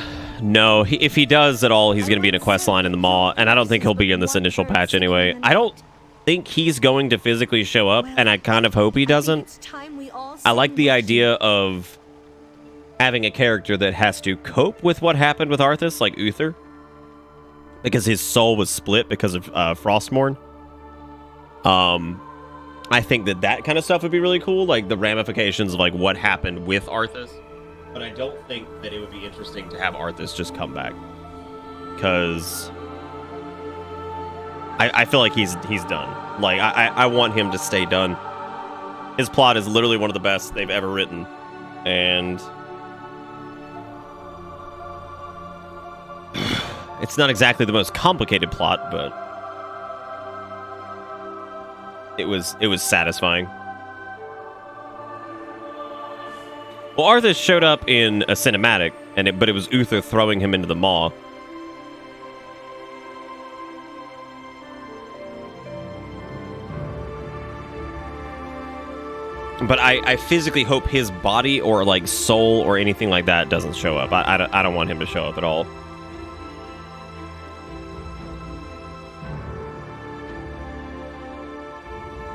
No, if he does at all, he's going to be in a quest line in the Maw, and I don't think he'll be in this initial patch anyway. I don't think he's going to physically show up, and I kind of hope he doesn't. I like the idea of having a character that has to cope with what happened with Arthas, like Uther, because his soul was split because of Frostmourne. I think that kind of stuff would be really cool, like the ramifications of like what happened with Arthas. But I don't think that it would be interesting to have Arthas just come back, because I feel like he's done. Like, I want him to stay done. His plot is literally one of the best they've ever written. And it's not exactly the most complicated plot, but it was satisfying. Well, Arthas showed up in a cinematic, but it was Uther throwing him into the maw. But I physically hope his body or like soul or anything like that doesn't show up. I don't want him to show up at all.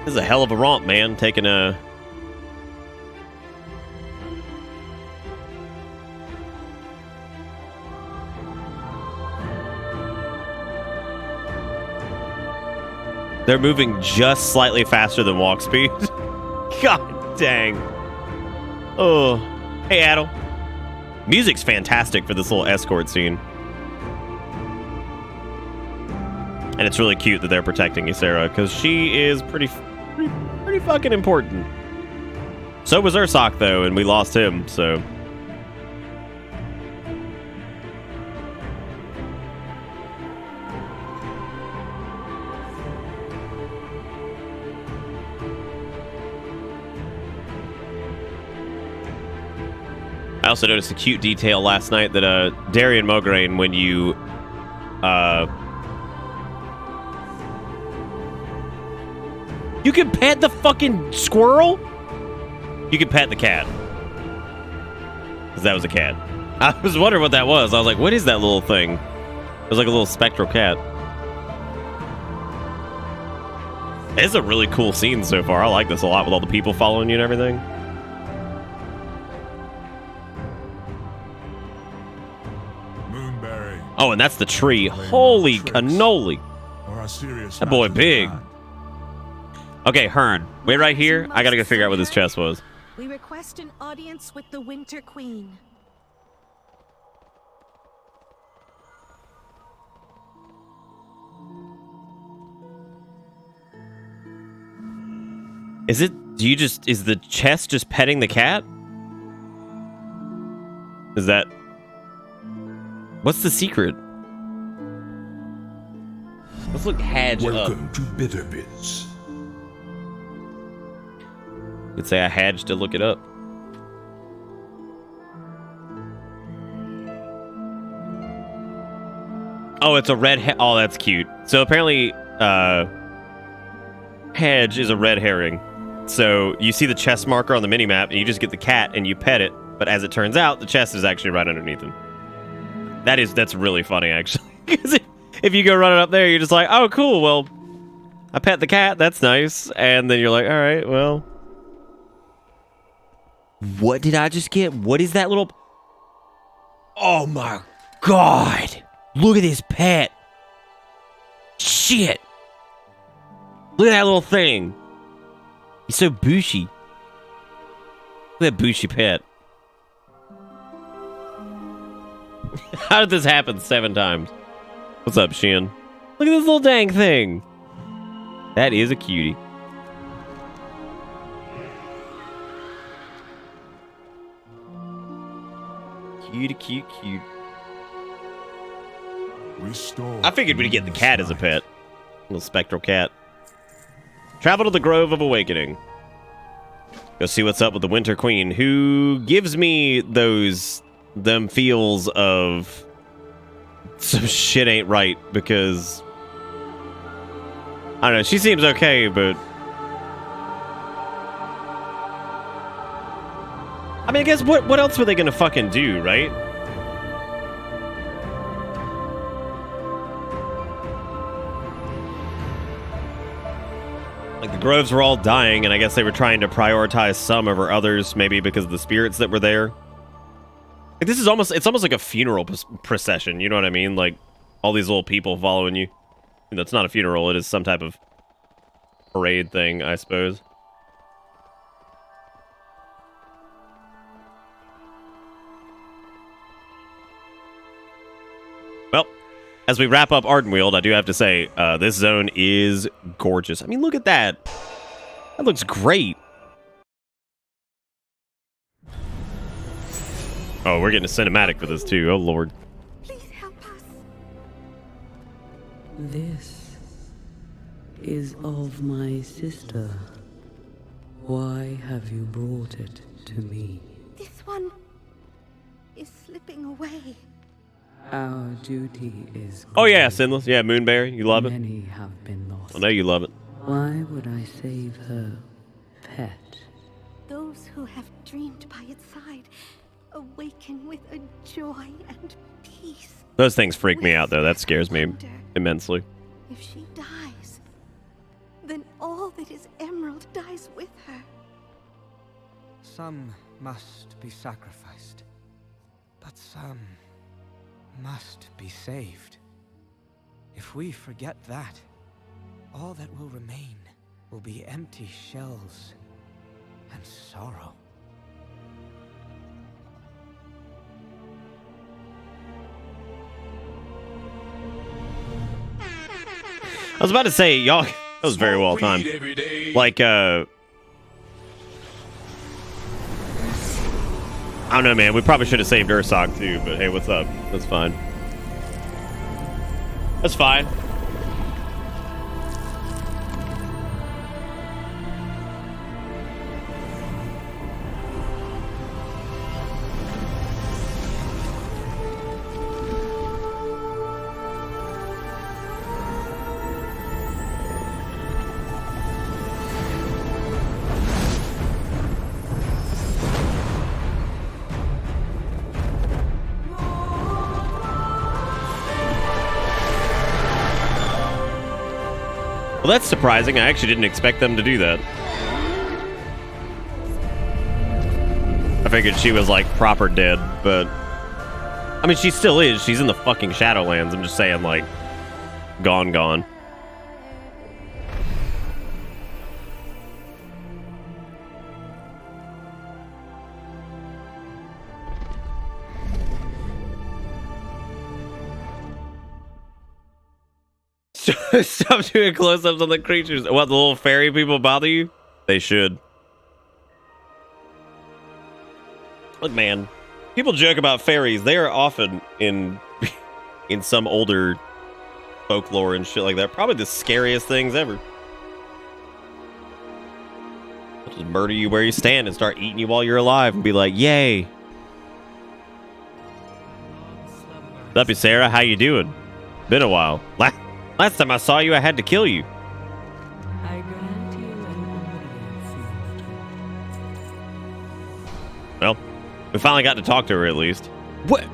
This is a hell of a romp, man. Taking a... They're moving just slightly faster than walk speed. God dang. Oh. Hey, Adel. Music's fantastic for this little escort scene. And it's really cute that they're protecting Ysera, because she is pretty fucking important. So was Ursoc, though, and we lost him, so... I also noticed a cute detail last night that Darian Mograine, when you you can pet the fucking squirrel? You can pet the cat. Because that was a cat. I was wondering what that was. I was like, what is that little thing? It was like a little spectral cat. It's a really cool scene so far. I like this a lot with all the people following you and everything. Oh, and that's the tree. Holy cannoli. That boy big. Okay, Hearn. Wait right here. I gotta go figure out what this chest was. We request an audience with the Winter Queen. Is it... is the chest just petting the cat? Is that... What's the secret? Let's look Hadge up. Welcome to Bitterbits. Could say I Hadge to look it up. Oh, it's a red oh, that's cute. So apparently, Hadge is a red herring. So you see the chest marker on the minimap, and you just get the cat and you pet it. But as it turns out, the chest is actually right underneath him. That's really funny, actually. Because if you go running up there, you're just like, oh, cool, well, I pet the cat, that's nice. And then you're like, all right, well. What did I just get? What is that little... Oh, my God. Look at this pet. Shit. Look at that little thing. He's so bushy. Look at that bushy pet. How did this happen 7 times? What's up, Shin? Look at this little dang thing. That is a cutie. Cutie, cute, cute. I figured we'd get the cat as a pet. Little spectral cat. Travel to the Grove of Awakening. Go see what's up with the Winter Queen, who gives me them feels of some shit ain't right, because I don't know, she seems okay, but I mean, I guess what else were they gonna fucking do, right? Like, the groves were all dying, and I guess they were trying to prioritize some over others, maybe because of the spirits that were there. Like, this is it's almost like a funeral procession, you know what I mean? Like, all these little people following you. That's not a funeral, it is some type of parade thing, I suppose. Well, as we wrap up Ardenweald, I do have to say, this zone is gorgeous. I mean, look at that. That looks great. Oh, we're getting a cinematic for this too. Oh, Lord. Please help us. This is of my sister. Why have you brought it to me? This one is slipping away. Our duty is... Oh, yeah, Sinless. Yeah, Moonberry. You love it? Many have been lost. I know you love it. Why would I save her pet? Those who have dreamed by its side awaken with a joy and peace. Those things freak me out, though. That scares me immensely. If she dies, then all that is Emerald dies with her. Some must be sacrificed, but some must be saved. If we forget that, all that will remain will be empty shells and sorrow. I was about to say, y'all, that was very well timed. Like, I don't know, man. We probably should have saved Ursoc too, but hey, what's up? That's fine. That's fine. Well, that's surprising. I actually didn't expect them to do that. I figured she was, like, proper dead, but... I mean, she still is. She's in the fucking Shadowlands. I'm just saying, like, gone. Stop doing close-ups on the creatures. What, the little fairy people bother you? They should. Look, man. People joke about fairies. They are often in some older folklore and shit like that. Probably the scariest things ever. They'll just murder you where you stand and start eating you while you're alive and be like, yay. What's up, Sarah? How you doing? Been a while. Last time I saw you, I had to kill you. I grant you an audience. Well, we finally got to talk to her at least. What? You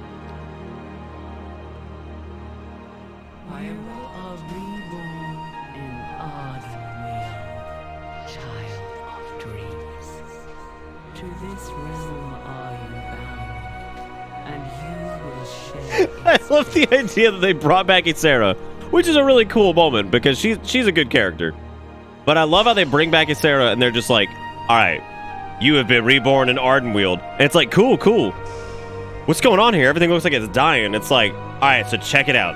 are reborn in Ardenweald, child of dreams. To this realm are you bound, and you will share. I love the idea that they brought back Ysera, which is a really cool moment because she's a good character. But I love how they bring back Ysera and they're just like, all right, you have been reborn in Ardenweald. And it's like, cool. What's going on here? Everything looks like it's dying. It's like, all right, so check it out.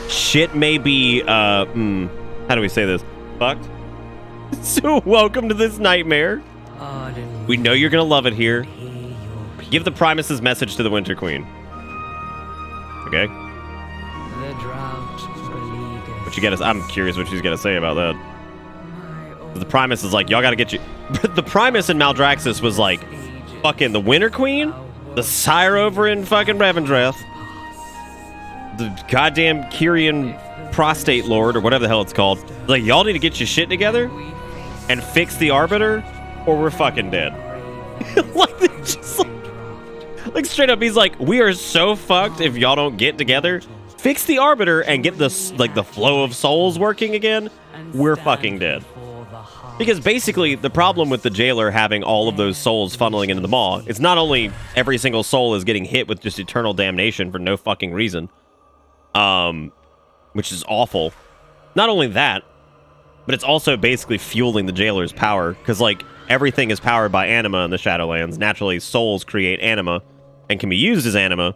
Shit may be, how do we say this? Fucked? So welcome to this nightmare. We know you're going to love it here. Give the Primus's message to the Winter Queen. Okay? What you gotta, I'm curious what she's gonna say about that. The Primus is like, y'all gotta get you. The Primus in Maldraxxus was like, fucking the Winter Queen, the Sire over in fucking Revendreth, the goddamn Kyrian Prostate Lord, or whatever the hell it's called. Like, y'all need to get your shit together and fix the Arbiter, or we're fucking dead. Like, straight up, he's like, we are so fucked if y'all don't get together. Fix the Arbiter and get this, like, the flow of souls working again. We're fucking dead. Because basically, the problem with the jailer having all of those souls funneling into the maw is not only every single soul is getting hit with just eternal damnation for no fucking reason, which is awful. Not only that, but it's also basically fueling the jailer's power, because, like, everything is powered by anima in the Shadowlands. Naturally, souls create anima and can be used as anima.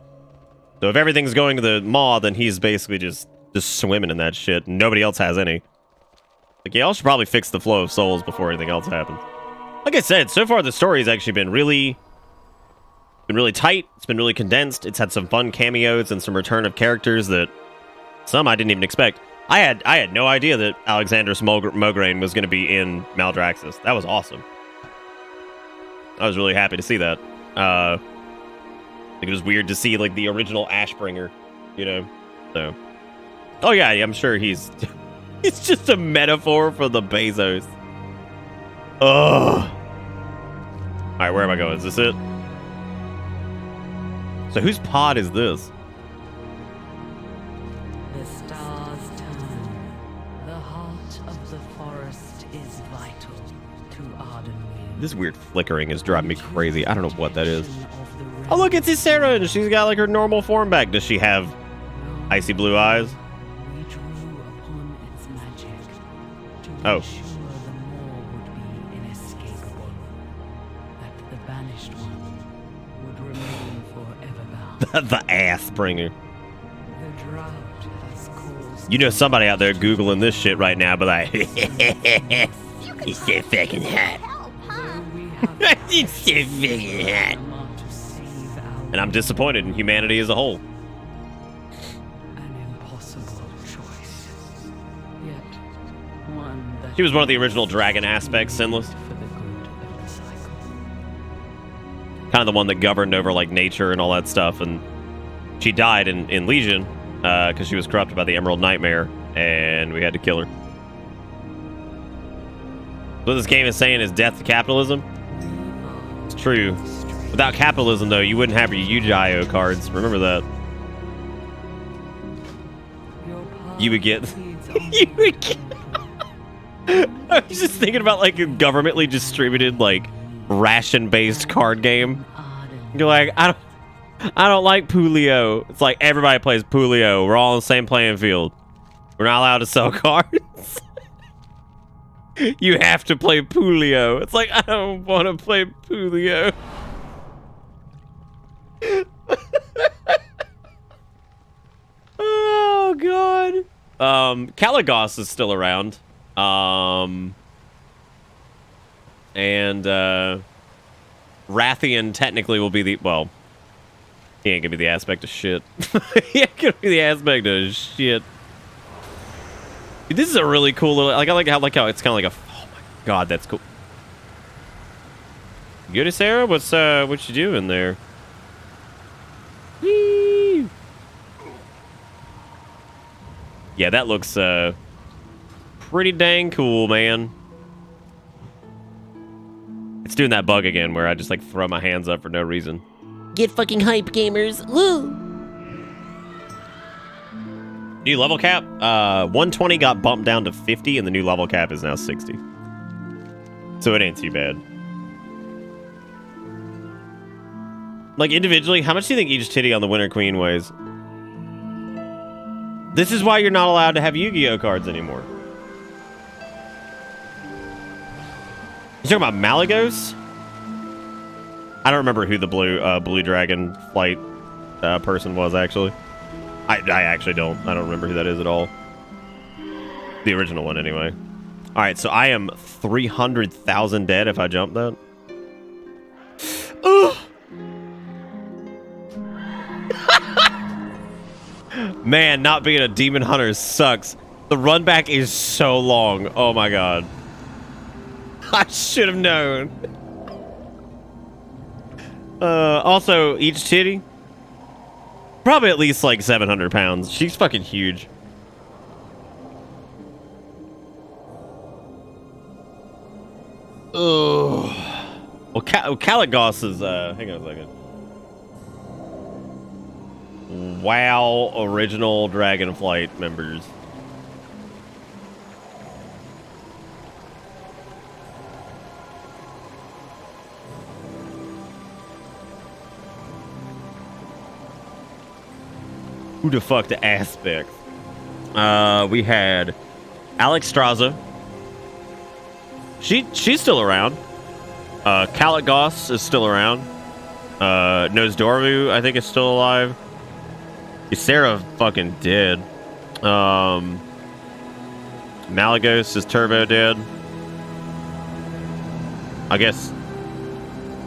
So if everything's going to the maw, then he's basically just swimming in that shit. And nobody else has any. Like, y'all should probably fix the flow of souls before anything else happens. Like I said, so far the story has actually been really tight. It's been really condensed. It's had some fun cameos and some return of characters that some I didn't even expect. I had no idea that Alexandros Mograine was going to be in Maldraxxus. That was awesome. I was really happy to see that. It was weird to see like the original Ashbringer, you know. So, oh yeah, I'm sure he's it's just a metaphor for the Bezos. Ugh. All right, where am I going? Is this it? So whose pod is this? The stars turn. The heart of the forest is vital to Ardenweald. This weird flickering is driving me crazy. I don't know what that is. Oh, look, it's Ysera, and she's got like her normal form back. Does she have icy blue eyes? We drew upon its magic to Oh. ensure the more would be inescapable. That the banished one would remain forever bound. The ass bringer. The drought has caused You know somebody out there Googling this shit right now, but like, he's so fucking hot. He's so fucking hot. And I'm disappointed in humanity as a whole. An impossible choice. Yet one that She was one of the original dragon aspects, Sinless. for the good of the cycle. Kind of the one that governed over like nature and all that stuff. And she died in Legion because she was corrupted by the Emerald Nightmare, and we had to kill her. What this game is saying is death to capitalism. It's true. Without capitalism, though, you wouldn't have your Yu-Gi-Oh cards. Remember that. You would get... you would get... I was just thinking about, like, a governmentally distributed, like, ration-based card game. You're like, I don't like Pulio. It's like, everybody plays Pulio. We're all on the same playing field. We're not allowed to sell cards. You have to play Pulio. It's like, I don't want to play Pulio. Oh god. Caligos is still around. And Rathian technically will be the he ain't gonna be the aspect of shit. He ain't gonna be the aspect of shit. Dude, this is a really cool little I like how it's kinda like a oh my god, that's cool. You good, Sarah? What you doing there? Whee! Yeah, that looks pretty dang cool, man. It's doing that bug again where I just like throw my hands up for no reason. Get fucking hype, gamers. Woo! New level cap? 120 got bumped down to 50, and the new level cap is now 60. So it ain't too bad. Like, individually, how much do you think each titty on the Winter Queen weighs? This is why you're not allowed to have Yu-Gi-Oh cards anymore. You talking about Malagos? I don't remember who the blue dragon flight person was, actually. I actually don't. I don't remember who that is at all. The original one, anyway. Alright, so I am 300,000 dead if I jump that. Ugh! Man, not being a demon hunter sucks. The run back is so long. Oh my god. I should have known. Also, each titty, probably at least like 700 pounds. She's fucking huge. Ugh. Well, Caligos is, hang on a second. WoW original Dragonflight members. Who the fuck the aspect? We had Alex Straza. She's still around. Caligos is still around. Nosdormu, I think, is still alive. Sarah fucking dead. Malagos is turbo dead. I guess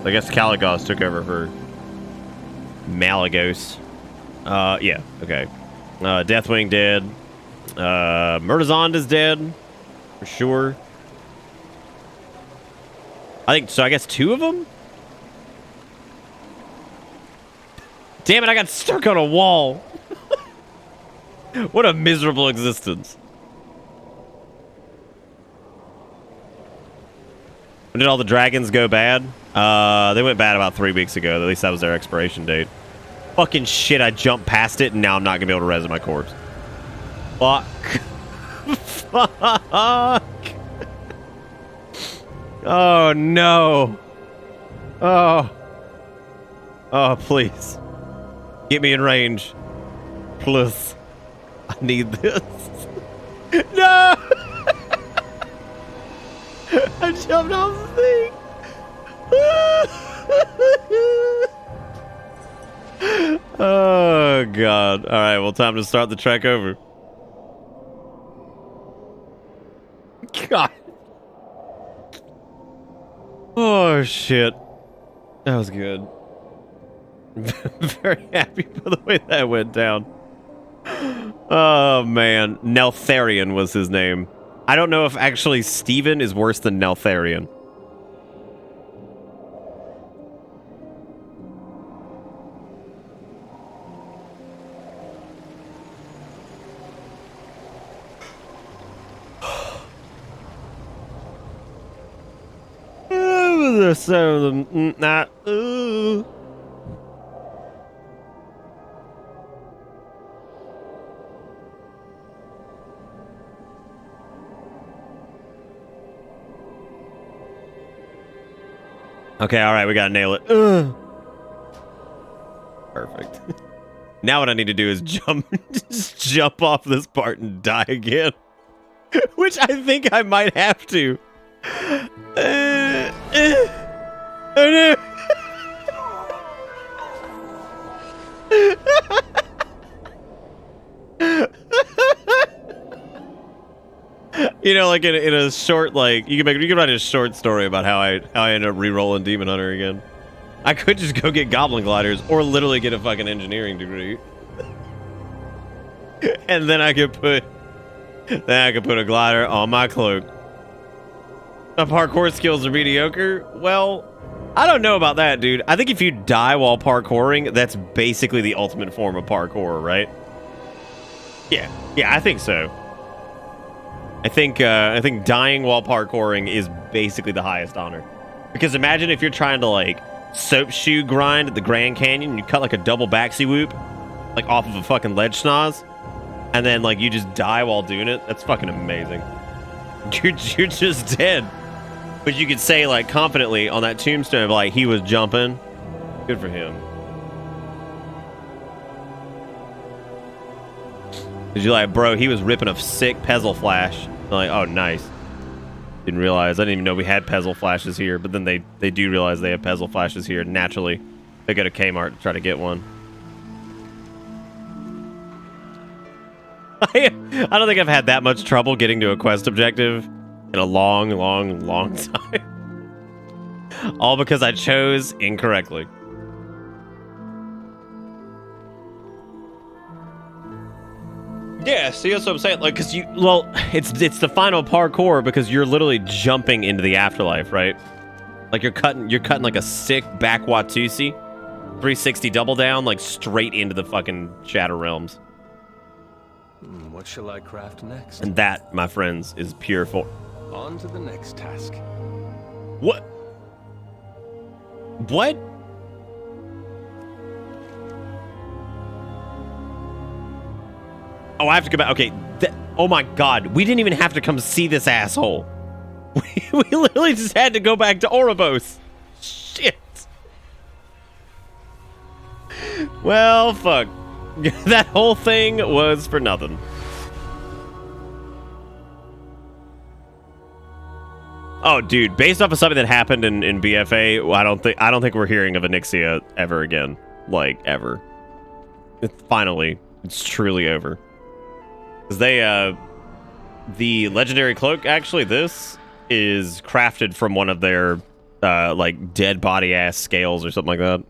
Caligos took over for Malagos. Yeah, okay. Deathwing dead. Murtazond is dead. For sure. I think so. I guess 2 of them? Damn it, I got stuck on a wall. What a miserable existence. When did all the dragons go bad? They went bad about 3 weeks ago. At least that was their expiration date. Fucking shit, I jumped past it and now I'm not gonna be able to res my corpse. Fuck. Fuck. Oh no. Oh. Oh, please. Get me in range. Please. I need this. No! I jumped off the thing. Oh, God. All right, well, time to start the trek over. God. Oh, shit. That was good. Very happy for the way that went down. Oh, man. Neltharion was his name. I don't know if actually Steven is worse than Neltharion. Okay, all right, we gotta nail it. Perfect. Now what I need to do is just jump off this part and die again. Which I think I might have to. Oh no! You know, like in a short, like you can write a short story about how I ended up re-rolling Demon Hunter again. I could just go get Goblin Gliders or literally get a fucking engineering degree, and then I could put a glider on my cloak. My parkour skills are mediocre. Well, I don't know about that, dude. I think if you die while parkouring, that's basically the ultimate form of parkour, right? Yeah, I think so. I think dying while parkouring is basically the highest honor. Because imagine if you're trying to like soap shoe grind at the Grand Canyon and you cut like a double backsy whoop, like off of a fucking ledge schnoz, and then like you just die while doing it. That's fucking amazing. You're just dead. But you could say like confidently on that tombstone, like he was jumping. Good for him. Cause you're like, bro, he was ripping a sick Pezzle Flash. Like, oh, nice. Didn't realize. I didn't even know we had Pezzle Flashes here. But then they do realize they have Pezzle Flashes here. Naturally, they go to Kmart to try to get one. I don't think I've had that much trouble getting to a quest objective in a long, long, long time. All because I chose incorrectly. Yeah, see, that's what I'm saying. Like, cause it's the final parkour because you're literally jumping into the afterlife, right? Like you're cutting like a sick back Watusi, 360 double down, like straight into the fucking Shadow Realms. What shall I craft next? And that, my friends, is pure form. On to the next task. What? What? Oh, I have to go back. Okay. Oh my God. We didn't even have to come see this asshole. We literally just had to go back to Oribos. Shit. Well, fuck. That whole thing was for nothing. Oh, dude. Based off of something that happened in BFA, I don't think we're hearing of Onyxia ever again. Like, ever. Finally. It's truly over. Because they, the legendary cloak, actually, this is crafted from one of their, like, dead body ass scales or something like that.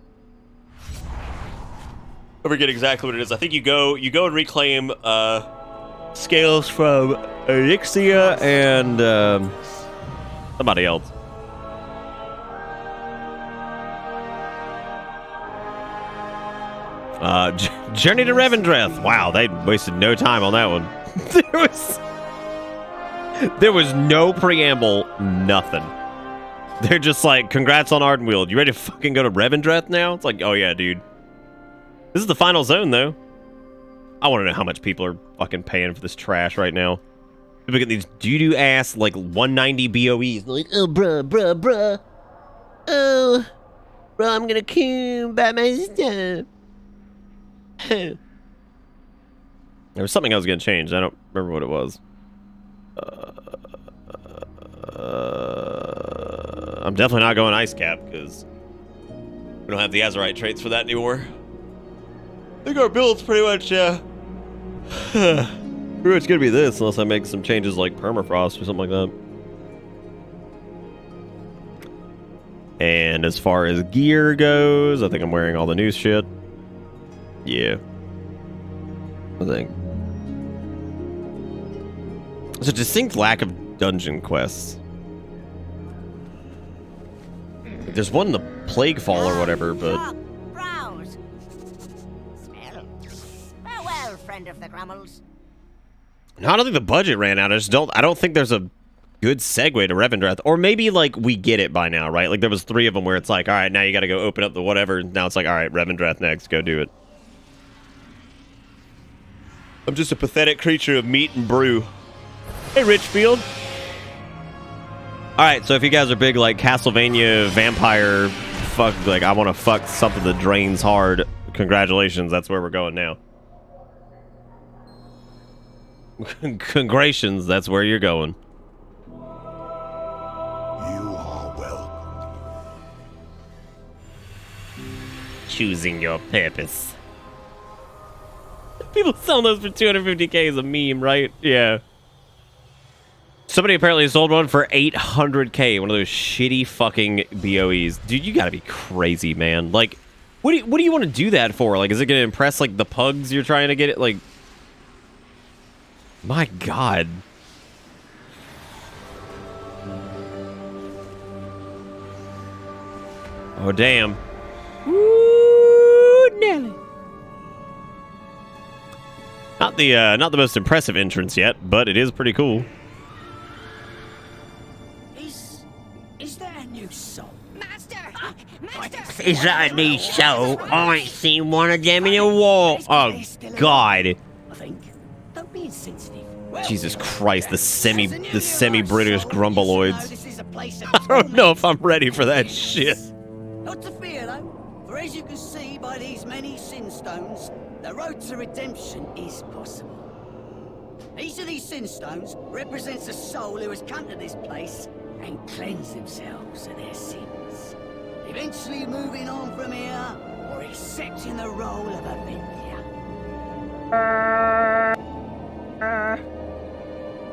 I forget exactly what it is. I think you go and reclaim, scales from Elixia and, somebody else. Journey to Revendreth. Wow, they wasted no time on that one. There was no preamble, nothing. They're just like, congrats on Ardenweald. You ready to fucking go to Revendreth now? It's like, oh yeah, dude. This is the final zone, though. I want to know how much people are fucking paying for this trash right now. People get these doo-doo ass, like, 190 BOEs. They're like, oh, bruh. Oh, bro, I'm gonna come by my stuff. There was something I was gonna change. I don't remember what it was. I'm definitely not going ice cap because we don't have the Azerite traits for that anymore. I think our build's pretty much gonna be this unless I make some changes like permafrost or something like that. And as far as gear goes, I think I'm wearing all the new shit. Yeah. I think. There's a distinct lack of dungeon quests. There's one in the Plague Fall or whatever, but... Browse. Smell. Farewell, friend of the Grummels. No, I don't think the budget ran out. I don't think there's a good segue to Revendreth. Or maybe, like, we get it by now, right? Like, there was 3 of them where it's like, all right, now you gotta go open up the whatever. Now it's like, all right, Revendreth next. Go do it. I'm just a pathetic creature of meat and brew. Hey, Richfield. Alright, so if you guys are big, like, Castlevania vampire fuck, like, I want to fuck something that drains hard, congratulations, that's where we're going now. Congratulations, that's where you're going. You are welcome. Choosing your purpose. People selling those for 250k is a meme, right? Yeah. Somebody apparently sold one for 800k. One of those shitty fucking BOEs. Dude, you gotta be crazy, man. Like, what do you want to do that for? Like, is it gonna impress, like, the pugs you're trying to get it? Like, my God. Oh, damn. Ooh, Nelly. Not the most impressive entrance yet, but it is pretty cool. Is that a new soul? Master! Is that a new soul? I ain't seen one of them in a while. Oh, God. I think. Don't be insensitive. Jesus Christ, the semi-British grumbleoids. I don't know if I'm ready for that shit. Not to fear, though, for as you can see by these many sin stones, the road to redemption is possible. Each of these sin stones represents a soul who has come to this place and cleansed themselves of their sins, eventually moving on from here or accepting the role of a Vindhya.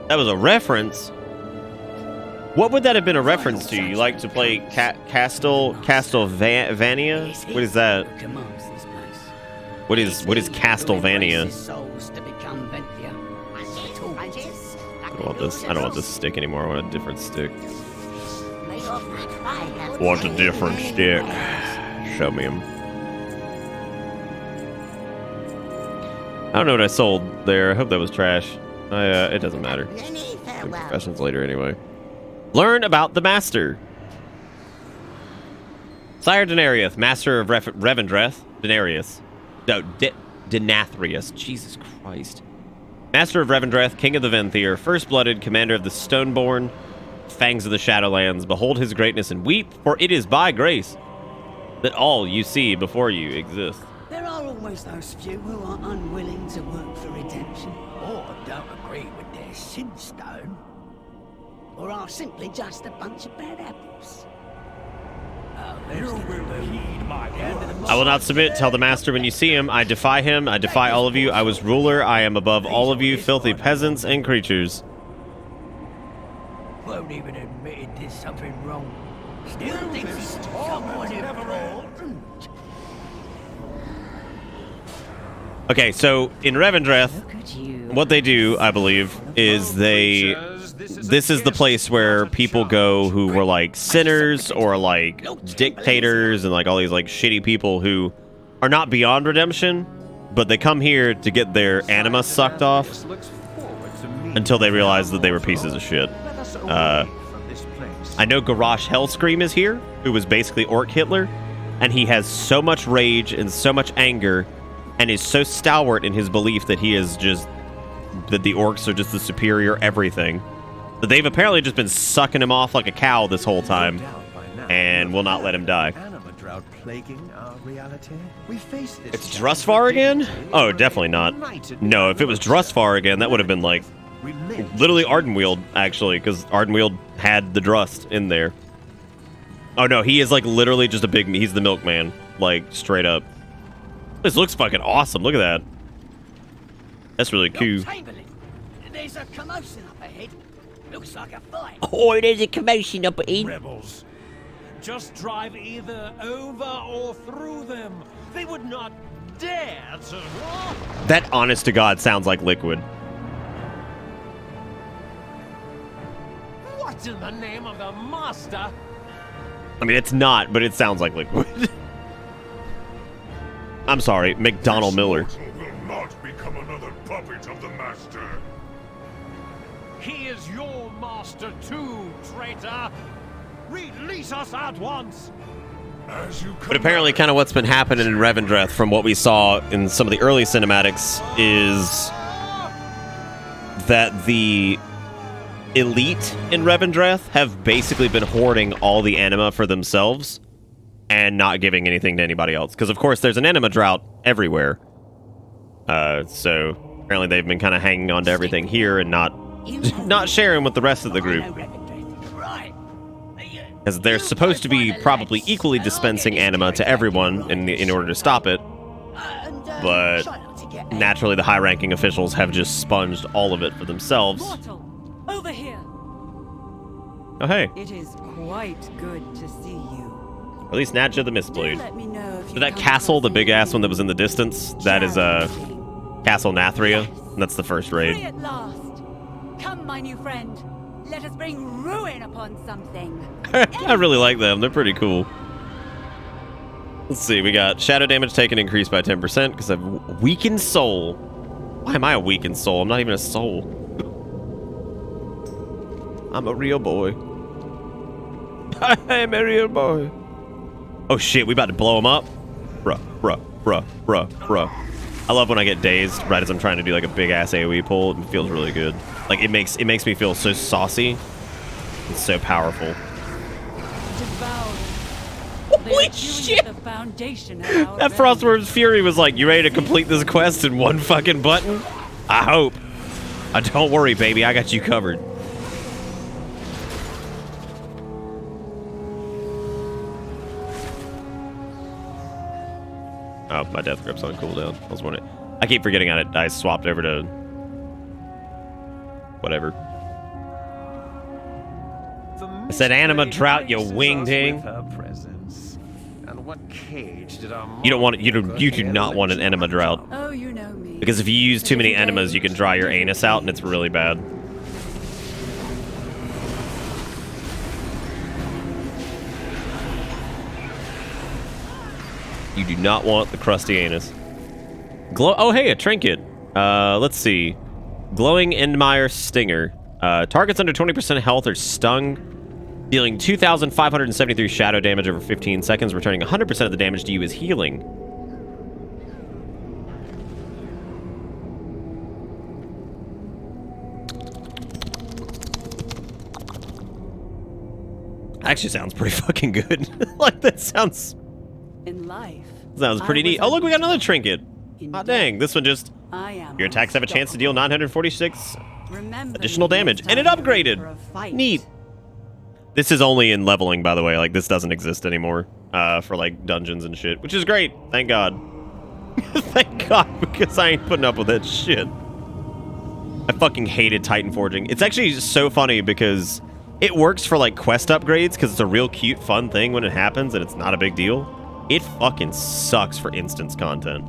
That was a reference. What would that have been a reference to? You like to play Castlevania? What is that? What is Castlevania? I don't want this stick anymore. I want a different stick. Want a different stick? Show me him. I don't know what I sold there. I hope that was trash. It doesn't matter. Questions later anyway. Learn about the Master. Sire Denarius, Master of Revendreth. Denarius. No, Denathrius. Jesus Christ. Master of Revendreth, King of the Venthyr, First-Blooded, Commander of the Stoneborn, Fangs of the Shadowlands. Behold his greatness and weep, for it is by grace that all you see before you exist. There are always those few who are unwilling to work for redemption, or don't agree with their sin stone, or are simply just a bunch of bad apples. You will heed my end. I will not submit. Tell the master when you see him. I defy him. I defy all of you. I was ruler. I am above all of you, filthy peasants and creatures. Won't even admit it did something wrong. Still thinks he's someone important. Okay, so in Revendreth, what they do, I believe, is this is the place where people go who were like sinners or like dictators and like all these like shitty people who are not beyond redemption, but they come here to get their anima sucked off until they realize that they were pieces of shit. I know Garrosh Hellscream is here, who was basically Orc Hitler, and he has so much rage and so much anger and is so stalwart in his belief that he is just, that the orcs are just the superior everything, that they've apparently just been sucking him off like a cow this whole time and will not let him die. It's Drustvar again? Oh, definitely not. No, if it was Drustvar again, that would have been like literally Ardenweald, actually, because Ardenweald had the Drust in there. Oh no, he is like literally just a big, he's the milkman, like straight up. This looks fucking awesome. Look at that. That's really cool. There's a commotion up ahead. Looks like a fight. Oh, there's a commotion up ahead. Rebels. Just drive either over or through them. They would not dare to... That, honest to God, sounds like Liquid. What in the name of the master? I mean, it's not, but it sounds like Liquid. I'm sorry, McDonald Miller. Will not become another puppet of the master. He is your master too, traitor. Release us at once. As you But apparently kind of what's been happening in Revendreth from what we saw in some of the early cinematics is that the elite in Revendreth have basically been hoarding all the anima for themselves and not giving anything to anybody else. Because, of course, there's an anima drought everywhere. So apparently they've been kind of hanging on to everything here and not sharing with the rest of the group. Because they're supposed to be probably equally dispensing anima to everyone in order to stop it. But naturally the high-ranking officials have just sponged all of it for themselves. Over here. Oh, hey. It is quite good to see you. At least Nadja the Mistblade. Let me know if So that castle, the big-ass one that was in the distance, that is Castle Nathria. And that's the first raid. Free at last. Come, my new friend. Let us bring ruin upon something. I really like them. They're pretty cool. Let's see. We got shadow damage taken increased by 10% because I've weakened soul. Why am I a weakened soul? I'm not even a soul. I'm a real boy. I'm a real boy. Oh shit, we about to blow him up? Bruh. I love when I get dazed right as I'm trying to do like a big ass AoE pull. It feels really good. Like it makes me feel so saucy. It's so powerful. Holy shit! The foundation That Frostworm's Fury was like, you ready to complete this quest in one fucking button? I hope. Don't worry, baby. I got you covered. Oh, my death grip's on cooldown. I was wondering. I keep forgetting I swapped over to whatever. I said anima drought, you wingding. And what cage did our You don't want you do not want an enema drought. Oh, you know me. Because if you use too many enemas, you can dry your anus out and it's really bad. You do not want the crusty anus. Oh, hey, a trinket. Let's see. Glowing Endmire Stinger. Targets under 20% health are stung, dealing 2,573 shadow damage over 15 seconds, returning 100% of the damage to you as healing. Actually sounds pretty fucking good. Like, that sounds... In life, sounds pretty neat. Oh, look, we got another trinket. Hot dang, this one just... Your attacks have a chance to deal 946 additional damage. And it upgraded. Neat. This is only in leveling, by the way. Like, this doesn't exist anymore for, like, dungeons and shit, which is great. Thank God. Thank God, because I ain't putting up with that shit. I fucking hated Titan Forging. It's actually so funny because it works for, like, quest upgrades because it's a real cute, fun thing when it happens and it's not a big deal. It fucking sucks for instance content.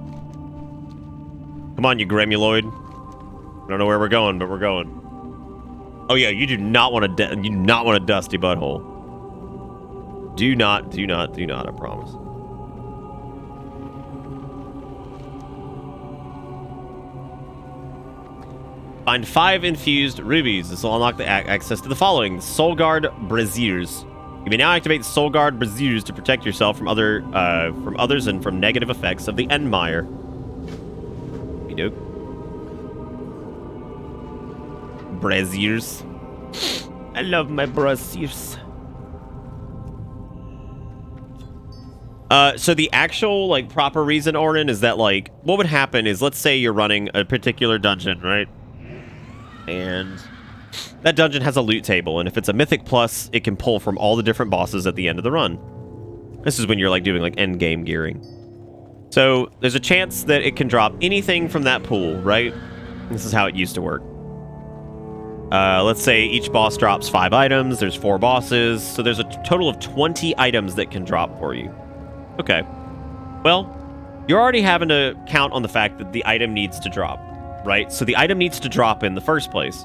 Come on, you Gremuloid. I don't know where we're going, but we're going. Oh yeah, you do not want a dusty butthole. Do not, I promise. Find 5 infused rubies. This will unlock the access to the following: Soulguard Braziers. You may now activate Soulguard Braziers to protect yourself from others and from negative effects of the Endmire. You do. Braziers. I love my braziers. So the actual, like, proper reason, Ornan, is that, like, what would happen is, let's say you're running a particular dungeon, right? And that dungeon has a loot table, and if it's a Mythic Plus, it can pull from all the different bosses at the end of the run. This is when you're, like, doing, like, end game gearing. So there's a chance that it can drop anything from that pool, right? This is how it used to work. Let's say each boss drops 5 items. There's 4 bosses, so there's a total of 20 items that can drop for you. Okay. Well, you're already having to count on the fact that the item needs to drop, right? So the item needs to drop in the first place.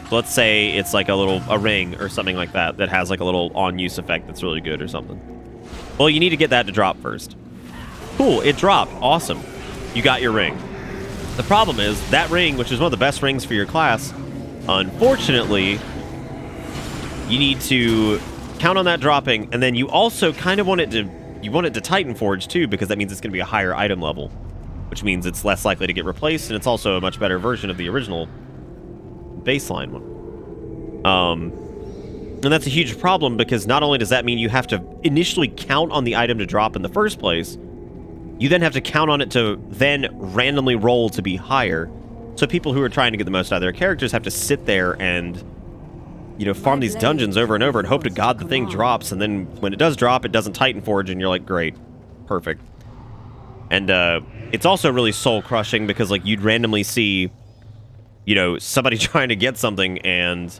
So let's say it's like a ring or something like that that has like a little on-use effect that's really good or something. Well, you need to get that to drop first. Cool, it dropped. Awesome. You got your ring. The problem is that ring, which is one of the best rings for your class, unfortunately, you need to count on that dropping, and then you also kind of want it to Titan Forge too, because that means it's going to be a higher item level, which means it's less likely to get replaced, and it's also a much better version of the original baseline one. And that's a huge problem, because not only does that mean you have to initially count on the item to drop in the first place, you then have to count on it to then randomly roll to be higher. So people who are trying to get the most out of their characters have to sit there and, you know, farm these dungeons over and over and hope to God the thing drops, and then when it does drop, it doesn't Titan Forge, and you're like, great, perfect. And it's also really soul-crushing, because, like, you'd randomly see, you know, somebody trying to get something, and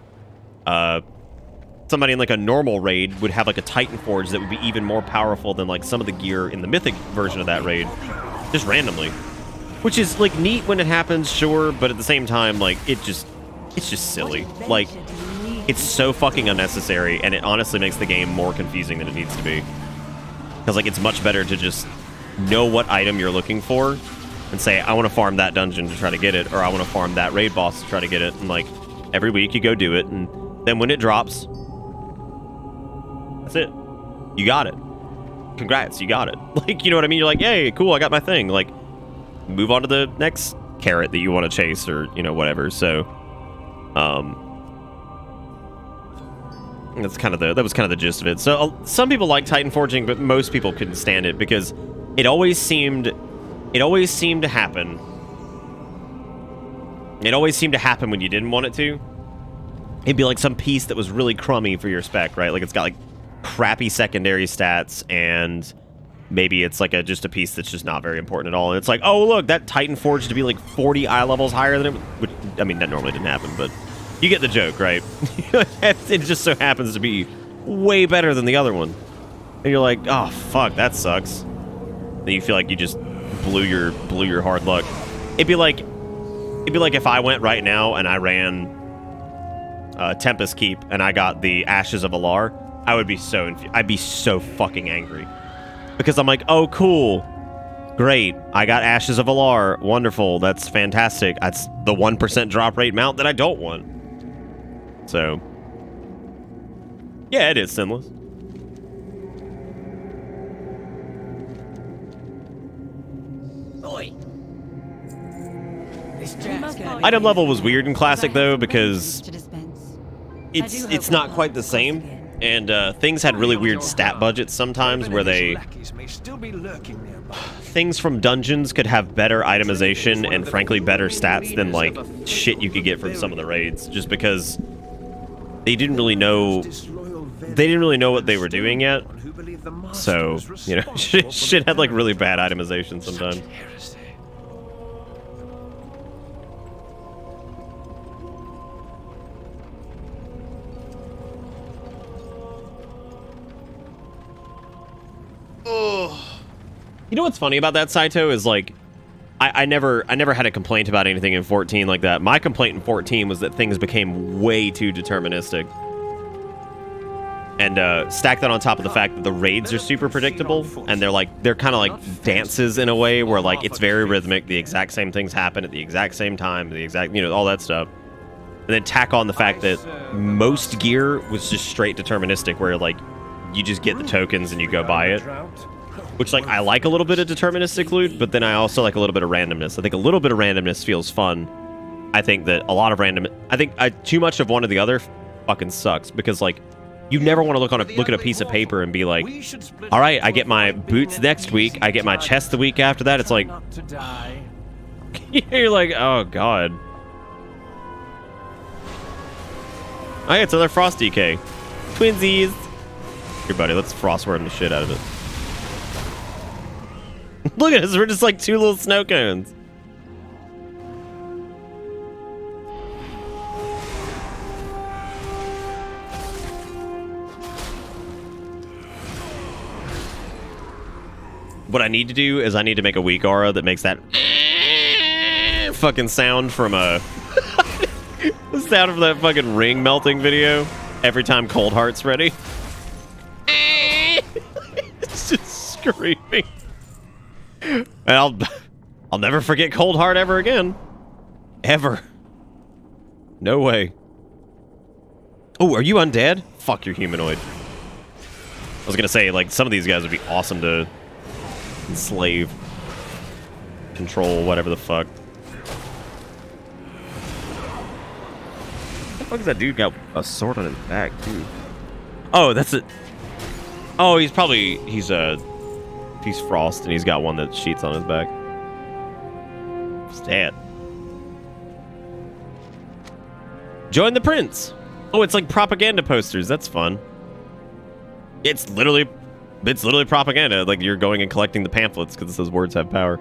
somebody in, like, a normal raid would have, like, a Titan Forge that would be even more powerful than, like, some of the gear in the Mythic version of that raid, just randomly. Which is, like, neat when it happens, sure, but at the same time, like, it's just silly. Like, it's so fucking unnecessary, and it honestly makes the game more confusing than it needs to be. Because, like, it's much better to just know what item you're looking for and say, I want to farm that dungeon to try to get it, or I want to farm that raid boss to try to get it, and, like, every week you go do it, and then when it drops, that's it. You got it. Congrats, you got it. Like, you know what I mean? You're like, yay, cool, I got my thing. Like, move on to the next carrot that you want to chase, or, you know, whatever. So, that's kind of that was kind of the gist of it. So some people like Titan Forging, but most people couldn't stand it because it always seemed to happen. It always seemed to happen when you didn't want it to. It'd be like some piece that was really crummy for your spec, right? Like, it's got like crappy secondary stats, and maybe it's like just a piece that's just not very important at all. And it's like, oh, look, that Titan Forge to be like 40 eye levels higher than it, which, I mean, that normally didn't happen, but you get the joke, right? It just so happens to be way better than the other one. And you're like, oh, fuck, that sucks. Then you feel like you just blew your hard luck. It'd be like if I went right now and I ran Tempest Keep and I got the Ashes of Alar, I'd be so fucking angry. Because I'm like, oh, cool. Great. I got Ashes of Alar. Wonderful. That's fantastic. That's the 1% drop rate mount that I don't want. So, yeah, it is sinless. Oi. Item level was weird in Classic, though, because it's not quite the same. And things had really weird stat budgets sometimes, where things from dungeons could have better itemization and, frankly, better stats than, like, shit you could get from some of the raids, just because they didn't really know they didn't really know what they were doing yet. So, you know, shit had like really bad itemization sometimes. You know what's funny about that, Saito, is like I never had a complaint about anything in 14 like that. My complaint in 14 was that things became way too deterministic. And stack that on top of the fact that the raids are super predictable, and they're kind of like dances in a way where like it's very rhythmic, the exact same things happen at the exact same time, the exact, you know, all that stuff. And then tack on the fact that most gear was just straight deterministic, where like you just get the tokens and you go buy it. Which, like, I like a little bit of deterministic loot, but then I also like a little bit of randomness. I think a little bit of randomness feels fun. I think that a lot of too much of one or the other fucking sucks, because, like, you never want to look at a piece of paper and be like, all right, I get my boots next week, I get my chest the week after that. It's like, you're like, oh, God. Oh, yeah, it's another Frost DK. Twinsies. Here, buddy, let's Frostworm the shit out of it. Look at us, we're just like two little snow cones. What I need to do is I need to make a weak aura that makes that fucking sound from the sound of that fucking ring melting video every time Cold Heart's ready. It's just screaming. And I'll never forget Cold Heart ever again. Ever. No way. Oh, are you undead? Fuck, you're humanoid. I was gonna say, like, some of these guys would be awesome to enslave, control, whatever the fuck. What the fuck is that dude got a sword on his back, too? Oh, that's it. Oh, he's Frost, and he's got one that sheets on his back. Stat. Join the Prince. Oh, it's like propaganda posters. That's fun. It's literally propaganda. Like, you're going and collecting the pamphlets because it says words have power.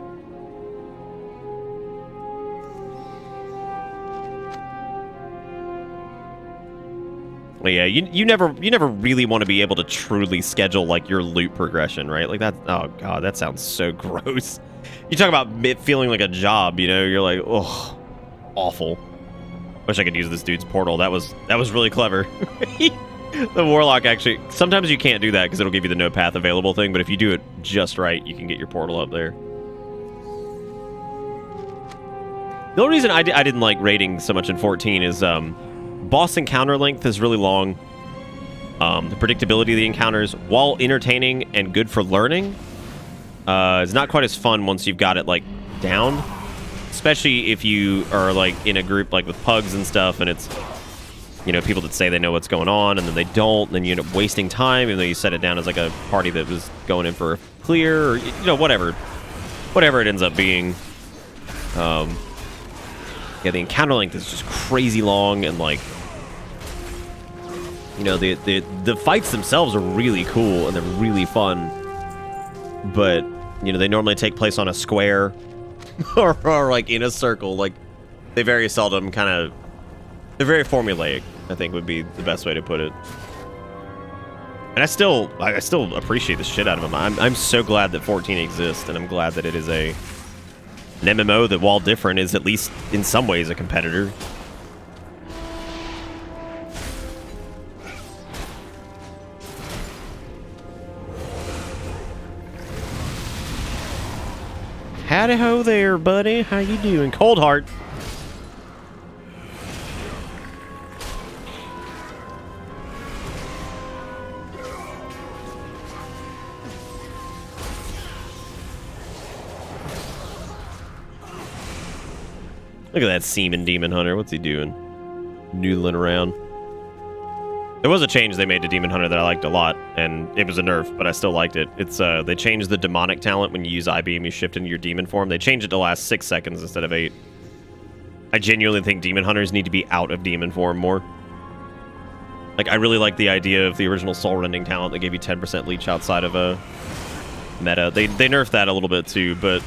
Well, yeah, you never really want to be able to truly schedule like your loot progression, right? Like that. Oh God, that sounds so gross. You talk about it feeling like a job, you know? You're like, oh, awful. Wish I could use this dude's portal. That was really clever. The Warlock actually. Sometimes you can't do that because it'll give you the no path available thing. But if you do it just right, you can get your portal up there. The only reason I didn't like raiding so much in 14 is boss encounter length is really long. The predictability of the encounters, while entertaining and good for learning, is not quite as fun once you've got it like down. Especially if you are like in a group like with pugs and stuff, and it's, you know, people that say they know what's going on and then they don't, and then you end up wasting time, even though you set it down as like a party that was going in for a clear, or, you know, whatever it ends up being. Yeah, the encounter length is just crazy long, and like, you know, the fights themselves are really cool and they're really fun, but you know, they normally take place on a square or like in a circle. Like, they very seldom they're very formulaic, I think would be the best way to put it. And I still appreciate the shit out of them. I'm so glad that 14 exists, and I'm glad that it is an MMO that, while different, is at least in some ways a competitor. Howdy ho there, buddy. How you doing? Cold Heart. Look at that seaman demon hunter. What's he doing? Noodling around. There was a change they made to Demon Hunter that I liked a lot, and it was a nerf, but I still liked it. It's they changed the demonic talent when you use I-Beam, you shift into your demon form. They changed it to last 6 seconds instead of 8. I genuinely think Demon Hunters need to be out of demon form more. Like, I really like the idea of the original soul rending talent that gave you 10% leech outside of a meta. They nerfed that a little bit too, but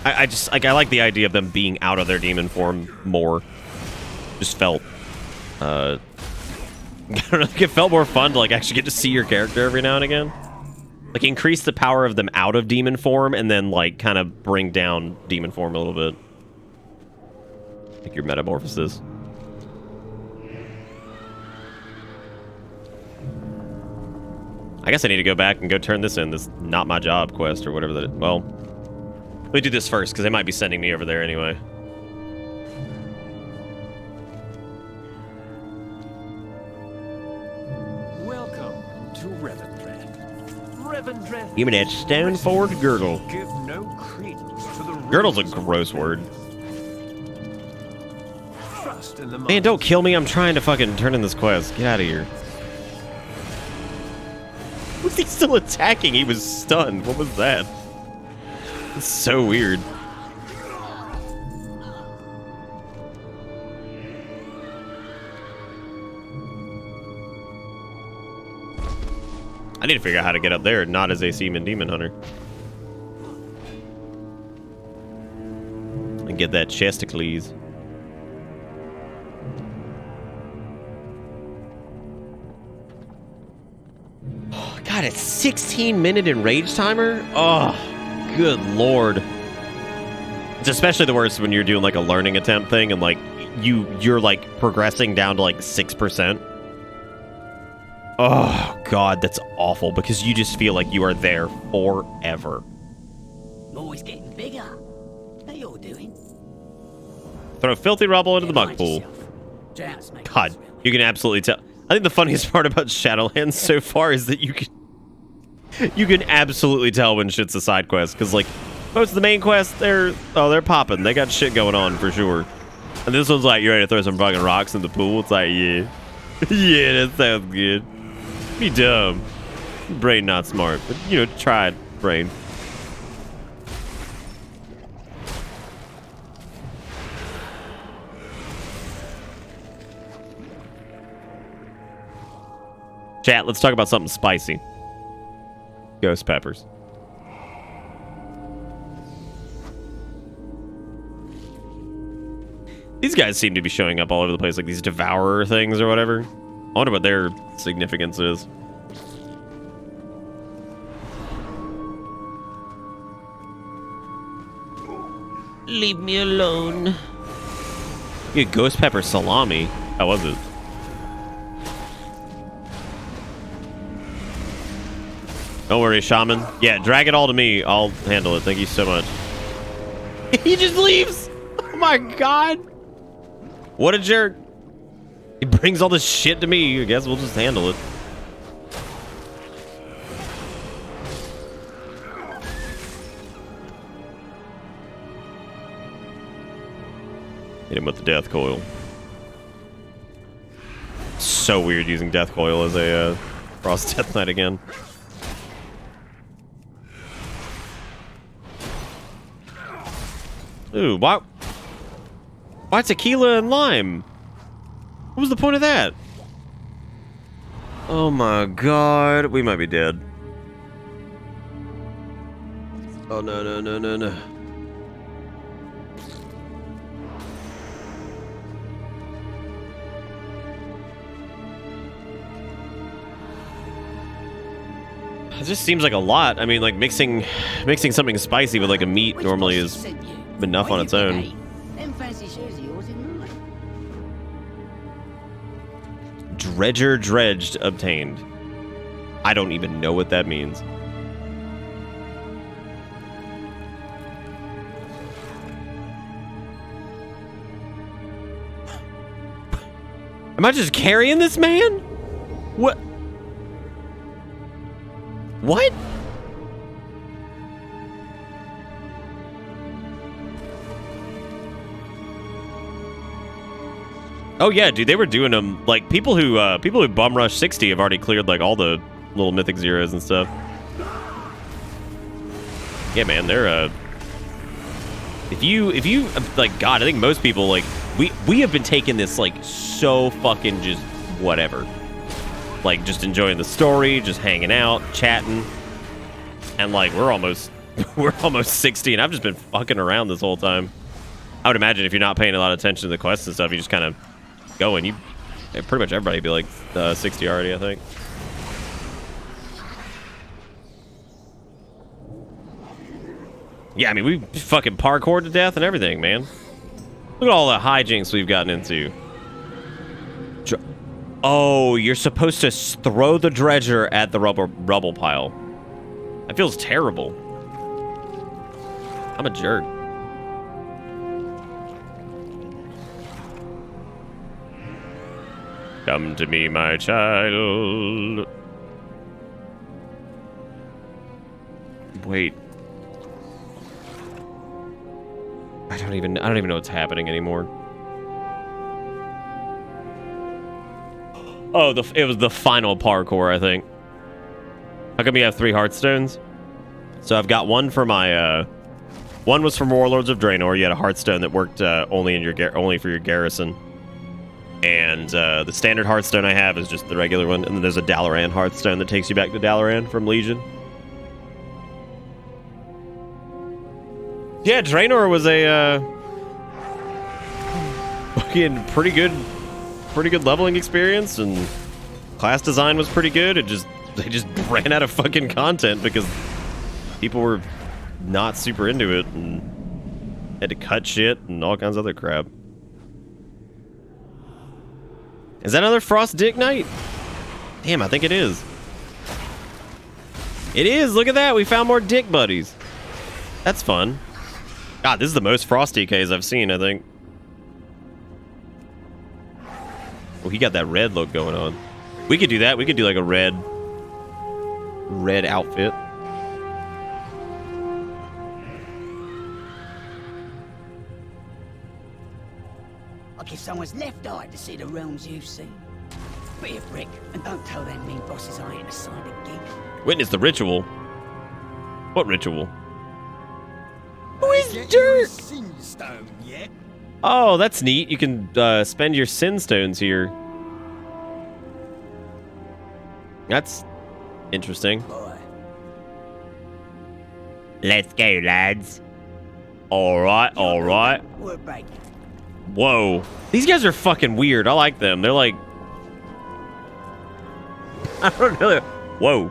I just like, I like the idea of them being out of their demon form more. Just felt I don't know, like, it felt more fun to like actually get to see your character every now and again. Like, increase the power of them out of demon form and then like kind of bring down demon form a little bit. Like your metamorphosis. I guess I need to go back and go turn this in, this not my job quest or whatever that is. Well, let me do this first because they might be sending me over there anyway. Welcome to Revendreth. Give me that stone-forward girdle. Give no credence to the Girdle's a gross word. trust in the Man, don't kill me. I'm trying to fucking turn in this quest. Get out of here. Was he still attacking? He was stunned. What was that? It's so weird. I need to figure out how to get up there, not as a seaman demon hunter. And get that chesticles. God, it's 16-minute enrage timer? Oh, good lord. It's especially the worst when you're doing like a learning attempt thing and like you're like progressing down to like 6%. Oh god, that's awful because you just feel like you are there forever. Always getting bigger. How you doing? Throw filthy rubble into the muck pool. God, you can absolutely tell. I think the funniest part about Shadowlands so far is that you can absolutely tell when shit's a side quest because like most of the main quests they're popping. They got shit going on for sure. And this one's like, you ready to throw some fucking rocks in the pool? It's like, yeah. Yeah, that sounds good. Be dumb. Brain not smart, but you know, try it, brain. Chat, let's talk about something spicy. Ghost peppers. These guys seem to be showing up all over the place, like these devourer things or whatever. I wonder what their significance is. Leave me alone. You get ghost pepper salami. How was it? Don't worry, shaman. Yeah, drag it all to me. I'll handle it. Thank you so much. He just leaves. Oh my god. What a jerk. He brings all this shit to me. I guess we'll just handle it. Hit him with the death coil. So weird using death coil as a Frost Death Knight again. Ooh, why tequila and lime? What was the point of that? Oh my god, we might be dead. Oh no, no, no, no, no. It just seems like a lot. I mean, like mixing something spicy with like a meat normally is enough on its own. Them fancy shoes of yours in mine. Dredger dredged obtained. I don't even know what that means. Am I just carrying this man? What? What? Oh yeah, dude, they were doing them like people who bum rush 60 have already cleared like all the little mythic zeros and stuff. Yeah, man, they're if you like, God, I think most people like we have been taking this like so fucking just whatever. like just enjoying the story, just hanging out, chatting, and like we're almost 60, and I've just been fucking around this whole time. I would imagine if you're not paying a lot of attention to the quests and stuff, you just kind of go and pretty much everybody would be like 60 already, I think. Yeah, I mean, we fucking parkoured to death and everything, man. Look at all the hijinks we've gotten into. Oh, you're supposed to throw the dredger at the rubble pile. That feels terrible. I'm a jerk. Come to me, my child. Wait. I don't even know what's happening anymore. Oh, it was the final parkour, I think. How come you have 3 Heartstones? So I've got one for my one was from Warlords of Draenor. You had a Heartstone that worked only for your garrison. And the standard Heartstone I have is just the regular one, and then there's a Dalaran Heartstone that takes you back to Dalaran from Legion. Yeah, Draenor was a fucking pretty good leveling experience, and class design was pretty good. They just ran out of fucking content because people were not super into it and had to cut shit and all kinds of other crap. Is that another Frost Dick Knight? Damn, I think it is. It is! Look at that! We found more dick buddies. That's fun. God, this is the most Frost DKs I've seen, I think. Oh, he got that red look going on. We could do that. We could do like a red outfit. I'll give someone's left eye to see the realms you've seen. Be a brick, and don't tell them mean bosses I ain't assigned a gig. Witness the ritual. What ritual? Who is dirt? Sinstone yet? Oh, that's neat. You can spend your sin stones here. That's interesting. Boy. Let's go, lads. Alright, alright. We're breaking. Whoa. These guys are fucking weird. I like them. They're like... I don't know. Whoa.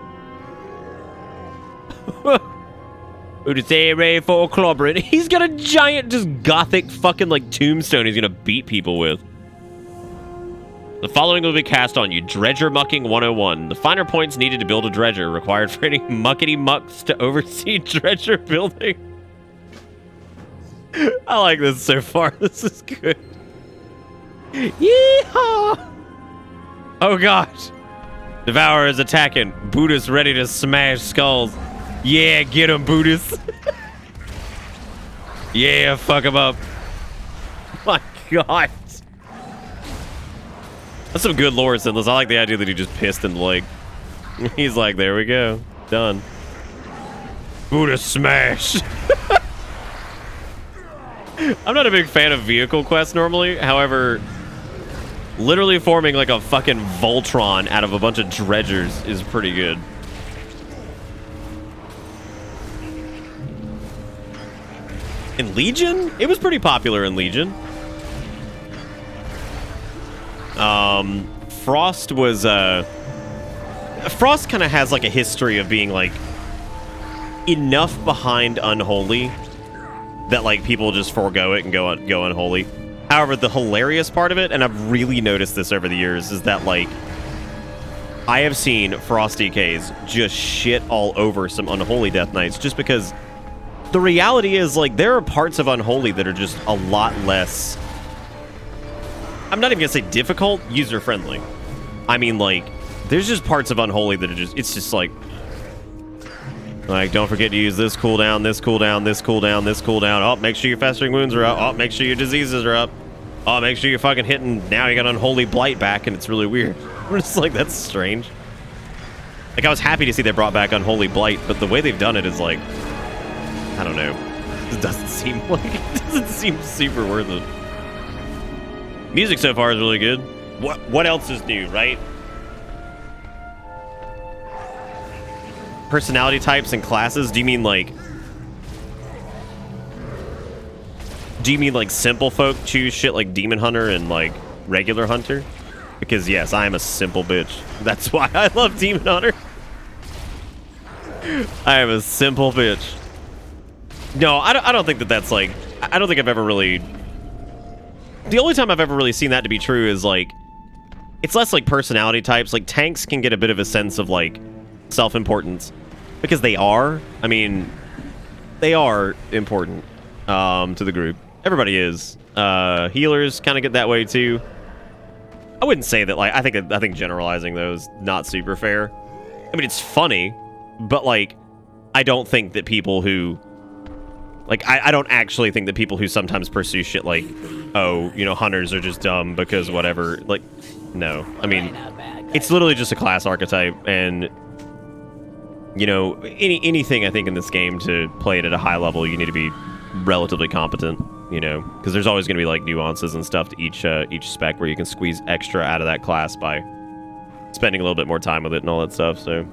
Who to say ready for a clobbering? He's got a giant, just gothic fucking like tombstone he's gonna beat people with. The following will be cast on you. Dredger Mucking 101. The finer points needed to build a dredger required for any muckety mucks to oversee dredger building. I like this so far. This is good. Yeehaw! Oh gosh. Devourer is attacking. Buddhist ready to smash skulls. Yeah, get him, Buddhist. Yeah, fuck him up. My god. That's some good lore, Sinless. I like the idea that he just pissed in the leg. He's like, there we go. Done. Buddhist smash. I'm not a big fan of vehicle quests normally. However, literally forming like a fucking Voltron out of a bunch of dredgers is pretty good. In Legion? It was pretty popular in Legion. Frost was, Frost kind of has like a history of being like enough behind Unholy that like people just forego it and go Unholy. However, the hilarious part of it, and I've really noticed this over the years, is that like I have seen Frost DKs just shit all over some Unholy Death Knights just because the reality is like there are parts of Unholy that are just a lot less, I'm not even gonna say difficult, user-friendly. I mean, like, there's just parts of Unholy that are just, it's just like, don't forget to use this cooldown, this cooldown, this cooldown, this cooldown. Oh, make sure your festering wounds are up. Oh, make sure your diseases are up. Oh, make sure you're fucking hitting, now you got Unholy Blight back, and it's really weird. I'm just like, that's strange. Like, I was happy to see they brought back Unholy Blight, but the way they've done it is like, I don't know. It doesn't seem like, it doesn't seem super worth it. Music so far is really good. What else is new, right? personality types and classes, do you mean like simple folk choose shit like demon hunter and like regular hunter? Because yes, I am a simple bitch. That's why I love demon hunter. I am a simple bitch. No, I don't think that's like, I don't think I've ever really, the only time I've ever really seen that to be true is like, it's less like personality types. Like tanks can get a bit of a sense of like self-importance because they are. I mean, they are important to the group. Everybody is. Healers kind of get that way too. I wouldn't say that like I think generalizing those not super fair. I mean, it's funny, but like I don't think that people who like I don't actually think that people who sometimes pursue shit like, oh, you know, hunters are just dumb because whatever, like, no. I mean, it's literally just a class archetype, and you know, anything I think in this game to play it at a high level, you need to be relatively competent, you know, because there's always going to be like nuances and stuff to each spec where you can squeeze extra out of that class by spending a little bit more time with it and all that stuff. So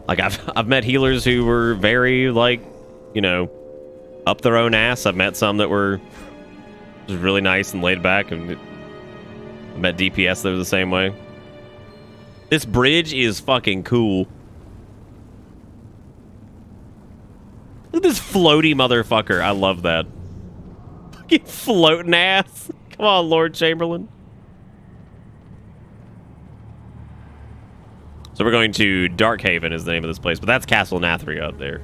like I've met healers who were very like, you know, up their own ass. I've met some that were just really nice and laid back, and I met DPS that were the same way. This bridge is fucking cool. Look at this floaty motherfucker. I love that. Fucking floating ass. Come on, Lord Chamberlain. So we're going to Darkhaven is the name of this place, but that's Castle Nathria up there.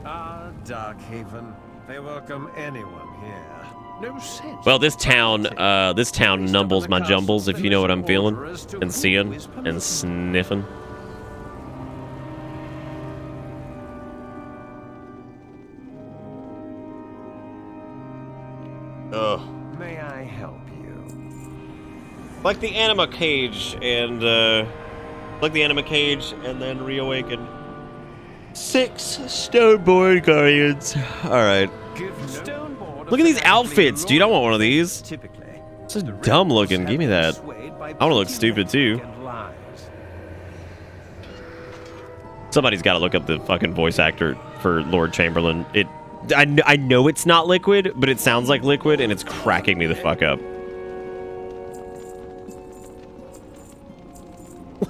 Ah, Darkhaven. They welcome anyone here. No sense. Well, this town numbles my jumbles, if you know what I'm feeling and seeing and sniffing. Ugh. May I help you? Like the anima cage and then reawaken. 6 Stoneborn Guardians. Alright. Look at these outfits, dude. I want one of these. It's just dumb looking. Give me that. I want to look stupid too. Somebody's got to look up the fucking voice actor for Lord Chamberlain. I know it's not Liquid, but it sounds like Liquid, and it's cracking me the fuck up.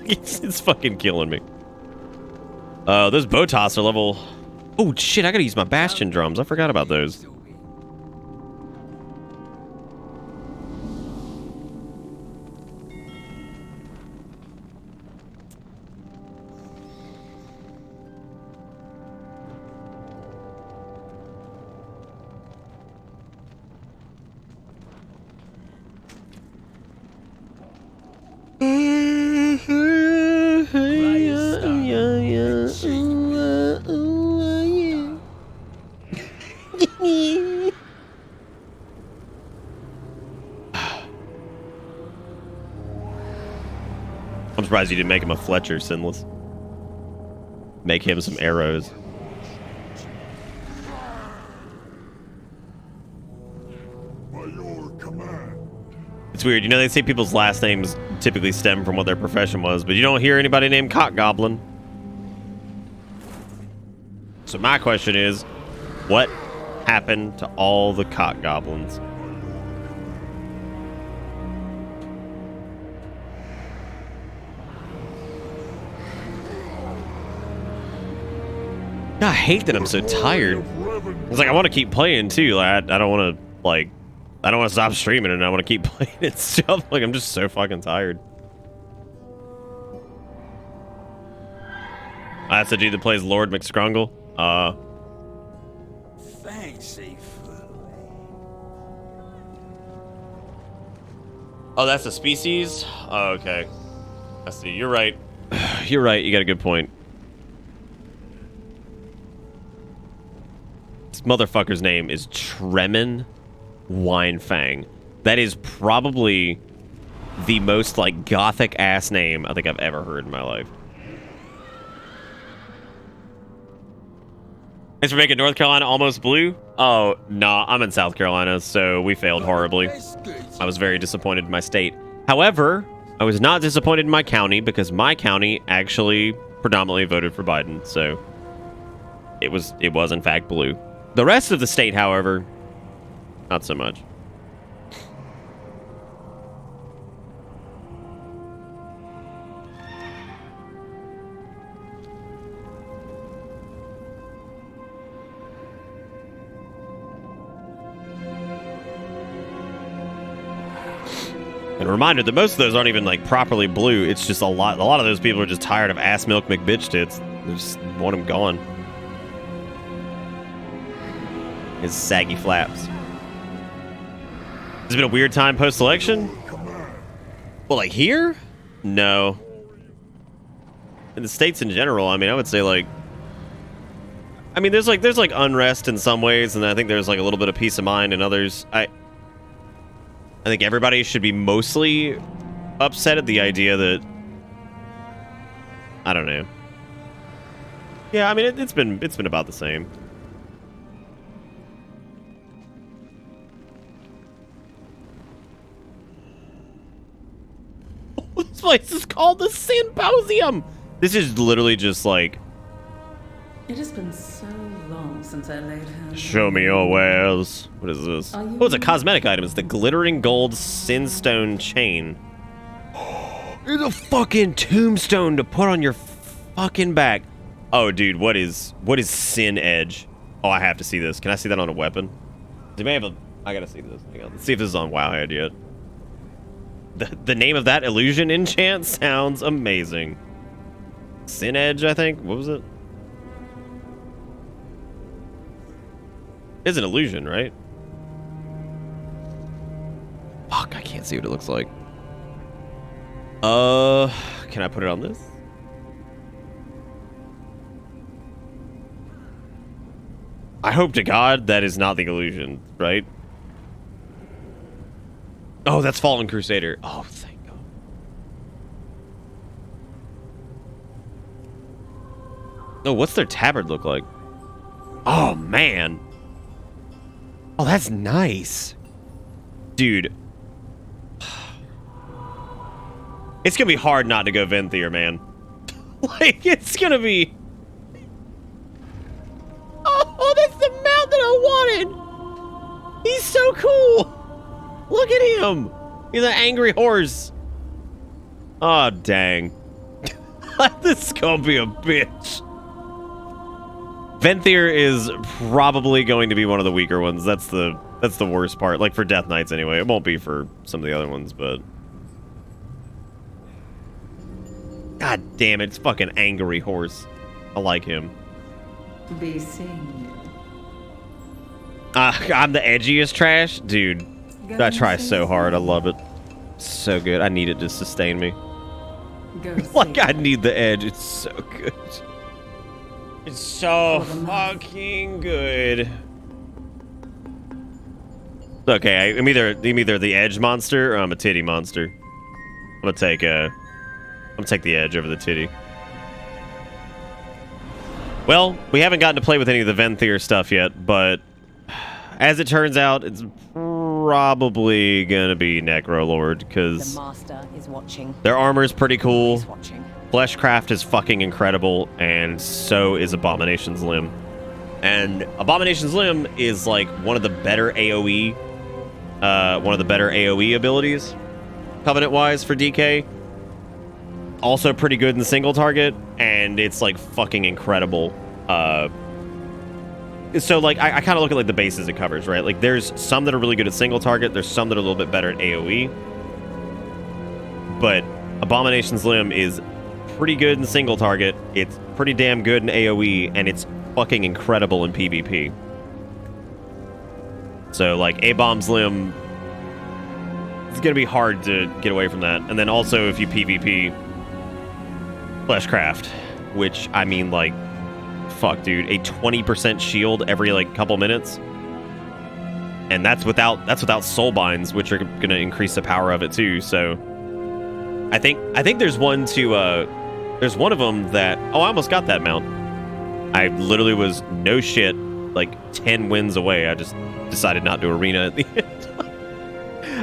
It's fucking killing me. Those Botas are level... Oh, shit, I gotta use my Bastion drums. I forgot about those. I'm surprised you didn't make him a Fletcher, Sinless. Make him some arrows. It's weird, you know, they say people's last names typically stem from what their profession was, but you don't hear anybody named Cock Goblin. So my question is, what happened to all the Cock Goblins? I hate that I'm so tired. It's like I want to keep playing too. Like, I don't want to like, I don't want to stop streaming, and I want to keep playing and stuff. Like I'm just so fucking tired. That's the dude that plays Lord McScrungle. Fancy food. Oh, that's a species? Oh, okay. I see. You're right. You're right. You got a good point. This motherfucker's name is Tremin Winefang. That is probably the most, like, gothic-ass name I think I've ever heard in my life. Thanks for making North Carolina almost blue. Oh, nah, I'm in South Carolina, so we failed horribly. I was very disappointed in my state. However, I was not disappointed in my county because my county actually predominantly voted for Biden, so it was in fact blue. The rest of the state, however, not so much. And a reminder that most of those aren't even like properly blue. It's just a lot of those people are just tired of ass milk McBitch tits. They just want them gone. His saggy flaps. It's been a weird time post-election. Well, like here? No. In the states in general, I mean, I would say like, I mean, there's like unrest in some ways, and I think there's like a little bit of peace of mind in others. I think everybody should be mostly upset at the idea that, I don't know. Yeah, I mean, it's been about the same. This place is called the Symposium. This is literally just like, It has been so long since I laid hands. show me your wares. What is this? Oh, it's a cosmetic item. It's the glittering gold Sinstone chain. It's a fucking tombstone to put on your fucking back. Oh, dude, what is Sin Edge? Oh, I have to see this. Can I see that on a weapon? They may have a. I gotta see this. Hang on. Let's see if this is on Wowhead yet. The name of that illusion enchant sounds amazing. Sin Edge, I think. What was it? It's an illusion, right? Fuck, I can't see what it looks like. Can I put it on this? I hope to God that is not the illusion, right? Oh, that's Fallen Crusader. Oh, thank God. Oh, what's their tabard look like? Oh, man. Oh, that's nice. Dude. It's gonna be hard not to go Venthyr, man. Like, it's gonna be... Oh, that's the mount that I wanted! He's so cool! Look at him! He's an angry horse. Oh, dang. This is gonna be a bitch. Venthyr is probably going to be one of the weaker ones. That's the worst part. Like for Death Knights anyway. It won't be for some of the other ones, but God damn it, it's fucking angry horse. I like him. Be seen. I'm the edgiest trash? Dude, I try so hard. I love it. So good. I need it to sustain me. Like, I need the edge. It's so good. It's so fucking good. Okay, I'm either the edge monster or I'm a titty monster. I'm gonna take the edge over the titty. Well, we haven't gotten to play with any of the Venthyr stuff yet, but as it turns out, it's probably gonna be Necrolord because the master is watching. Their armor is pretty cool. Fleshcraft is fucking incredible, and so is Abomination's Limb. And Abomination's Limb is like one of the better AoE abilities, Covenant-wise, for DK. Also pretty good in single target, and it's like fucking incredible. So like I kind of look at like the bases it covers, right? Like there's some that are really good at single target, there's some that are a little bit better at AoE. But Abomination's Limb is pretty good in single target, it's pretty damn good in AoE, and it's fucking incredible in PvP. So like A-Bomb's Limb, it's gonna be hard to get away from that. And then also if you PvP Fleshcraft, which I mean like fuck dude, a 20% shield every like couple minutes. And that's without soulbinds, which are gonna increase the power of it too. So I think there's one of them that, oh, I almost got that mount. I literally was no shit like 10 wins away. I just decided not to arena at the end.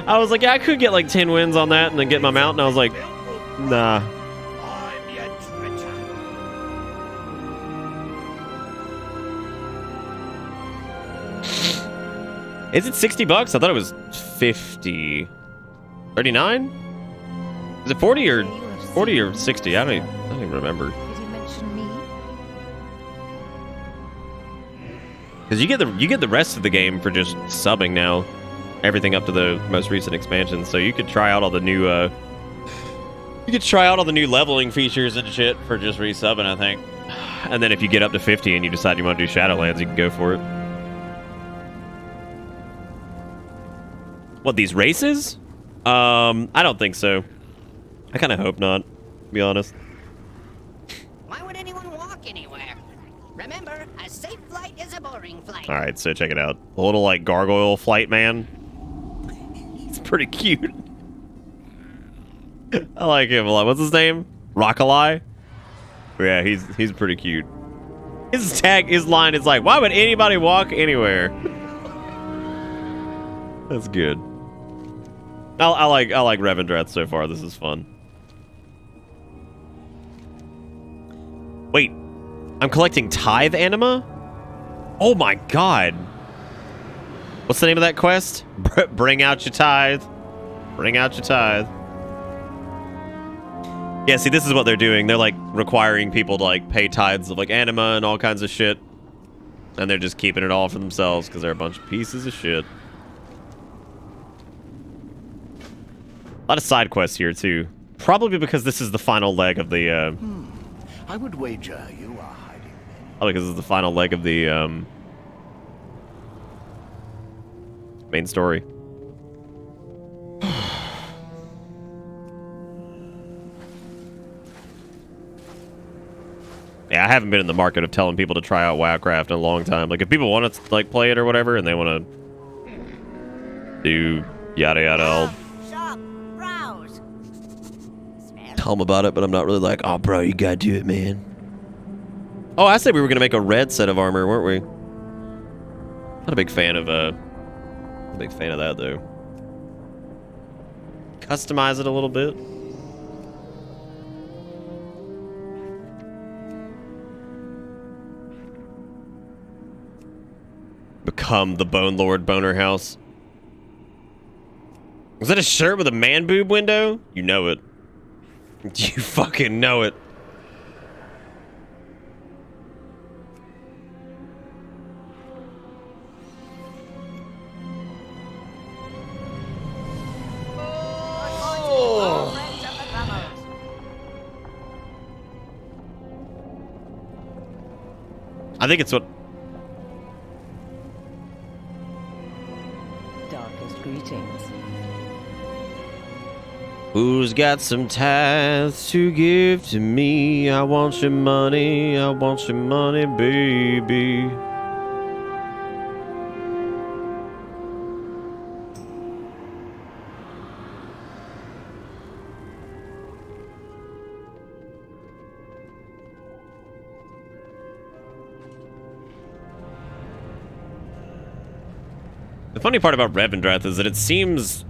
I was like, yeah, I could get like 10 wins on that and then get my mount, and I was like, nah. Is it $60? I thought it was 50. 39? Is it 40 or 60? I don't even remember. Did you mention me? Because you get the rest of the game for just subbing now. Everything up to the most recent expansion, so you could try out all the new leveling features and shit for just resubbing, I think. And then if you get up to 50 and you decide you want to do Shadowlands, you can go for it. What, these races? I don't think so. I kind of hope not, to be honest. Why would anyone walk anywhere? Remember, a safe flight is a boring flight. All right, so check it out. A little like gargoyle flight man. He's pretty cute. I like him a lot. What's his name? Rockalai? Yeah, he's pretty cute. His line is like, why would anybody walk anywhere? That's good. I like Revendreth so far. This is fun. Wait, I'm collecting tithe anima? Oh my god. What's the name of that quest? Bring out your tithe. Bring out your tithe. Yeah, see, this is what they're doing. They're like requiring people to like pay tithes of like anima and all kinds of shit. And they're just keeping it all for themselves because they're a bunch of pieces of shit. A lot of side quests here too. Probably because this is the final leg of the I would wager you are hiding. probably because this is the final leg of the main story. Yeah, I haven't been in the market of telling people to try out Warcraft in a long time. Like, if people want to like play it or whatever, and they want to do yada yada, I'll tell them about it. But I'm not really like, oh, bro, you gotta do it, man. Oh, I said we were gonna make a red set of armor, weren't we? Not a big fan of that though. Customize it a little bit. Become the Bone Lord Boner House. Was that a shirt with a man boob window? You know it. You fucking know it. I think it's what... Darkest greetings. Who's got some tithes to give to me? I want your money, baby. The funny part about Revendreth is that it seems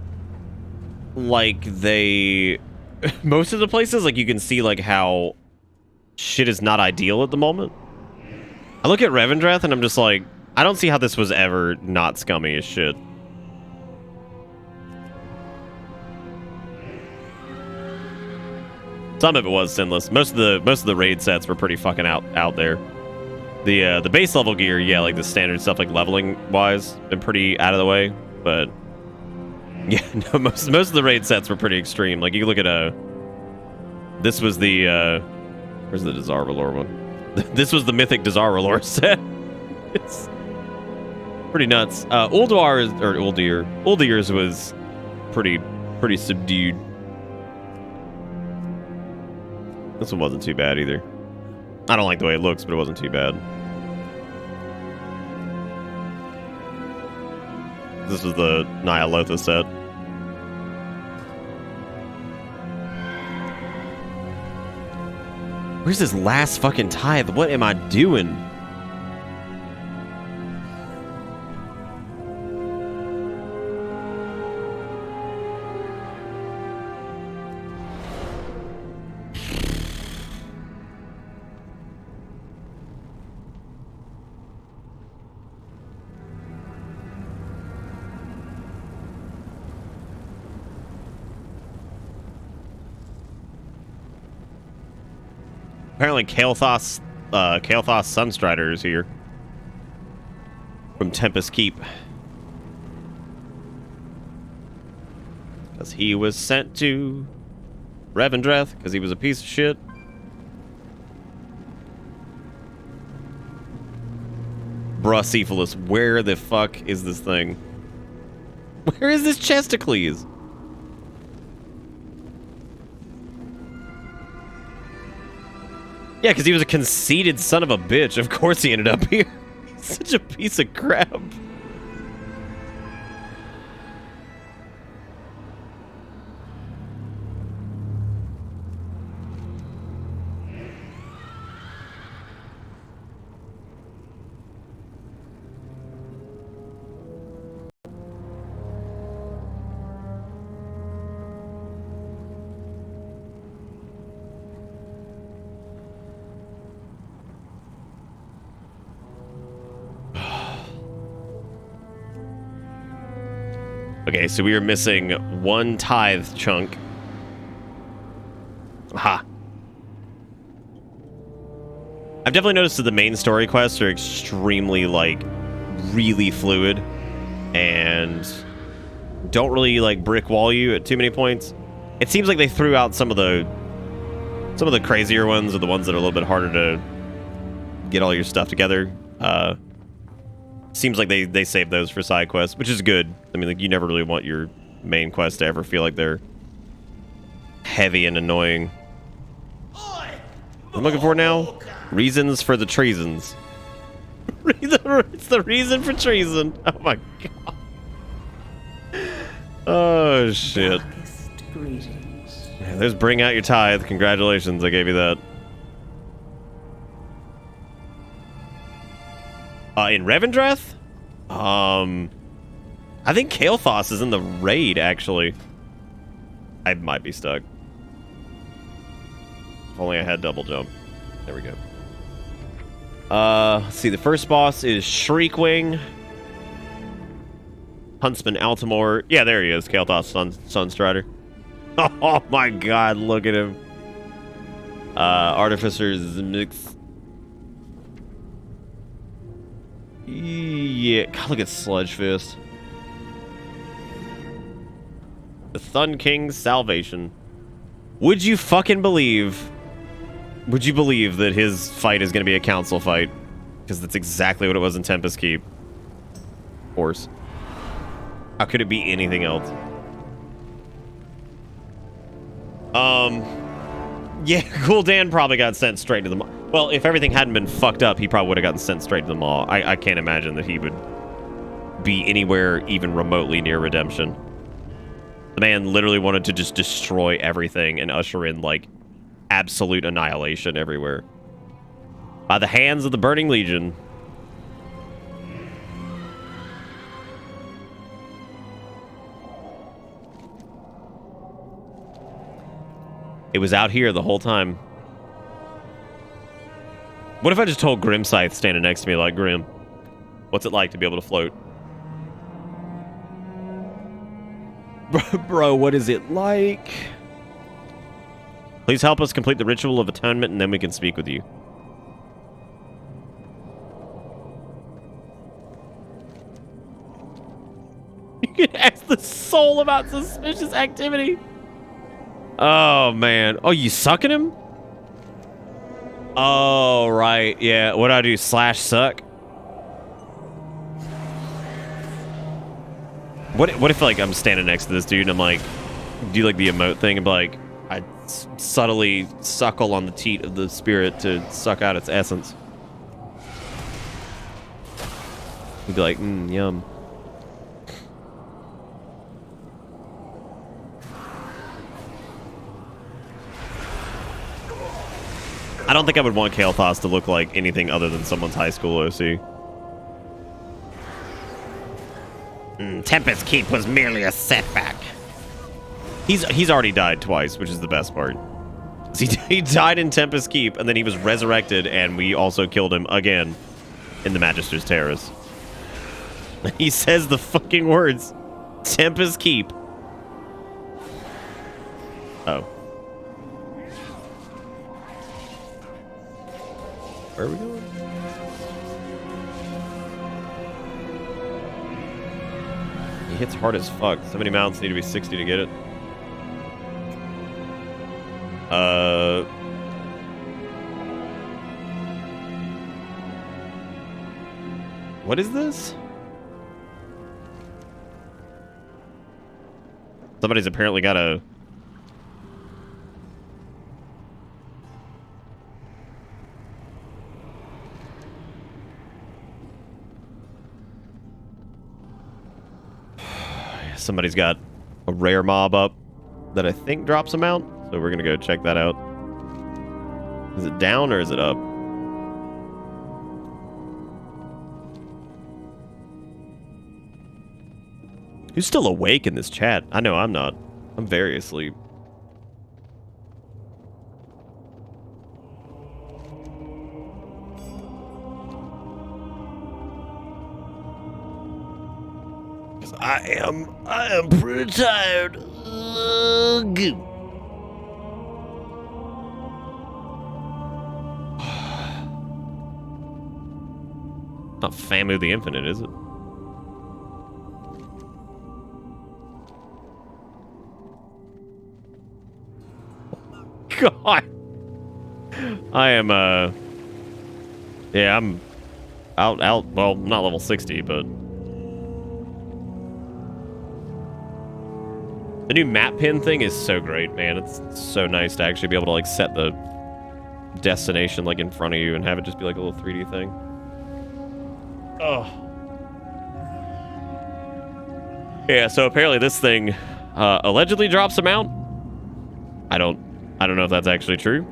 like they... most of the places, like, you can see, like, how shit is not ideal at the moment. I look at Revendreth and I'm just like, I don't see how this was ever not scummy as shit. Some of it was sinless. Most of the raid sets were pretty fucking out there. The base level gear, yeah, like the standard stuff, like leveling wise, been pretty out of the way. But yeah, no, most of the raid sets were pretty extreme. Like, you look at this was the where's the Desarvalor one? This was the mythic Desarvalor set. It's pretty nuts. Uldir's was pretty subdued. This one wasn't too bad either. I don't like the way it looks, but it wasn't too bad. This was the Nyalotha set. Where's this last fucking tithe? What am I doing? Apparently Kael'thas Sunstrider is here. From Tempest Keep. Because he was sent to Revendreth because he was a piece of shit. Brucephalus, where the fuck is this thing? Where is this Chestacles? Yeah, because he was a conceited son of a bitch. Of course he ended up here. He's such a piece of crap. Okay, so we are missing one tithe chunk. Aha. I've definitely noticed that the main story quests are extremely, like, really fluid and don't really, like, brick wall you at too many points. It seems like they threw out some of the crazier ones, or the ones that are a little bit harder to get all your stuff together. Seems like they saved those for side quests, which is good. I mean, like, you never really want your main quest to ever feel like they're heavy and annoying. What I'm looking for now? Reasons for the treasons. It's the reason for treason. Oh my god. Oh shit. Yeah, there's bring out your tithe. Congratulations, I gave you that. In Revendreth? I think Kael'thas is in the raid, actually. I might be stuck. If only I had double jump. There we go. Let's see, the first boss is Shriekwing. Huntsman Altamore. Yeah, there he is, Kael'thas Sunstrider. Oh my god, look at him. Artificer's Mix. Yeah, God, look at Sludge Fist. The Thun King's Salvation. Would you fucking believe... Would you believe that his fight is going to be a council fight? Because that's exactly what it was in Tempest Keep. Of course. How could it be anything else? Yeah, Gul'dan probably got sent straight to the... Well, if everything hadn't been fucked up, he probably would have gotten sent straight to the maw. I can't imagine that he would be anywhere even remotely near redemption. The man literally wanted to just destroy everything and usher in, like, absolute annihilation everywhere. By the hands of the Burning Legion. It was out here the whole time. What if I just told Grimscythe standing next to me, like, Grim, what's it like to be able to float? Bro, what is it like? Please help us complete the ritual of atonement, and then we can speak with you. You can ask the soul about suspicious activity. Oh, man. Oh, you sucking him? Oh, right. Yeah. What do I do? Slash suck? What if, like, I'm standing next to this dude and I'm like, do like the emote thing and be like, I subtly suckle on the teat of the spirit to suck out its essence. He'd be like, yum. I don't think I would want Kael'thas to look like anything other than someone's high school OC. Tempest Keep was merely a setback. He's already died twice, which is the best part. He died in Tempest Keep, and then he was resurrected, and we also killed him again in the Magister's Terrace. He says the fucking words. Tempest Keep. Oh. Where are we going? He hits hard as fuck. So many mounts need to be 60 to get it. What is this? Somebody's apparently got a... Somebody's got a rare mob up that I think drops a mount, so we're gonna go check that out. Is it down or is it up? Who's still awake in this chat? I know I'm not. I'm very asleep. I am pretty tired. Not Famu the Infinite, is it? God. I am, yeah, I'm out, well, not level 60, but... The new map pin thing is so great, man. It's so nice to actually be able to, like, set the destination, like, in front of you and have it just be, like, a little 3D thing. Oh. Yeah, so apparently this thing, allegedly drops a mount. I don't know if that's actually true.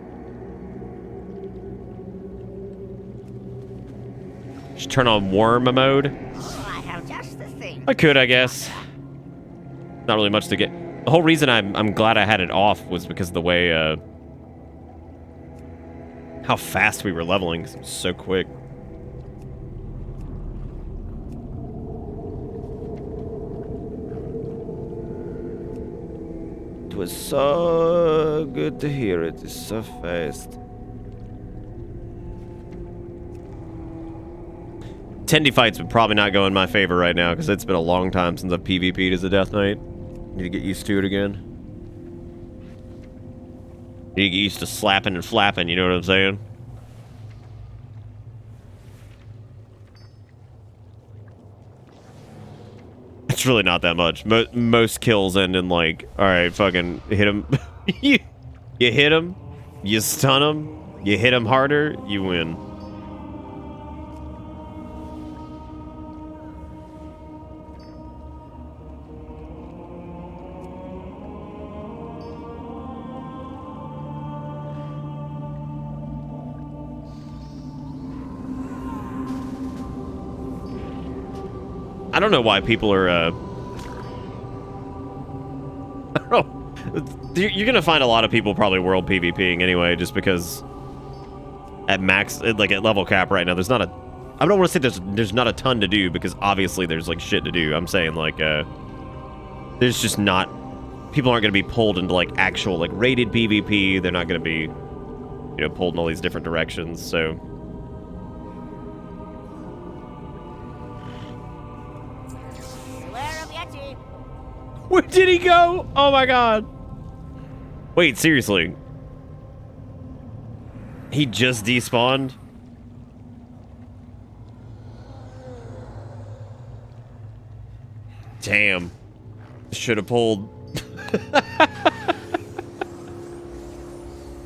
Just turn on worm mode. I have just the thing. I could, I guess. Not really much to get. The whole reason I'm glad I had it off was because of the way how fast we were leveling, 'cause it was so quick. It was so good to hear it. It's so fast. Tendy fights would probably not go in my favor right now because it's been a long time since I've PvP'd as a Death Knight. Need to get used to it again. Need to get used to slapping and flapping, you know what I'm saying? It's really not that much. Most kills end in like, alright, fucking hit him. you hit him, you stun him, you hit him harder, you win. I don't know why people are, I don't know. You're gonna find a lot of people probably world PvPing anyway, just because at max, like at level cap right now, there's not a, I don't want to say there's not a ton to do, because obviously there's like shit to do. I'm saying like, there's just not, people aren't gonna be pulled into like actual like rated PvP. They're not gonna be, you know, pulled in all these different directions, so. Where did he go? Oh my god. Wait, seriously. He just despawned? Damn. Should have pulled.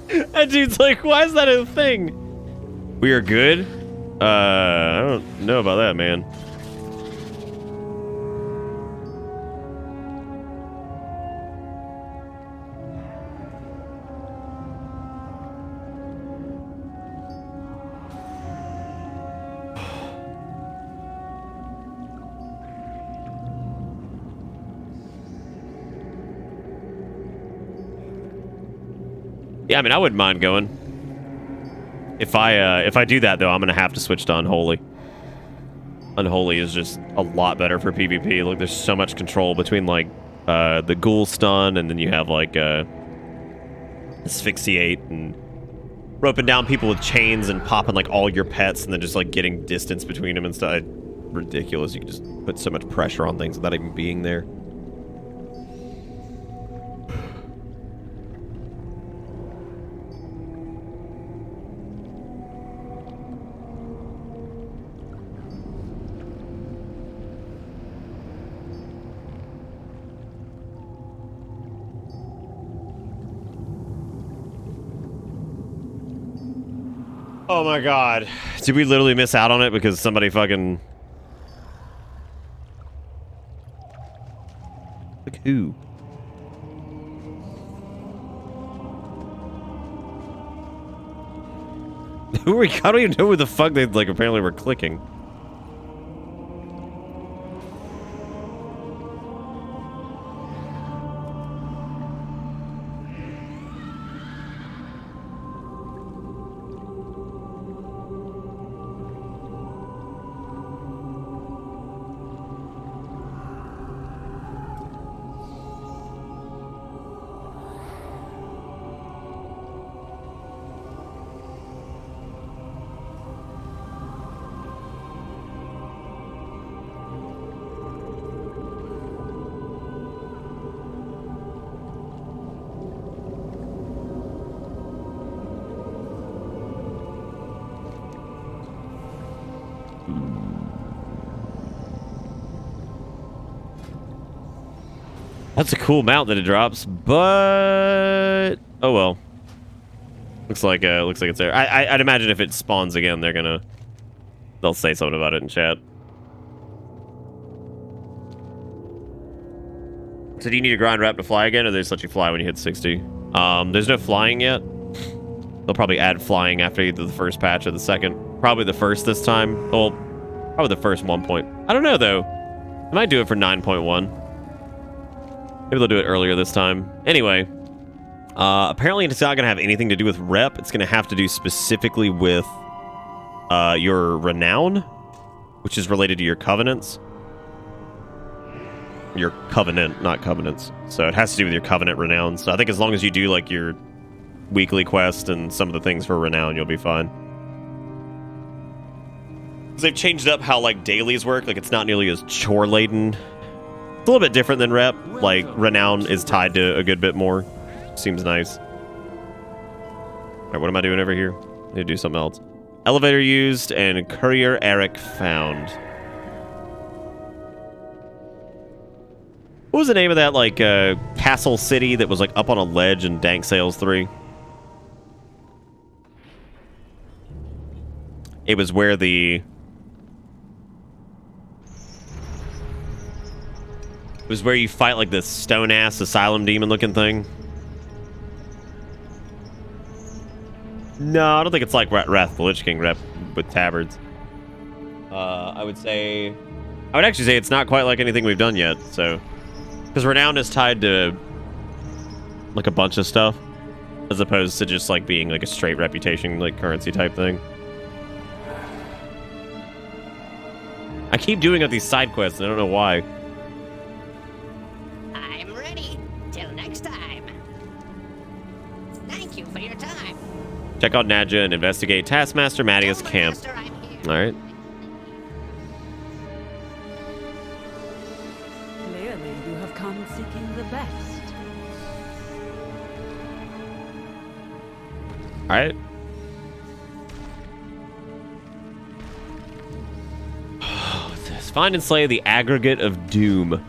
That dude's like, why is that a thing? We are good? I don't know about that, man. Yeah, I mean, I wouldn't mind going. If I do that though, I'm gonna have to switch to Unholy. Unholy is just a lot better for PvP. Like, there's so much control between like the ghoul stun, and then you have like asphyxiate, and roping down people with chains and popping like all your pets and then just like getting distance between them and stuff. Ridiculous. You can just put so much pressure on things without even being there. Oh my god. Did we literally miss out on it because somebody fucking... Like who? Who are we? I don't even know who the fuck they like apparently were clicking. That's a cool mount that it drops, but oh well. Looks like it's there. I'd imagine if it spawns again, they'll say something about it in chat. So do you need a grind wrap to fly again, or they just let you fly when you hit 60? There's no flying yet. They'll probably add flying after either the first patch or the second. Probably the first this time. Well, probably the first 1 point. I don't know though. They might do it for 9.1. Maybe they'll do it earlier this time. Anyway, apparently it's not going to have anything to do with rep. It's going to have to do specifically with your renown, which is related to your covenants. Your covenant, not covenants. So it has to do with your covenant renown. So I think as long as you do like your weekly quest and some of the things for renown, you'll be fine. Because they've changed up how like dailies work. Like it's not nearly as chore laden. It's a little bit different than rep. Like, renown is tied to a good bit more. Seems nice. Alright, what am I doing over here? I need to do something else. Elevator used and Courier Eric found. What was the name of that, like, castle city that was, like, up on a ledge in Dank Sales 3? It was where the... It was where you fight like this stone-ass asylum demon-looking thing. No, I don't think it's like Wrath of the Lich King rep with tabards. I would actually say it's not quite like anything we've done yet, so... Because Renown is tied to like a bunch of stuff, as opposed to just like being like a straight reputation, like currency type thing. I keep doing up these side quests, and I don't know why. I'm ready. Till next time. Thank you for your time. Check out Nadja and investigate Taskmaster Mattia's camp. Alright. Clearly, you have come seeking the best. Alright. Find and slay the aggregate of doom.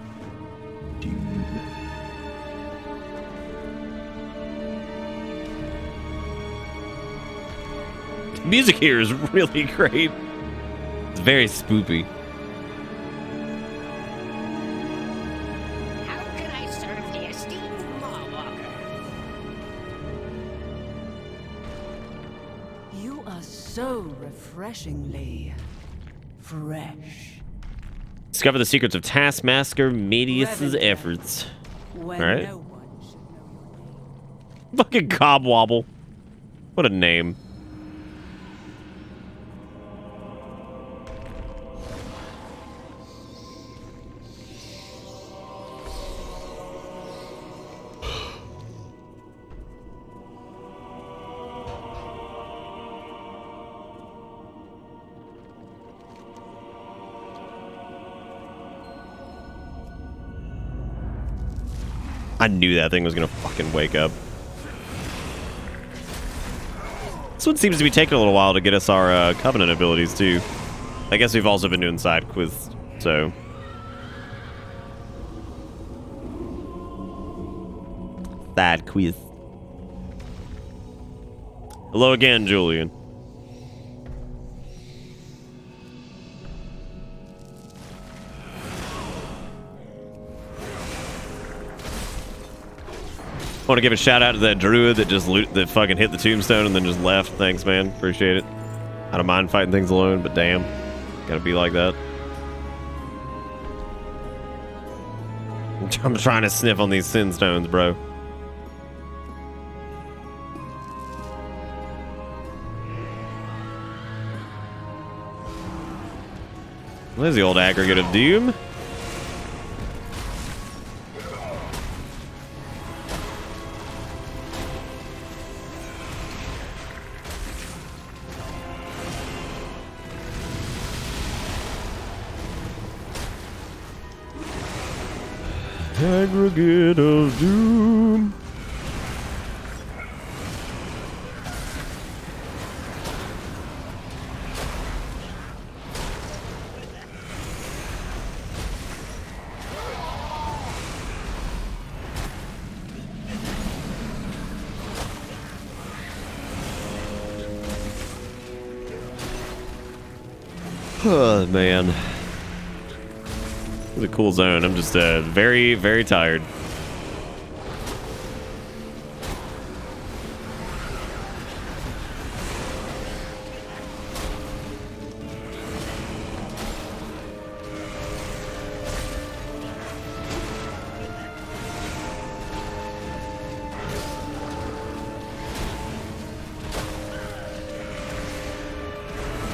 The music here is really great. It's very spoopy. How can I serve the esteemed Mawwalker? You are so refreshingly fresh. Discover the secrets of Taskmaster Medius's efforts. Alright. Fucking Cobwobble. What a name. I knew that thing was gonna fucking wake up. This one seems to be taking a little while to get us our Covenant abilities, too. I guess we've also been doing side quests, so... Side quiz. Hello again, Julian. I want to give a shout out to that druid that just that fucking hit the tombstone and then just left. Thanks, man. Appreciate it. I don't mind fighting things alone, but damn. Gotta be like that. I'm trying to sniff on these sin stones, bro. There's the old aggregate of doom. Aggregate of doom. Oh, man. It's a cool zone. I'm just very, very tired.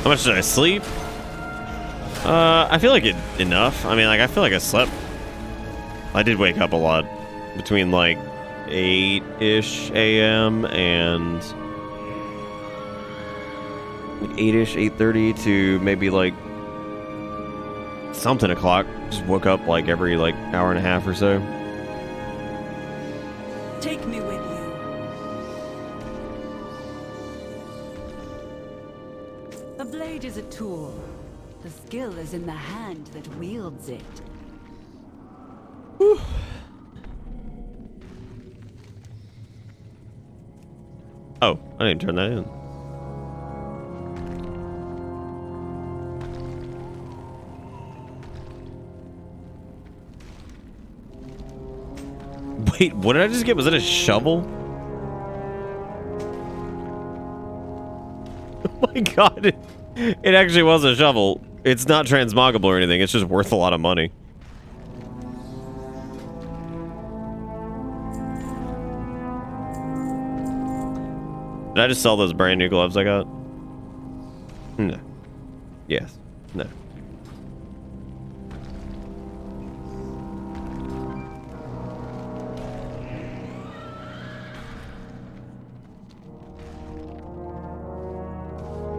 How much did I sleep? I feel like enough. I mean, like, I feel like I slept. I did wake up a lot. Between, like, 8-ish a.m. and... 8-ish, 8:30 to maybe, like... something o'clock. Just woke up, like, every, like, hour and a half or so. Take me with you. A blade is a tool. The skill is in the hand that wields it. Whew. Oh, I didn't turn that in. Wait, what did I just get? Was it a shovel? Oh my god, it actually was a shovel. It's not transmoggable or anything, it's just worth a lot of money. Did I just sell those brand new gloves I got? No. Yes. No.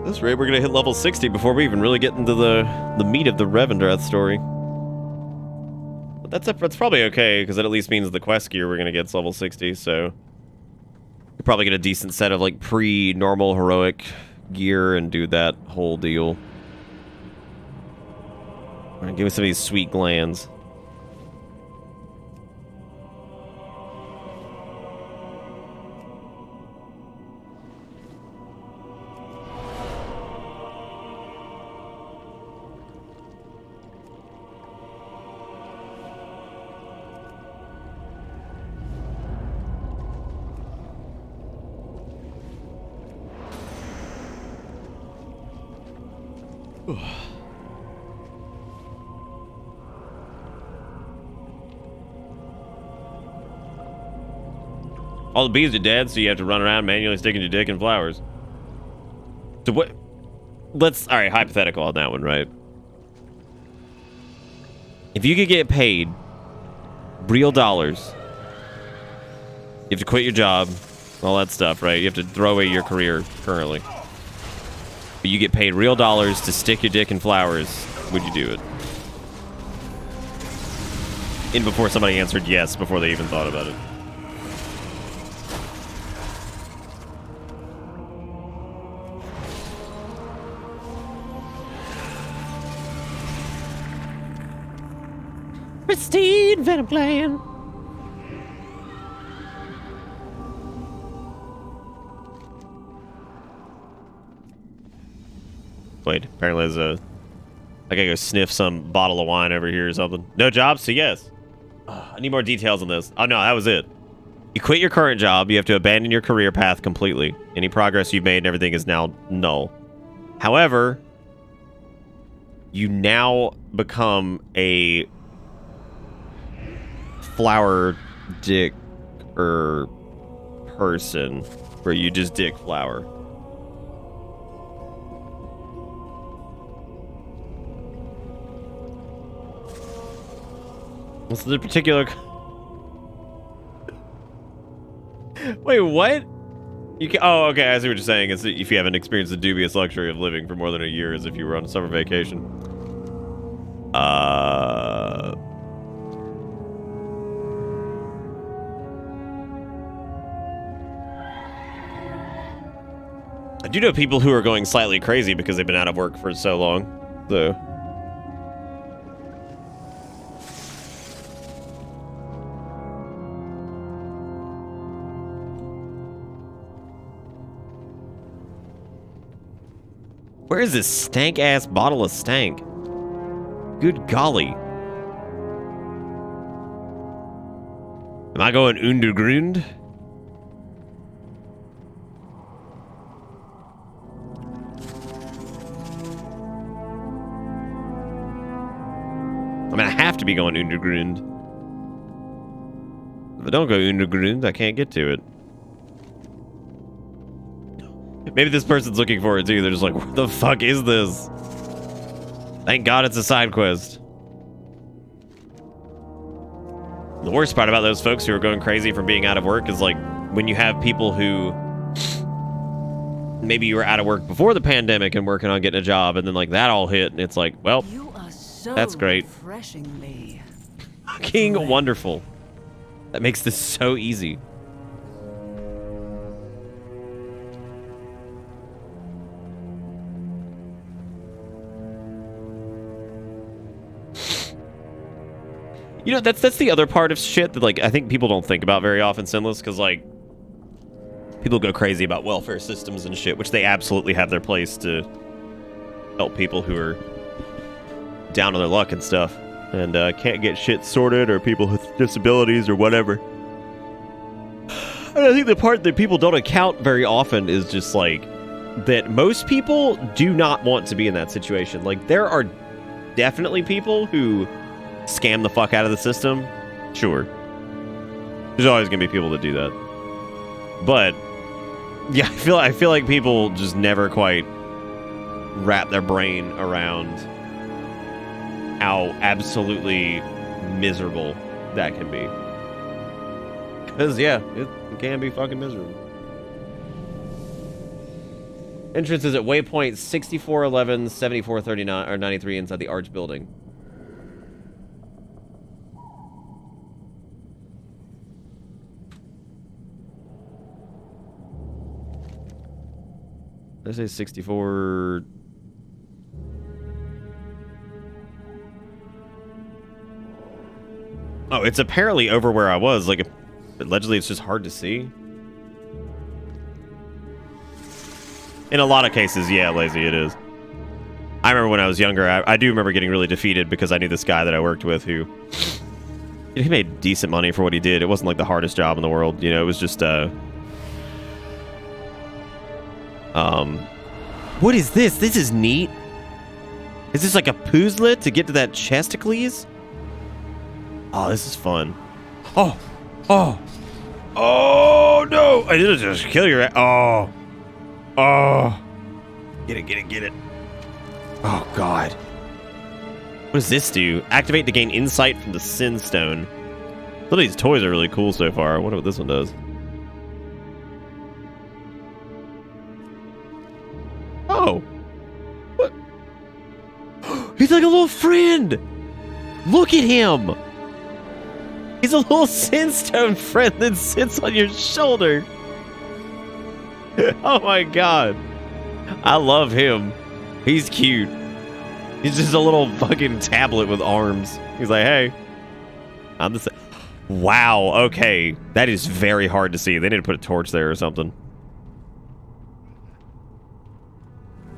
This rate, we're gonna hit level 60 before we even really get into the meat of the Revendreth story. But that's probably okay, because that at least means the quest gear we're gonna get is level 60, so we'll probably get a decent set of like pre-normal heroic gear and do that whole deal. Give me some of these sweet glands. All the bees are dead, so you have to run around manually sticking your dick in flowers. So what? All right, hypothetical on that one, right? If you could get paid real dollars, you have to quit your job, all that stuff, right? You have to throw away your career currently. But you get paid real dollars to stick your dick in flowers, would you do it? in before somebody answered yes before they even thought about it. Pristine Venom Clan. Wait, apparently there's a... I gotta go sniff some bottle of wine over here or something. No job? So yes. I need more details on this. Oh no, that was it. You quit your current job. You have to abandon your career path completely. Any progress you've made and everything is now null. However, you now become a flower dick person where you just dick flower. What's the particular... Wait, what? You can... Oh, okay, I see what you're saying. It's if you haven't experienced the dubious luxury of living for more than a year as if you were on summer vacation. I do know people who are going slightly crazy because they've been out of work for so long, though. Where is this stank-ass bottle of stank? Good golly. Am I going underground? I mean, I have to be going underground. If I don't go underground, I can't get to it. Maybe this person's looking for it too. They're just like, what the fuck is this? Thank God it's a side quest. The worst part about those folks who are going crazy from being out of work is like when you have people who maybe you were out of work before the pandemic and working on getting a job, and then like that all hit, and it's like, well, that's great. Fucking wonderful. That makes this so easy. You know, that's the other part of shit that, like, I think people don't think about very often, Sinless, because, like, people go crazy about welfare systems and shit, which they absolutely have their place to help people who are down on their luck and stuff, and can't get shit sorted, or people with disabilities or whatever. And I think the part that people don't account very often is just, like, that most people do not want to be in that situation. Like, there are definitely people who scam the fuck out of the system. Sure. There's always gonna be people that do that. But yeah, I feel like people just never quite wrap their brain around how absolutely miserable that can be. Because yeah, it can be fucking miserable. Entrance is at waypoint 6411 7439 or 93 inside the Arch building. Let's say 64. Oh, it's apparently over where I was. Like, allegedly, it's just hard to see. In a lot of cases, yeah, Lazy, it is. I remember when I was younger, I do remember getting really defeated because I knew this guy that I worked with who... he made decent money for what he did. It wasn't like the hardest job in the world. You know, it was just, what is this? This is neat. Is this like a puzzle to get to that Chesticles? Oh, this is fun. Oh, oh, oh no! I didn't just kill your. Oh, oh, get it, get it, get it. Oh God. What does this do? Activate to gain insight from the Sin Stone. Some of these toys are really cool so far. I wonder what this one does. Oh. What? He's like a little friend. Look at him. He's a little Sinstone friend that sits on your shoulder. Oh my god. I love him. He's cute. He's just a little fucking tablet with arms. He's like, hey, I'm the same. Wow, okay. That is very hard to see. They need to put a torch there or something.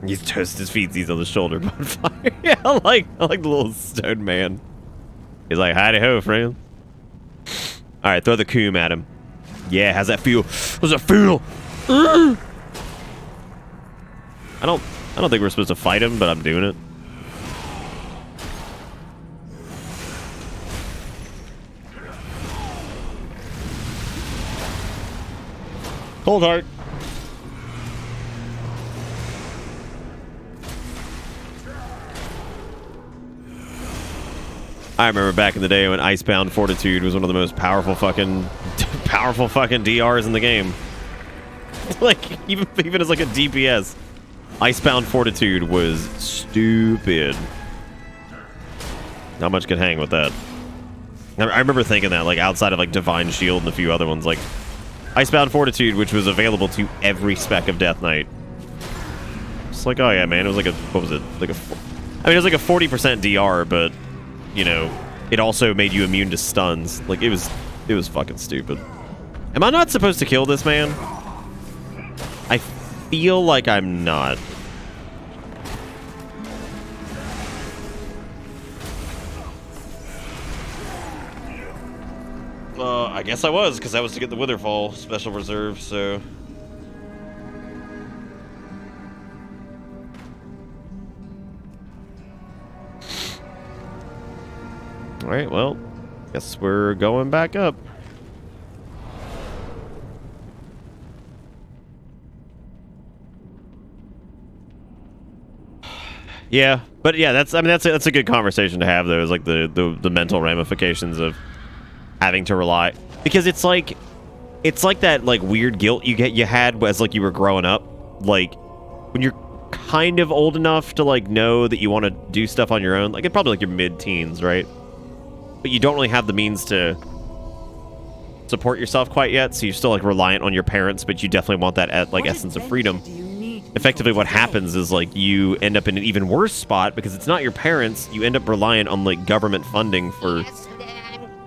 He's toasted his feet. He's on the shoulder bonfire. Yeah, I like the little stone man. He's like, howdy ho, friend. All right, throw the coom at him. Yeah, how's that feel? How's that feel? I don't think we're supposed to fight him, but I'm doing it. Cold heart. I remember back in the day when Icebound Fortitude was one of the most powerful fucking DRs in the game. Like even as like a DPS, Icebound Fortitude was stupid. Not much could hang with that. I remember thinking that, like, outside of like Divine Shield and a few other ones, like Icebound Fortitude, which was available to every spec of Death Knight. It's like, oh yeah, man, it was like a, what was it? Like a, I mean, it was like a 40% DR, but you know, it also made you immune to stuns. Like, it was fucking stupid. Am I not supposed to kill this man? I feel like I'm not. I guess I was, because I was to get the Witherfall special reserve, so... Alright, well, guess we're going back up. Yeah, but yeah, that's a good conversation to have, though, is like the mental ramifications of having to rely, because it's like that like weird guilt you had as like you were growing up, like when you're kind of old enough to like know that you want to do stuff on your own, like probably like your mid-teens, right? But you don't really have the means to support yourself quite yet, so you're still like reliant on your parents, but you definitely want that like essence of freedom. Effectively what happens is like you end up in an even worse spot because it's not your parents, you end up reliant on like government funding for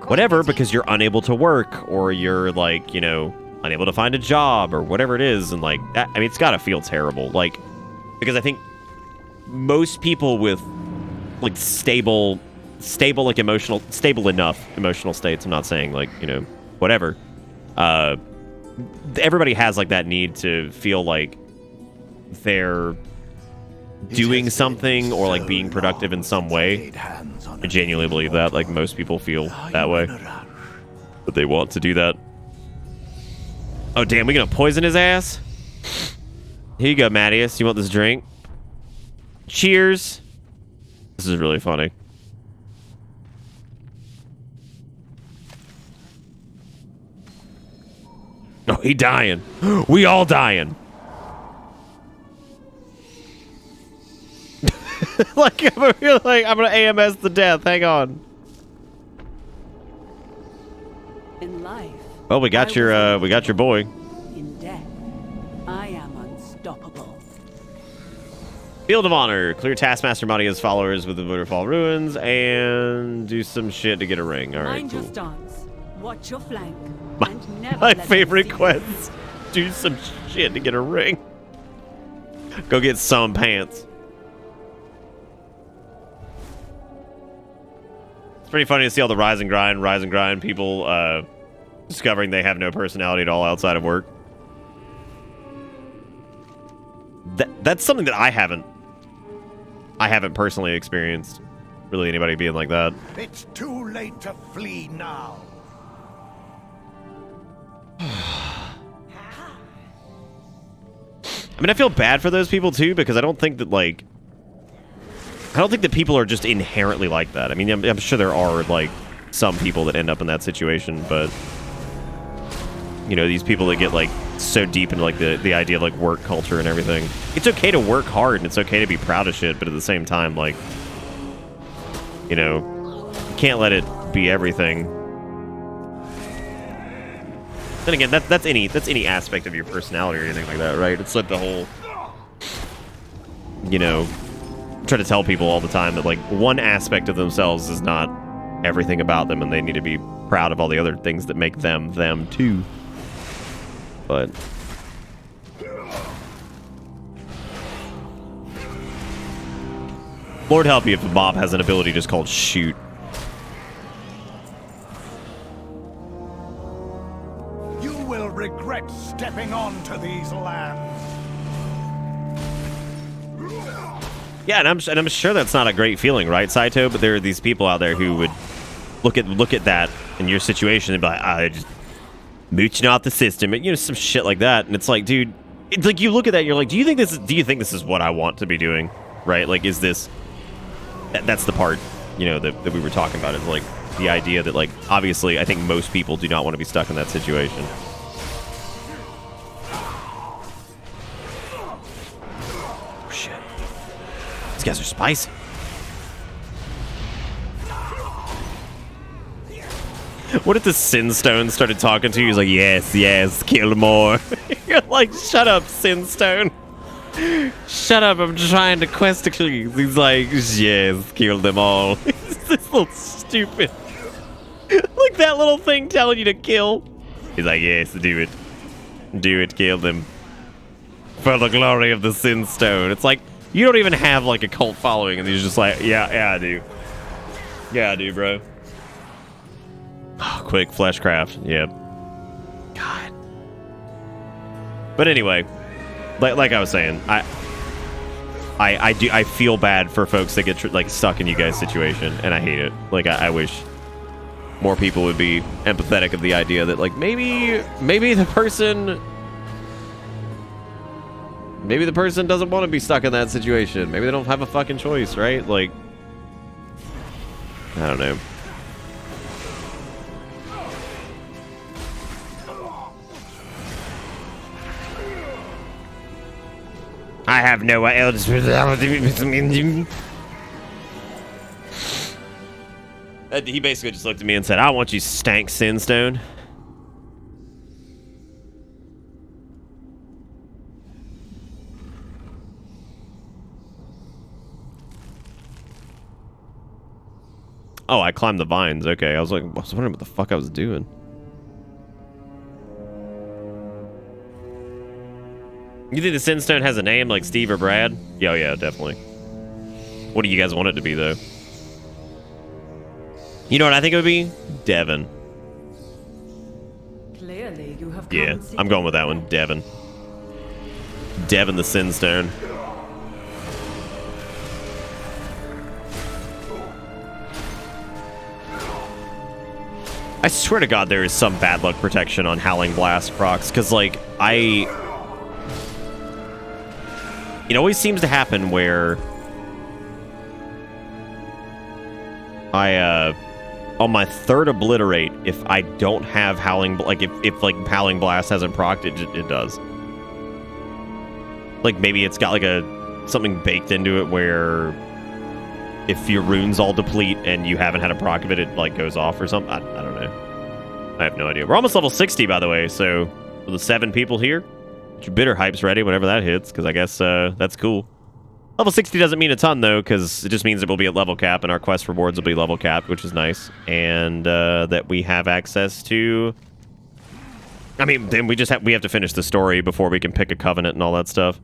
whatever, because you're unable to work, or you're like, you know, unable to find a job or whatever it is. And like that, I mean, it's gotta feel terrible, like, because I think most people with like stable like stable enough emotional states, I'm not saying like, you know, whatever, everybody has like that need to feel like they're doing something or like being productive in some way. I genuinely believe that, like, most people feel that way, but they want to do that. Oh damn, we gonna poison his ass? Here you go, Mattias, you want this drink? Cheers. This is really funny. Oh, he dying. We all dying. Like, I'm gonna AMS the death. Hang on. In life, well, we got your boy. in death, I am unstoppable. Field of Honor. Clear Taskmaster Madia's followers with the Witherfall Ruins and do some shit to get a ring. All right, Mind cool. your stance. Watch your flank. And never My let them favorite see you. quest. Do some shit to get a ring. Go get some pants. It's pretty funny to see all the rise and grind people discovering they have no personality at all outside of work. That's something that I haven't personally experienced. Really, anybody being like that. It's too late to flee now. I mean, I feel bad for those people too, because I don't think that people are just inherently like that. I mean, I'm sure there are like some people that end up in that situation, but you know, these people that get like so deep into like the idea of like work culture and everything. It's okay to work hard and it's okay to be proud of shit, but at the same time, like, you know, you can't let it be everything. Then again, that's any aspect of your personality or anything like that, right? It's like the whole, you know, try to tell people all the time that like one aspect of themselves is not everything about them, and they need to be proud of all the other things that make them them too. But Lord help you if a mob has an ability just called shoot. You will regret stepping onto these lands. Yeah, and I'm sure that's not a great feeling, right, Saito? But there are these people out there who would look at that in your situation and be like, I just mooching off the system, and you know, some shit like that. And it's like, dude, it's like you look at that, and you're like, do you think this is what I want to be doing, right? Like, is this? That's the part, you know, that we were talking about. Is like the idea that, like, obviously, I think most people do not want to be stuck in that situation. Oh shit! These guys are spicy. What if the Sinstone started talking to you? He's like, yes, kill more. You're like, shut up, Sinstone. Shut up, I'm trying to quest a clue. He's like, yes, kill them all. It's this little stupid. Like that little thing telling you to kill. He's like, yes, do it. Do it, kill them. For the glory of the Sinstone. It's like, you don't even have like a cult following, and he's just like, yeah, I do. Yeah, I do, bro. Oh, quick, fleshcraft. Yep. God. But anyway, like I was saying, I feel bad for folks that get like stuck in you guys' situation, and I hate it. Like I wish more people would be empathetic of the idea that like maybe the person doesn't want to be stuck in that situation. Maybe they don't have a fucking choice, right? Like, I don't know. I have no else. He basically just looked at me and said, I want you stank Sinstone. Oh, I climbed the vines. Okay, I was wondering what the fuck I was doing. You think the Sinstone has a name like Steve or Brad? Yeah, yeah, definitely. What do you guys want it to be, though? You know what I think it would be? Devin. Clearly, you have Yeah, I'm going with that one. Devin. Devin the Sinstone. I swear to God there is some bad luck protection on Howling Blast procs, because, like, it always seems to happen where on my third Obliterate, if I don't have Howling, like, if like, Howling Blast hasn't procced, it does. Like, maybe it's got, like, something baked into it where if your runes all deplete and you haven't had a proc of it, it, like, goes off or something. I don't know. I have no idea. We're almost level 60, by the way, so for the 7 people here, get your bitter hypes ready whenever that hits, because I guess that's cool. Level 60 doesn't mean a ton, though, because it just means that we'll be at level cap, and our quest rewards will be level capped, which is nice. And that we have access to... I mean, then we have to finish the story before we can pick a covenant and all that stuff.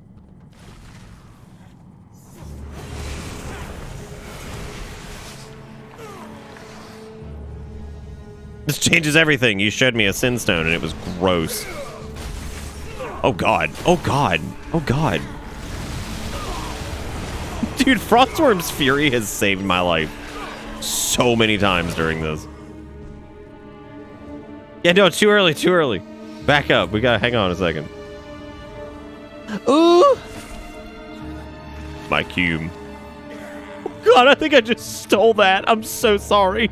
This changes everything. You showed me a Sinstone, and it was gross. Oh, God. Oh, God. Oh, God. Dude, Frostworm's Fury has saved my life so many times during this. Yeah, no, too early, too early. Back up. We gotta hang on a second. Ooh! My cube. Oh, God, I think I just stole that. I'm so sorry.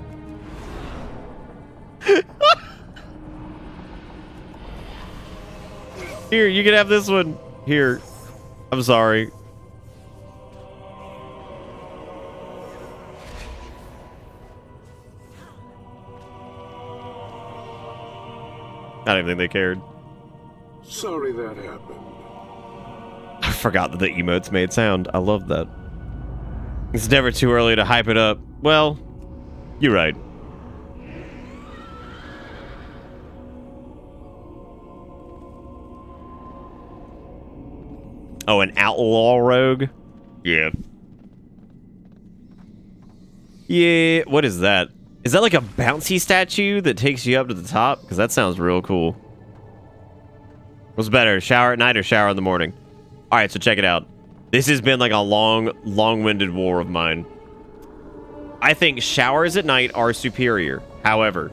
Here, you can have this one. Here. I'm sorry. I don't even think they cared. Sorry that happened. I forgot that the emotes made sound. I love that. It's never too early to hype it up. Well, you're right. Oh, an outlaw rogue? Yeah. Yeah, what is that? Is that like a bouncy statue that takes you up to the top? Because that sounds real cool. What's better, shower at night or shower in the morning? All right, so check it out. This has been like a long-winded war of mine. I think showers at night are superior. However,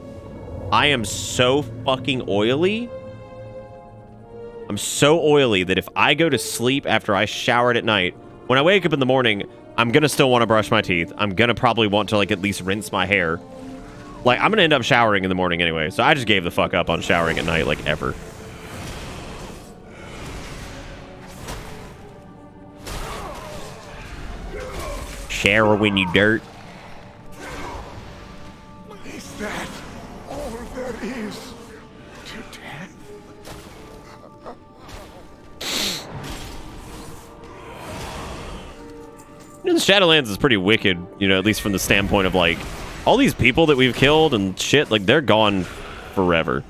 I am so fucking oily. I'm so oily that if I go to sleep after I showered at night, when I wake up in the morning, I'm gonna still want to brush my teeth. I'm gonna probably want to like at least rinse my hair. Like, I'm gonna end up showering in the morning anyway, so I just gave the fuck up on showering at night, like, ever. Shower when you dirt. Is that all there is to death? You know, the Shadowlands is pretty wicked, you know, at least from the standpoint of, like, all these people that we've killed and shit, like, they're gone forever.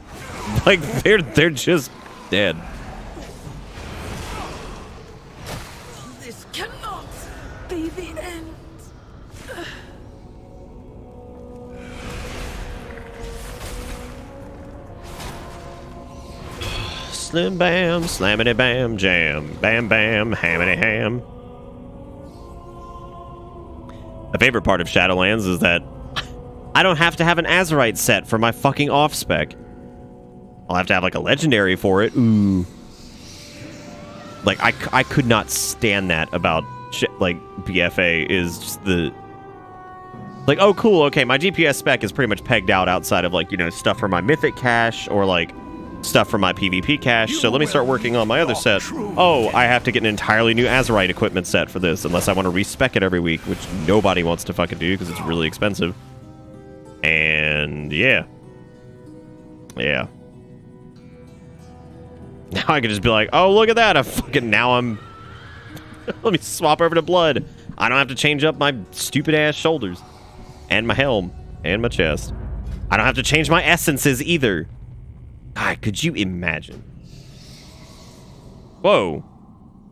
Like, they're just dead. This cannot be the end. Slim bam, slammity bam, jam, bam bam, hammity ham. My favorite part of Shadowlands is that I don't have to have an Azerite set for my fucking off-spec. I'll have to have, like, a legendary for it. Ooh. Like, I could not stand that about, like, BFA is just the... Like, oh, cool, okay, my GPS spec is pretty much pegged out outside of, like, you know, stuff for my Mythic cache or, like, stuff for my PvP cache, so let me start working on my other set. Oh, I have to get an entirely new Azerite equipment set for this, unless I want to respec it every week, which nobody wants to fucking do because it's really expensive. And yeah. Yeah. Now I can just be like, oh, look at that. Now I'm... Let me swap over to blood. I don't have to change up my stupid ass shoulders. And my helm. And my chest. I don't have to change my essences either. God, could you imagine? Whoa.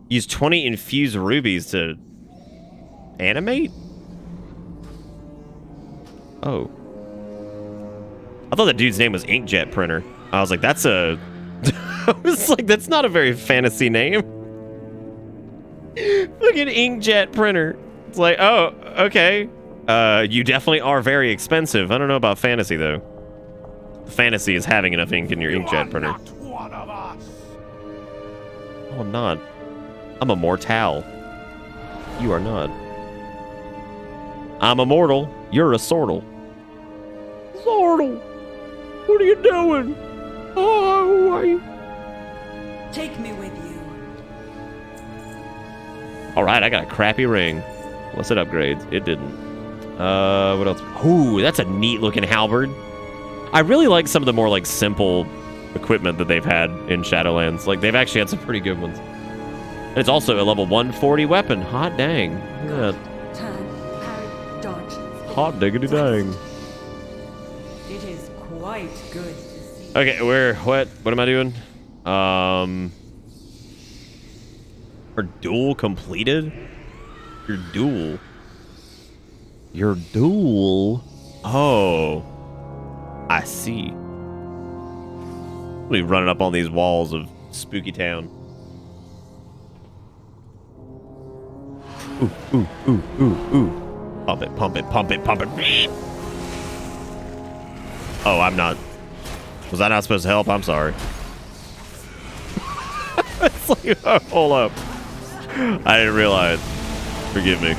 Use 20 infused rubies to animate? Oh. I thought the dude's name was Inkjet Printer. I was like, that's a... I was like, that's not a very fantasy name. Fucking Inkjet Printer. It's like, oh, okay. You definitely are very expensive. I don't know about fantasy, though. Fantasy is having enough ink in your inkjet printer. One of us. No, I'm not. I'm a mortal. You are not. I'm immortal. You're a sortal. Sortal. What are you doing? Oh, Take me with you. Alright, I got a crappy ring. Unless it upgrades. It didn't. What else? Ooh, that's a neat looking halberd. I really like some of the more, like, simple equipment that they've had in Shadowlands. Like, they've actually had some pretty good ones. And it's also a level 140 weapon. Hot dang. Yeah. Turn, parry, dodge. Hot diggity dang. It is quite good to see. Okay, what am I doing? Our duel completed? Your duel? Your duel? Oh. I see. We'll be running up on these walls of Spooky Town. Ooh, ooh, ooh, ooh, ooh. Pump it, pump it, pump it, pump it. Oh, I'm not. Was I not supposed to help? I'm sorry. It's like, oh, hold up. I didn't realize. Forgive me.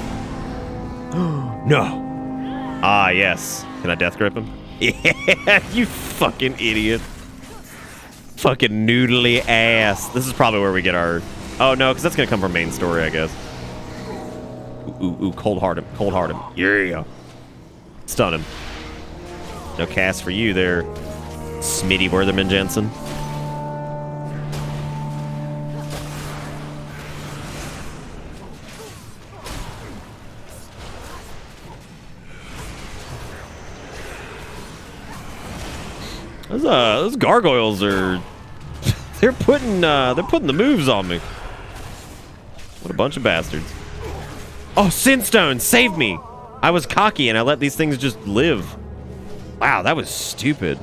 No. Ah, yes. Can I death grip him? Yeah, you fucking idiot. Fucking noodly ass. This is probably where we get our... Oh, no, because that's going to come from main story, I guess. Ooh, cold heart him. Cold heart him. Yeah. Stun him. No cast for you there. Smitty Wertherman Jensen. Those gargoyles are they're putting the moves on me. What a bunch of bastards. Oh, Sinstone, save me. I was cocky and I let these things just live. Wow, that was stupid.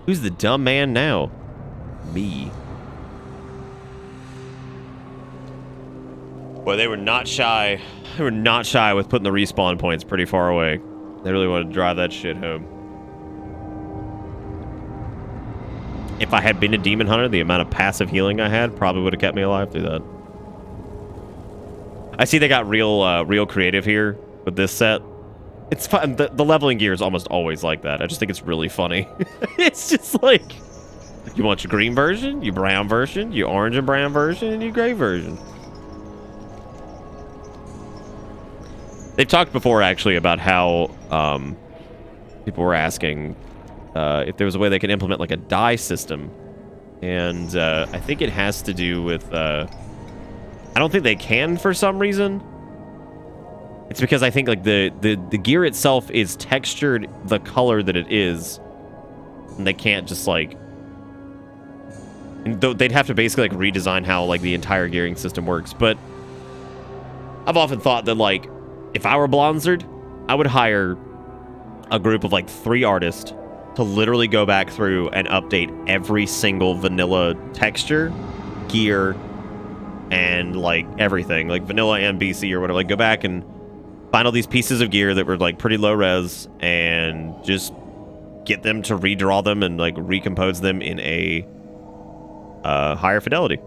Who's the dumb man now? Me. Boy, they were not shy. They were not shy with putting the respawn points pretty far away. They really wanted to drive that shit home. If I had been a demon hunter, the amount of passive healing I had probably would have kept me alive through that. I see they got real creative here with this set. It's fun. The leveling gear is almost always like that. I just think it's really funny. It's just like, you want your green version, your brown version, your orange and brown version, and your gray version. They've talked before, actually, about how people were asking if there was a way they could implement like a dye system. And I think it has to do with... I don't think they can for some reason. It's because I think like the gear itself is textured the color that it is. And they can't just like... And they'd have to basically like redesign how like the entire gearing system works. But I've often thought that like if I were Blizzard, I would hire a group of like 3 artists to literally go back through and update every single vanilla texture, gear, and like everything, like vanilla and BC or whatever. Like go back and find all these pieces of gear that were like pretty low res and just get them to redraw them and like recompose them in a higher fidelity.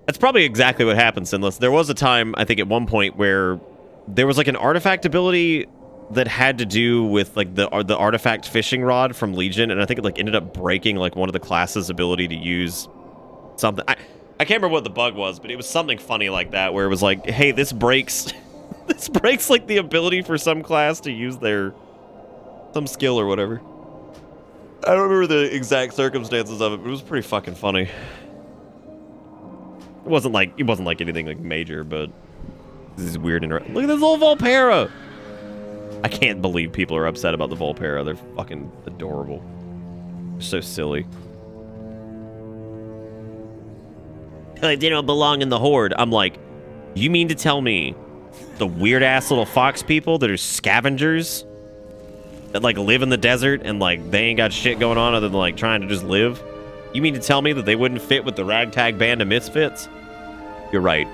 That's probably exactly what happened, Sinless. There was a time, I think at one point, where there was like an artifact ability that had to do with like the artifact fishing rod from Legion, and I think it like ended up breaking like one of the classes' ability to use something. I can't remember what the bug was, but it was something funny like that, where it was like, hey, this breaks this breaks like the ability for some class to use their some skill or whatever. I don't remember the exact circumstances of it, but it was pretty fucking funny. It wasn't like anything like major, but this is weird. Look at this little Volpera. I can't believe people are upset about the Volpera. They're fucking adorable. They're so silly. Like they don't belong in the Horde. I'm like, you mean to tell me the weird ass little fox people that are scavengers that like live in the desert and like they ain't got shit going on other than like trying to just live? You mean to tell me that they wouldn't fit with the ragtag band of misfits? You're right.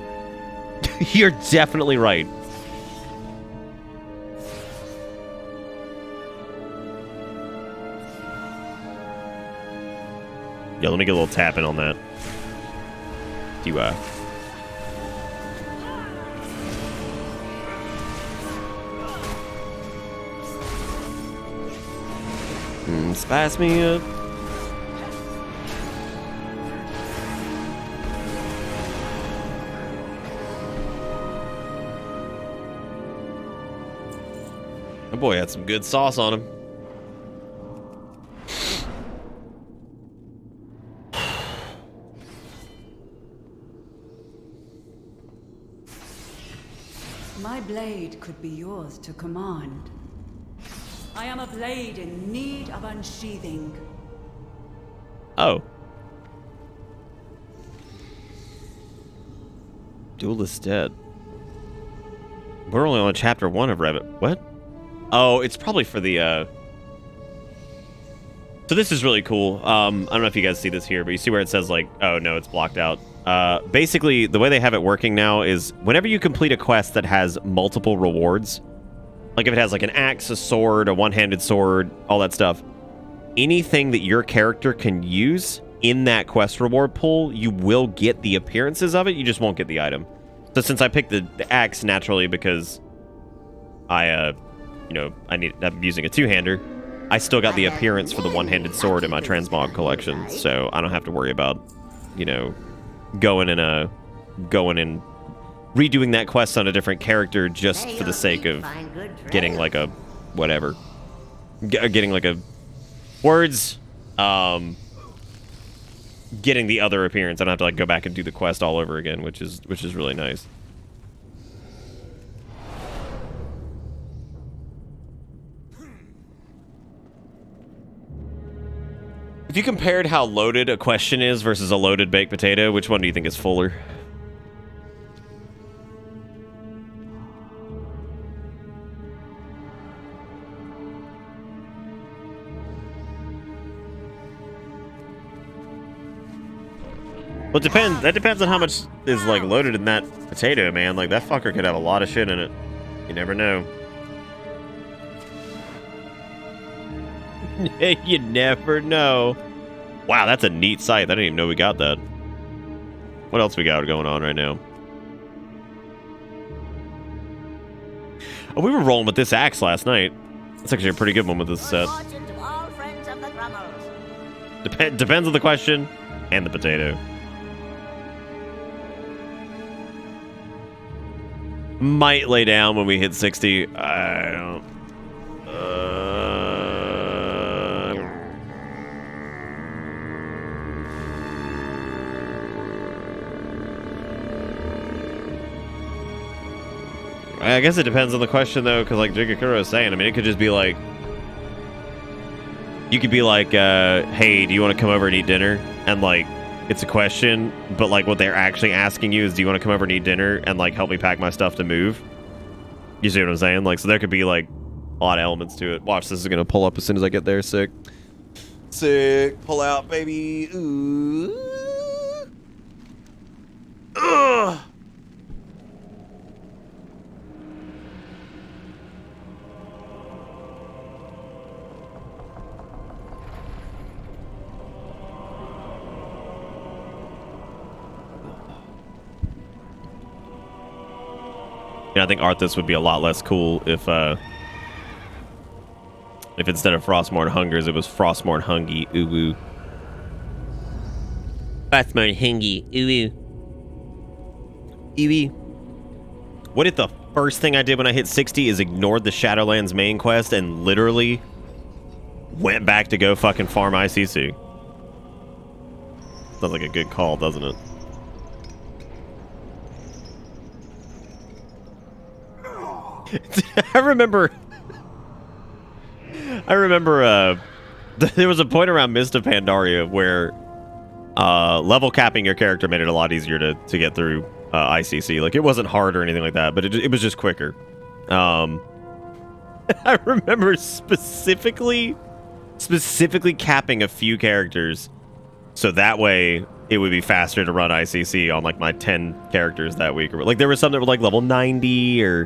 You're definitely right. Yeah, let me get a little tapping on that. See why. Spice me up. Oh boy, had some good sauce on him. My blade could be yours to command. I am a blade in need of unsheathing. Oh. Duelist dead. We're only on chapter 1 of Revit. What? Oh, it's probably for the, So this is really cool. I don't know if you guys see this here, but you see where it says, like, oh, no, it's blocked out. Basically, the way they have it working now is whenever you complete a quest that has multiple rewards, like if it has, like, an axe, a sword, a one-handed sword, all that stuff, anything that your character can use in that quest reward pool, you will get the appearances of it, you just won't get the item. So since I picked the axe naturally because I'm using a two-hander, I still got the appearance for the one-handed sword in my transmog collection, so I don't have to worry about, going in redoing that quest on a different character just for the sake of getting like a whatever, getting like a words, getting the other appearance. I don't have to like go back and do the quest all over again, which is really nice. If you compared how loaded a question is versus a loaded baked potato, which one do you think is fuller? Well, it depends. That depends on how much is like loaded in that potato, man. Like that fucker could have a lot of shit in it. You never know. You never know. Wow, that's a neat sight. I didn't even know we got that. What else we got going on right now? Oh, we were rolling with this axe last night. That's actually a pretty good one with this set. Depends on the question and the potato. Might lay down when we hit 60. I don't. I guess it depends on the question, though, because like Jigakuro is saying, I mean, it could just be like, you could be like, hey, do you want to come over and eat dinner? And like, it's a question, but like what they're actually asking you is, do you want to come over and eat dinner and like help me pack my stuff to move? You see what I'm saying? Like, so there could be like a lot of elements to it. Watch, this is gonna pull up as soon as I get there. Sick. Pull out, baby. Ooh. Ugh. I think Arthas would be a lot less cool if instead of Frostmourne Hungers, it was Frostmourne Hungy. Ooh woo. Frostmourne Hungy. Ooh woo. Ooh woo. What if the first thing I did when I hit 60 is ignored the Shadowlands main quest and literally went back to go fucking farm ICC? Sounds like a good call, doesn't it? I remember there was a point around Mist of Pandaria where level capping your character made it a lot easier to get through ICC. Like, it wasn't hard or anything like that, but it was just quicker. I remember specifically capping a few characters so that way it would be faster to run ICC on like my 10 characters that week. Or like there was some that were like level 90 or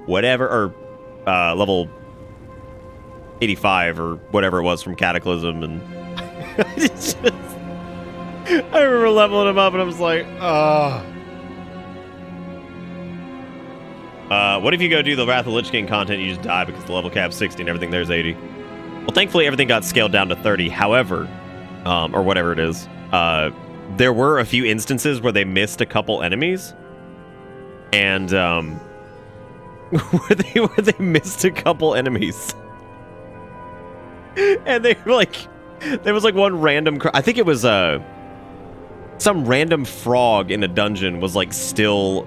whatever, or level 85 or whatever it was from Cataclysm, and I remember leveling them up and I was like, what if you go do the Wrath of Lich King content, you just die because the level cap's 60 and everything there's 80? Well, thankfully everything got scaled down to 30. However, or whatever it is, there were a few instances where they missed a couple enemies, and where they missed a couple enemies, and they were like, there was like one random, I think it was some random frog in a dungeon was like still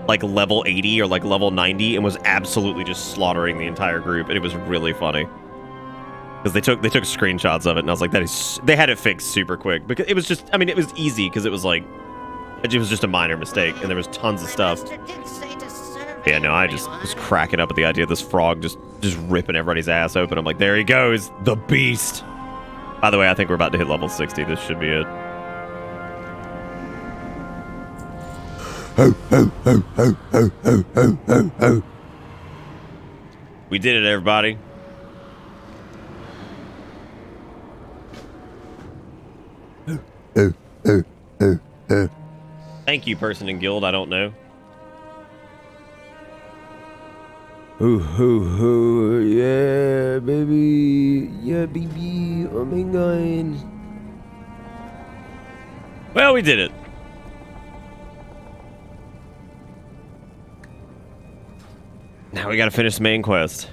like level 80 or like level 90 and was absolutely just slaughtering the entire group, and it was really funny because they took screenshots of it, and I was like, they had it fixed super quick because it was just, I mean, it was easy because it was like, it was just a minor mistake and there was tons of stuff. Yeah, no, I just was cracking up at the idea of this frog just ripping everybody's ass open. I'm like, there he goes, the beast. By the way, I think we're about to hit level 60. This should be it. We did it, everybody. Thank you, person in guild. I don't know. Yeah, baby. Yeah, baby. Oh my god. Well, we did it. Now we gotta finish the main quest.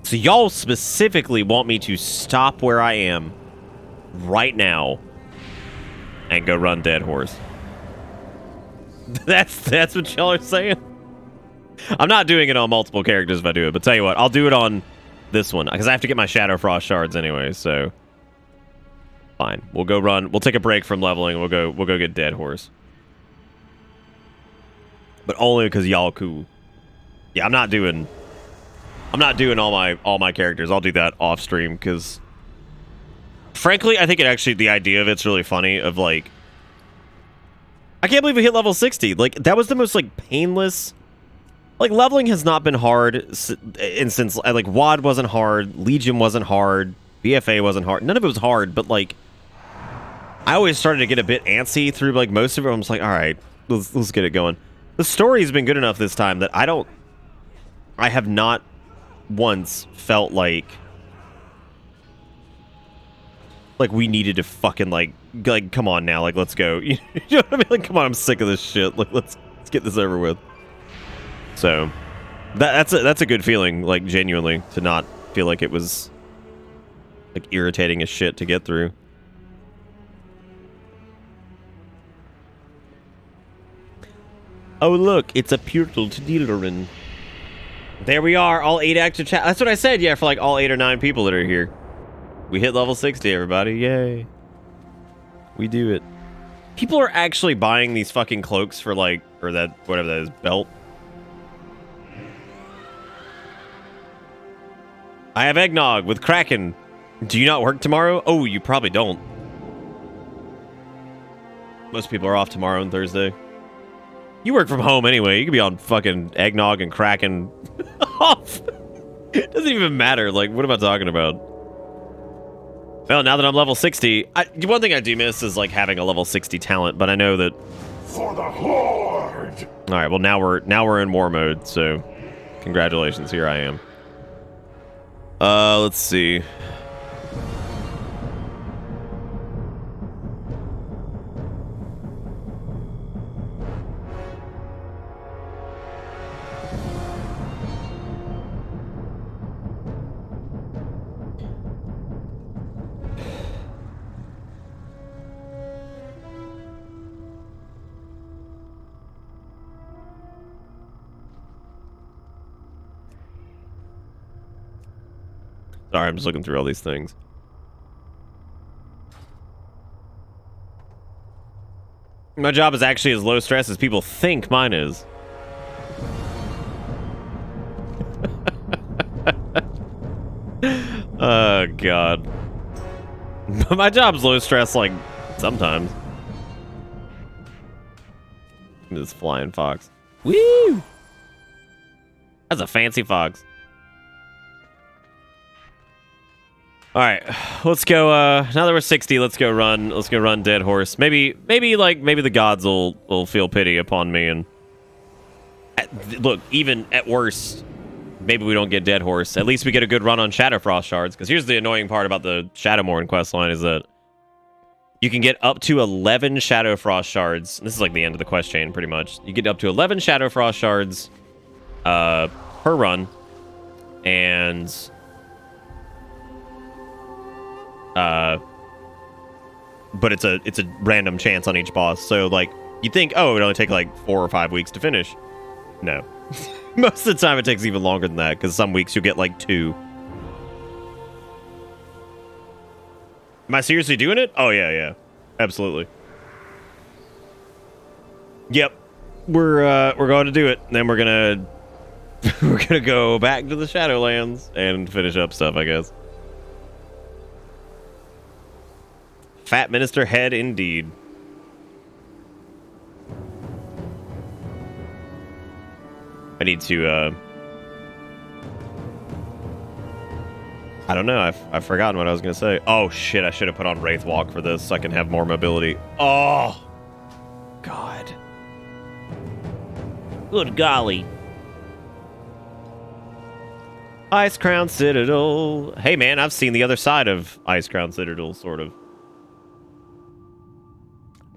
So y'all specifically want me to stop where I am right now and go run Dead Horse. That's what y'all are saying? I'm not doing it on multiple characters if I do it, but tell you what, I'll do it on this one because I have to get my Shadow Frost shards anyway, so fine. We'll go run. We'll take a break from leveling. We'll go get Dead Horse. But only because y'all cool. Yeah, I'm not doing all my characters. I'll do that off stream because frankly, I think the idea of it's really funny of like I can't believe we hit level 60. Like that was the most like painless. Like leveling has not been hard since like WOD wasn't hard, Legion wasn't hard, BFA wasn't hard. None of it was hard, but like I always started to get a bit antsy through like most of it. I'm just like, all right, let's get it going. The story's been good enough this time that I have not once felt like we needed to fucking like come on now, like let's go. You know what I mean? Like come on, I'm sick of this shit. Like let's get this over with. So that's a good feeling, like genuinely, to not feel like it was like irritating as shit to get through. Oh look, it's a portal to Dealerin. There we are, all 8 active chat. That's what I said, yeah, for like all 8 or 9 people that are here. We hit level 60, everybody, yay. We do it. People are actually buying these fucking cloaks for like, or that, whatever that is, belt. I have eggnog with Kraken. Do you not work tomorrow? Oh, you probably don't. Most people are off tomorrow and Thursday. You work from home anyway. You could be on fucking eggnog and Kraken off. It doesn't even matter. Like, what am I talking about? Well, now that I'm level 60, one thing I do miss is like having a level 60 talent, but I know that for the Horde. All right, well now we're in war mode, so congratulations, here I am. Let's see. Sorry, I'm just looking through all these things. My job is actually as low stress as people think mine is. Oh, God. My job's low stress, like, sometimes. This flying fox. Woo! That's a fancy fox. All right, let's go. Now that we're 60, let's go run Dead Horse. Maybe the gods will feel pity upon me and look. Even at worst, maybe we don't get Dead Horse. At least we get a good run on Shadow Frost shards. Because here's the annoying part about the Shadowmourne questline is that you can get up to 11 Shadow Frost shards. This is like the end of the quest chain, pretty much. You get up to 11 Shadow Frost shards per run, and but it's a random chance on each boss. So like you think, oh, it would only take like 4 or 5 weeks to finish. No. Most of the time it takes even longer than that, because some weeks you'll get like 2. Am I seriously doing it? Oh yeah, absolutely. Yep, we're going to do it. Then we're gonna go back to the Shadowlands and finish up stuff, I guess. Fat Minister head, indeed. I need to, I don't know. I've forgotten what I was going to say. Oh, shit. I should have put on Wraith Walk for this so I can have more mobility. Oh, God. Good golly. Ice Crown Citadel. Hey, man, I've seen the other side of Ice Crown Citadel, sort of.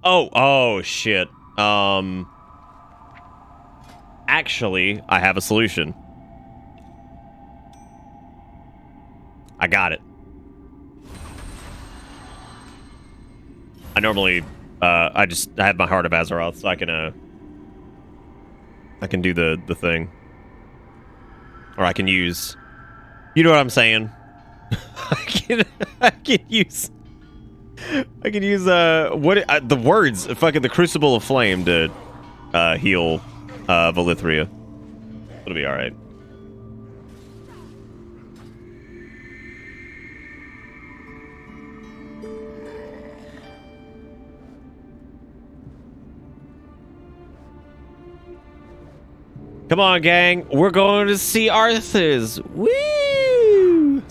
Oh, shit. Actually, I have a solution. I got it. I normally, I have my Heart of Azeroth, so I can do the thing. Or I can use, you know what I'm saying? I can use the words, fucking the Crucible of Flame to heal Valithria. It'll be all right. Come on, gang. We're going to see Arthur's. Woo!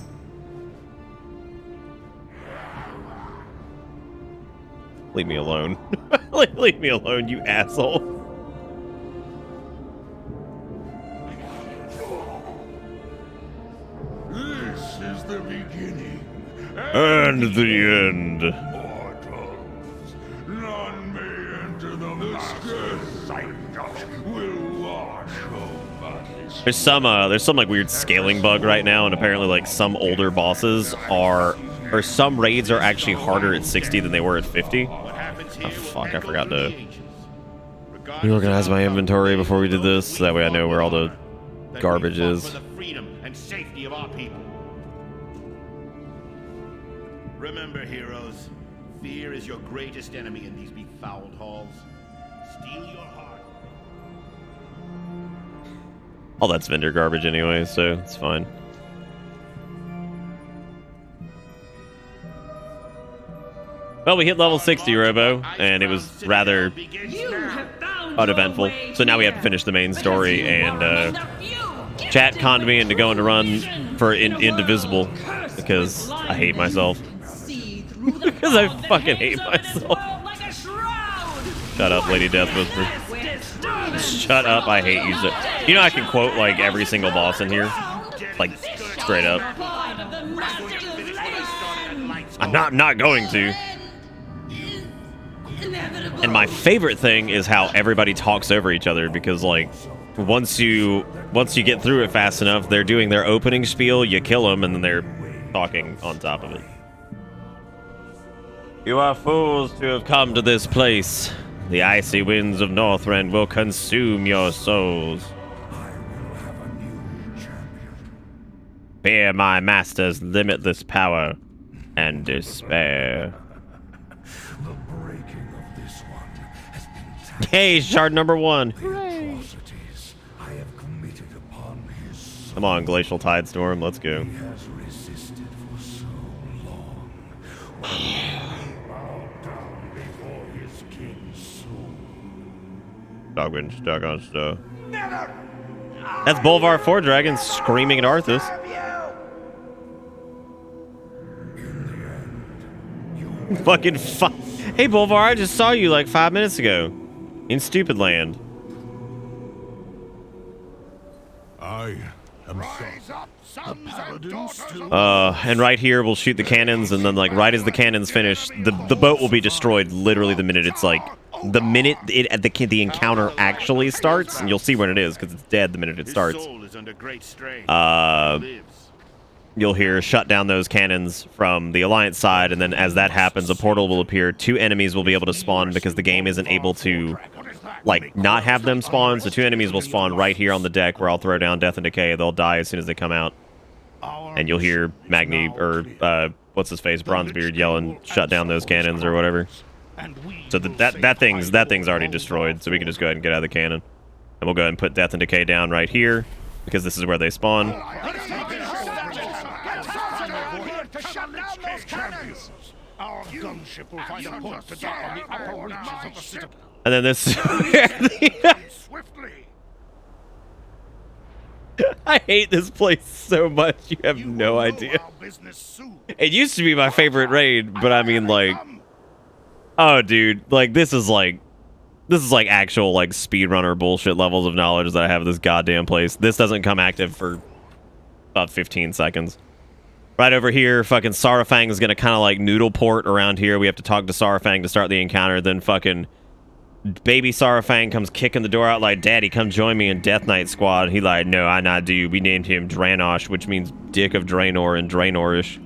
Leave me alone. Leave me alone, you asshole. This is the beginning. And the end. Mortals, none may enter the master's sight will wash over this. There's some like weird scaling bug right now, and apparently like some older bosses are, or some raids are actually harder at 60 than they were at 50. Oh fuck, I forgot to reorganize my inventory before we did this, so that way I know where all the garbage is. For the freedom and safety of our people. Remember, heroes, fear is your greatest enemy in these befouled halls. Steel your heart. All that's vendor garbage anyway, so it's fine. Well, we hit level 60, Robo, and it was rather uneventful. So now we have to finish the main story, and chat conned me into going to run for Indivisible because I hate myself. Because I fucking hate myself. Shut up, Lady Death Whisper. Shut up, I hate you. You know I can quote like every single boss in here, like straight up. I'm not going to. And my favorite thing is how everybody talks over each other, because like once you get through it fast enough, they're doing their opening spiel, you kill them, and then they're talking on top of it. You are fools to have come to this place. The icy winds of Northrend will consume your souls. Fear my master's limitless power and despair. Hey, shard number 1. Hooray. Come on, Glacial Tidestorm, let's go. Dogman stuck on stuff. That's Bolvar 4 Dragons screaming at Arthas. Fucking Hey, Bolvar, I just saw you like 5 minutes ago. In Stupid Land. I am and right here we'll shoot the cannons, and then like right as the cannons finish, the boat will be destroyed literally the minute it's like the encounter actually starts, and you'll see when it is because it's dead the minute it starts. You'll hear shut down those cannons from the Alliance side, and then as that happens, a portal will appear. 2 enemies will be able to spawn because the game isn't able to, like, not have them spawn. So 2 enemies will spawn right here on the deck where I'll throw down Death and Decay. They'll die as soon as they come out. And you'll hear Magni, or, what's-his-face, Bronzebeard yelling, shut down those cannons or whatever. So that thing's already destroyed, so we can just go ahead and get out of the cannon. And we'll go ahead and put Death and Decay down right here, because this is where they spawn. To shut down those cannons! Our gunship will find a port to dock on the upper reaches of the citadel. And then this... I hate this place so much, you have no idea. It used to be my favorite raid, but I mean, like... Oh, dude, like, this is like actual, like, speedrunner bullshit levels of knowledge that I have of this goddamn place. This doesn't come active for about 15 seconds. Right over here, fucking Sarafang is gonna kind of like noodle port around here. We have to talk to Sarafang to start the encounter. Then fucking baby Sarafang comes kicking the door out like, Daddy, come join me in Death Knight Squad. He like, no, I not do. We named him Dranosh, which means Dick of Draenor and Draenorish.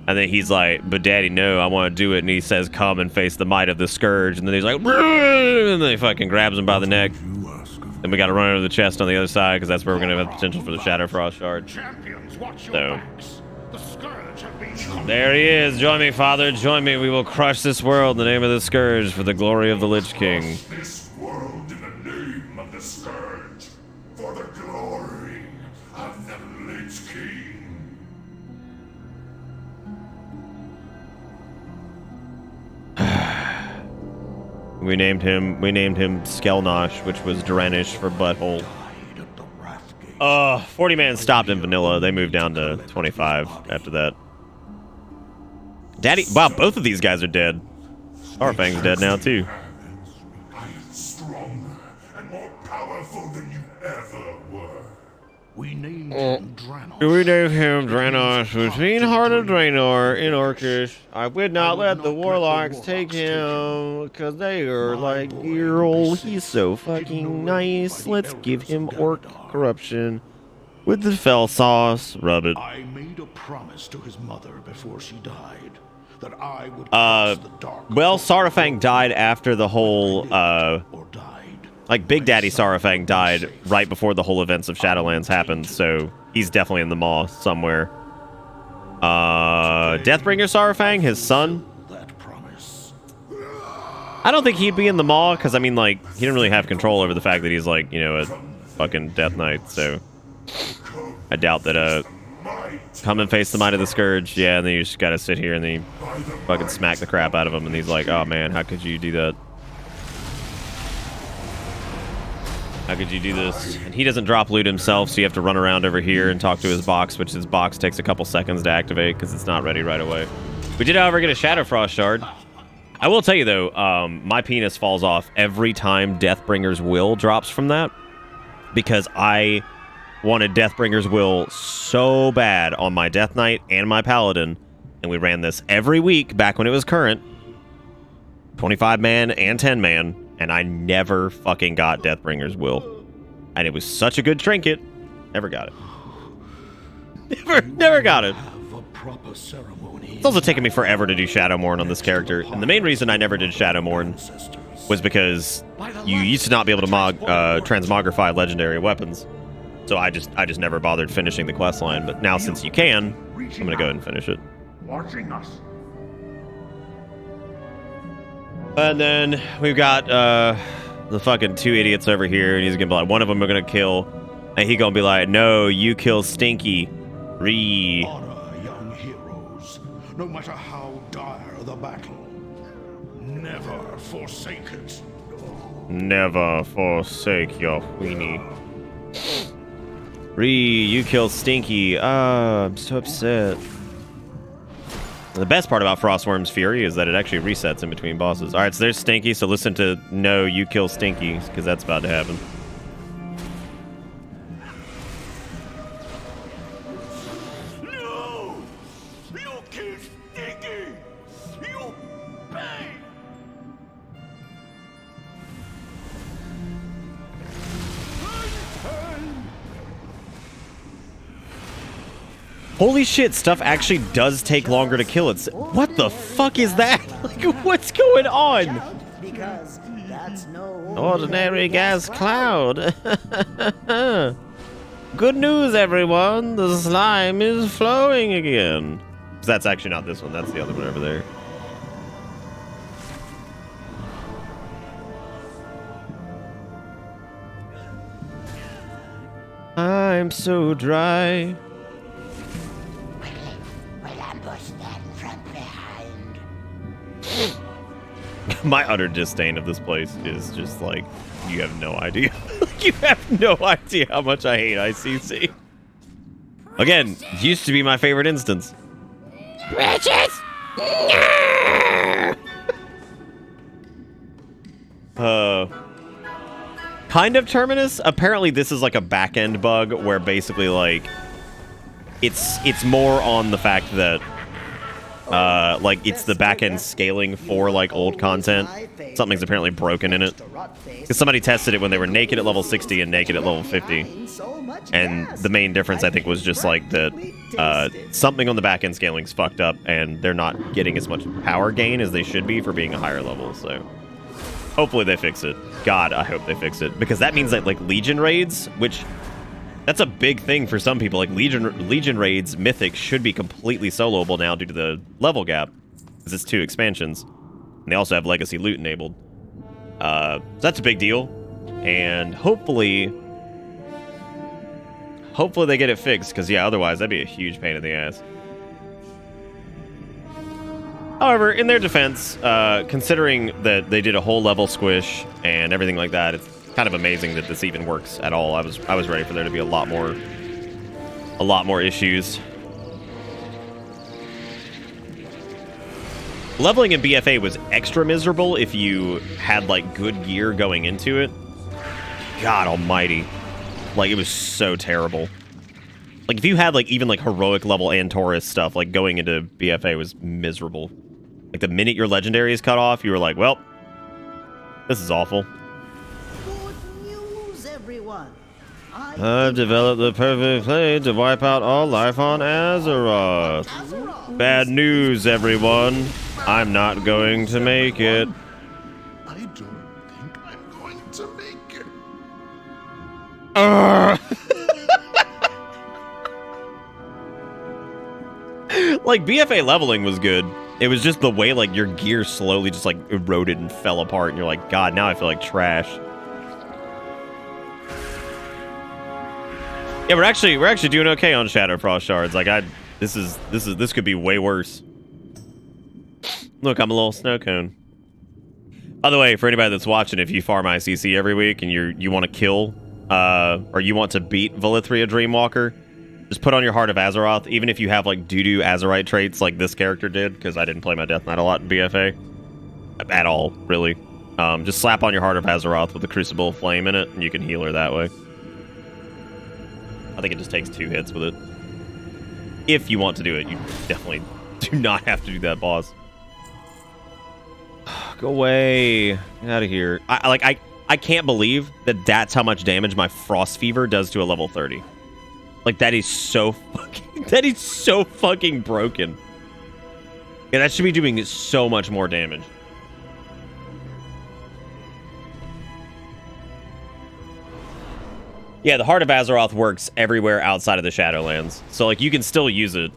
And then he's like, but Daddy, no, I want to do it. And he says, come and face the might of the Scourge. And then he's like, and then he fucking grabs him by the neck. Then we got to run over the chest on the other side because that's where we're going to have the potential for the Shadowfrost Shard. So, there he is. Join me, Father. Join me. We will crush this world in the name of the Scourge for the glory of the Lich King. This world in the name of the Scourge, for the glory of the Lich King. We named him Skelnosh, which was Dranish for butthole. 40 man stopped in vanilla. They moved down to 25 after that. Daddy, wow, both of these guys are dead. Starfang's dead now too. I am stronger and more powerful than you ever were. We named him Dranosh. We named him Dranosh, which means Heart of Draenor in Orcish. I would not let the Warlocks take him, because they are like, Earl, he's so fucking nice. Let's give him Orc corruption. With the fell sauce, rub it. I made a promise to his mother before she died that I would cross the dark. Well, Sarafang died after the whole, like, Big Daddy Sarafang died right before the whole events of Shadowlands happened, so he's definitely in the Maw somewhere. Deathbringer Sarafang, his son? I don't think he'd be in the Maw, because, I mean, like, he didn't really have control over the fact that he's, like, you know, a fucking Death Knight, so I doubt that, come and face the might of the Scourge, yeah, and then you just gotta sit here and then you fucking smack the crap out of him, and he's like, oh man, how could you do that? How could you do this? And he doesn't drop loot himself, so you have to run around over here and talk to his box, which his box takes a couple seconds to activate because it's not ready right away. We did, however, get a Shadowfrost Shard. I will tell you, though, my penis falls off every time Deathbringer's Will drops from that because I wanted Deathbringer's Will so bad on my Death Knight and my Paladin, and we ran this every week back when it was current, 25-man and 10-man, and I never fucking got Deathbringer's Will. And it was such a good trinket, never got it. Never got it. It's also taken me forever to do Shadowmourne on this character, and the main reason I never did Shadowmourne was because you used to not be able to transmogrify legendary weapons. So I just never bothered finishing the quest line, but now since you can, I'm gonna go ahead and finish it. Watching us. And then we've got the fucking two idiots over here, and he's gonna be like, one of them we're gonna kill, and he gonna be like, no, you kill Stinky. Ree. Honor young heroes, no matter how dire the battle. Never forsake it. Never forsake your weenie. Ree, you killed Stinky. I'm so upset. The best part about Frostworm's Fury is that it actually resets in between bosses. Alright, so there's Stinky, so listen to no, you kill Stinky, because that's about to happen. No! You kill Stinky! You bang! Holy shit, stuff actually does take longer to kill. What the fuck is that? Like, what's going on? Because that's no Ordinary gas cloud. Good news, everyone. The slime is flowing again. That's actually not this one. That's the other one over there. I'm so dry. We'll ambush them from behind. My utter disdain of this place is just like, you have no idea. You have no idea how much I hate ICC. Again, used to be my favorite instance. Riches! Kind of Terminus. Apparently this is like a back-end bug where basically like it's more on the fact that like it's the back-end scaling for like old content. Something's apparently broken in it. Because somebody tested it when they were naked at level 60 and naked at level 50. And the main difference, I think, was just like that something on the back-end scaling's fucked up and they're not getting as much power gain as they should be for being a higher level, so hopefully they fix it. God, I hope they fix it. Because that means that like Legion raids, which that's a big thing for some people. Like Legion raids, Mythic should be completely soloable now due to the level gap, because it's 2 expansions, and they also have Legacy loot enabled. So that's a big deal, and hopefully they get it fixed. Because yeah, otherwise that'd be a huge pain in the ass. However, in their defense, considering that they did a whole level squish and everything like that, it's kind of amazing that this even works at all. I was ready for there to be a lot more issues. Leveling in BFA was extra miserable if you had like good gear going into it. God almighty. Like it was so terrible. Like if you had like even like heroic level Antorus stuff, like going into BFA was miserable. Like the minute your legendary is cut off, you were like, well, this is awful. I've developed the perfect plan to wipe out all life on Azeroth. Bad news, everyone. I'm not going to make it. I don't think I'm going to make it. Like, BFA leveling was good. It was just the way, like, your gear slowly just, like, eroded and fell apart, and you're like, God, now I feel like trash. Yeah, we're actually doing okay on Shadowfrost shards. Like, this could be way worse. Look, I'm a little snow cone. By the way, for anybody that's watching, if you farm ICC every week and you want to kill, or you want to beat Valithria Dreamwalker, just put on your Heart of Azeroth, even if you have, like, doo-doo Azerite traits like this character did, because I didn't play my Death Knight a lot in BFA. At all, really. Just slap on your Heart of Azeroth with the Crucible of Flame in it, and you can heal her that way. I think it just takes 2 hits with it. If you want to do it, you definitely do not have to do that, boss. Go away. Get out of here. I can't believe that that's how much damage my Frost Fever does to a level 30. Like, that is so fucking broken. Yeah, that should be doing so much more damage. Yeah, the Heart of Azeroth works everywhere outside of the Shadowlands. So, like, you can still use it.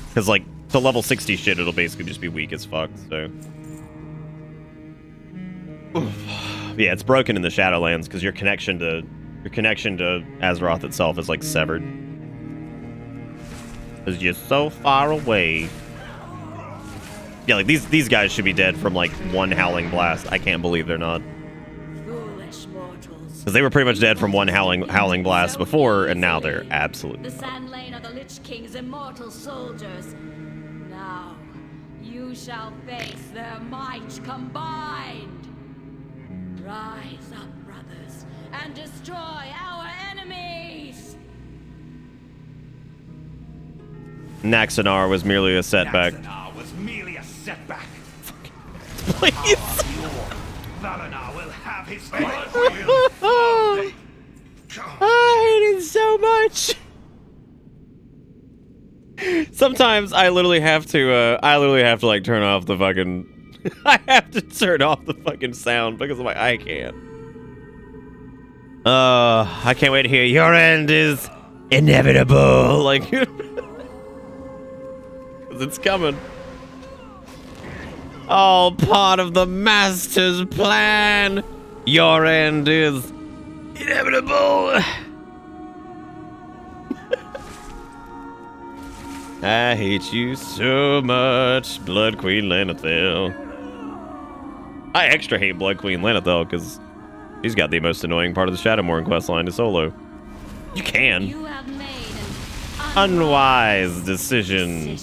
Because, like, to level 60 shit, it'll basically just be weak as fuck, so. Yeah, it's broken in the Shadowlands because your connection to Azeroth itself is, like, severed. Because you're so far away. Yeah, like, these guys should be dead from, like, 1 Howling Blast. I can't believe they're not. Because they were pretty much dead from 1 Howling Blast before, and now they're absolutely. The Sand Lane are the Lich King's immortal soldiers. Now, you shall face their might combined. Rise up, brothers, and destroy our enemies! Naxanar was merely a setback. Naxanar was merely a setback. Please. Valenar will have his I hate it so much. Sometimes I literally have to like turn off the fucking I have to turn off the fucking sound because I'm like, I can't. I can't wait to hear your end is inevitable. Like, because it's coming. All part of the master's plan. Your end is inevitable. I hate you so much, Blood Queen Lanethel. I extra hate Blood Queen Lanethel because she's got the most annoying part of the Shadowmourne questline to solo. You can. You have made an unwise decision.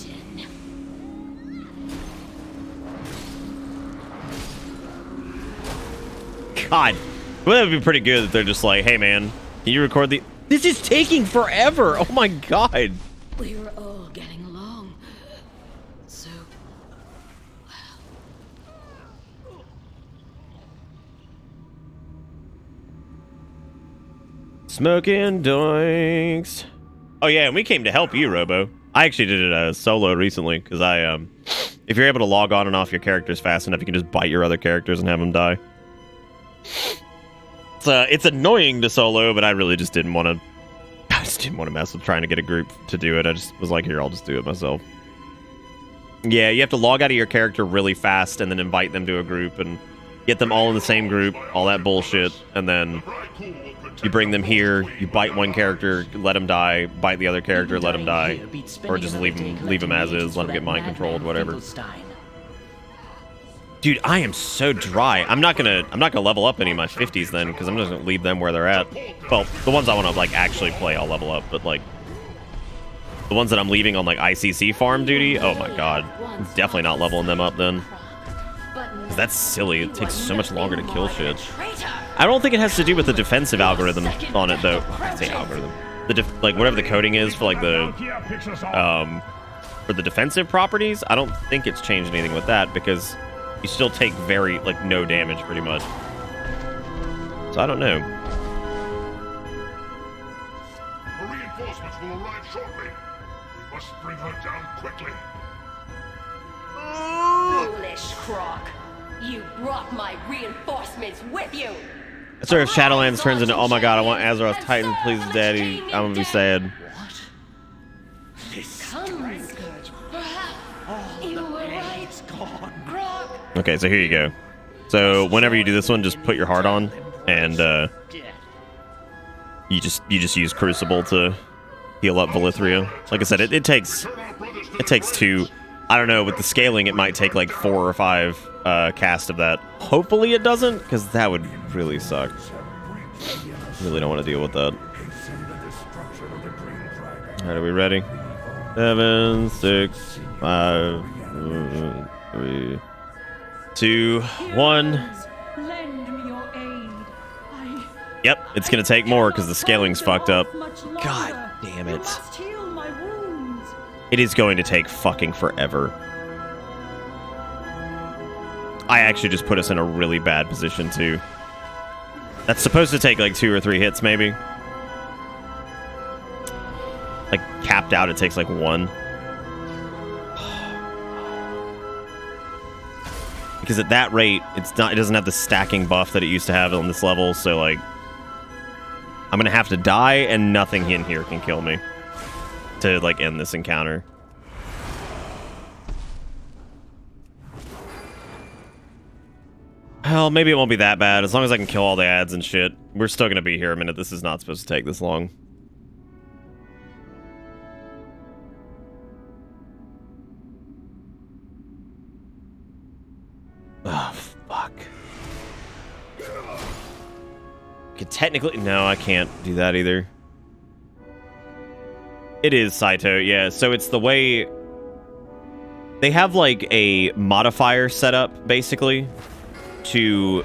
God, well, that would be pretty good that they're just like, hey man, can you record the... This is taking forever. Oh my god. We were all getting along so well. Smoking doinks. Oh yeah, and we came to help you, Robo. I actually did it solo recently because if you're able to log on and off your characters fast enough, you can just bite your other characters and have them die. It's annoying to solo, but I really just didn't want to. I just didn't want to mess with trying to get a group to do it. I just was like, here, I'll just do it myself. Yeah, you have to log out of your character really fast and then invite them to a group and get them all in the same group, all that bullshit, and then you bring them here, you bite one character, let them die, bite the other character, let them die, or just leave them as is, let them get mind controlled, whatever. Dude, I am so dry. I'm not gonna level up any of my 50s then, because I'm just gonna leave them where they're at. Well, the ones I want to like actually play, I'll level up, but like the ones that I'm leaving on like ICC farm duty, oh my god, I'm definitely not leveling them up then. That's silly. It takes so much longer to kill shit. I don't think it has to do with the defensive algorithm on it, though. I say algorithm. Like whatever the coding is for like the for the defensive properties. I don't think it's changed anything with that because you still take very like no damage pretty much. So I don't know. The reinforcements will arrive shortly. We must bring her down quickly. Foolish Croc. You brought my reinforcements with you. So if Shadowlands turns into, oh my god, I want Azeroth Titan, please, Daddy, I'm gonna be sad. Okay, so here you go. So whenever you do this one, just put your heart on, and you just use Crucible to heal up Valithria. Like I said, it takes two. I don't know, with the scaling, it might take like 4 or 5 cast of that. Hopefully it doesn't, because that would really suck. Really don't want to deal with that. Alright, are we ready? 7, 6, 5, 3, 2, 1. Yep, it's gonna take more because the scaling's fucked up. God damn it. It is going to take fucking forever. I actually just put us in a really bad position, too. That's supposed to take like 2 or 3 hits, maybe. Like, capped out, it takes like 1. Because at that rate, it doesn't have the stacking buff that it used to have on this level, so like... I'm gonna have to die, and nothing in here can kill me to like end this encounter. Hell, maybe it won't be that bad as long as I can kill all the ads and shit. We're still gonna be here a minute. This is not supposed to take this long. Oh, fuck. Could technically... No, I can't do that either. It is Saito, yeah. So it's the way... They have, like, a modifier set up, basically, to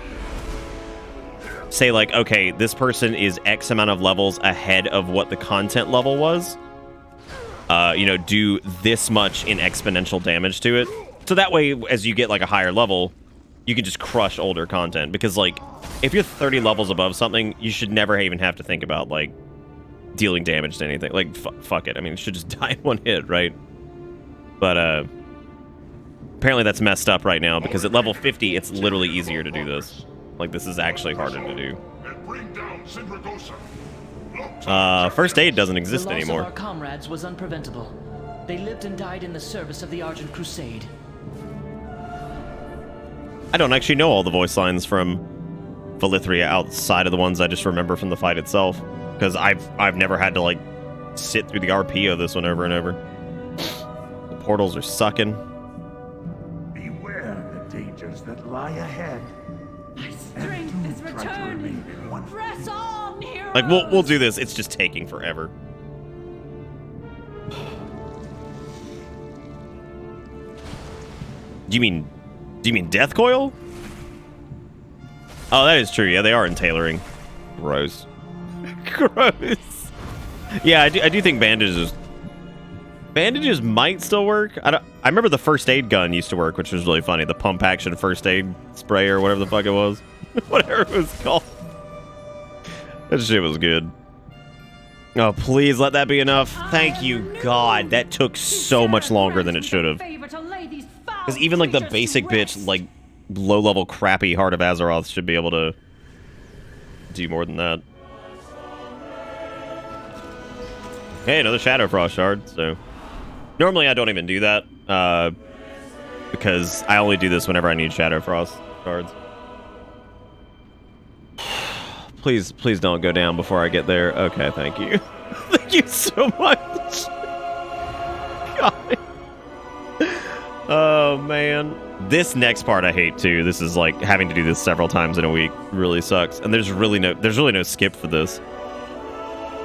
say, like, okay, this person is X amount of levels ahead of what the content level was. You know, do this much in exponential damage to it. So that way, as you get, like, a higher level, you can just crush older content. Because, like, if you're 30 levels above something, you should never even have to think about, like, dealing damage to anything. Like, fuck it. I mean, it should just die in one hit, right? But, apparently that's messed up right now, because at level 50, it's literally easier to do this. Like, this is actually harder to do. First aid doesn't exist anymore. The loss of our comrades was unpreventable. They lived and died in the service of the Argent Crusade. I don't actually know all the voice lines from Valithria outside of the ones I just remember from the fight itself, because I've never had to like sit through the RP of this one over and over. The portals are sucking. Beware the dangers that lie ahead. My strength is returning. Press on, heroes. Like we'll do this. It's just taking forever. Do you mean Death Coil? Oh, that is true. Yeah, they are in tailoring. Gross. Gross. Yeah, I do think bandages might still work. I remember the first aid gun used to work, which was really funny. The pump action first aid spray or whatever the fuck it was. Whatever it was called. That shit was good. Oh, please let that be enough. Thank you, God. That took so much longer than it should have. Because even like the basic bitch, like low-level crappy Heart of Azeroth should be able to do more than that. Hey, another Shadow Frost shard, so... Normally I don't even do that, because I only do this whenever I need Shadow Frost shards. Please don't go down before I get there. Okay, thank you. Thank you so much. God. Oh, man. This next part I hate, too. This is like having to do this several times in a week. Really sucks. And there's really no skip for this.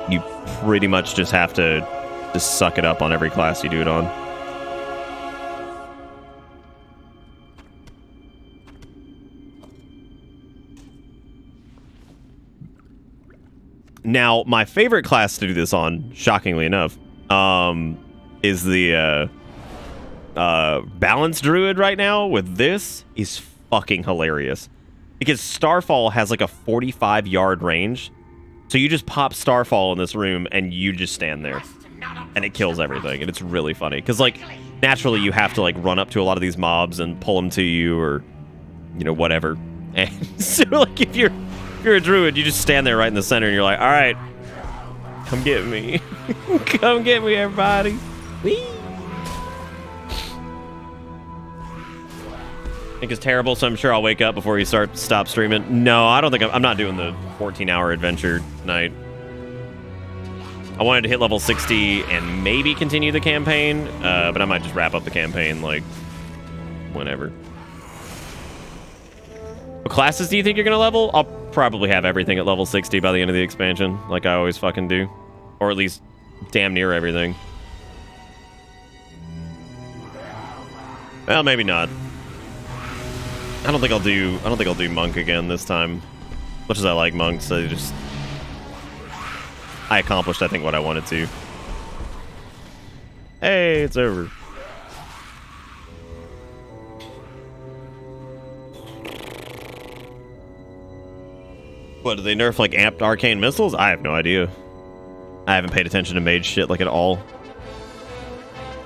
You pretty much just have to just suck it up on every class you do it on. Now, my favorite class to do this on, shockingly enough, is the Balance Druid right now. With this is fucking hilarious. Because Starfall has like a 45-yard range. So you just pop Starfall in this room and you just stand there. And it kills everything. And it's really funny. Because, like, naturally you have to, like, run up to a lot of these mobs and pull them to you or, you know, whatever. And so, like, if you're a druid, you just stand there right in the center and you're like, all right, come get me. Come get me, everybody. Whee! I think it's terrible, so I'm sure I'll wake up before you stop streaming. No, I don't think I'm not doing the 14-hour adventure tonight. I wanted to hit level 60 and maybe continue the campaign, but I might just wrap up the campaign, like, whenever. What classes do you think you're going to level? I'll probably have everything at level 60 by the end of the expansion, like I always fucking do. Or at least damn near everything. Well, maybe not. I don't think I'll do monk again this time. Much as I like monks, I accomplished, I think, what I wanted to. Hey, it's over. What, do they nerf, like, amped arcane missiles? I have no idea. I haven't paid attention to mage shit, like, at all.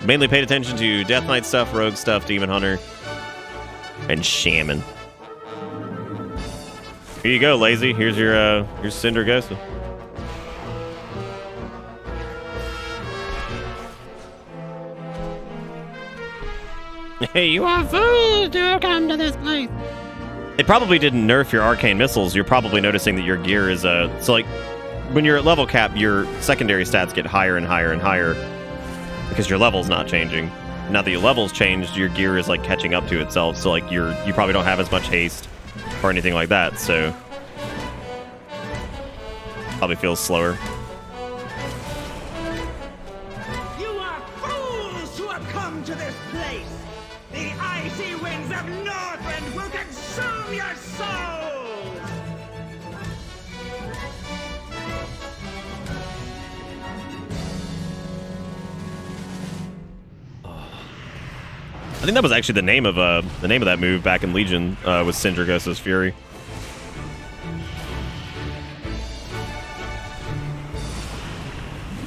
Mainly paid attention to Death Knight stuff, Rogue stuff, Demon Hunter, and Shaman. Here you go, Lazy. Here's your Cinder Ghost. Hey, you are fools to come to this place. It probably didn't nerf your arcane missiles. You're probably noticing that your gear is so like when you're at level cap, your secondary stats get higher and higher and higher because your level's not changing. Now that your level's changed, your gear is like catching up to itself. So like you probably don't have as much haste or anything like that. So probably feels slower. You are fools who have come to this place. The icy winds of Northrend will consume your souls! I think that was actually the name of that move back in Legion was Syndragos's Fury.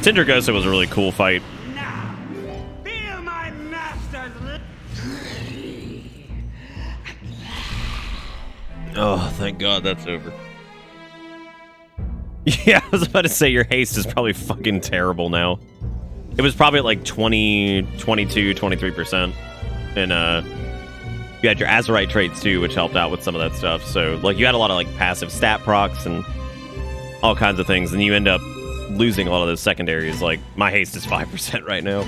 Syndragosa was a really cool fight. Feel my master's... Oh, thank God that's over. Yeah, I was about to say your haste is probably fucking terrible now. It was probably at like 20, 22, 23%. And you had your Azerite traits too, which helped out with some of that stuff. So like you had a lot of like passive stat procs and all kinds of things, and you end up losing a lot of those secondaries. Like my haste is 5% right now.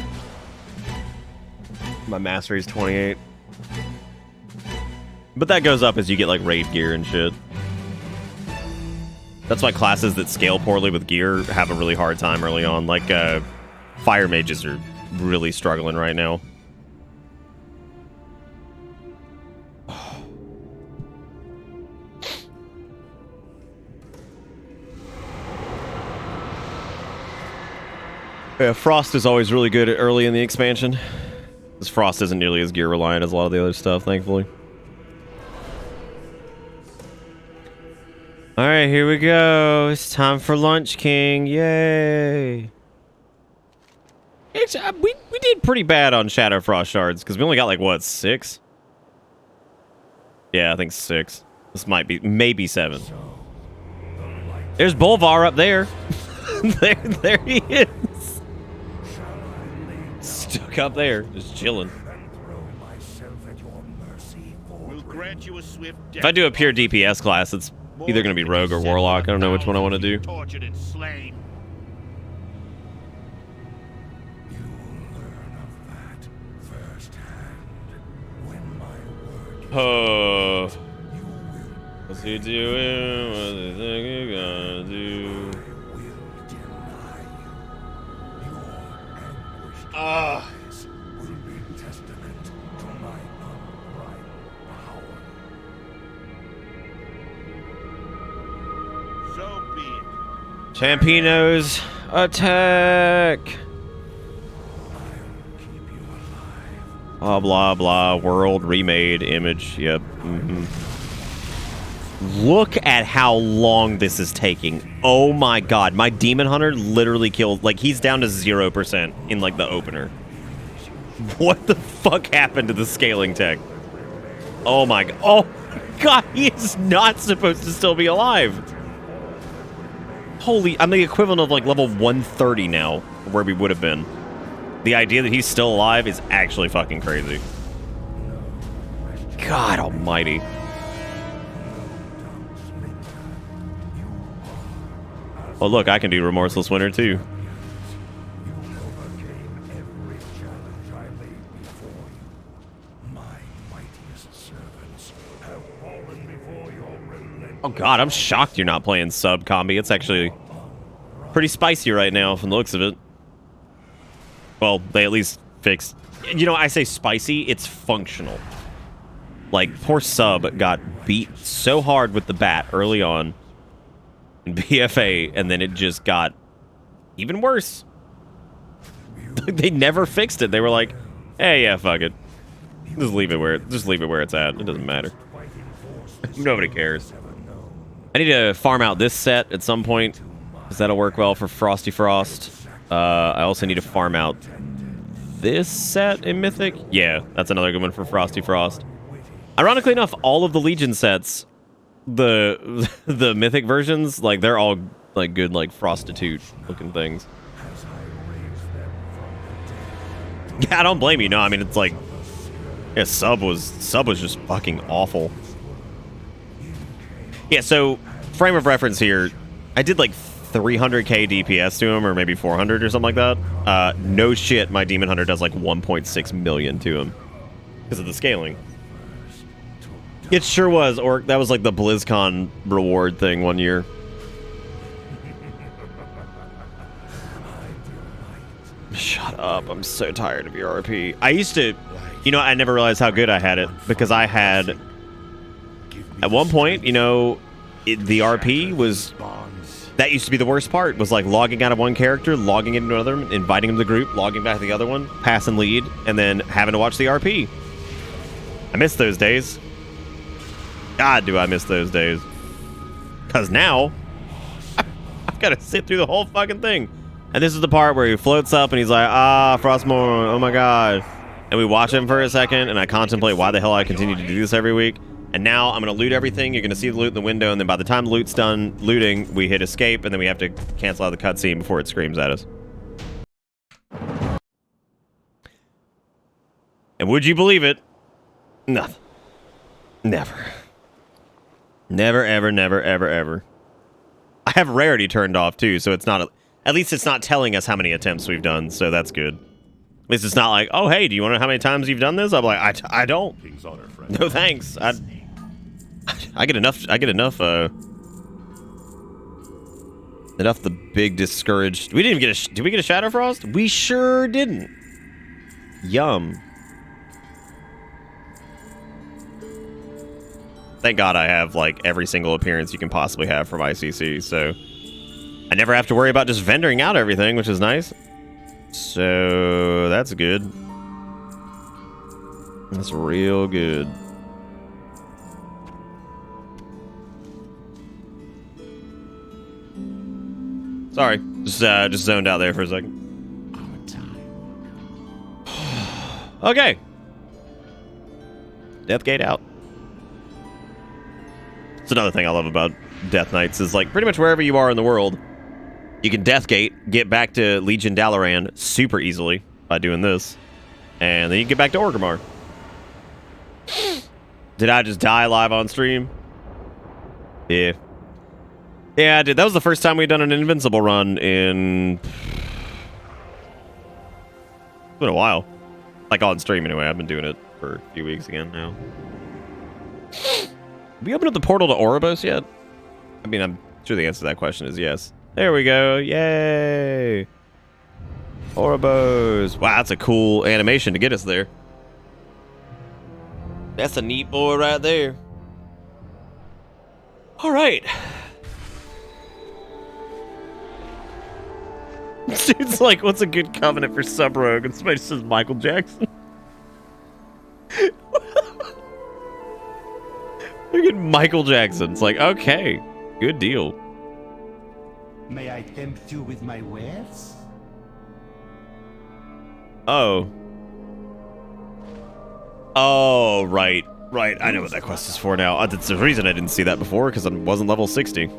My mastery is 28. But that goes up as you get like raid gear and shit. That's why classes that scale poorly with gear have a really hard time early on. Like fire mages are really struggling right now. Yeah, Frost is always really good early in the expansion. Because Frost isn't nearly as gear reliant as a lot of the other stuff, thankfully. Alright, here we go. It's time for lunch, King. Yay. We did pretty bad on Shadow Frost shards, because we only got like, what, 6? Yeah, I think 6. This might be, maybe 7. There's Bolvar up there. there he is. Stuck up there, just chilling. We'll grant you a swift death. If I do a pure DPS class, it's either going to be Rogue or Warlock. I don't know which one I want to do. Tortured and slain. Oh. What's he doing? What do you think you're gonna do? Ah. So be it. Champinos, attack! Blah, blah, blah. World remade image. Yep. Look at how long this is taking. Oh my god. My Demon Hunter literally killed... Like, he's down to 0% in, like, the opener. What the fuck happened to the scaling tech? Oh my god. Oh my god. He is not supposed to still be alive. Holy... I'm the equivalent of, like, level 130 now, where we would have been. The idea that he's still alive is actually fucking crazy. God almighty. Oh look, I can do Remorseless Winter too. Oh god, I'm shocked you're not playing sub combi. It's actually pretty spicy right now from the looks of it. Well, they at least fixed... You know, I say spicy, it's functional. Like, poor Sub got beat so hard with the bat early on in BFA, and then it just got even worse. They never fixed it. They were like, hey, yeah, fuck it. Just leave it where it's at. It doesn't matter. Nobody cares. I need to farm out this set at some point, because that'll work well for Frosty Frost. I also need to farm out this set in Mythic. Yeah, that's another good one for Frosty Frost. Ironically enough, all of the Legion sets, the Mythic versions, like, they're all, like, good, like, Frostitute-looking things. Yeah, I don't blame you. No, I mean, it's like... Yeah, Sub was just fucking awful. Yeah, so, frame of reference here, I did, like, 300k DPS to him, or maybe 400 or something like that. No shit, my Demon Hunter does like 1.6 million to him because of the scaling. It sure was, or that was like the BlizzCon reward thing one year. Shut up, I'm so tired of your RP. I used to, you know, I never realized how good I had it, because I had, at one point, you know, the RP was... That used to be the worst part, was like logging out of one character, logging into another, inviting him to the group, logging back to the other one, pass and lead, and then having to watch the RP. I miss those days. God, do I miss those days. Because now, I've got to sit through the whole fucking thing. And this is the part where he floats up and he's like, ah, Frostmourne, oh my god. And we watch him for a second, and I contemplate why the hell I continue to do this every week. And now I'm going to loot everything. You're going to see the loot in the window, and then by the time the loot's done looting, we hit escape, and then we have to cancel out the cutscene before it screams at us. And would you believe it? Nothing. Never. Never, ever, never, ever, ever. I have rarity turned off, too, so it's not... At least it's not telling us how many attempts we've done, so that's good. At least it's not like, oh, hey, do you want to know how many times you've done this? I'm like, I don't. No, thanks. I get enough enough the big discouraged. We didn't even get did we get a Shadow Frost? We sure didn't. Yum. Thank God I have like every single appearance you can possibly have from ICC, so I never have to worry about just vendoring out everything, which is nice. So that's good. That's real good. Sorry, just zoned out there for a second. Okay. Deathgate out. It's another thing I love about Death Knights is like pretty much wherever you are in the world, you can Deathgate, get back to Legion Dalaran super easily by doing this, and then you can get back to Orgrimmar. Did I just die live on stream? Yeah. Yeah, I did. That was the first time we'd done an Invincible run in... It's been a while. Like on stream anyway. I've been doing it for a few weeks again now. Have we opened up the portal to Oribos yet? I mean, I'm sure the answer to that question is yes. There we go. Yay! Oribos. Wow, that's a cool animation to get us there. That's a neat boy right there. All right. Dude's like, what's a good covenant for Sub-Rogue? And somebody says Michael Jackson. Look at Michael Jackson. It's like, okay, good deal. May I tempt you with my wares? Oh. Oh, right. Right, I know what that quest is for now. That's the reason I didn't see that before, because I wasn't level 60.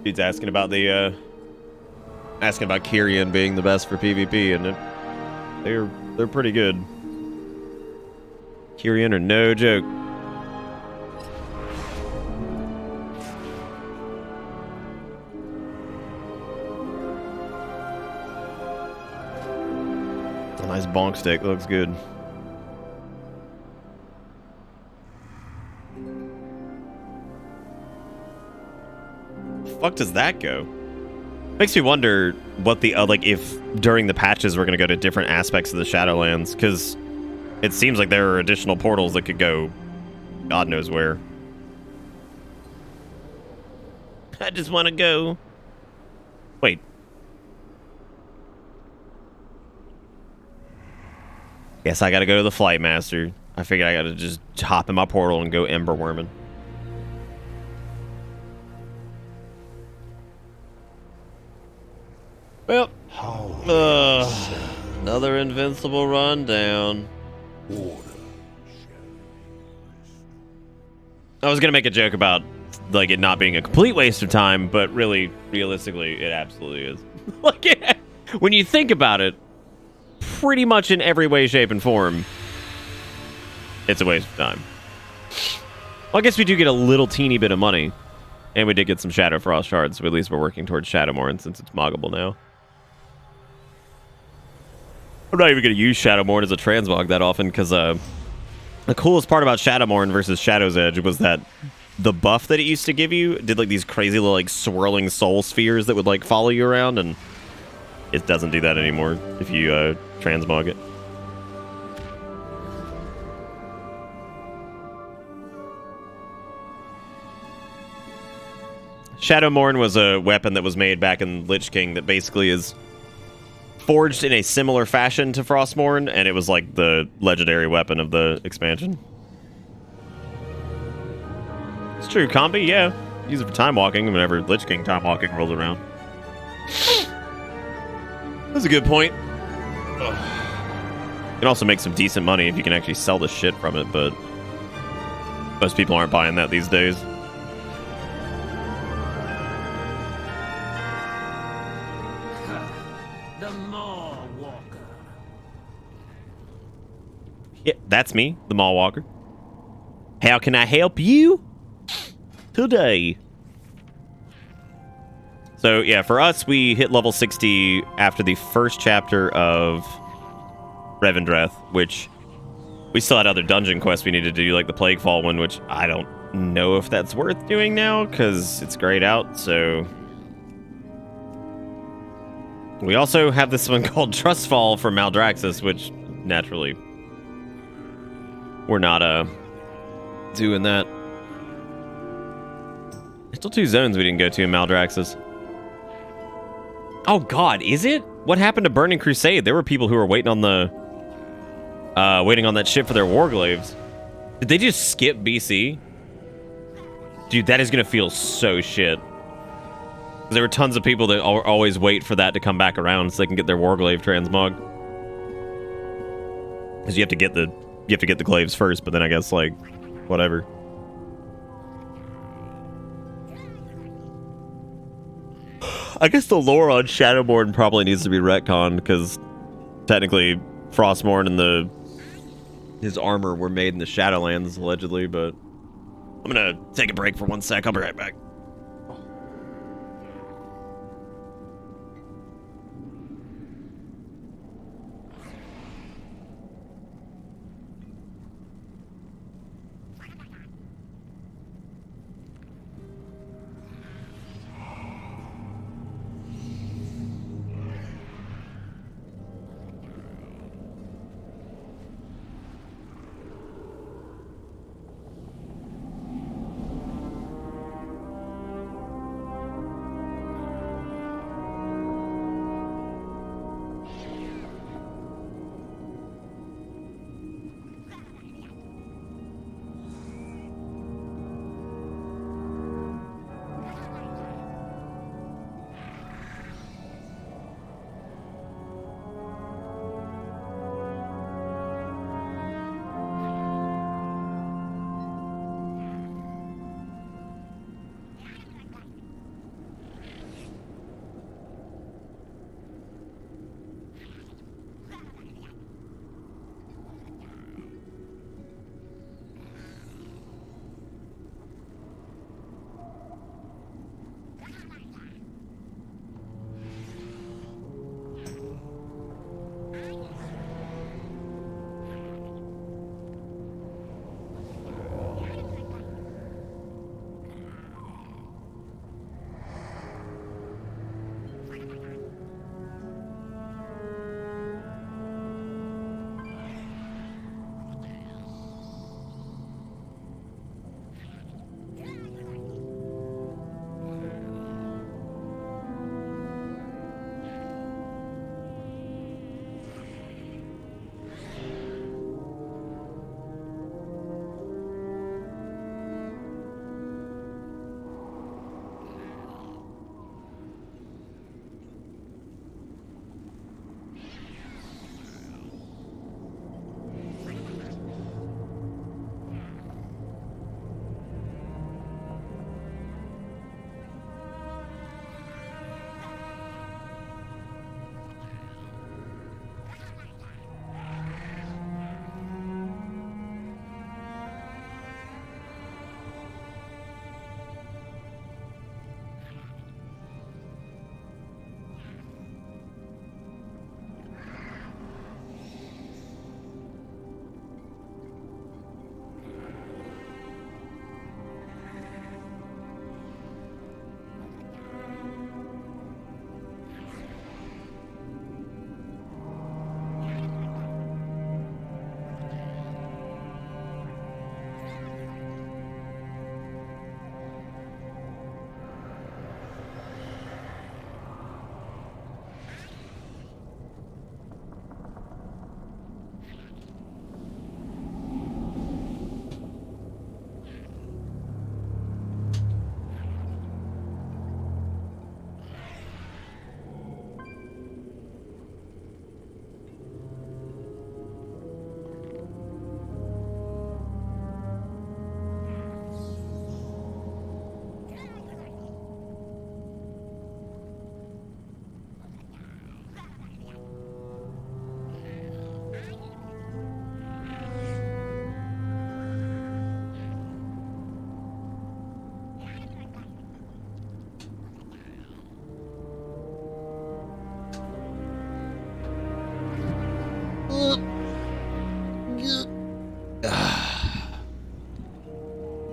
Dude's asking about the, asking about Kyrian being the best for PvP, and they're pretty good. Kyrian are no joke. It's a nice bonk stick. Looks good. The fuck does that go? Makes me wonder what the like if during the patches we're gonna go to different aspects of the Shadowlands, because it seems like there are additional portals that could go God knows where. I just want to go. Wait. Guess I gotta go to the Flight Master. I figured I gotta just hop in my portal and go Ember Worming. Well, another Invincible run down. I was gonna make a joke about like it not being a complete waste of time, but really, realistically, it absolutely is. Like, when you think about it, pretty much in every way, shape, and form, it's a waste of time. Well, I guess we do get a little teeny bit of money, and we did get some Shadowfrost shards, so at least we're working towards Shadowmourne since it's moggable now. I'm not even going to use Shadowmourne as a transmog that often, because the coolest part about Shadowmourne versus Shadow's Edge was that the buff that it used to give you did like these crazy little like swirling soul spheres that would like follow you around, and it doesn't do that anymore if you transmog it. Shadowmourne was a weapon that was made back in Lich King that basically is forged in a similar fashion to Frostmourne, and it was like the legendary weapon of the expansion. It's true, Combi, yeah. Use it for time walking whenever Lich King time walking rolls around. That's a good point. Ugh. You can also make some decent money if you can actually sell the shit from it, but most people aren't buying that these days. Yeah, that's me, the Mall Walker. How can I help you today? So, yeah, for us, we hit level 60 after the first chapter of Revendreth, which we still had other dungeon quests we needed to do, like the Plaguefall one, which I don't know if that's worth doing now, because it's grayed out, so... We also have this one called Trustfall for Maldraxxus, which naturally we're not doing that. There's still 2 zones we didn't go to in Maldraxxus. Oh God, is it? What happened to Burning Crusade? There were people who were waiting on the waiting on that ship for their Warglaives. Did they just skip BC? Dude, that is gonna feel so shit. There were tons of people that always wait for that to come back around so they can get their Warglaive transmog. Because you have to get the glaives first, but then I guess like whatever. I guess the lore on Shadowborn probably needs to be retconned because technically Frostmourne and his armor were made in the Shadowlands allegedly, but I'm gonna take a break for 1 sec. I'll be right back.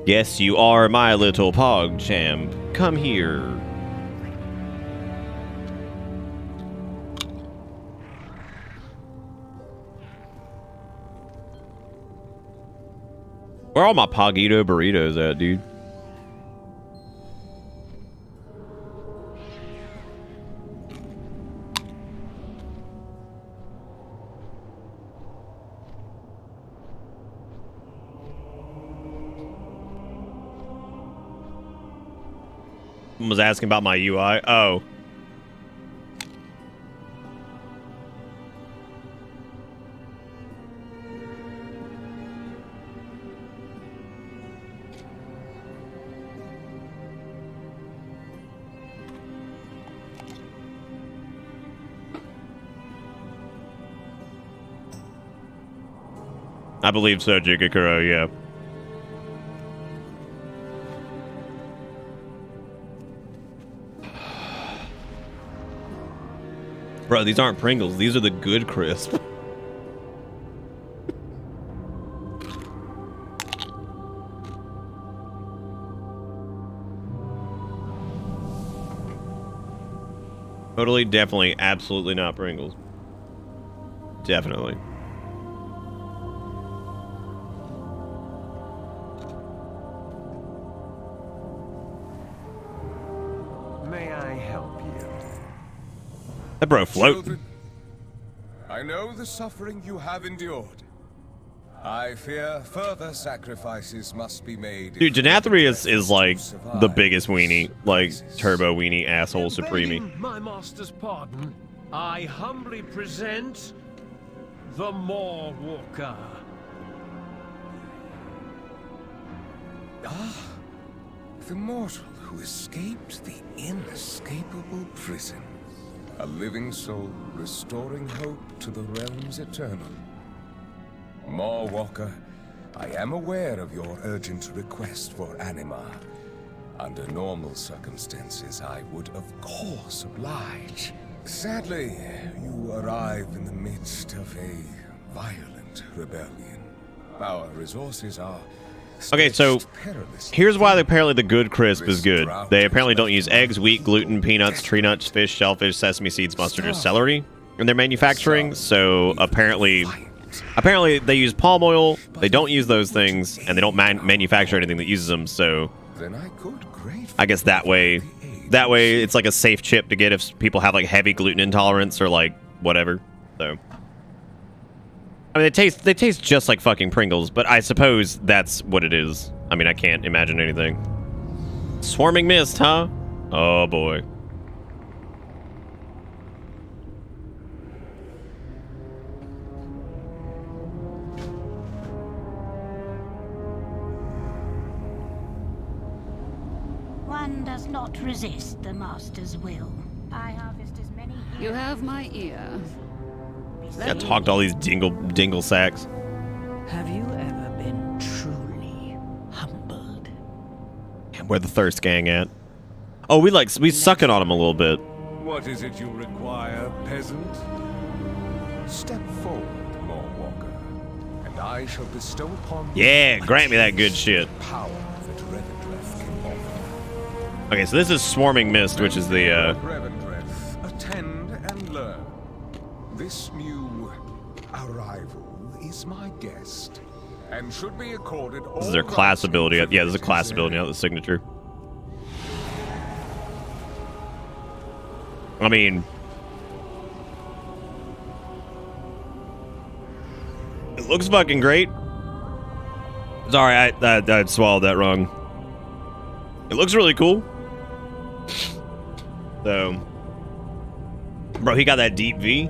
Yes, you are my little pog champ. Come here. Where are all my Pogito burritos at, dude? Someone was asking about my UI. Oh. I believe so, Jigakuro, yeah. Bro, these aren't Pringles. These are the good crisp. Totally, definitely, absolutely not Pringles. Definitely. May I help you? That bro float. Children, I know the suffering you have endured. I fear further sacrifices must be made. Dude, Denathrius is like the biggest weenie, like turbo weenie asshole supreme. Begging my master's pardon, I humbly present the Maw Walker. Ah, the mortal who escaped the inescapable prison. A living soul restoring hope to the realms eternal. Maw Walker, I am aware of your urgent request for anima. Under normal circumstances, I would of course oblige. Sadly, you arrive in the midst of a violent rebellion. Our resources are... Okay, so here's why apparently the good crisp is good. They apparently don't use eggs, wheat, gluten, peanuts, tree nuts, fish, shellfish, sesame seeds, mustard, or celery in their manufacturing. So apparently they use palm oil. They don't use those things, and they don't manufacture anything that uses them. So I guess that way it's like a safe chip to get if people have like heavy gluten intolerance or like whatever. So. I mean, they taste just like fucking Pringles, but I suppose that's what it is. I mean, I can't imagine anything. Swarming mist, huh? Oh, boy. One does not resist the master's will. I harvest as many... You have my ear. Yeah, talked all these dingle sacks. Have you ever been truly humbled? And where the thirst gang at? Oh, we sucking on him a little bit. What is it you require, peasant? Step forward, Maw Walker, and I shall bestow upon you... Yeah, grant me that good shit. ...power that Revendreth can offer. Okay, so this is Swarming Mist, which is the, Revendreth, attend and learn. This new arrival is my guest, and should be accorded all... This is their class ability. Yeah, this is a class ability, not the signature. I mean... It looks fucking great. Sorry, I swallowed that wrong. It looks really cool. So... Bro, he got that deep V.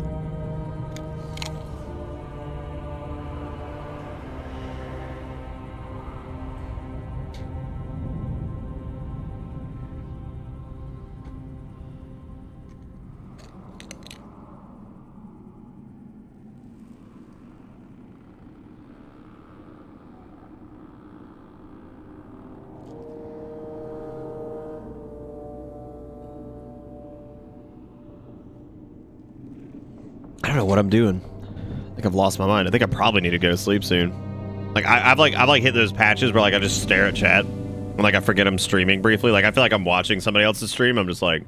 I don't know what I'm doing. I think I've lost my mind. I think I probably need to go to sleep soon. Like I've hit those patches where like I just stare at chat and like I forget I'm streaming briefly. Like I feel like I'm watching somebody else's stream. I'm just like,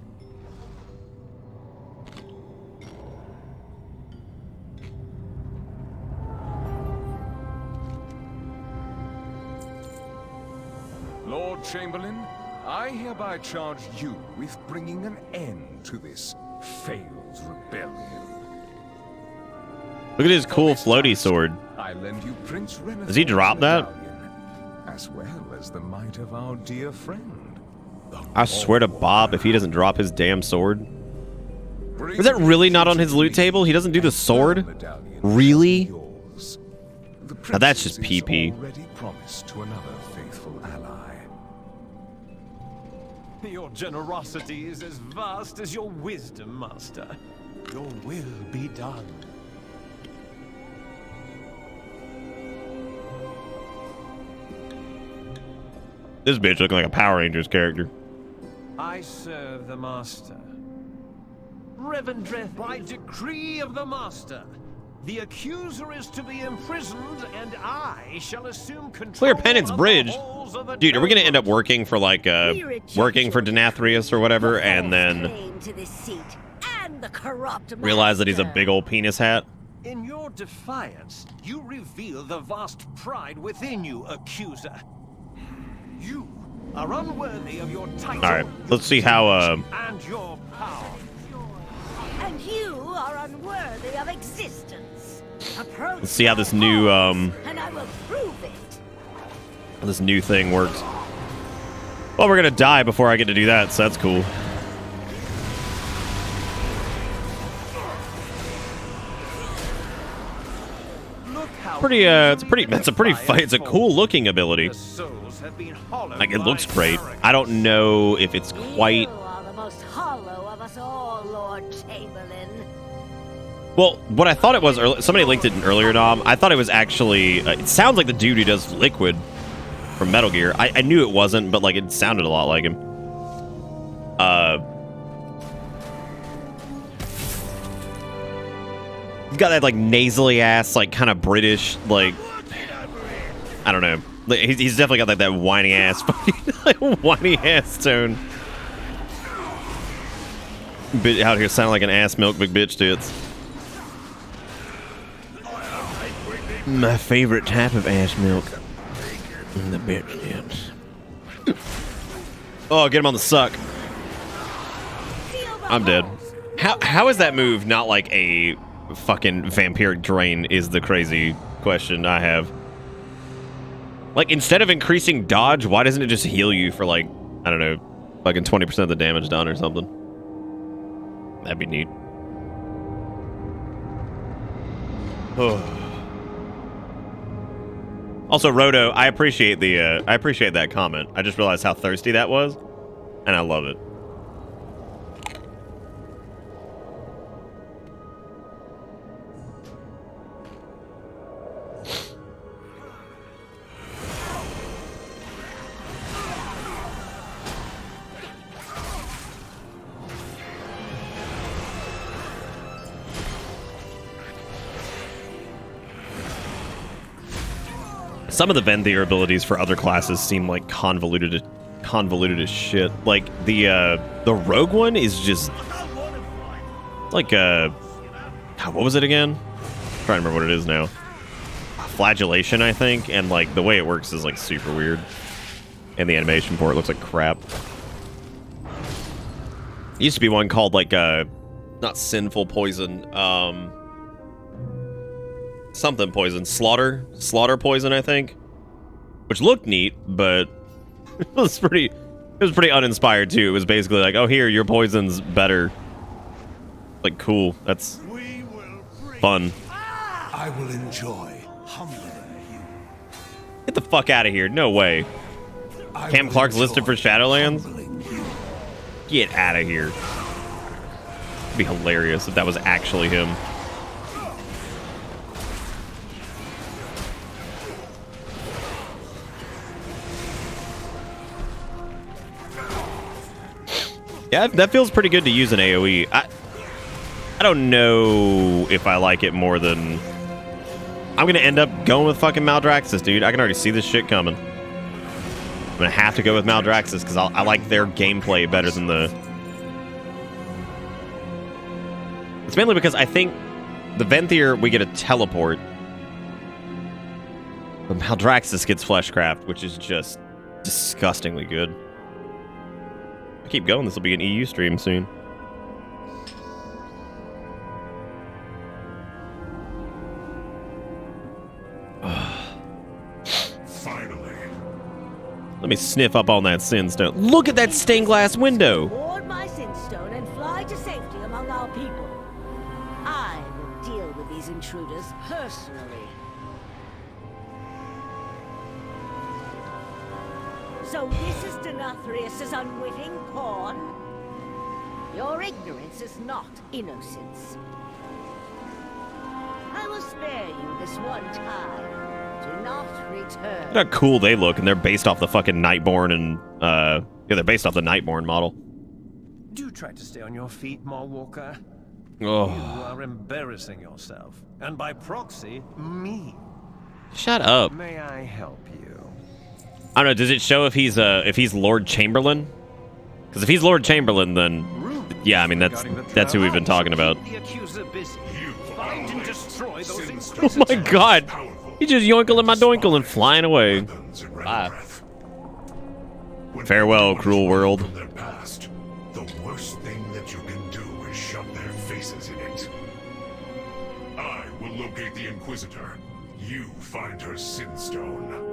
Lord Chamberlain, I hereby charge you with bringing an end to this failed rebellion. Look at his cool floaty sword. I lend you Prince Renethor's Does he drop that? medallion, as well as the might of our dear friend. I swear to Bob, if he doesn't drop his damn sword. Is that really not on his loot table? He doesn't do the sword? Really? Now that's just PP. Already promised to another faithful ally. Your generosity is as vast as your wisdom, Master. Your will be done. This bitch looking like a Power Rangers character. I serve the Master. Revendreth, by decree of the Master, the accuser is to be imprisoned, and I shall assume control. Clear Penance of Bridge. the halls of the Dude, are we gonna end up Temple. working for like working for Denathrius or whatever, and then Claim to this seat and the corrupt realize that he's a master. big old penis hat? In your defiance, you reveal the vast pride within you, accuser. You are unworthy of your title. All right, let's see how and your power. And you are unworthy of existence. Approach let's see how this new and I will prove it. this new thing works. Well, we're gonna die before I get to do that, so that's cool. Pretty it's a pretty fight. It's a cool looking ability. Like it looks great. I don't know if it's quite. You are the most hollow of us all, Lord Chamberlain. Well, what I thought it was, somebody linked it in earlier, Dom. I thought it was actually, it sounds like the dude who does Liquid from Metal Gear. I knew it wasn't, but like it sounded a lot like him. He's got that like nasally ass, like kind of British, like, I don't know. He's definitely got like that whiny ass, like, whiny ass tone. Bit out here sounding like an ass milk big bitch tits. My favorite type of ass milk. The bitch tits. Oh, get him on the suck. I'm dead. How is that move not like a fucking vampiric drain is the crazy question I have. Like, instead of increasing dodge, why doesn't it just heal you for like, I don't know, fucking 20% of the damage done or something? That'd be neat. Oh. Also, Roto, I appreciate that comment. I just realized how thirsty that was, and I love it. Some of the Venthyr abilities for other classes seem like convoluted as shit. Like the rogue one is just like what was it again? I'm trying to remember what it is now. Flagellation, I think, and like the way it works is like super weird. And the animation for it looks like crap. Used to be one called like not sinful poison, something poison, slaughter poison, I think, which looked neat, but it was pretty uninspired too. It was basically like, oh, here, your poison's better. Like, cool, that's fun. I will enjoy humbling you. Get the fuck out of here! No way. Cam Clark's listed for Shadowlands. Get out of here. It'd be hilarious if that was actually him. Yeah, that feels pretty good to use an AoE. I don't know if I like it more than... I'm going to end up going with fucking Maldraxxus, dude. I can already see this shit coming. I'm going to have to go with Maldraxxus because I like their gameplay better than the... It's mainly because I think the Venthyr, we get a teleport. But Maldraxxus gets Fleshcraft, which is just disgustingly good. I keep going. This will be an EU stream soon. Finally. Let me sniff up on that Sinstone. Look at that stained glass window. Board my Sinstone and fly to safety among our people. I will deal with these intruders personally. So this is Denathrius's unwitting pawn? Your ignorance is not innocence. I will spare you this one time. Do not return. Look how cool they look, and they're based off the fucking Nightborn and, yeah, they're based off the Nightborn model. Do try to stay on your feet, Mallwalker. Oh. You are embarrassing yourself. And by proxy, me. Shut up. May I help you? I don't know, does it show if he's Lord Chamberlain? Because if he's Lord Chamberlain, then yeah, I mean that's who we've been talking about. Oh my god! He just yoinkling my doinkle and flying away. Bye. Farewell, cruel world. The worst thing that you can do is shove their faces in it. I will locate the Inquisitor. You find her Sinstone.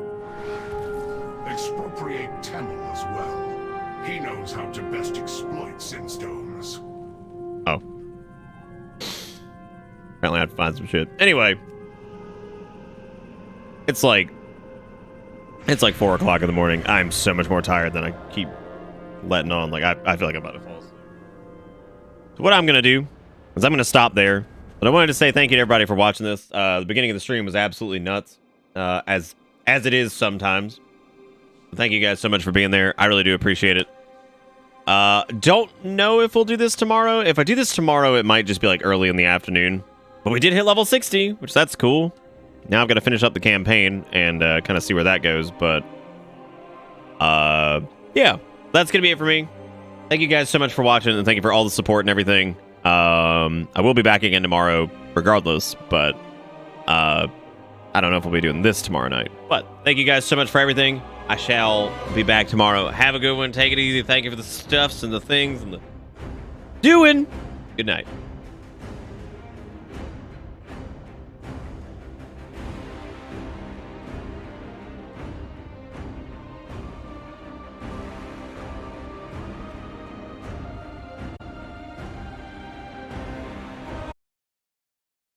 Expropriate Tamil as well. He knows how to best exploit Sinstones. Oh. Apparently I have to find some shit. Anyway. It's like 4 o'clock in the morning. I'm so much more tired than I keep letting on. Like, I feel like I'm about to fall asleep. So what I'm going to do is I'm going to stop there. But I wanted to say thank you to everybody for watching this. The beginning of the stream was absolutely nuts. As it is sometimes. Thank you guys so much for being there. I really do appreciate it. Don't know if we'll do this tomorrow. If I do this tomorrow, it might just be like early in the afternoon. But we did hit level 60, which that's cool. Now I've got to finish up the campaign and kind of see where that goes. But yeah, that's going to be it for me. Thank you guys so much for watching, and thank you for all the support and everything. I will be back again tomorrow regardless, but I don't know if we'll be doing this tomorrow night. But thank you guys so much for everything. I shall be back tomorrow. Have a good one. Take it easy. Thank you for the stuffs and the things and the doing. Good night.